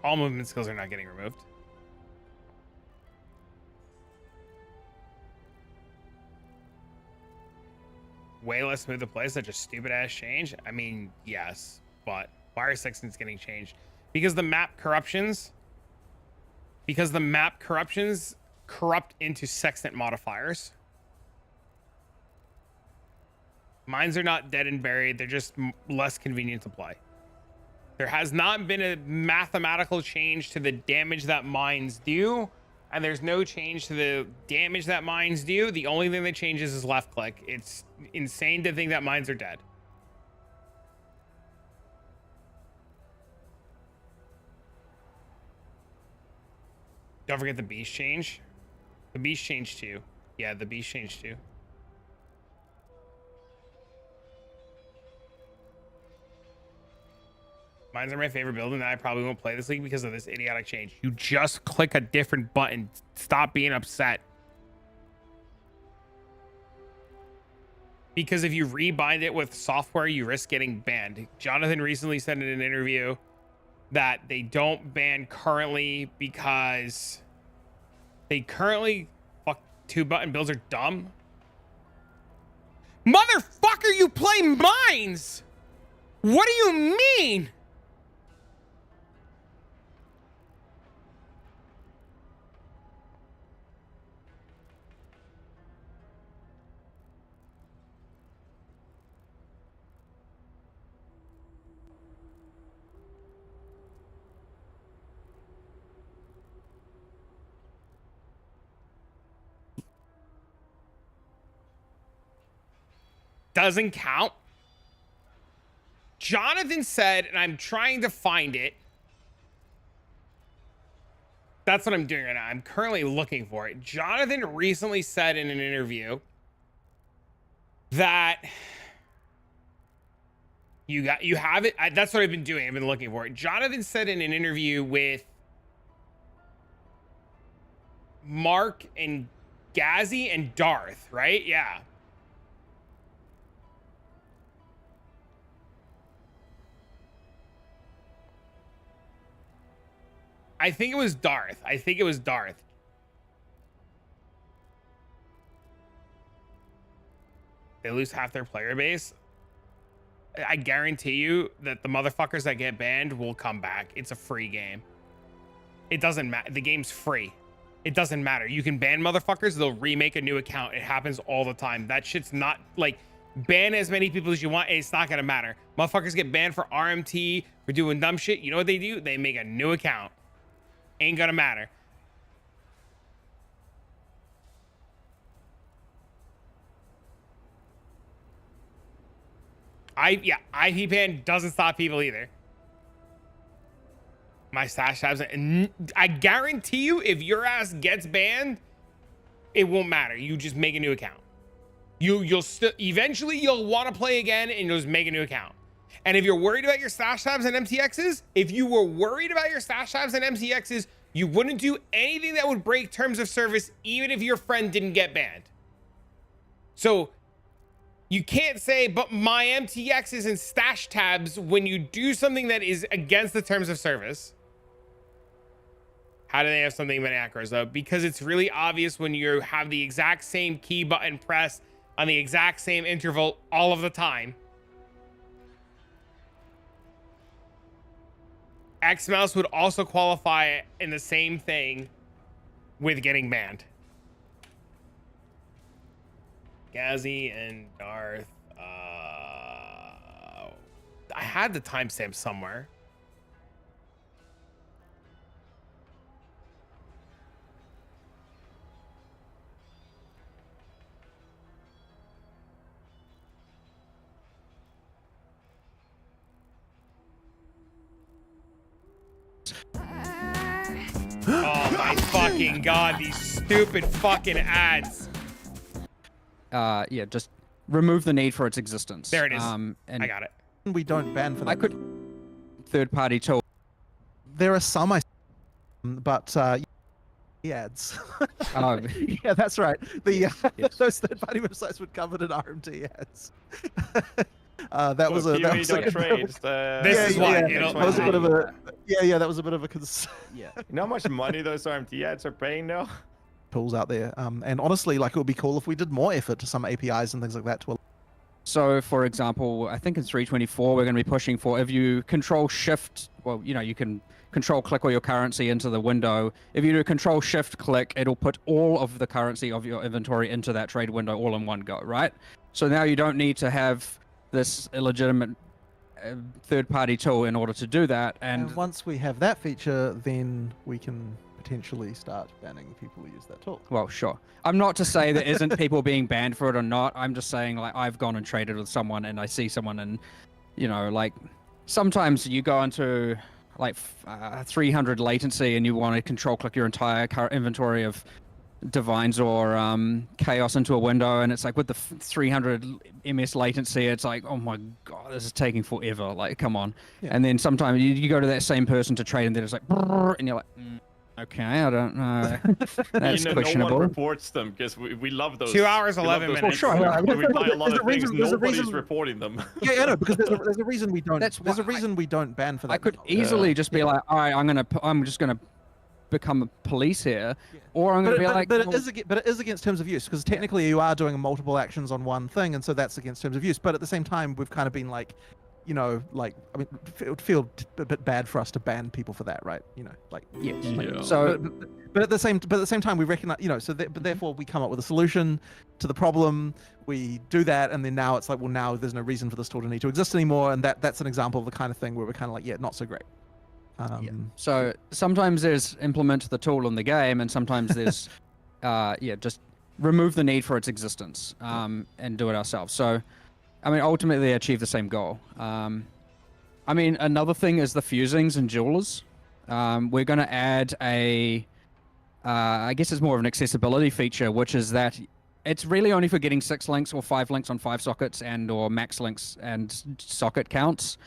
All movement skills are not getting removed. Way less smooth to play, such a stupid ass change. I mean, yes, but why are sextants getting changed? Because the map corruptions. Because the map corruptions corrupt into sextant modifiers. Mines are not dead and buried. They're just less convenient to play. There has not been a mathematical change to the damage that mines do, and there's no change to the damage that mines do. The only thing that changes is left click. It's insane to think that mines are dead. Don't forget the beast change. The beast changed too. Yeah, the beast changed too. Mines are my favorite build, and I probably won't play this league because of this idiotic change. You just click a different button. Stop being upset. Because if you rebind it with software, you risk getting banned. Jonathan recently said in an interview that they don't ban currently because they currently two button builds are dumb. Motherfucker, you play mines! What do you mean? Doesn't count. Jonathan said, and I'm trying to find it. That's what I'm doing right now. I'm currently looking for it. Jonathan recently said in an interview that you have it. That's what I've been doing. I've been looking for it. Jonathan said in an interview with Mark and Gazzy and Darth, right? Yeah. I think it was Darth. They lose half their player base. I guarantee you that the motherfuckers that get banned will come back. It's a free game. It doesn't matter. The game's free. It doesn't matter. You can ban motherfuckers. They'll remake a new account. It happens all the time. That shit's not like ban as many people as you want. It's not going to matter. Motherfuckers get banned for RMT, for doing dumb shit. You know what they do? They make a new account. Ain't gonna matter. IP ban doesn't stop people either. My stash tabs, and I guarantee you, if your ass gets banned, it won't matter. You just make a new account. You'll still eventually you'll want to play again, and you'll just make a new account. And if you're worried about your stash tabs and MTXs, if you were worried about your stash tabs and MTXs, you wouldn't do anything that would break terms of service, even if your friend didn't get banned. So you can't say, but my MTXs and stash tabs when you do something that is against the terms of service. How do they have something about macros though? Because it's really obvious when you have the exact same key button pressed on the exact same interval all of the time. X mouse would also qualify in the same thing with getting banned. Gazzy and Darth. I had the timestamp somewhere. Oh my fucking god, these stupid fucking ads. Yeah, just remove the need for its existence. There it is. And I got it. We don't ban for that. I could third-party tool. There are some, but ads. Oh. Yeah, that's right. The those third-party websites would cover an RMT ads. That was a that was a, This yeah, is yeah, why yeah. it'll- That was a bit of a yeah, that was a bit of a Yeah. You know how much money those RMT ads are paying now? tools out there. And honestly, like it would be cool if we did more effort to some APIs and things like that to. So, for example, I think in 324 we're going to be pushing for if you control shift, well, you know, you can control click all your currency into the window. If you do control shift click, it'll put all of the currency of your inventory into that trade window all in one go, right? So now you don't need to have this illegitimate third-party tool in order to do that. And once we have that feature, then we can potentially start banning people who use that tool. Well, sure. I'm not to say there isn't people being banned for it or not. I'm just saying, like, I've gone and traded with someone and I see someone and, you know, like, sometimes you go into, like, 300 latency and you want to control click your entire inventory of divines or chaos into a window, and it's like with the 300 ms latency, it's like, oh my god, this is taking forever. Like, come on. Yeah. And then sometimes you go to that same person to trade and then it's like, and you're like, okay, I don't know. That's questionable. No one reports them because we love those. 2 hours, we love 11 those minutes. people. Sure, yeah. We buy a lot There's of a things. reason- there's a Nobody's reason- reporting them. Yeah, I know, because there's a reason we don't. That's There's a why reason we don't ban for that. I could easily just be like, all right, I'm just gonna become a police here, or I'm gonna be like, but well, it is against terms of use, because technically you are doing multiple actions on one thing, and so that's against terms of use. But at the same time, we've kind of been like, you know, like, I mean, it would feel a bit bad for us to ban people for that, right? You know, like, yes. Yeah. So but at the same time, we recognize, you know, so but therefore we come up with a solution to the problem. We do that, and then now it's like, well, now there's no reason for this tool to need to exist anymore, and that's an example of the kind of thing where we're kind of like, yeah, not so great. So sometimes there's implement the tool in the game, and sometimes there's, just remove the need for its existence, and do it ourselves. So, I mean, ultimately they achieve the same goal. I mean, another thing is the fusings and jewelers. We're going to add I guess it's more of an accessibility feature, which is that it's really only for getting 6 links or 5 links on 5 sockets and or max links and socket counts.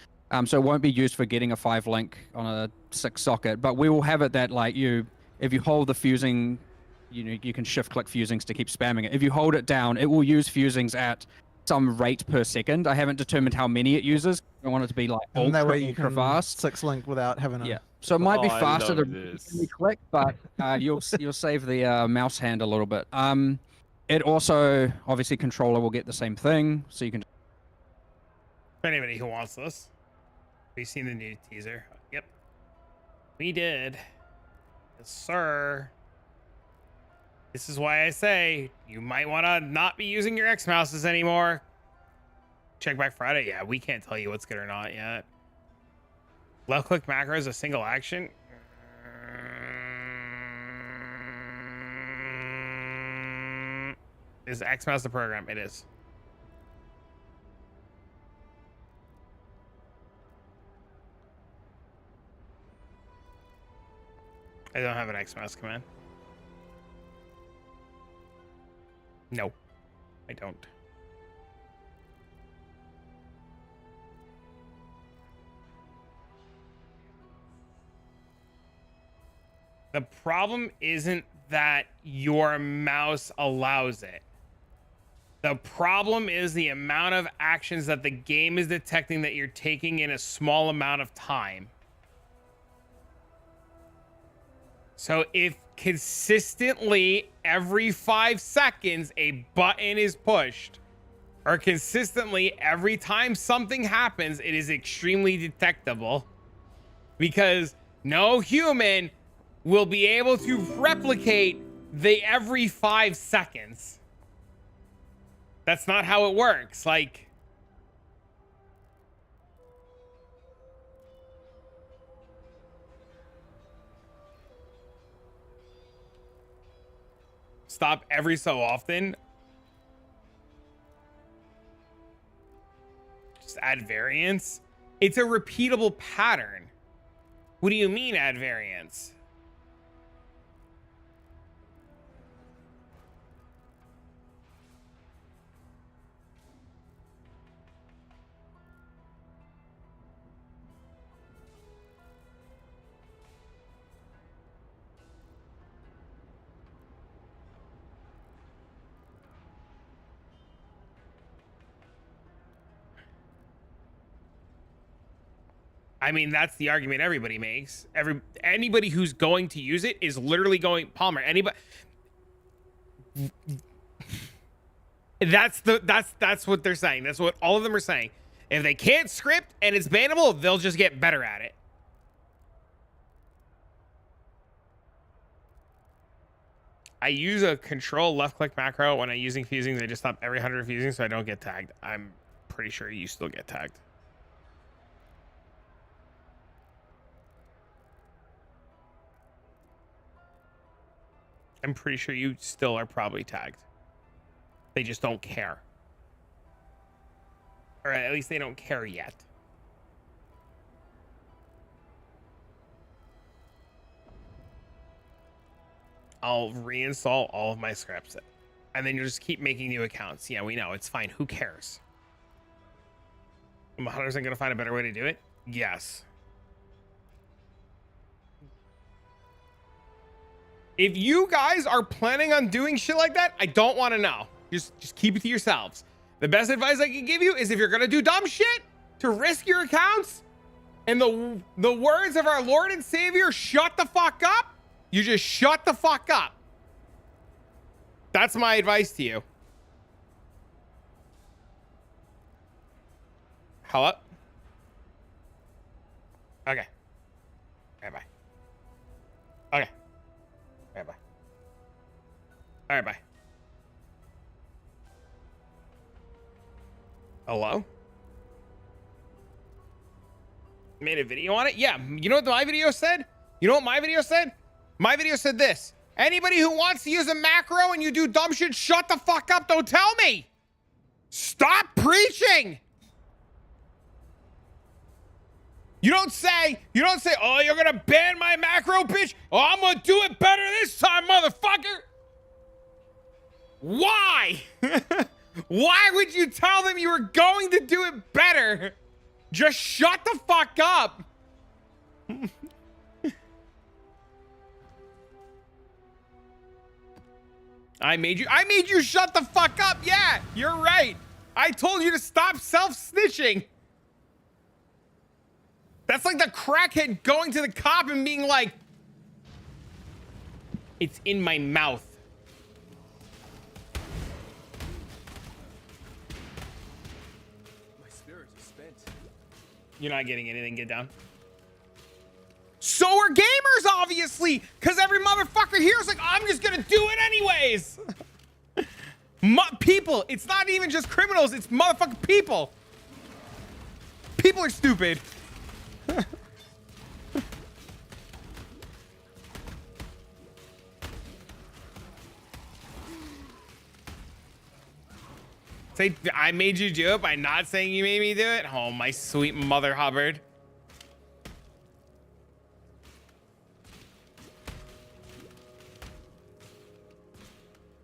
So it won't be used for getting a 5 link on a 6 socket, but we will have it that, like, if you hold the fusing, you know, you can shift click fusings to keep spamming it. If you hold it down, it will use fusings at some rate per second. I haven't determined how many it uses. I want it to be like And that way you ultra can fast. 6 link without having a. Yeah. So it might be Oh, I faster to love this. click, but you'll save the mouse hand a little bit. It also, obviously, controller will get the same thing, so you can. For anybody who wants this, have you seen the new teaser? Yep, we did. Yes, sir. This is why I say you might want to not be using your X mouses anymore. Check back Friday. Yeah, we can't tell you what's good or not yet. Left click macro is a single action. Is X mouse the program? It is. I don't have an X mouse command. No, I don't. The problem isn't that your mouse allows it. The problem is the amount of actions that the game is detecting that you're taking in a small amount of time. So if consistently every 5 seconds a button is pushed, or consistently every time something happens, it is extremely detectable, because no human will be able to replicate the every 5 seconds. That's not how it works. Like, stop every so often. Just add variance. It's a repeatable pattern. What do you mean add variance? I mean, that's the argument everybody makes. Anybody who's going to use it is literally going Palmer. Anybody. That's what they're saying. That's what all of them are saying. If they can't script and it's bannable, they'll just get better at it. I use a control left click macro when I'm using fusings. I just stop every 100 fusing so I don't get tagged. I'm pretty sure you still get tagged. I'm pretty sure you still are probably tagged. They just don't care. Or at least they don't care yet. I'll reinstall all of my scripts. And then you'll just keep making new accounts. Yeah, we know. It's fine. Who cares? I'm 100% going to find a better way to do it? Yes. If you guys are planning on doing shit like that, I don't want to know. Just keep it to yourselves. The best advice I can give you is if you're going to do dumb shit to risk your accounts, and the words of our Lord and Savior, shut the fuck up, you just shut the fuck up. That's my advice to you. Hello? Okay. Alright, bye. Okay. Alright, bye. Alright, bye. Hello? Made a video on it? Yeah. You know what my video said? You know what my video said? My video said this. Anybody who wants to use a macro and you do dumb shit, shut the fuck up. Don't tell me. Stop preaching. You don't say, oh, you're going to ban my macro, bitch. Oh, I'm going to do it better this time, motherfucker. Why? Why would you tell them you were going to do it better? Just shut the fuck up. I made you shut the fuck up. Yeah, you're right. I told you to stop self-snitching. That's like the crackhead going to the cop and being like, it's in my mouth. My spirit is spent. You're not getting anything. Get down. So are gamers, obviously, because every motherfucker here is like, I'm just gonna do it anyways. People, it's not even just criminals, it's motherfucking people. People are stupid. Say, I made you do it by not saying you made me do it? Oh, my sweet mother Hubbard.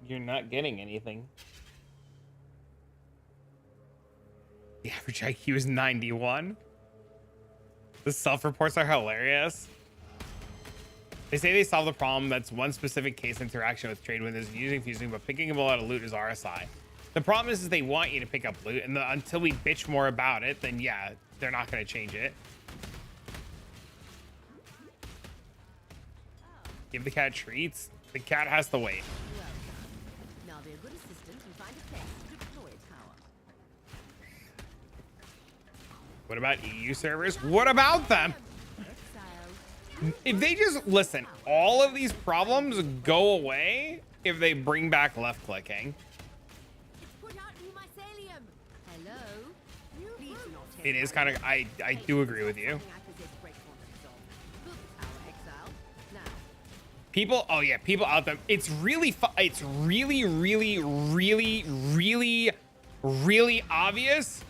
You're not getting anything. The average IQ is 91. The self-reports are hilarious. They say they solved the problem. That's one specific case interaction with trade windows using fusing, but picking up a lot of loot is RSI. The problem is they want you to pick up loot, and until we bitch more about it, then yeah, they're not going to change it. Give the cat treats. The cat has to wait. Now be a good assistant and find a place to deploy a tower. What about EU servers? What about them? If they just listen, all of these problems go away if they bring back left clicking. It is kind of, I do agree with you. People, oh yeah, people out there. It's really obvious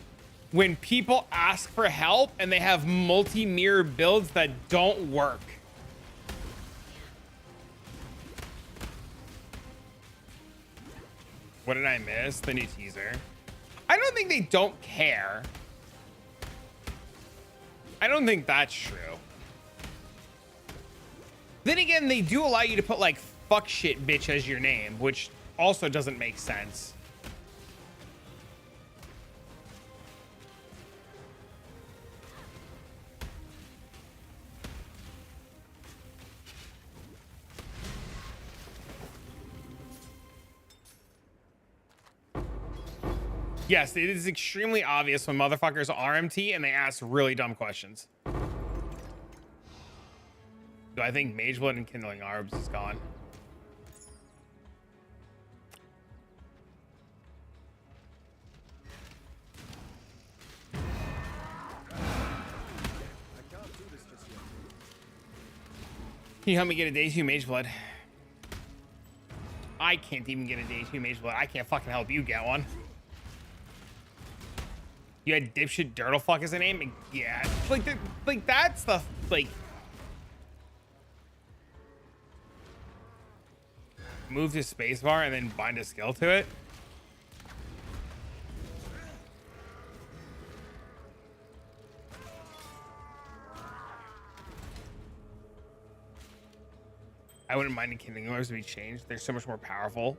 when people ask for help and they have multi-mirror builds that don't work. What did I miss? The new teaser. I don't think they don't care. I don't think that's true. Then again, they do allow you to put like fuck shit bitch as your name, which also doesn't make sense. Yes, it is extremely obvious when motherfuckers RMT and they ask really dumb questions. Do I think Mage Blood and Kindling Orbs is gone? Can you help me get a day 2 Mage Blood? I can't even get a day 2 Mage Blood. I can't fucking help you get one. You had dipshit Dirtlefuck as a name? Yeah. Like that's the like. Move to spacebar and then bind a skill to it. I wouldn't mind the Kindling Orbs to be changed. They're so much more powerful.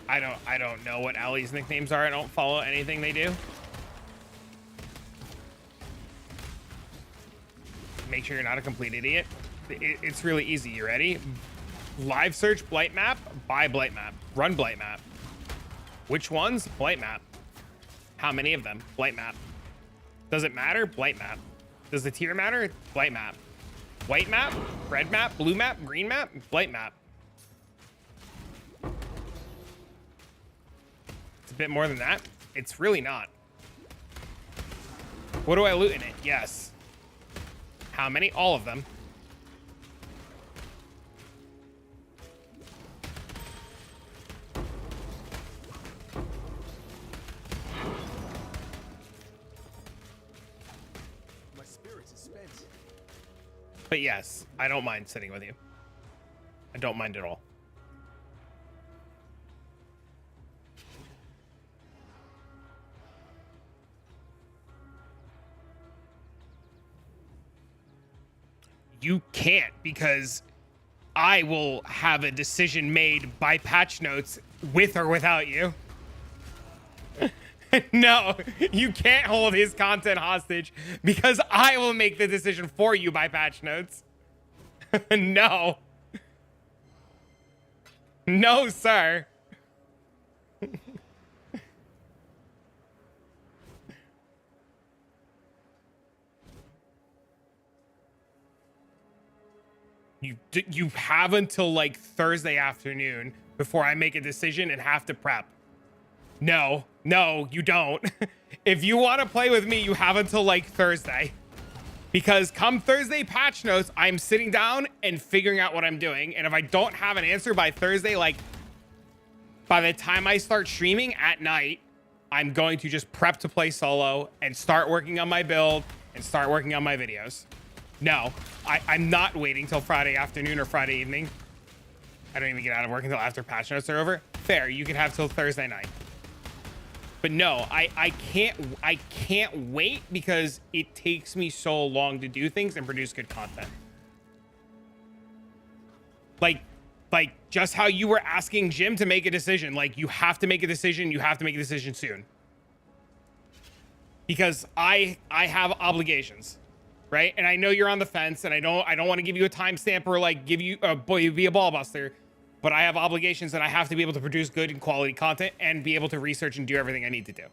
I don't know what Ali's nicknames are. I don't follow anything they do. Make sure you're not a complete idiot. It's really easy. You ready? Live search Blight Map, buy Blight Map, run Blight Map. Which ones? Blight Map. How many of them? Blight Map. Does it matter? Blight Map. Does the tier matter? Blight Map. White map, red map, blue map, green map, Blight Map. It's a bit more than that. It's really not. What do I loot in it? Yes. How many? All of them. My spirit is spent. But yes, I don't mind sitting with you. I don't mind at all. You can't, because I will have a decision made by patch notes with or without you. No, you can't hold his content hostage because I will make the decision for you by patch notes. No. No, sir. You have until like Thursday afternoon before I make a decision and have to prep. No, you don't. If you want to play with me, you have until like Thursday. Because come Thursday patch notes, I'm sitting down and figuring out what I'm doing. And if I don't have an answer by Thursday, like by the time I start streaming at night, I'm going to just prep to play solo and start working on my build and start working on my videos. No, I'm not waiting till Friday afternoon or Friday evening. I don't even get out of work until after patch notes are over. Fair, you can have till Thursday night. But no, I can't wait because it takes me so long to do things and produce good content. Like just how you were asking Jim to make a decision, like you have to make a decision, you have to make a decision soon. Because I have obligations, right? And I know you're on the fence and I don't want to give you a timestamp or like give you be a ball buster. But I have obligations and I have to be able to produce good and quality content and be able to research and do everything I need to do.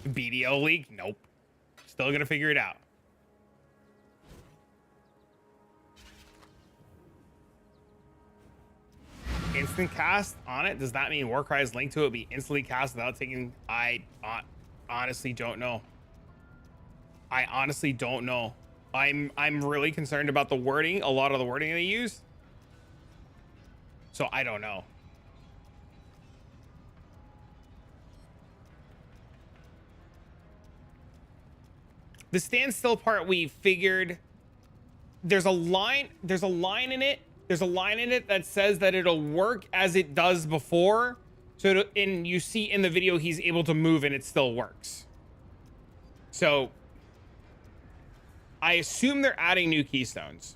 BDO league? Nope. Still gonna figure it out. Instant cast on it? Does that mean Warcry's link to it be instantly cast without taking? I honestly don't know. I honestly don't know. I'm really concerned about the wording, a lot of the wording they use. So I don't know. The standstill part we figured there's a line in it. There's a line in it that says that it'll work as it does before. So, and you see in the video, he's able to move and it still works. So I assume they're adding new keystones.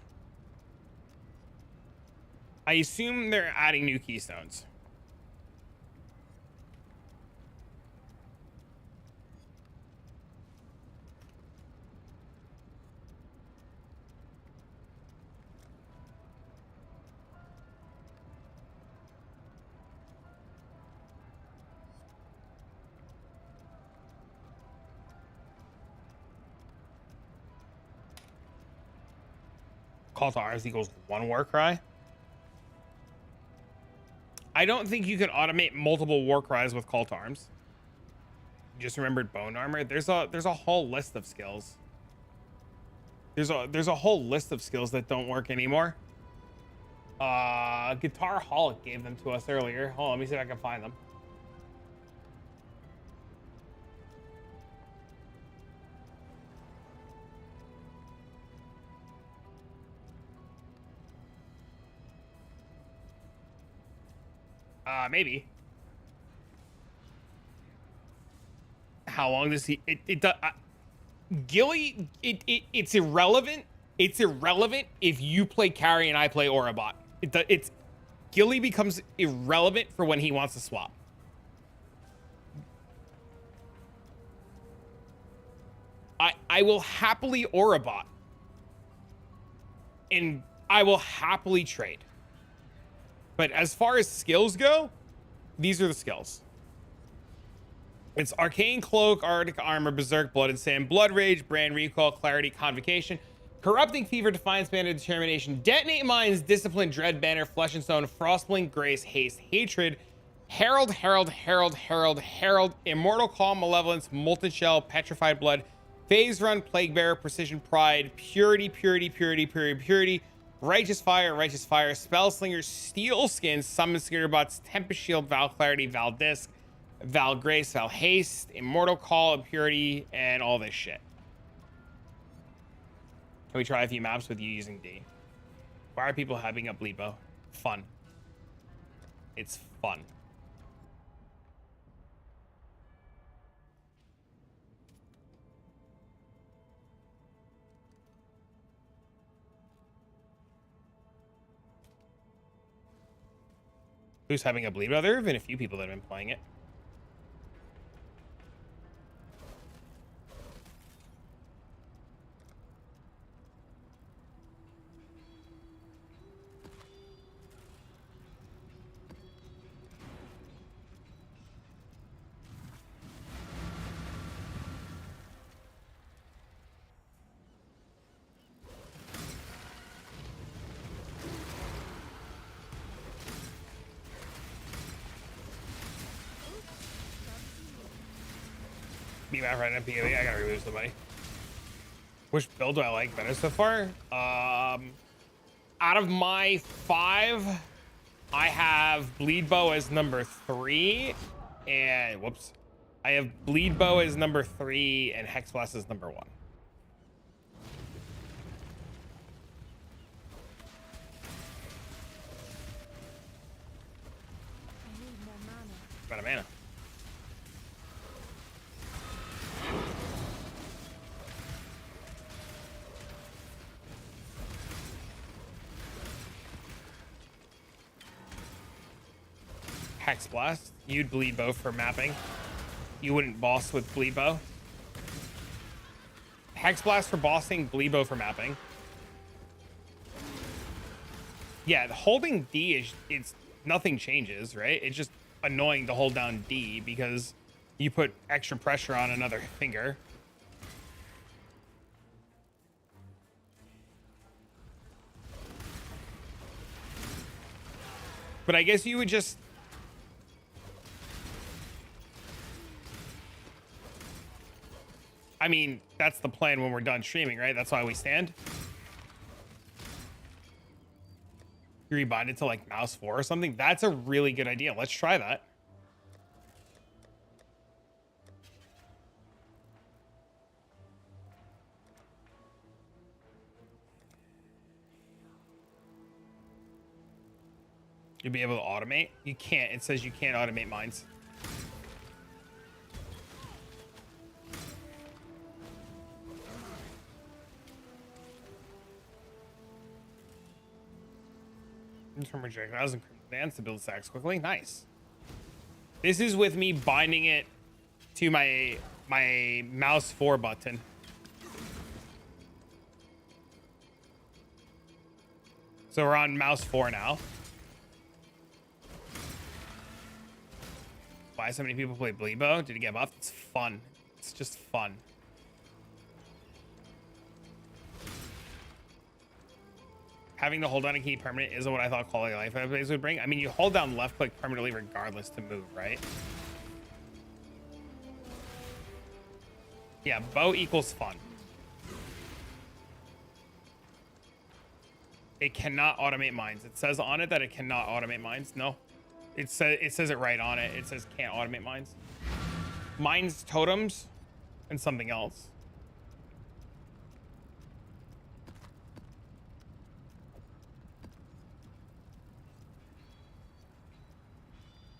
Call to arms equals 1 war cry. I don't think you can automate multiple war cries with call to arms. Just remembered bone armor. There's a whole list of skills. There's a whole list of skills that don't work anymore. Guitar Holic gave them to us earlier. Hold on, let me see if I can find them. Maybe. How long does he? Gilly, it's irrelevant. It's irrelevant if you play carry and I play Orabot. It's Gilly becomes irrelevant for when he wants to swap. I will happily Orabot, and I will happily trade. But as far as skills go, these are the skills. It's Arcane Cloak, Arctic Armor, Berserk, Blood and Sand, Blood Rage, Brand Recall, Clarity, Convocation, Corrupting Fever, Defiance, Banner, Determination, Detonate Mines, Discipline, Dread Banner, Flesh and Stone, Frostblink, Grace, Haste, Hatred, Herald, Immortal Call, Malevolence, Molten Shell, Petrified Blood, Phase Run, Plague Bearer, Precision Pride, Purity, Righteous Fire, Spell Slinger, Steel Skin, Summon Skitterbots, Tempest Shield, Val Clarity, Val Disc, Val Grace, Val Haste, Immortal Call, Impurity, and all this shit. Can we try a few maps with you using D? Why are people hyping up Bleepo? Fun. It's fun. Who's having a Bleepo? There have been a few people that have been playing it. Beat map right now, POV. I gotta remove somebody. Which build do I like better so far? Out of my 5, I have Bleed Bow as number 3, and whoops, I have Bleed Bow as number 3, and Hex Blast as number 1. I need more mana. About a mana. Hex Blast. You'd Bleed Bow for mapping. You wouldn't boss with Bleed Bow. Hex Blast for bossing, Bleed Bow for mapping. Yeah, holding D is, it's nothing changes, right? It's just annoying to hold down D because you put extra pressure on another finger. But I guess you would just... I mean, that's the plan when we're done streaming, right? That's why we stand. You rebind it to like mouse 4 or something. That's a really good idea. Let's try that. You'll be able to automate. You can't. It says you can't automate mines. From reject 1,000 advance to build stacks quickly. Nice. This is with me binding it to my mouse 4 button. So we're on mouse 4 now. Why so many people play Bleebo? Did it get buffed? It's fun. It's just fun. Having to hold down a key permanent isn't what I thought quality of life updates would bring. I mean, you hold down left click permanently regardless to move, right? Yeah, bow equals fun. It cannot automate mines. It says on it that it cannot automate mines. No, it says it right on it. It says can't automate mines. Mines, totems, and something else.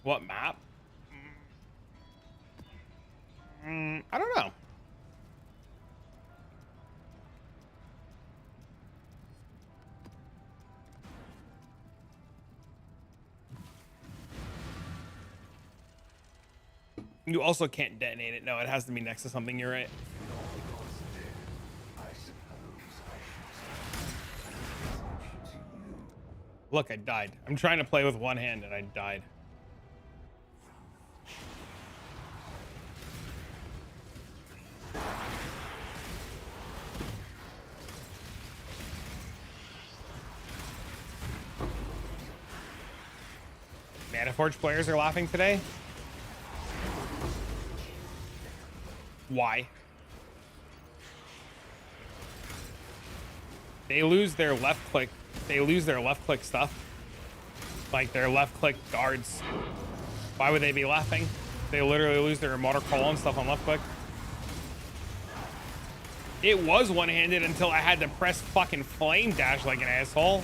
What map? I don't know. You also can't detonate it. No, it has to be next to something. You're right. Look, I died. I'm trying to play with one hand and I died. Manaforge players are laughing today. Why? They lose their left click. They lose their left click stuff. Like their left click guards. Why would they be laughing? They literally lose their motor colon stuff on left click. It was one-handed until I had to press fucking flame dash like an asshole.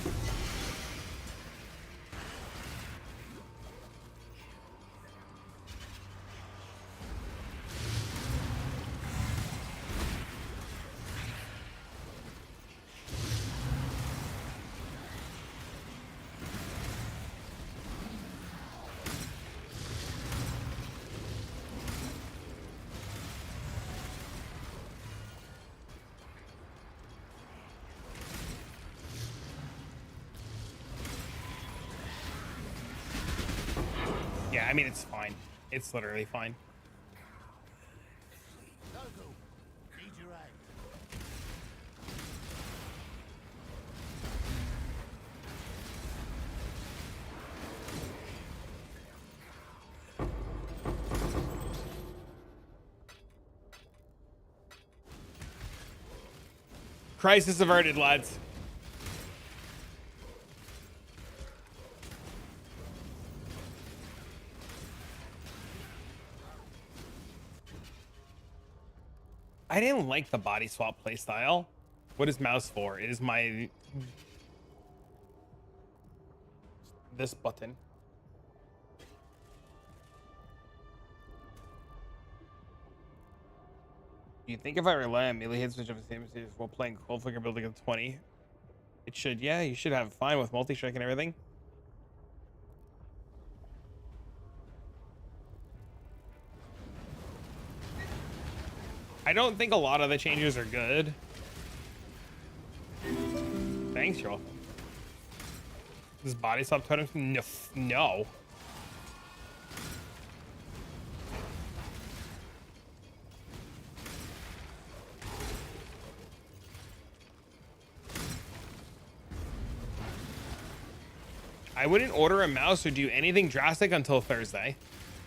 Yeah, I mean, it's fine. It's literally fine. Crisis averted, lads. I didn't like the body swap playstyle. What is mouse for? It is my... this button. Do you think if I rely on melee hits which have the same series while playing Cold Flicker building a 20, it should, yeah, you should have fine with multi-strike and everything. I don't think a lot of the changes are good. Thanks, you're welcome. This body swap totem? No. No. I wouldn't order a mouse or do anything drastic until Thursday.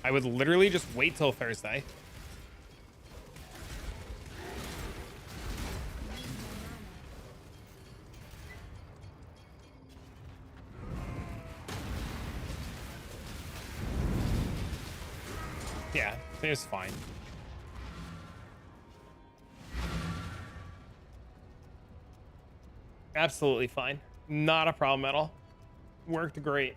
I would literally just wait till Thursday. Yeah, it's fine. Absolutely fine. Not a problem at all. Worked great.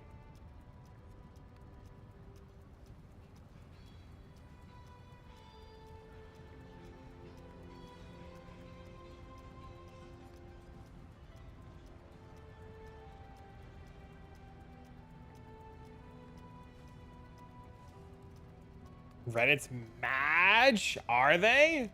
Reddit's Madge? Are they?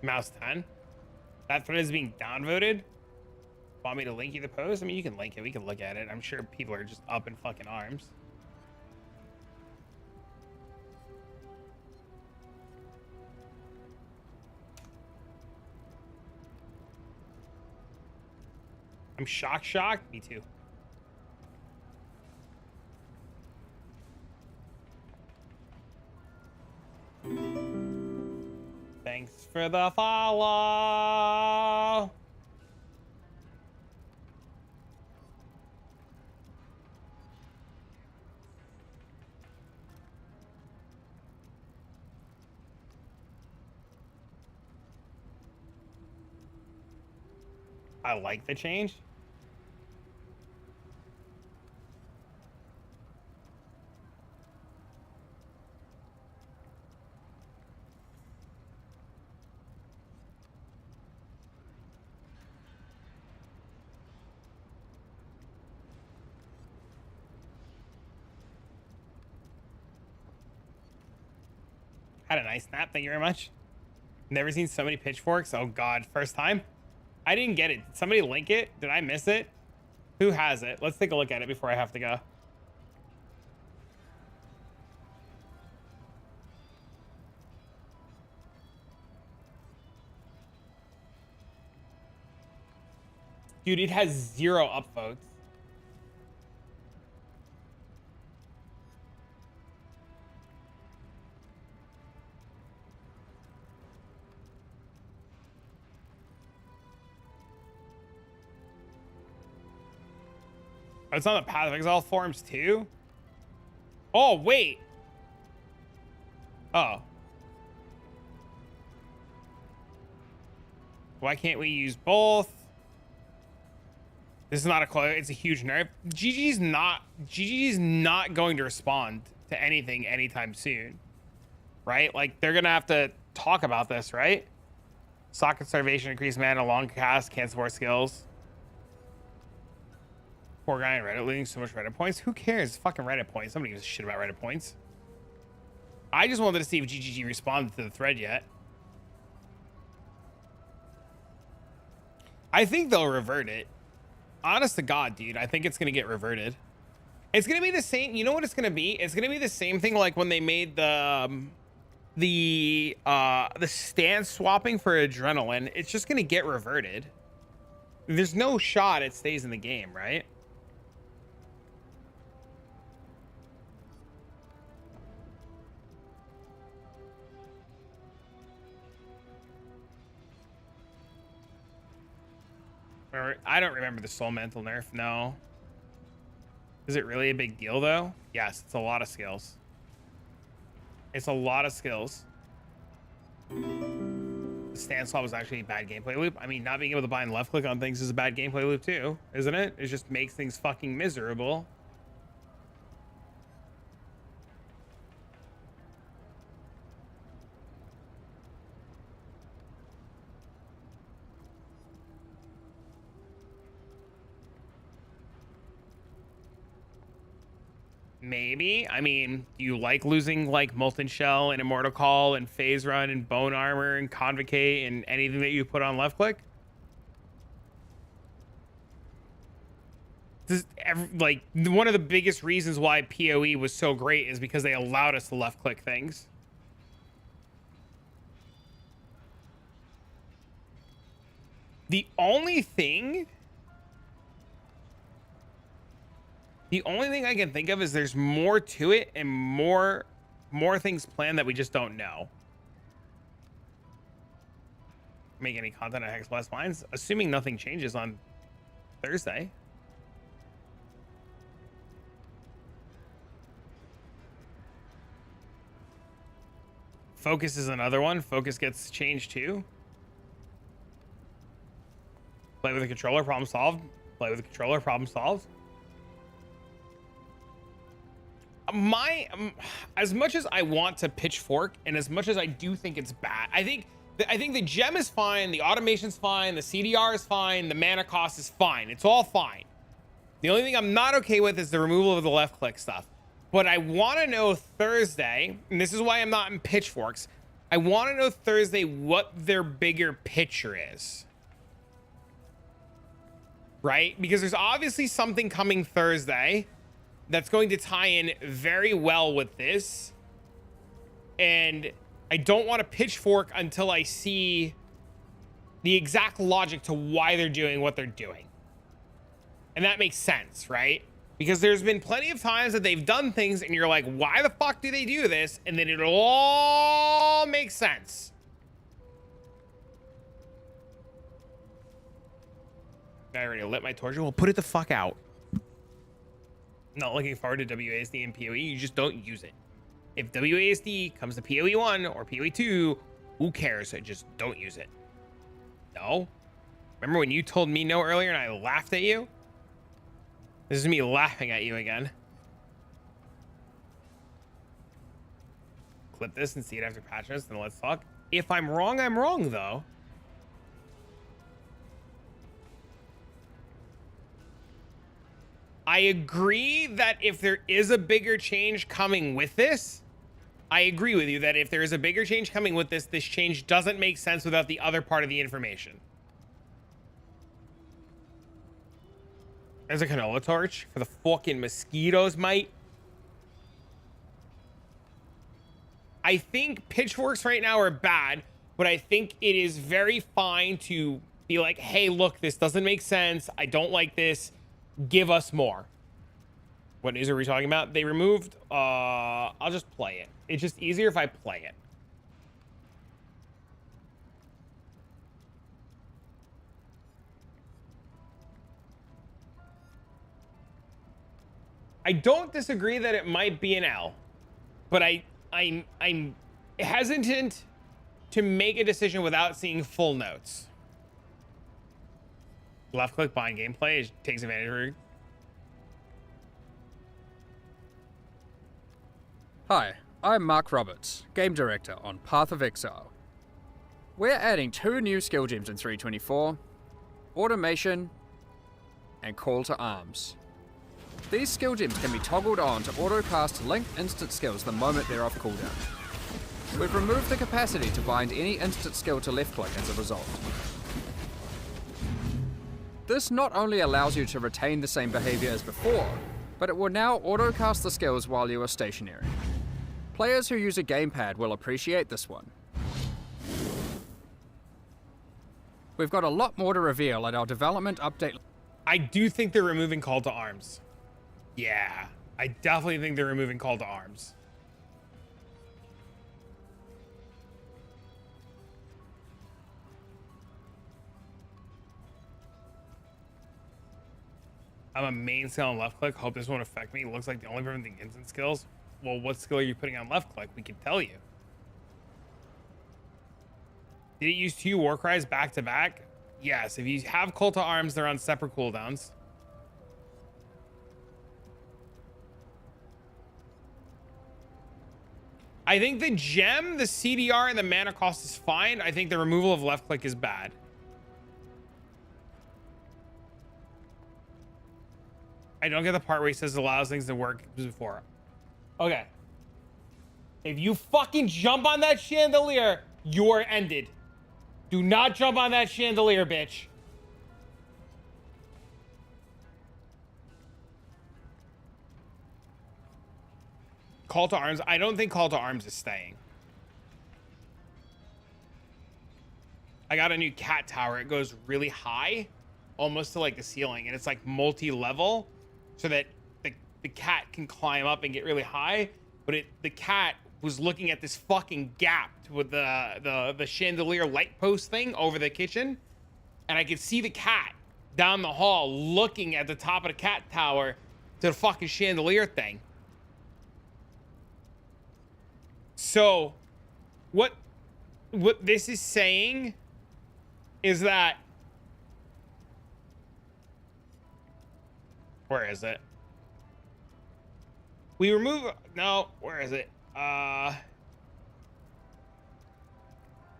Mouse 10. That thread is being downvoted. Want me to link you the post? I mean, you can link it. We can look at it. I'm sure people are just up in fucking arms. I'm shocked. Me too. Thanks for the follow. I like the change. Had a nice nap. Thank you very much. Never seen so many pitchforks. Oh God, first time. I didn't get it. Did somebody link it? Did I miss it? Who has it? Let's take a look at it before I have to go. Dude, it has 0 upvotes. Oh, it's on the Path of Exile forums too? Oh, wait. Oh. Why can't we use both? This is not a close. It's a huge nerf. GG's not going to respond to anything anytime soon, right? Like they're gonna have to talk about this, right? Socket starvation, increased mana, long cast, can't support skills. Poor guy on Reddit losing so much Reddit points. Who cares? Fucking Reddit points. Somebody gives a shit about Reddit points. I just wanted to see if GGG responded to the thread yet. I think they'll revert it. Honest to God, dude, I think it's gonna get reverted. It's gonna be the same. You know what it's gonna be? It's gonna be the same thing like when they made the stance swapping for adrenaline. It's just gonna get reverted. There's no shot it stays in the game, right? I don't remember the Soul Mantle nerf. No. Is it really a big deal though? Yes, it's a lot of skills. It's a lot of skills. The stand swap was actually a bad gameplay loop. I mean, not being able to bind left click on things is a bad gameplay loop too, isn't it? It just makes things fucking miserable. Maybe. I mean, do you like losing like Molten Shell and Immortal Call and Phase Run and Bone Armor and Convocate and anything that you put on left click? Like one of the biggest reasons why PoE was so great is because they allowed us to left click things. The only thing I can think of is there's more to it and more things planned that we just don't know. Make any content on Hex Blast Mines, assuming nothing changes on Thursday. Focus is another one. Focus gets changed too. Play with a controller, problem solved. Play with a controller, problem solved. As much as I want to pitchfork and as much as I do think it's bad, I think the gem is fine, the automation's fine, the CDR is fine, the mana cost is fine. It's all fine. The only thing I'm not okay with is the removal of the left click stuff. But I want to know Thursday, and this is why I'm not in pitchforks. I want to know Thursday what their bigger picture is. Right? Because there's obviously something coming Thursday that's going to tie in very well with this. And I don't want to pitchfork until I see the exact logic to why they're doing what they're doing. And that makes sense, right? Because there's been plenty of times that they've done things and you're like, why the fuck do they do this? And then it all makes sense. I already lit my torch. Well, put it the fuck out. Not looking forward to WASD and PoE. You just don't use it. If WASD comes to PoE 1 or PoE 2, who cares? Just don't use it. No? Remember when you told me no earlier and I laughed at you? This is me laughing at you again. Clip this and see it after patch notes, then let's talk. If I'm wrong, I'm wrong, though. I agree that if there is a bigger change coming with this, I agree with you that if there is a bigger change coming with this, this change doesn't make sense without the other part of the information. There's a canola torch for the fucking mosquitoes, mate. I think pitchforks right now are bad, but I think it is very fine to be like, hey, look, this doesn't make sense. I don't like this. Give us more. What news are we talking about? They removed, I'll just play it. It's just easier if I play it. I don't disagree that it might be an L, but I'm hesitant to make a decision without seeing full notes. Left click bind gameplay, it takes advantage of it. Hi, I'm Mark Roberts, Game Director on Path of Exile. We're adding 2 new skill gems in 324, Automation and Call to Arms. These skill gems can be toggled on to auto-cast linked instant skills the moment they're off cooldown. We've removed the capacity to bind any instant skill to left click as a result. This not only allows you to retain the same behavior as before, but it will now auto-cast the skills while you are stationary. Players who use a gamepad will appreciate this one. We've got a lot more to reveal at our development update. I do think they're removing Call to Arms. Yeah, I definitely think they're removing Call to Arms. I'm a main skill on left click. Hope this won't affect me. It looks like the only preventing instant skills. Well, what skill are you putting on left click? We can tell you. Did it use 2 war cries back to back? Yes. If you have Call to Arms, they're on separate cooldowns. I think the gem, the CDR, and the mana cost is fine. I think the removal of left click is bad. I don't get the part where he says it allows things to work before. Okay. If you fucking jump on that chandelier, you're ended. Do not jump on that chandelier, bitch. Call to Arms. I don't think Call to Arms is staying. I got a new cat tower. It goes really high, almost to like the ceiling, and it's like multi-level, so that the cat can climb up and get really high. But the cat was looking at this fucking gap with the chandelier light post thing over the kitchen, and I could see the cat down the hall looking at the top of the cat tower to the fucking chandelier thing. So what this is saying is that, where is it? We remove, no, where is it?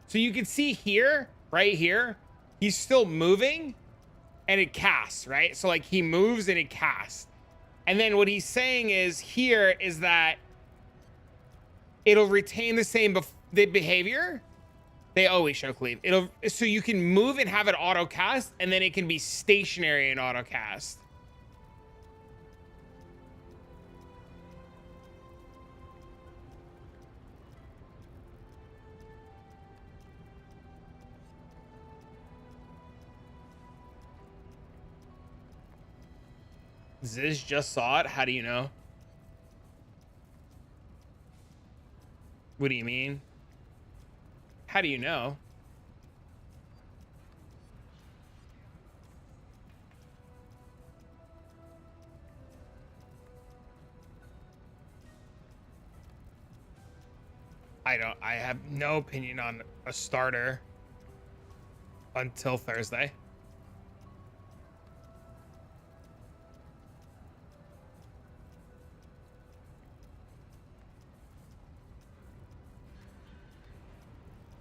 So you can see here, right here, he's still moving and it casts, right? So like he moves and it casts. And then what he's saying is here is that it'll retain the same the behavior, they always show cleave. It'll, so you can move and have it auto cast, and then it can be stationary and auto cast. Ziz just saw it. How do you know? What do you mean? How do you know? I have no opinion on a starter until Thursday.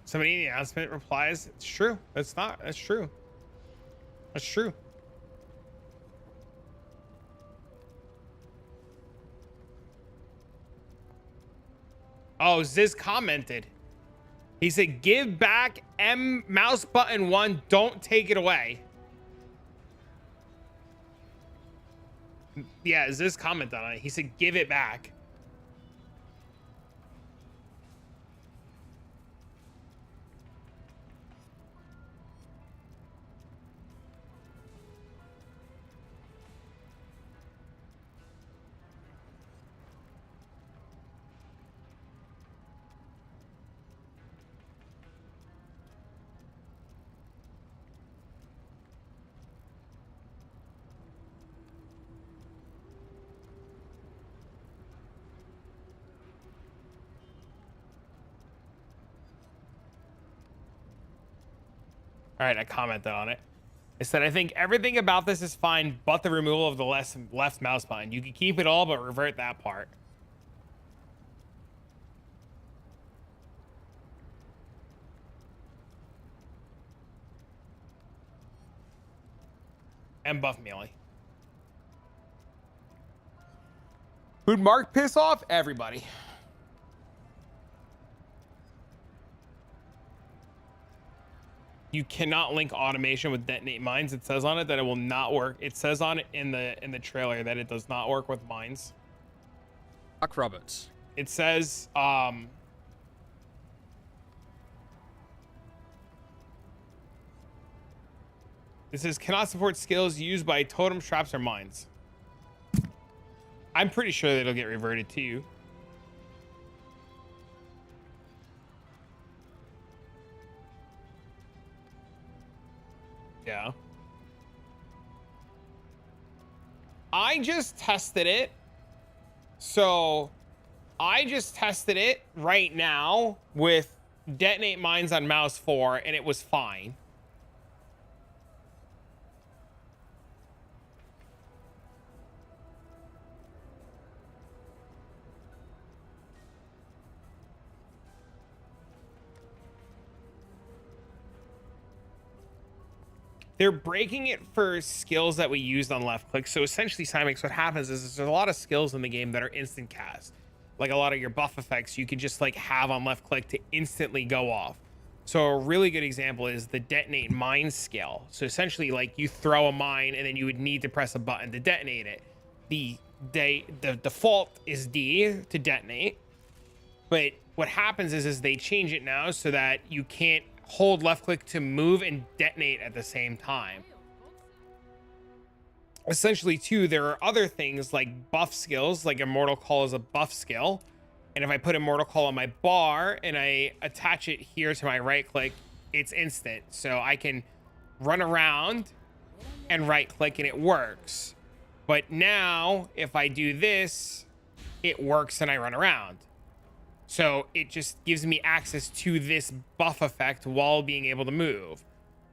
Somebody in the announcement replies, it's true. That's true. That's true. Oh, Ziz commented. He said, give back M mouse button 1. Don't take it away. Yeah, Ziz commented on it. He said, give it back. All right, I commented on it. I said, I think everything about this is fine, but the removal of the left mouse button. You can keep it all, but revert that part. And buff melee. Who'd Mark piss off? Everybody. You cannot link automation with detonate mines. It says on it that it will not work. It says on it in the trailer that it does not work with mines. Mark Roberts. It says it says cannot support skills used by totem traps or mines. I'm pretty sure that it'll get reverted to you. Yeah. I just tested it. So I just tested it right now with detonate mines on mouse 4 and it was fine. They're breaking it for skills that we used on left click. So essentially, Cymex, what happens is there's a lot of skills in the game that are instant cast. Like a lot of your buff effects, you can just like have on left click to instantly go off. So a really good example is the detonate mine skill. So essentially, like you throw a mine and then you would need to press a button to detonate it. The default is D to detonate. But what happens is they change it now so that you can't hold left click to move and detonate at the same time. Essentially too, there are other things like buff skills, like Immortal Call is a buff skill. And if I put Immortal Call on my bar and I attach it here to my right click, it's instant. So I can run around and right click and it works. But now if I do this, it works and I run around. So it just gives me access to this buff effect while being able to move.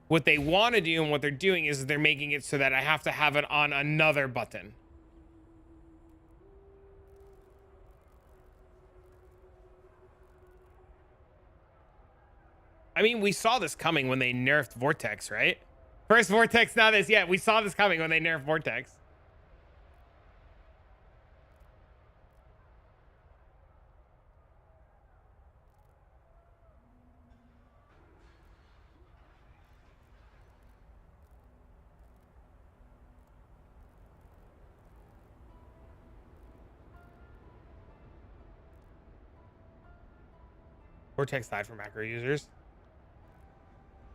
What they want to do and what they're doing is they're making it so that I have to have it on another button. I mean, we saw this coming when they nerfed Vortex, right? First Vortex, now this. Yeah, we saw this coming when they nerfed Vortex. Vortex died for macro users.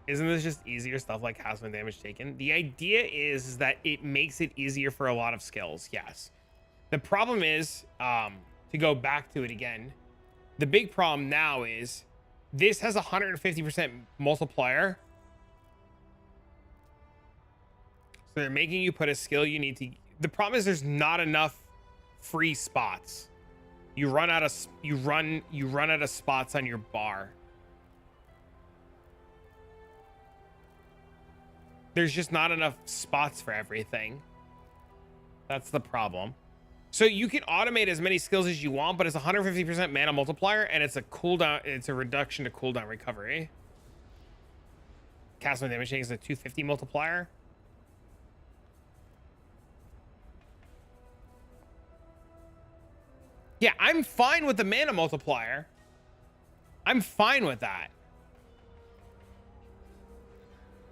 Isn't this just easier stuff like has when damage taken? The idea is that it makes it easier for a lot of skills. Yes. The problem is, to go back to it again, the big problem now is this has 150% multiplier. So they're making you put a skill you need to. The problem is there's not enough free spots. You run out of spots on your bar. There's just not enough spots for everything. That's the problem. So you can automate as many skills as you want, but it's 150% mana multiplier, and it's a cooldown. It's a reduction to cooldown recovery. Cast when damage taken is a 250 multiplier. Yeah, I'm fine with the mana multiplier. I'm fine with that.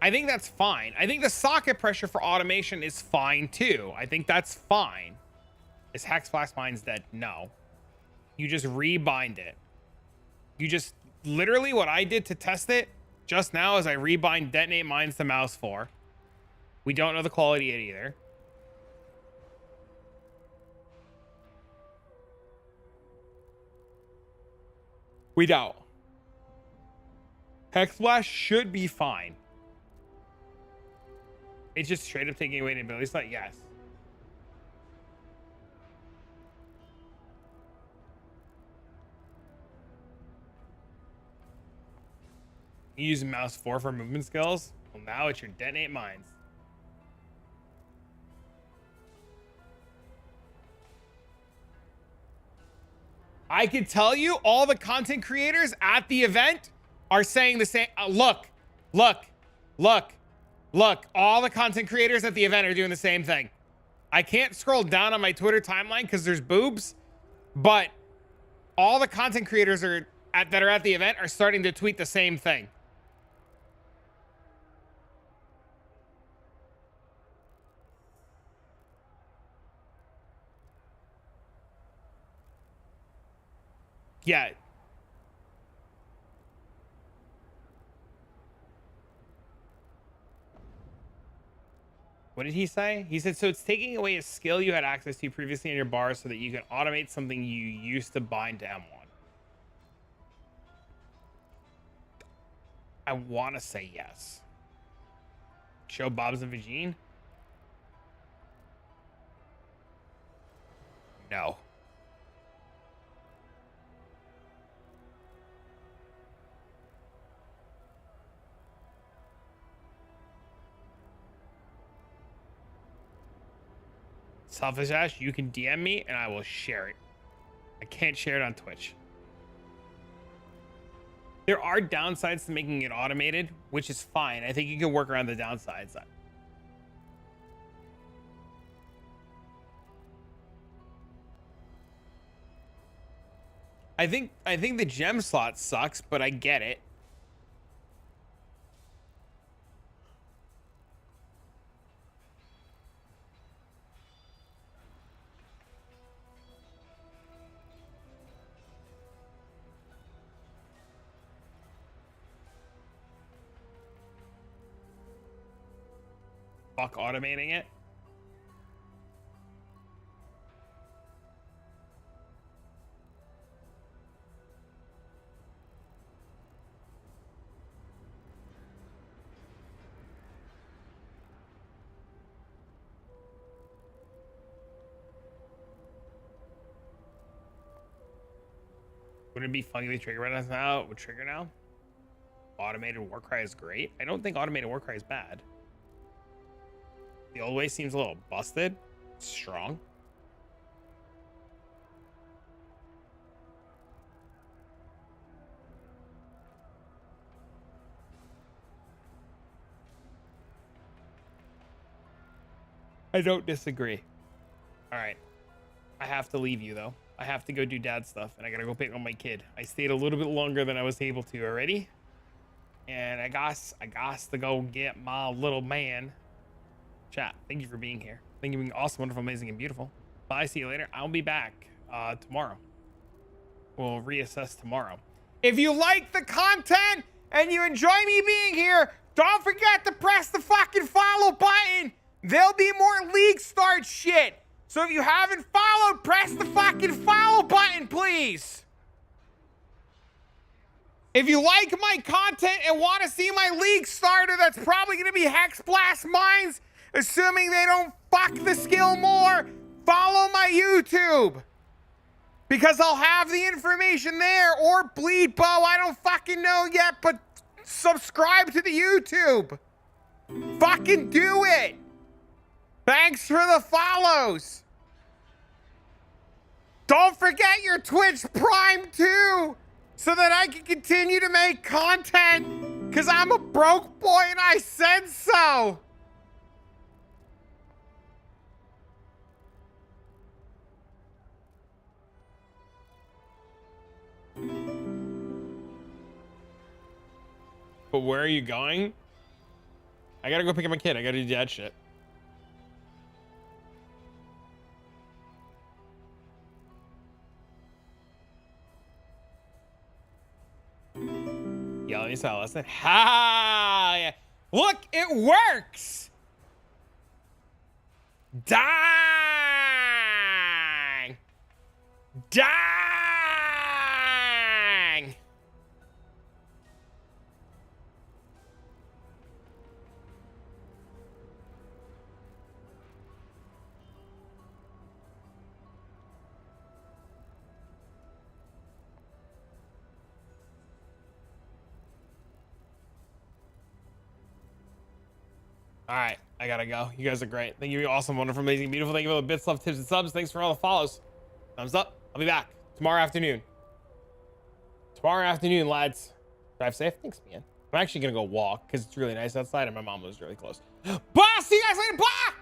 I think that's fine. I think the socket pressure for automation is fine too. I think that's fine. Is Hex Blast Mines dead? No. You just rebind it. You just literally what I did to test it just now is I rebind detonate mines to mouse 4. We don't know the quality yet either. We don't. Hex Blast should be fine. It's just straight up taking away the ability slot. Yes. You use mouse 4 for movement skills. Well, now it's your detonate mines. I can tell you all the content creators at the event are saying the same. Look. All the content creators at the event are doing the same thing. I can't scroll down on my Twitter timeline because there's boobs, but all the content creators that are at the event are starting to tweet the same thing. Yeah. What did he say? He said, so it's taking away a skill you had access to previously in your bar so that you can automate something you used to bind to M1. I want to say yes. Show Bob's and Vagine? No. Selfish Ash, you can DM me and I will share it. I can't share it on Twitch. There are downsides to making it automated, which is fine. I think you can work around the downsides. I think the gem slot sucks, but I get it. Fuck automating it. Wouldn't it be funny if trigger runs now? Would trigger now? Automated Warcry is great. I don't think automated Warcry is bad. The old way seems a little busted. It's strong. I don't disagree. All right. I have to leave you though. I have to go do dad stuff and I gotta go pick up my kid. I stayed a little bit longer than I was able to already. And I got to go get my little man. Chat, thank you for being here. Thank you for being awesome, wonderful, amazing, and beautiful. Bye, see you later. I'll be back tomorrow. We'll reassess tomorrow. If you like the content and you enjoy me being here, don't forget to press the fucking follow button. There'll be more League Start shit. So if you haven't followed, press the fucking follow button, please. If you like my content and want to see my League starter, that's probably going to be Hex Blast Mines, assuming they don't fuck the skill more, follow my YouTube. Because I'll have the information there, or Bleed Bow, I don't fucking know yet, but subscribe to the YouTube. Fucking do it. Thanks for the follows. Don't forget your Twitch Prime too, so that I can continue to make content, because I'm a broke boy and I said so. But where are you going? I gotta go pick up my kid. I gotta do dad shit. Yeah, let me saw listen. Ha! Yeah. Look, it works! Dang! Dang! All right, I gotta go. You guys are great. Thank you. You're awesome, wonderful, amazing, beautiful. Thank you for the bits, love, tips, and subs. Thanks for all the follows. Thumbs up. I'll be back tomorrow afternoon. Tomorrow afternoon, lads. Drive safe. Thanks, man. I'm actually gonna go walk because it's really nice outside and my mom lives really close. Bye. See you guys later. Bye.